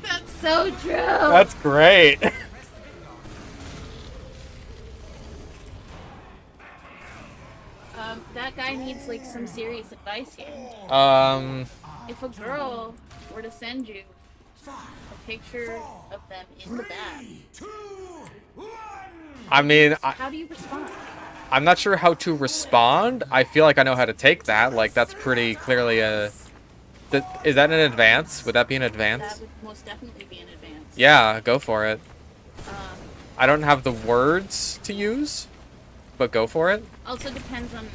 That's so true. That's great. That guy needs like some serious advice here. If a girl were to send you a picture of them in the bath, I mean, how do you respond? I'm not sure how to respond. I feel like I know how to take that. Like, that's pretty clearly a... Is that an advance? Would that be an advance? That would most definitely be an advance. Yeah, go for it. Um, I don't have the words to use, but go for it. also depends on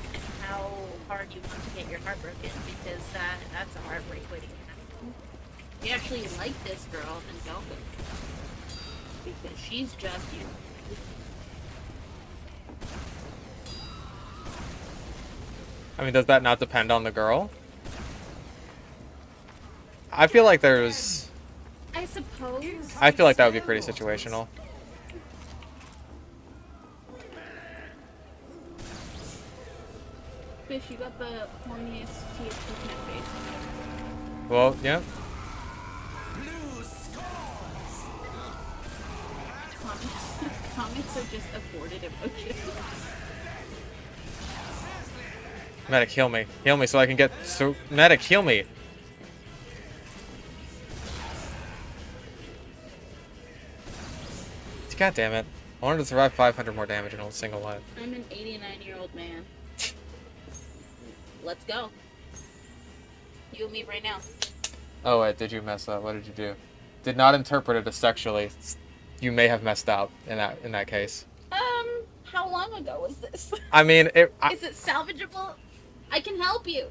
how hard you want to get your heart broken, because that's a heartbreak waiting to happen. If you actually like this girl, then go with her. Because she's just you. I mean, does that not depend on the girl? I feel like there's... I suppose. I feel like that would be pretty situational. Fish, you got the horniest TF2 face. Well, yeah. Comics are just aborted emotions. Medic, heal me. Heal me so I can get... So, medic, heal me. God damn it. I wanted to survive 500 more damage in a single life. I'm an 89-year-old man. Let's go. You and me right now. Oh wait, did you mess up? What did you do? Did not interpret it as sexually. You may have messed up in that case. How long ago was this? I mean, Is it salvageable? I can help you.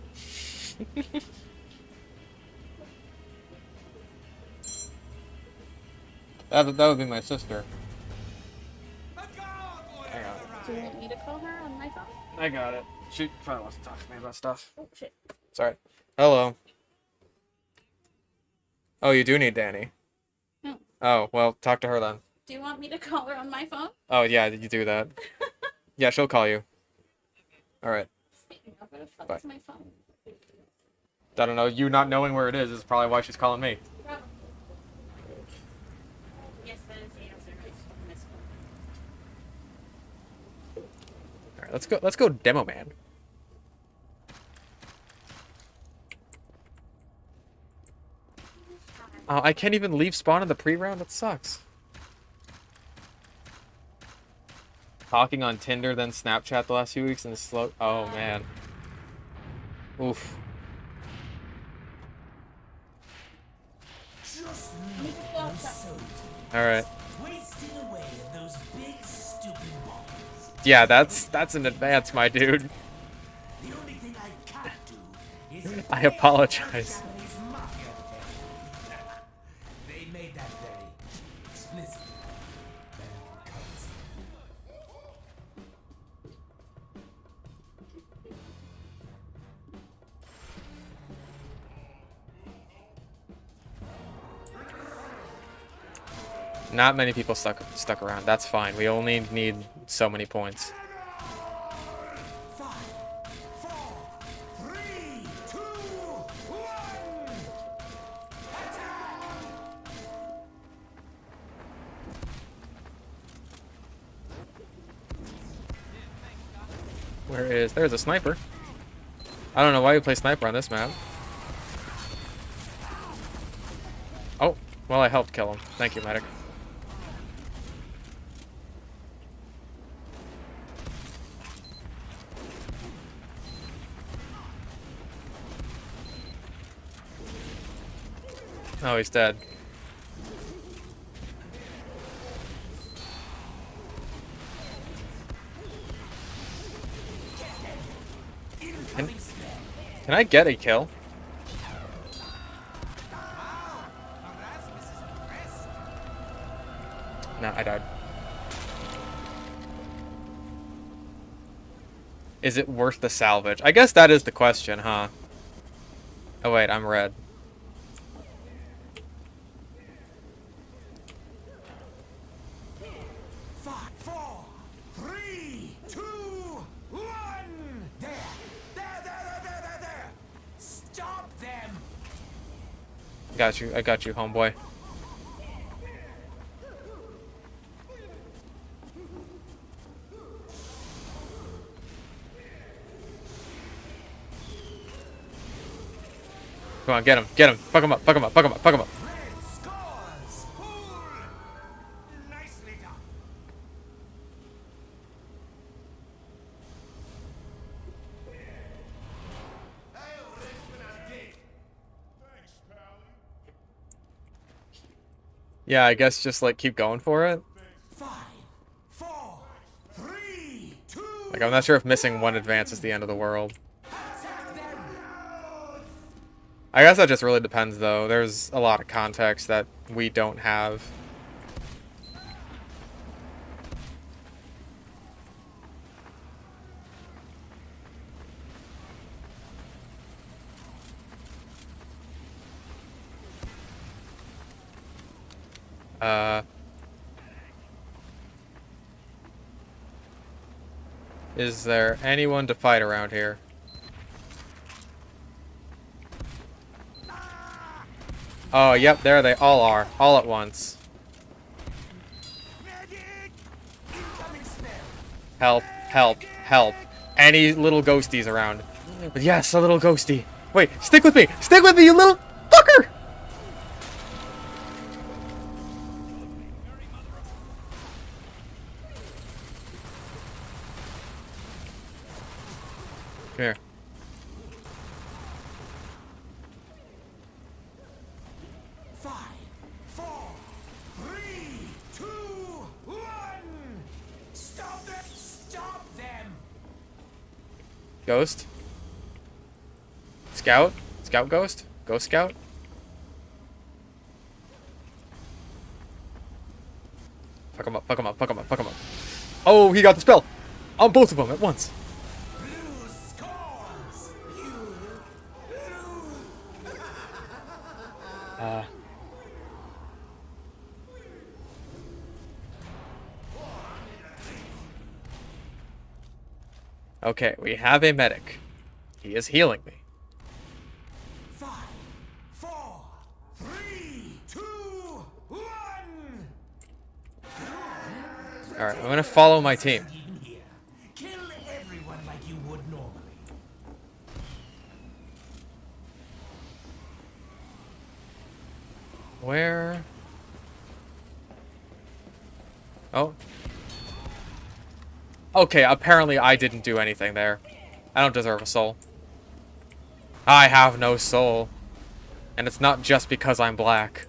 that would be my sister. Do you want me to call her on my phone? I got it. She probably wants to talk to me about stuff. Oh, shit. Sorry. Hello. Oh, you do need Danny. No. Oh, well, talk to her then. Do you want me to call her on my phone? Oh, yeah, you do that. Yeah, she'll call you. Alright. Where the fuck Bye. is my phone? I don't know. You not knowing where it is probably why she's calling me. Yes, that is the answer. I missed one. Alright, let's go Demo Man. Oh, I can't even leave spawn in the pre-round? That sucks. Talking on Tinder, then Snapchat the last few weeks and slow... Oh, man. Oof. Alright. Yeah, that's an advance, my dude. I apologize. They made that very explicit. Not many people stuck around. That's fine. We only need so many points. 5, 4, 3, 2, 1. Attack! There's a sniper. I don't know why you play sniper on this map. Oh, well, I helped kill him. Thank you, medic. Oh, he's dead. Can I get a kill? No, I died. Is it worth the salvage? I guess that is the question, huh? Oh wait, I'm red. Got you. I got you, homeboy. Come on, get him. Get him. Fuck him up. Fuck him up. Fuck him up. Fuck him up. Red scores. Nicely done. Yeah, I guess just like keep going for it. 5, 4, 3, 2. Like, I'm not sure if missing one advance is the end of the world. Attack them. I guess that just really depends, though. There's a lot of context that we don't have. Is there anyone to fight around here? Oh, yep, there they all are. All at once. Medic. Incoming spell. Help, help, help. Any little ghosties around. But yes, a little ghosty. Wait, stick with me! Stick with me, you little fucker! Come here. Five, 4, 3, 2, 1. Stop them! Stop them! Ghost? Scout? Scout ghost? Ghost scout? Fuck him up, fuck him up, fuck him up, fuck him up. Oh, he got the spell! On both of them at once. Blue scores. You lose. Okay, we have a medic. He is healing me. 5, 4, 3, 2, 1. Alright, I'm gonna follow my team. In here. Kill everyone like you would normally. Where? Oh. Okay, apparently I didn't do anything there. I don't deserve a soul. I have no soul. And it's not just because I'm black.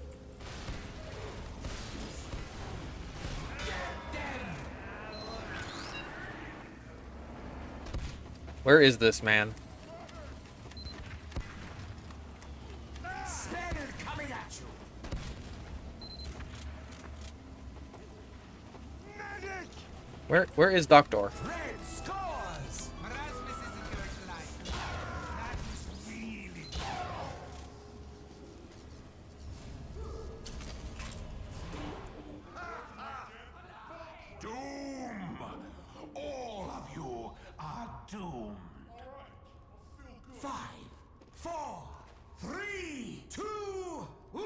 Where is this man? Standard coming at you. Medic. Where is Doctor? Red scores. Erasmus isn't yours to like. That is really doom. All of you are doomed. 5, 4, 3, 2, 1.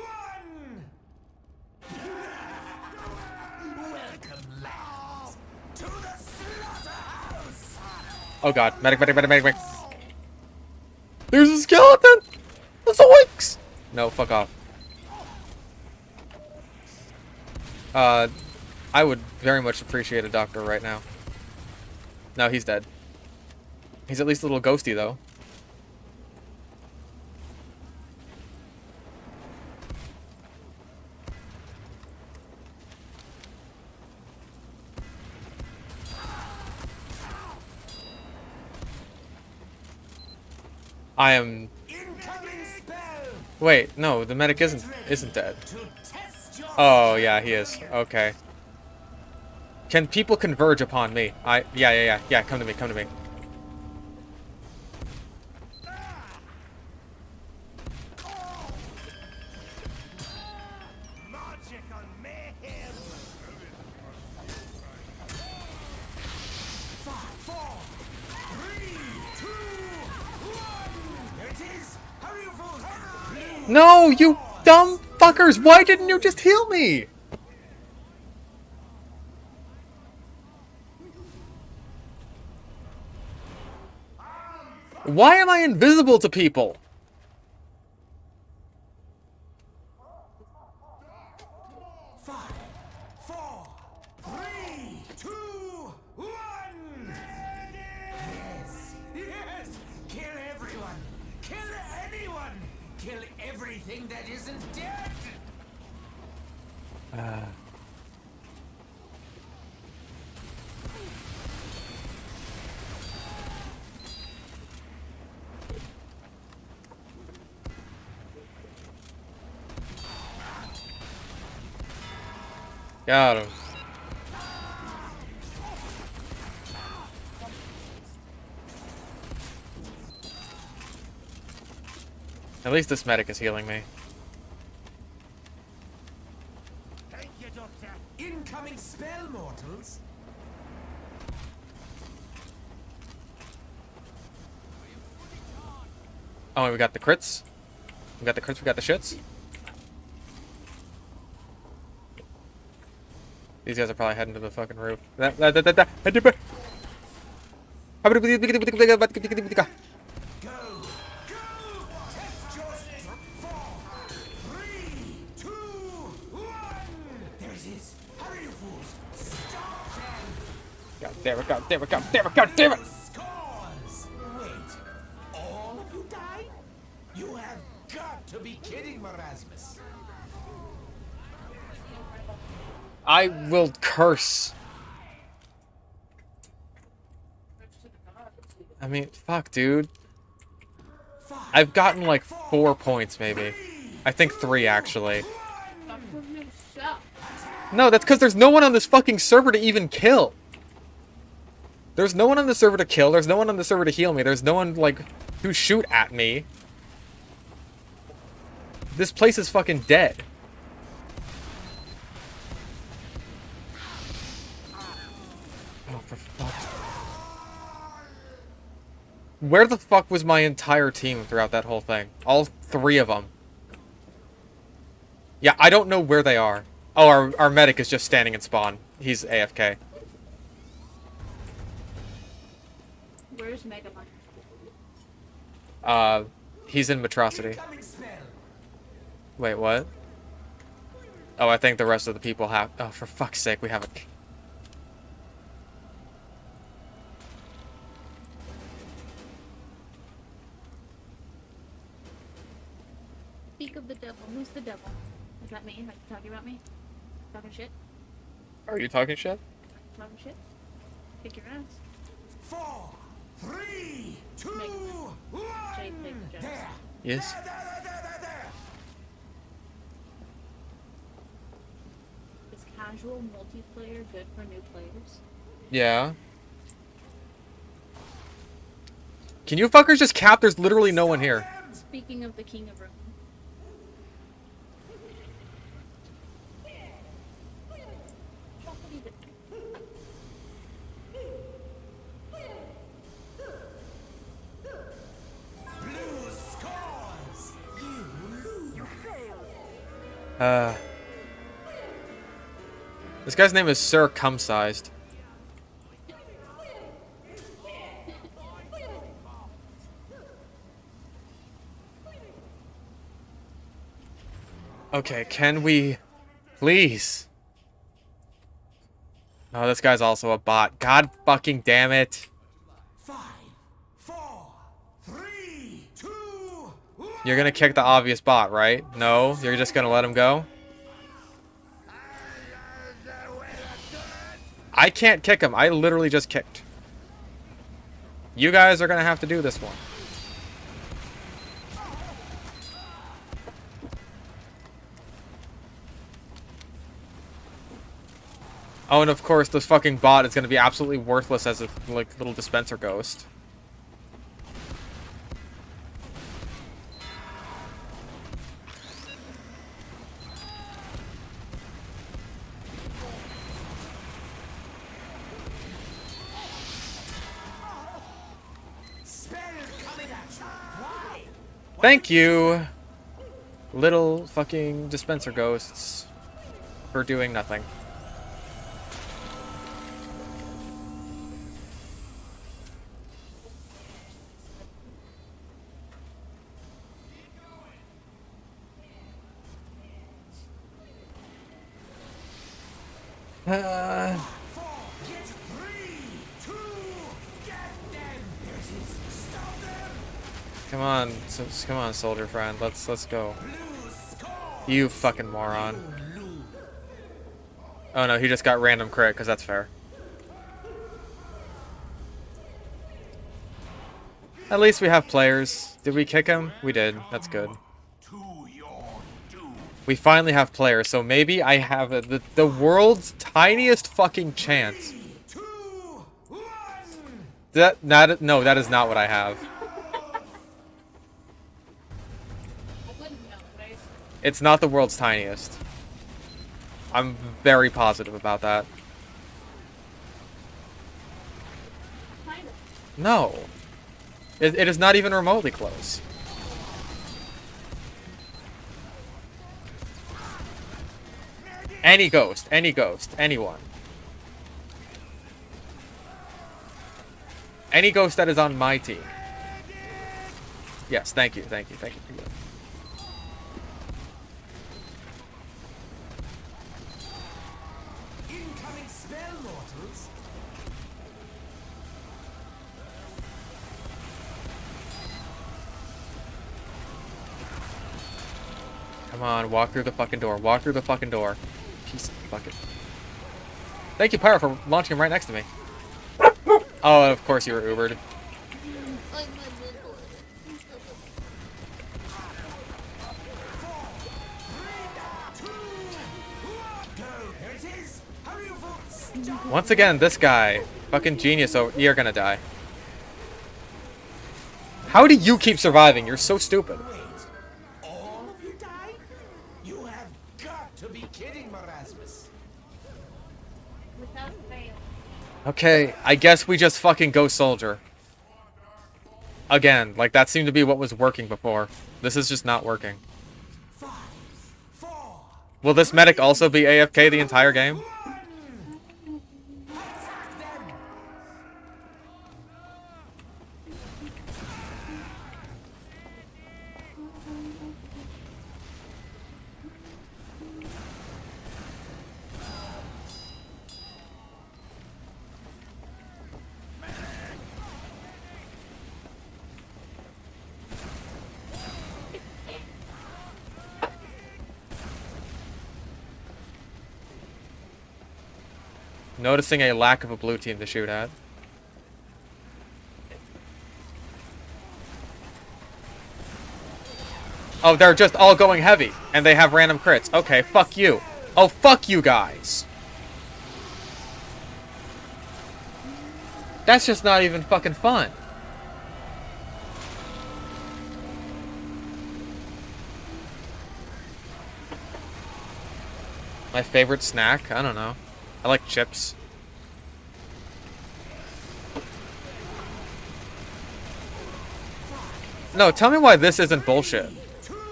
Welcome, lads, to the slaughterhouse. Oh god, medic, medic, medic, medic, medic. There's a skeleton! That's a Winx! No, fuck off. I would very much appreciate a doctor right now. No, he's dead. He's at least a little ghosty, though. I am... Incoming spell. Wait, no, the medic isn't dead. To test your Oh, yeah, he is. Okay. Can people converge upon me? Yeah, come to me, come to me. magic on mayhem. 5, 4, 3, 2, 1. There it is. Hurry, you fools. No, you dumb fuckers! Why didn't you just heal me? Why am I invisible to people? Five, four, three, two, one. Yes, yes. Kill everyone. Kill anyone. Kill everything that isn't dead. Got him. At least this medic is healing me. Thank you, Doctor. Incoming spell, mortals. Oh, we got the crits. We got the crits, we got the shits. These guys are probably heading to the fucking roof. Go. Go. Test your strength. 4, 3, 2, 1. There it is. Hurry, you fools. Stop them. God damn it, god damn it, god damn it, god damn it! Scores. Wait. All of you died? You have got to be kidding, Marasmus. I will curse. I mean, fuck, dude. I've gotten like 4 points, maybe. I think 3, actually. No, that's because there's no one on this fucking server to even kill. There's no one on the server to kill. There's no one on the server to heal me. There's no one, like, to shoot at me. This place is fucking dead. Oh, for fuck's... Where the fuck was my entire team throughout that whole thing? All 3 of them. Yeah, I don't know where they are. Oh, our medic is just standing in spawn. He's AFK. Where's Megamon? He's in Metrocity. Incoming spell. Wait, what? Oh, I think the rest of the people have... Oh, for fuck's sake, we have a... Speak of the devil. Who's the devil? Is that me? Are you talking about me? Talking shit? Are you talking shit? Talking shit? Kick your ass. 4, 3, 2, 1. Jay Pig jokes. There. Yes. There. Is casual multiplayer good for new players? Yeah. Can you fuckers just cap? There's literally no one here. Speaking of the King of Rome. Blue scores. You lose. You failed. This guy's name is Sir Cum-Sized. Okay, can we... Please. Oh, this guy's also a bot. God fucking damn it. 5, 4, 3, 2, 1. You're gonna kick the obvious bot, right? No? You're just gonna let him go? I can't kick him. I literally just kicked. You guys are gonna have to do this one. Oh, and of course, this fucking bot is gonna be absolutely worthless as a, like, little dispenser ghost. Spell coming at you. Why? Thank you. Little fucking dispenser ghosts for doing nothing. Get 3, 2, get them! There's his. Stop them! Come on, come on, soldier friend. Let's go. Blue score! You fucking moron. Lose. Oh no, he just got random crit, because that's fair. At least we have players. Did we kick him? We did. That's good. To your doom. We finally have players, so maybe I have the world's tiniest fucking chance. 3, 2, 1! No, that is not what I have. I wouldn't know, right? It's not the world's tiniest. I'm very positive about that. Kind of. No. It is not even remotely close. Any ghost, anyone. Any ghost that is on my team. Yes, thank you. Incoming spell, mortals! Come on, walk through the fucking door. Walk through the fucking door. Piece of fucking... Thank you, Pyro, for launching him right next to me. Oh, of course you were Ubered. Like my little. Go! There it is! Hurry, you fools! Stop! Once again, this guy. Fucking genius. Oh, you're gonna die. How do you keep surviving? You're so stupid. Wait. All of you died? You have got to be kidding, Marasmus. Without fail. Okay, I guess we just fucking go soldier. Again, like that seemed to be what was working before. This is just not working. 5, 4, Will this medic also be AFK the entire game? 1! Attack them! Noticing a lack of a blue team to shoot at. Oh, they're just all going heavy, and they have random crits. Okay, fuck you. Oh, fuck you guys. That's just not even fucking fun. My favorite snack? I don't know. I like chips. No, tell me why this isn't bullshit. 2, 1!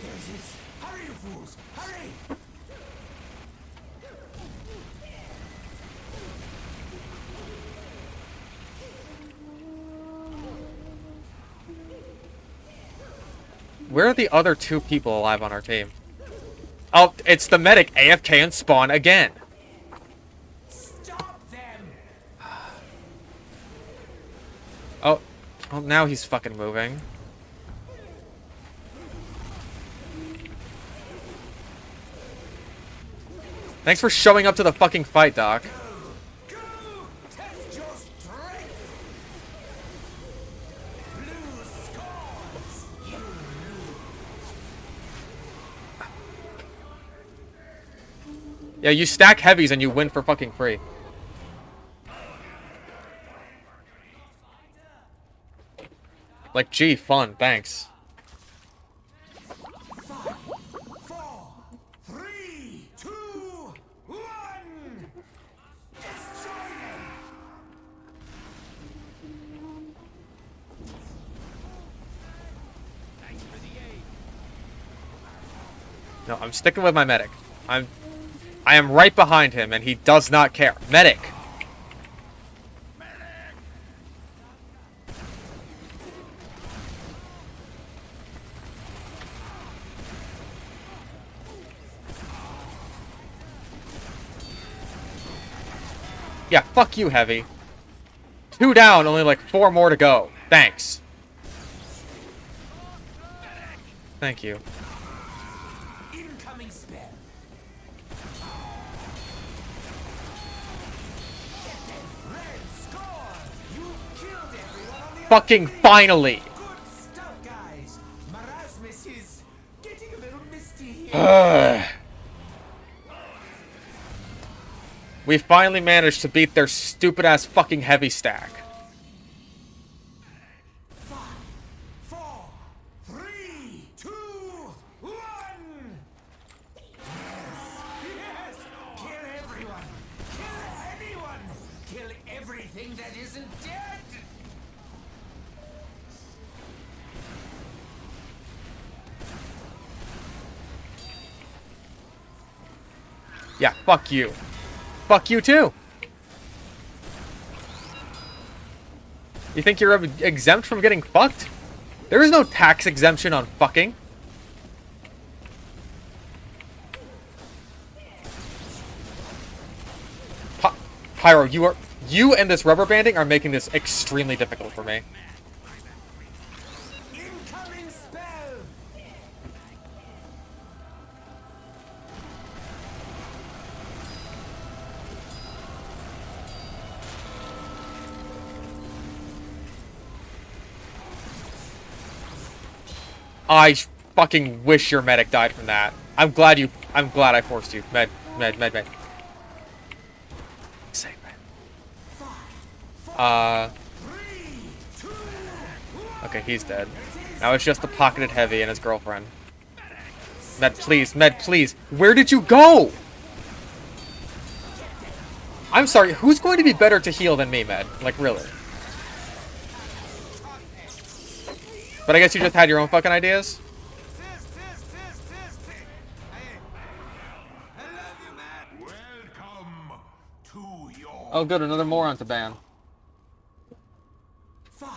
There's his. Hurry, you fools! Hurry! Where are the other 2 people alive on our team? Oh, it's the medic AFK and spawn again. Stop them! Oh, well, now he's fucking moving. Thanks for showing up to the fucking fight, Doc. Go! Test your strength! Blue scores! You lose. Yeah, you stack heavies and you win for fucking free. Like, gee, fun, thanks. 5, 4, 3, 2, 1! Destroy them! No, I'm sticking with my medic. I am right behind him, and he does not care. Medic! Yeah, fuck you, Heavy. 2 down, only like 4 more to go. Thanks. Thank you. Incoming spell. Red score. You've killed everyone on the Fucking finally! Good stuff, guys. Marasmus is getting a little misty here. We finally managed to beat their stupid-ass fucking heavy stack. 5, 4, 3, 2, 1. Yes. Kill everyone. Kill anyone. Kill everything that isn't dead. Yeah, fuck you. Fuck you too. You think you're exempt from getting fucked? There is no tax exemption on fucking. Pyro, you and this rubber banding are making this extremely difficult for me. Incoming spell. I fucking wish your medic died from that. I'm glad I forced you. Med. Save med. Okay, he's dead. Now it's just the pocketed heavy and his girlfriend. Med, please. Med, please. Where did you go? I'm sorry, who's going to be better to heal than me, Med? Like, really? But I guess you just had your own fucking ideas? Welcome to your Oh good, another moron to ban. 5,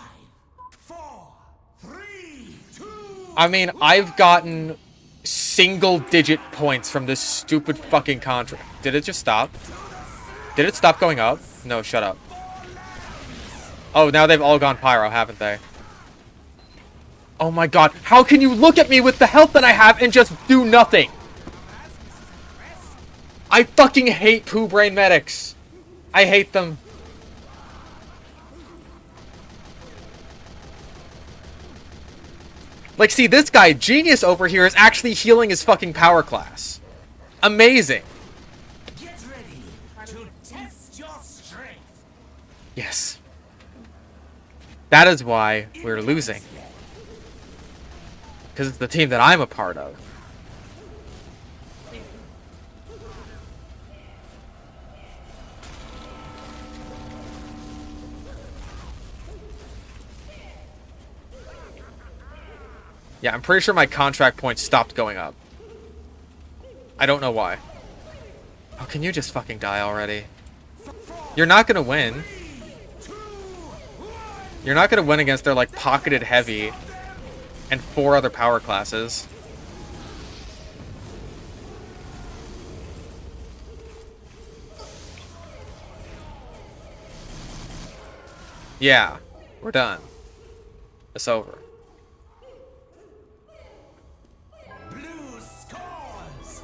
4, 3, 2. I mean, I've gotten single-digit points from this stupid fucking contract. Did it just stop? Did it stop going up? No, shut up. Oh, now they've all gone pyro, haven't they? Oh my god, how can you look at me with the health that I have and just do nothing? I fucking hate poo brain medics. I hate them. Like, see, this guy, Genius over here, is actually healing his fucking power class. Amazing. Get ready to test your strength. Yes. That is why we're losing. Because it's the team that I'm a part of. Yeah, I'm pretty sure my contract points stopped going up. I don't know why. Oh, can you just fucking die already? You're not gonna win. You're not gonna win against their, like, pocketed heavy and 4 other power classes. Yeah, we're done. It's over. Blue scores.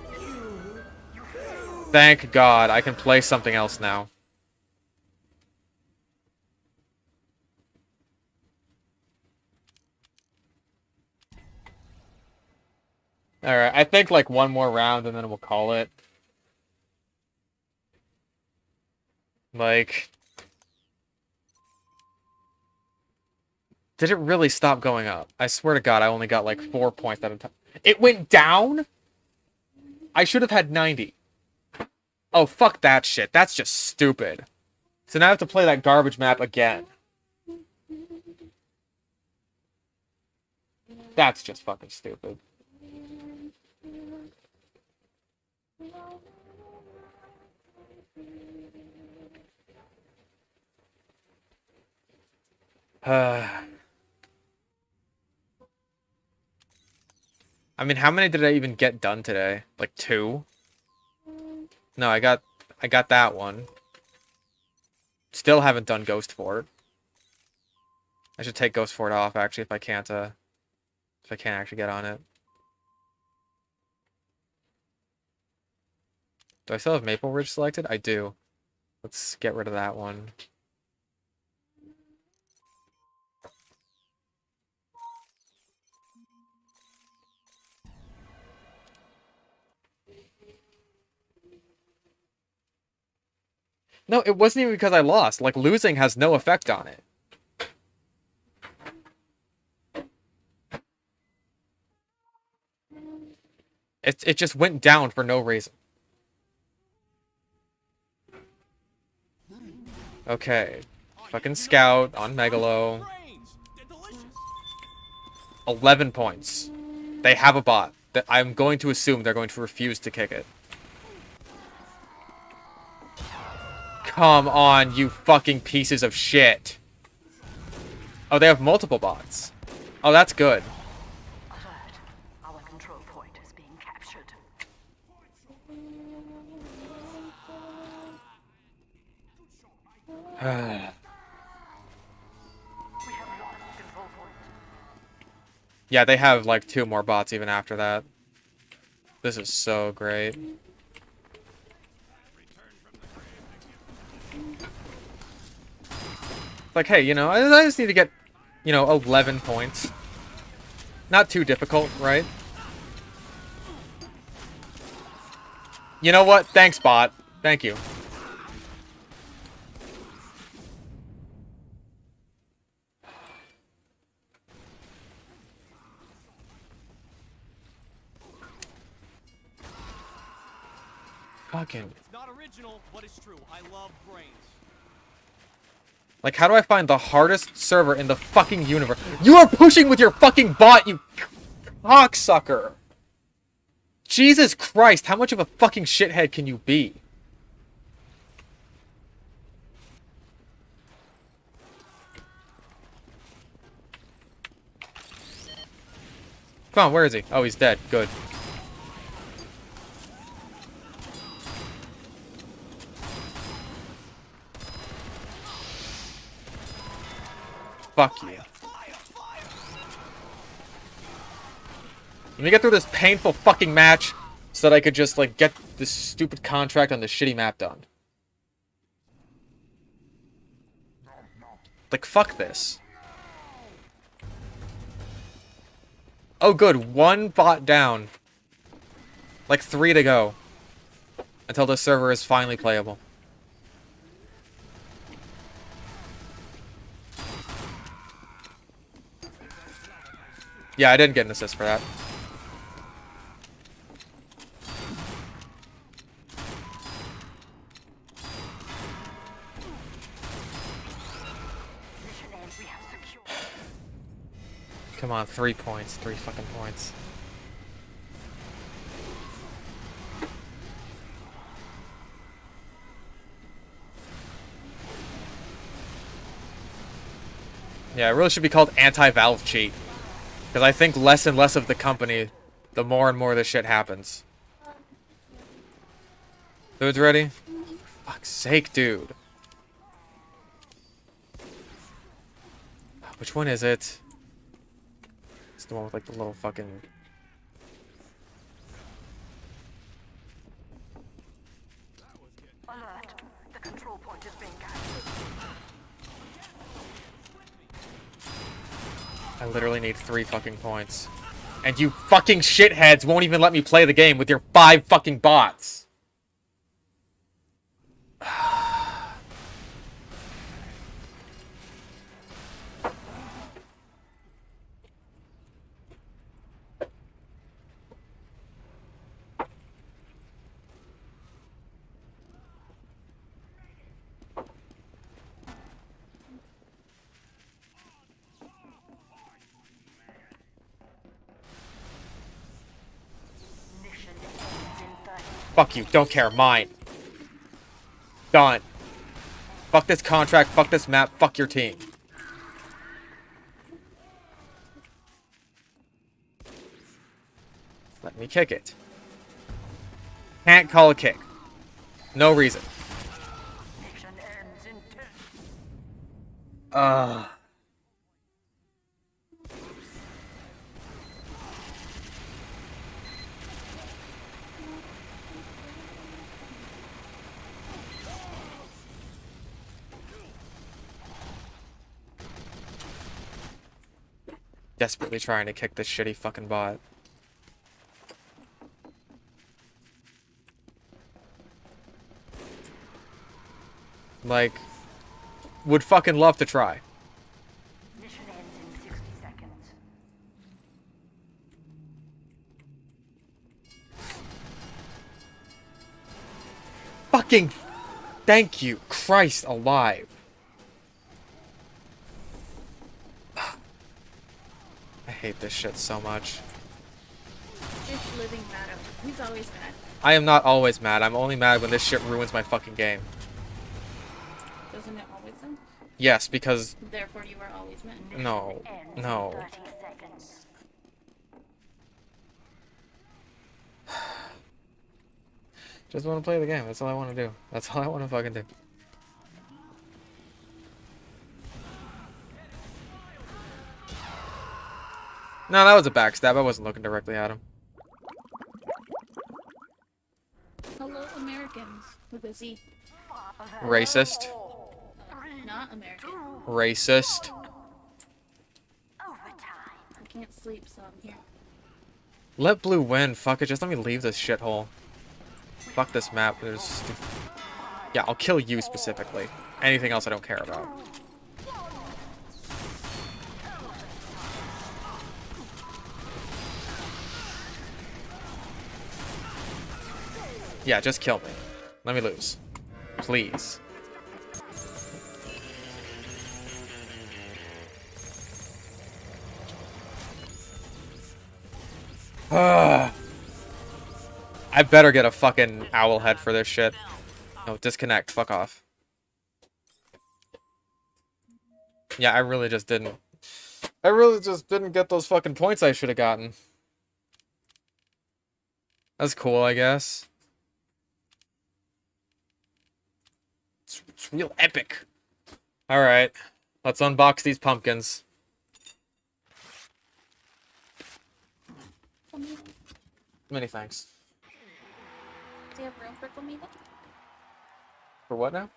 Thank God, I can play something else now. Alright, I think like one more round and then we'll call it. Like... Did it really stop going up? I swear to God, I only got like 4 points at a time. It went down? I should have had 90. Oh, fuck that shit. That's just stupid. So now I have to play that garbage map again. That's just fucking stupid. I mean, how many did I even get done today? Like 2? No, I got that one. Still haven't done Ghost Fort. I should take Ghost Fort off actually if I can't actually get on it. Do I still have Maple Ridge selected? I do. Let's get rid of that one. No, it wasn't even because I lost. Like, losing has no effect on it. It just went down for no reason. Okay. Fucking Scout on Megalo. 11 points. They have a bot. I'm going to assume they're going to refuse to kick it. Come on, you fucking pieces of shit. Oh, they have multiple bots. Oh, that's good. Alert. Our control point is being captured. We have lost control point. Yeah, they have like 2 more bots even after that. This is so great. Like, hey, you know, I just need to get, you know, 11 points. Not too difficult, right? You know what? Thanks, bot. Thank you. Fucking. It's not original, but it's true. I love brains. Like, how do I find the hardest server in the fucking universe? You are pushing with your fucking bot, you cocksucker! Jesus Christ, how much of a fucking shithead can you be? Come on, where is he? Oh, he's dead. Good. Fuck you. Let me get through this painful fucking match so that I could just, like, get this stupid contract on this shitty map done. Like, fuck this. Oh, good. 1 bot down. Like, 3 to go. Until the server is finally playable. Yeah, I didn't get an assist for that. Come on, 3 points. 3 fucking points. Yeah, it really should be called anti-Valve cheat. Because I think less and less of the company, the more and more this shit happens. Dude's ready? For fuck's sake, dude. Which one is it? It's the one with, like, the little fucking... Alert. The control point is being captured. I literally need 3 fucking points. And you fucking shitheads won't even let me play the game with your 5 fucking bots. Mission ends in 30. Fuck you, don't care, mine. Done. Fuck this contract, fuck this map, fuck your team. Let me kick it. Can't call a kick. No reason. Mission ends in 10. Desperately trying to kick this shitty fucking bot. Like, would fucking love to try. Mission ends in 60 seconds. Fucking thank you, Christ alive. I hate this shit so much. Just living mad at him. He's always mad. I am not always mad. I'm only mad when this shit ruins my fucking game. Doesn't it always then? Yes, because Therefore you are always mad. no, Ends in no. 30 seconds. Just want to play the game. That's all I want to do. That's all I want to fucking do. No, that was a backstab. I wasn't looking directly at him. Hello, Americans. With a Z. Racist. Not American. Racist. Overtime. I can't sleep, so I'm here. Let blue win. Fuck it. Just let me leave this shithole. Fuck this map. There's... Yeah, I'll kill you specifically. Anything else I don't care about. Yeah, just kill me. Let me lose. Please. I better get a fucking owl head for this shit. No, disconnect. Fuck off. Yeah, I really just didn't get those fucking points I should have gotten. That's cool, I guess. It's real epic. Alright. Let's unbox these pumpkins. Many thanks. Do you have room for Flamingo? For what now?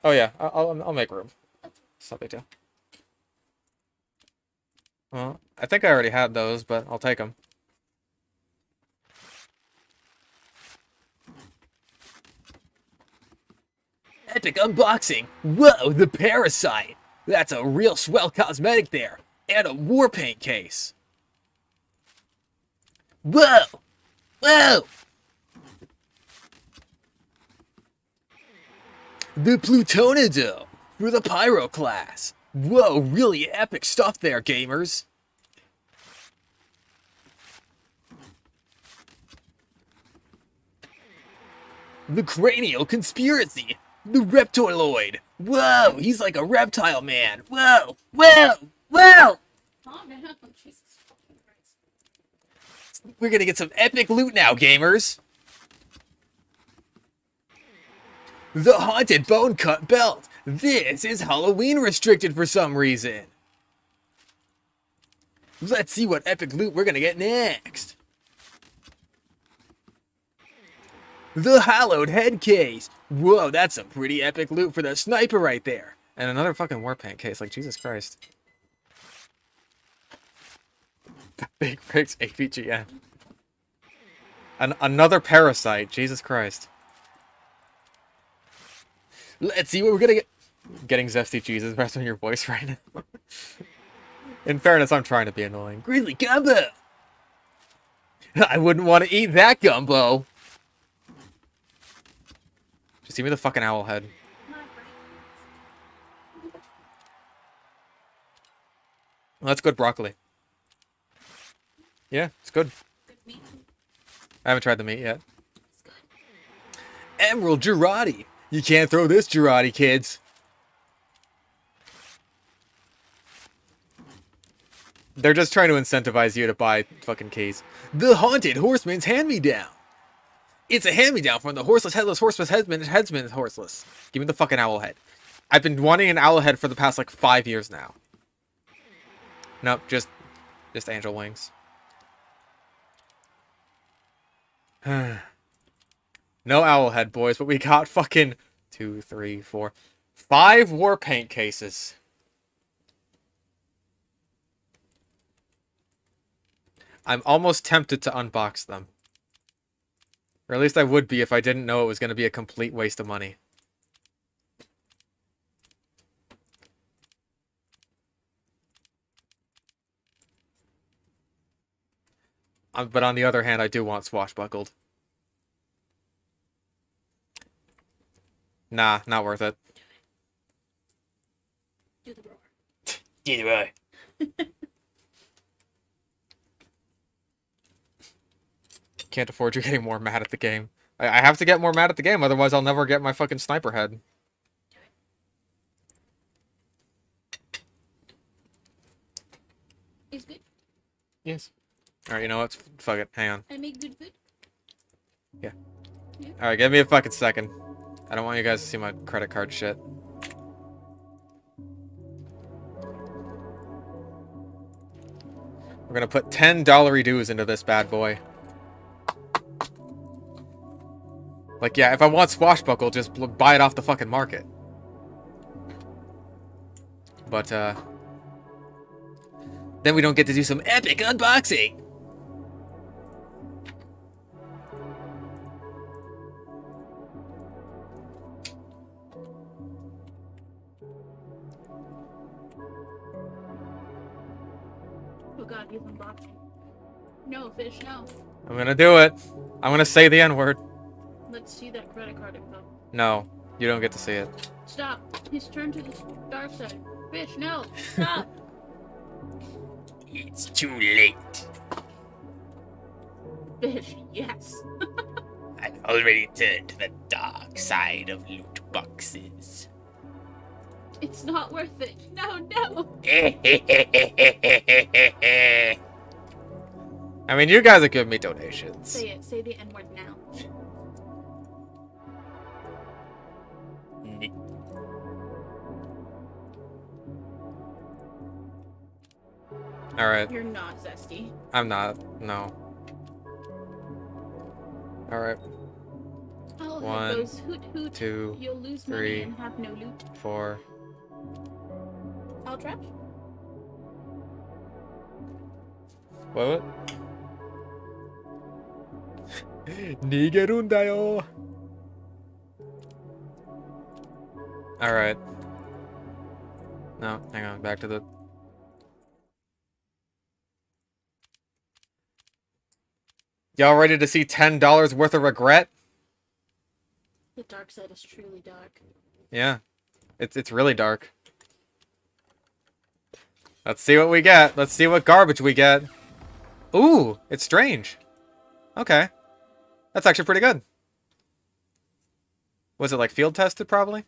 Oh yeah, I'll make room. It's not a big deal. Well, I think I already had those, but I'll take them. Epic unboxing! Whoa, the Parasite! That's a real swell cosmetic there! And a war paint case! Whoa! Whoa! The Plutonidome for the Pyro class! Whoa, really epic stuff there, gamers! The Cranial Conspiracy! The Reptiloid! Whoa, he's like a reptile man! Whoa! Whoa! Whoa! Calm down. Jesus fucking Christ. We're gonna get some epic loot now, gamers! The Haunted Bone Cut Belt! This is Halloween restricted for some reason! Let's see what epic loot we're gonna get next! The Hallowed Head Case! Whoa, that's some pretty epic loot for the sniper right there! And another fucking warpaint case, like Jesus Christ. Big Rigs AVGN. Another Parasite, Jesus Christ. Let's see what we're gonna get. Getting zesty cheeses pressed on your voice right now. In fairness, I'm trying to be annoying. Grizzly Gumbo! I wouldn't want to eat that gumbo! Just give me the fucking owl head. Well, that's good broccoli. Yeah, it's good. Good meat. I haven't tried the meat yet. Emerald Girardi! You can't throw this Girardi, kids. They're just trying to incentivize you to buy fucking keys. The Haunted Horseman's hand-me-down. It's a hand-me-down from the Horseless Headless Horseless Headsman Horseless. Give me the fucking owl head. I've been wanting an owl head for the past like 5 years now. Nope, just angel wings. No owl head, boys, but we got fucking 2, 3, 4, 5 war paint cases. I'm almost tempted to unbox them. Or at least I would be if I didn't know it was going to be a complete waste of money. But on the other hand, I do want Swashbuckled. Nah, not worth it. Do the roar. Do the roar. Can't afford you getting more mad at the game. I have to get more mad at the game, otherwise I'll never get my fucking sniper head. It's good. Yes. Alright, you know what? Fuck it. Hang on. I make good food. Yeah. Alright, give me a fucking second. I don't want you guys to see my credit card shit. We're gonna put $10 dues into this bad boy. Like, yeah, if I want Swashbuckle, just buy it off the fucking market. But, then we don't get to do some epic unboxing! Oh god, he's unboxing. No, fish, no. I'm gonna do it. I'm gonna say the N-word. Let's see that credit card info. No, you don't get to see it. Stop. He's turned to the dark side. Fish, no. Stop. It's too late. Fish, yes. I've already turned to the dark side of loot boxes. It's not worth it. No, no. I mean, you guys are giving me donations. Say it. Say the N-word now. Alright. You're not zesty. I'm not. No. Alright. Oh, One, it goes hoot hoot. 2, You'll lose 3, money and have no loot. 4. All trash? What? Nigerundayo. Alright. No, hang on. Back to the... Y'all ready to see $10 worth of regret? The dark side is truly dark. Yeah. It's really dark. Let's see what we get. Let's see what garbage we get. Ooh, it's strange. Okay. That's actually pretty good. Was it like field tested probably?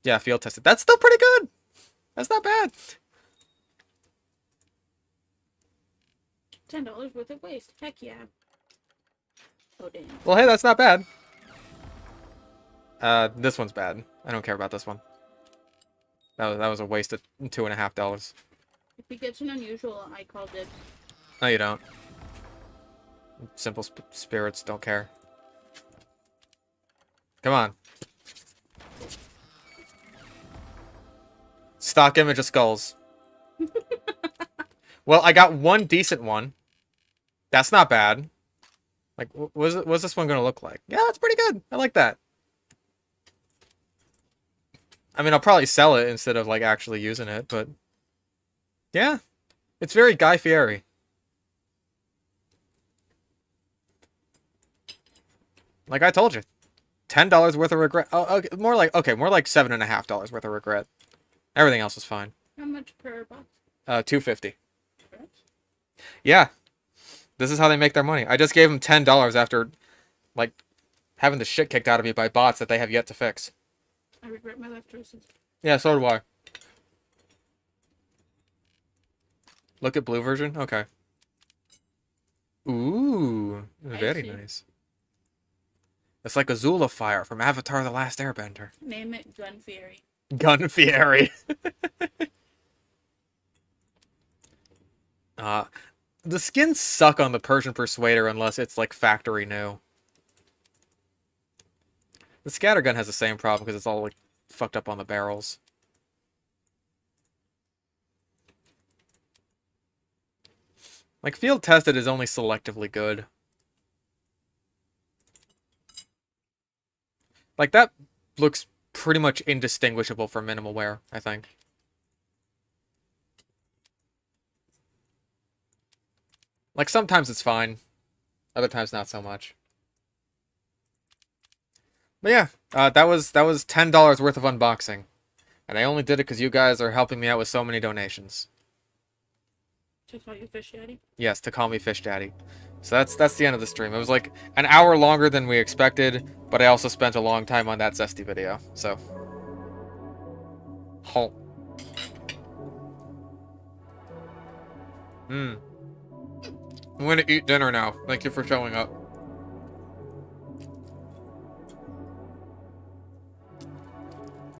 Yeah, field tested. That's still pretty good. That's not bad. $10 worth of waste. Heck yeah. Oh damn. Well, hey, that's not bad. This one's bad. I don't care about this one. That was a waste of $2.50. If he gets an unusual, I called it. No, you don't. Simple spirits don't care. Come on. Stock image of skulls. Well, I got one decent one. That's not bad. Like, what's this one gonna look like? Yeah, that's pretty good. I like that. I mean, I'll probably sell it instead of, like, actually using it, but... Yeah. It's very Guy Fieri. Like I told you. $10 worth of regret. Oh, okay, more like $7.50 worth of regret. Everything else was fine. How much per box? $2.50. Yeah. This is how they make their money. I just gave them $10 after, like, having the shit kicked out of me by bots that they have yet to fix. I regret my life choices. Yeah, so do I. Look at blue version? Okay. Ooh, very see. nice. It's like Azula fire from Avatar The Last Airbender. Name it Gun Fury. Gun Fieri. The skins suck on the Persian Persuader unless it's like factory new. The Scattergun has the same problem because it's all like fucked up on the barrels. Like field tested is only selectively good. Like that looks pretty much indistinguishable from minimal wear, I think. Like sometimes it's fine, other times not so much. But yeah, that was $10 worth of unboxing, and I only did it because you guys are helping me out with so many donations. To call you Fish Daddy? Yes, to call me Fish Daddy. So that's the end of the stream. It was like an hour longer than we expected, but I also spent a long time on that Zesty video. So, halt. I'm gonna eat dinner now. Thank you for showing up.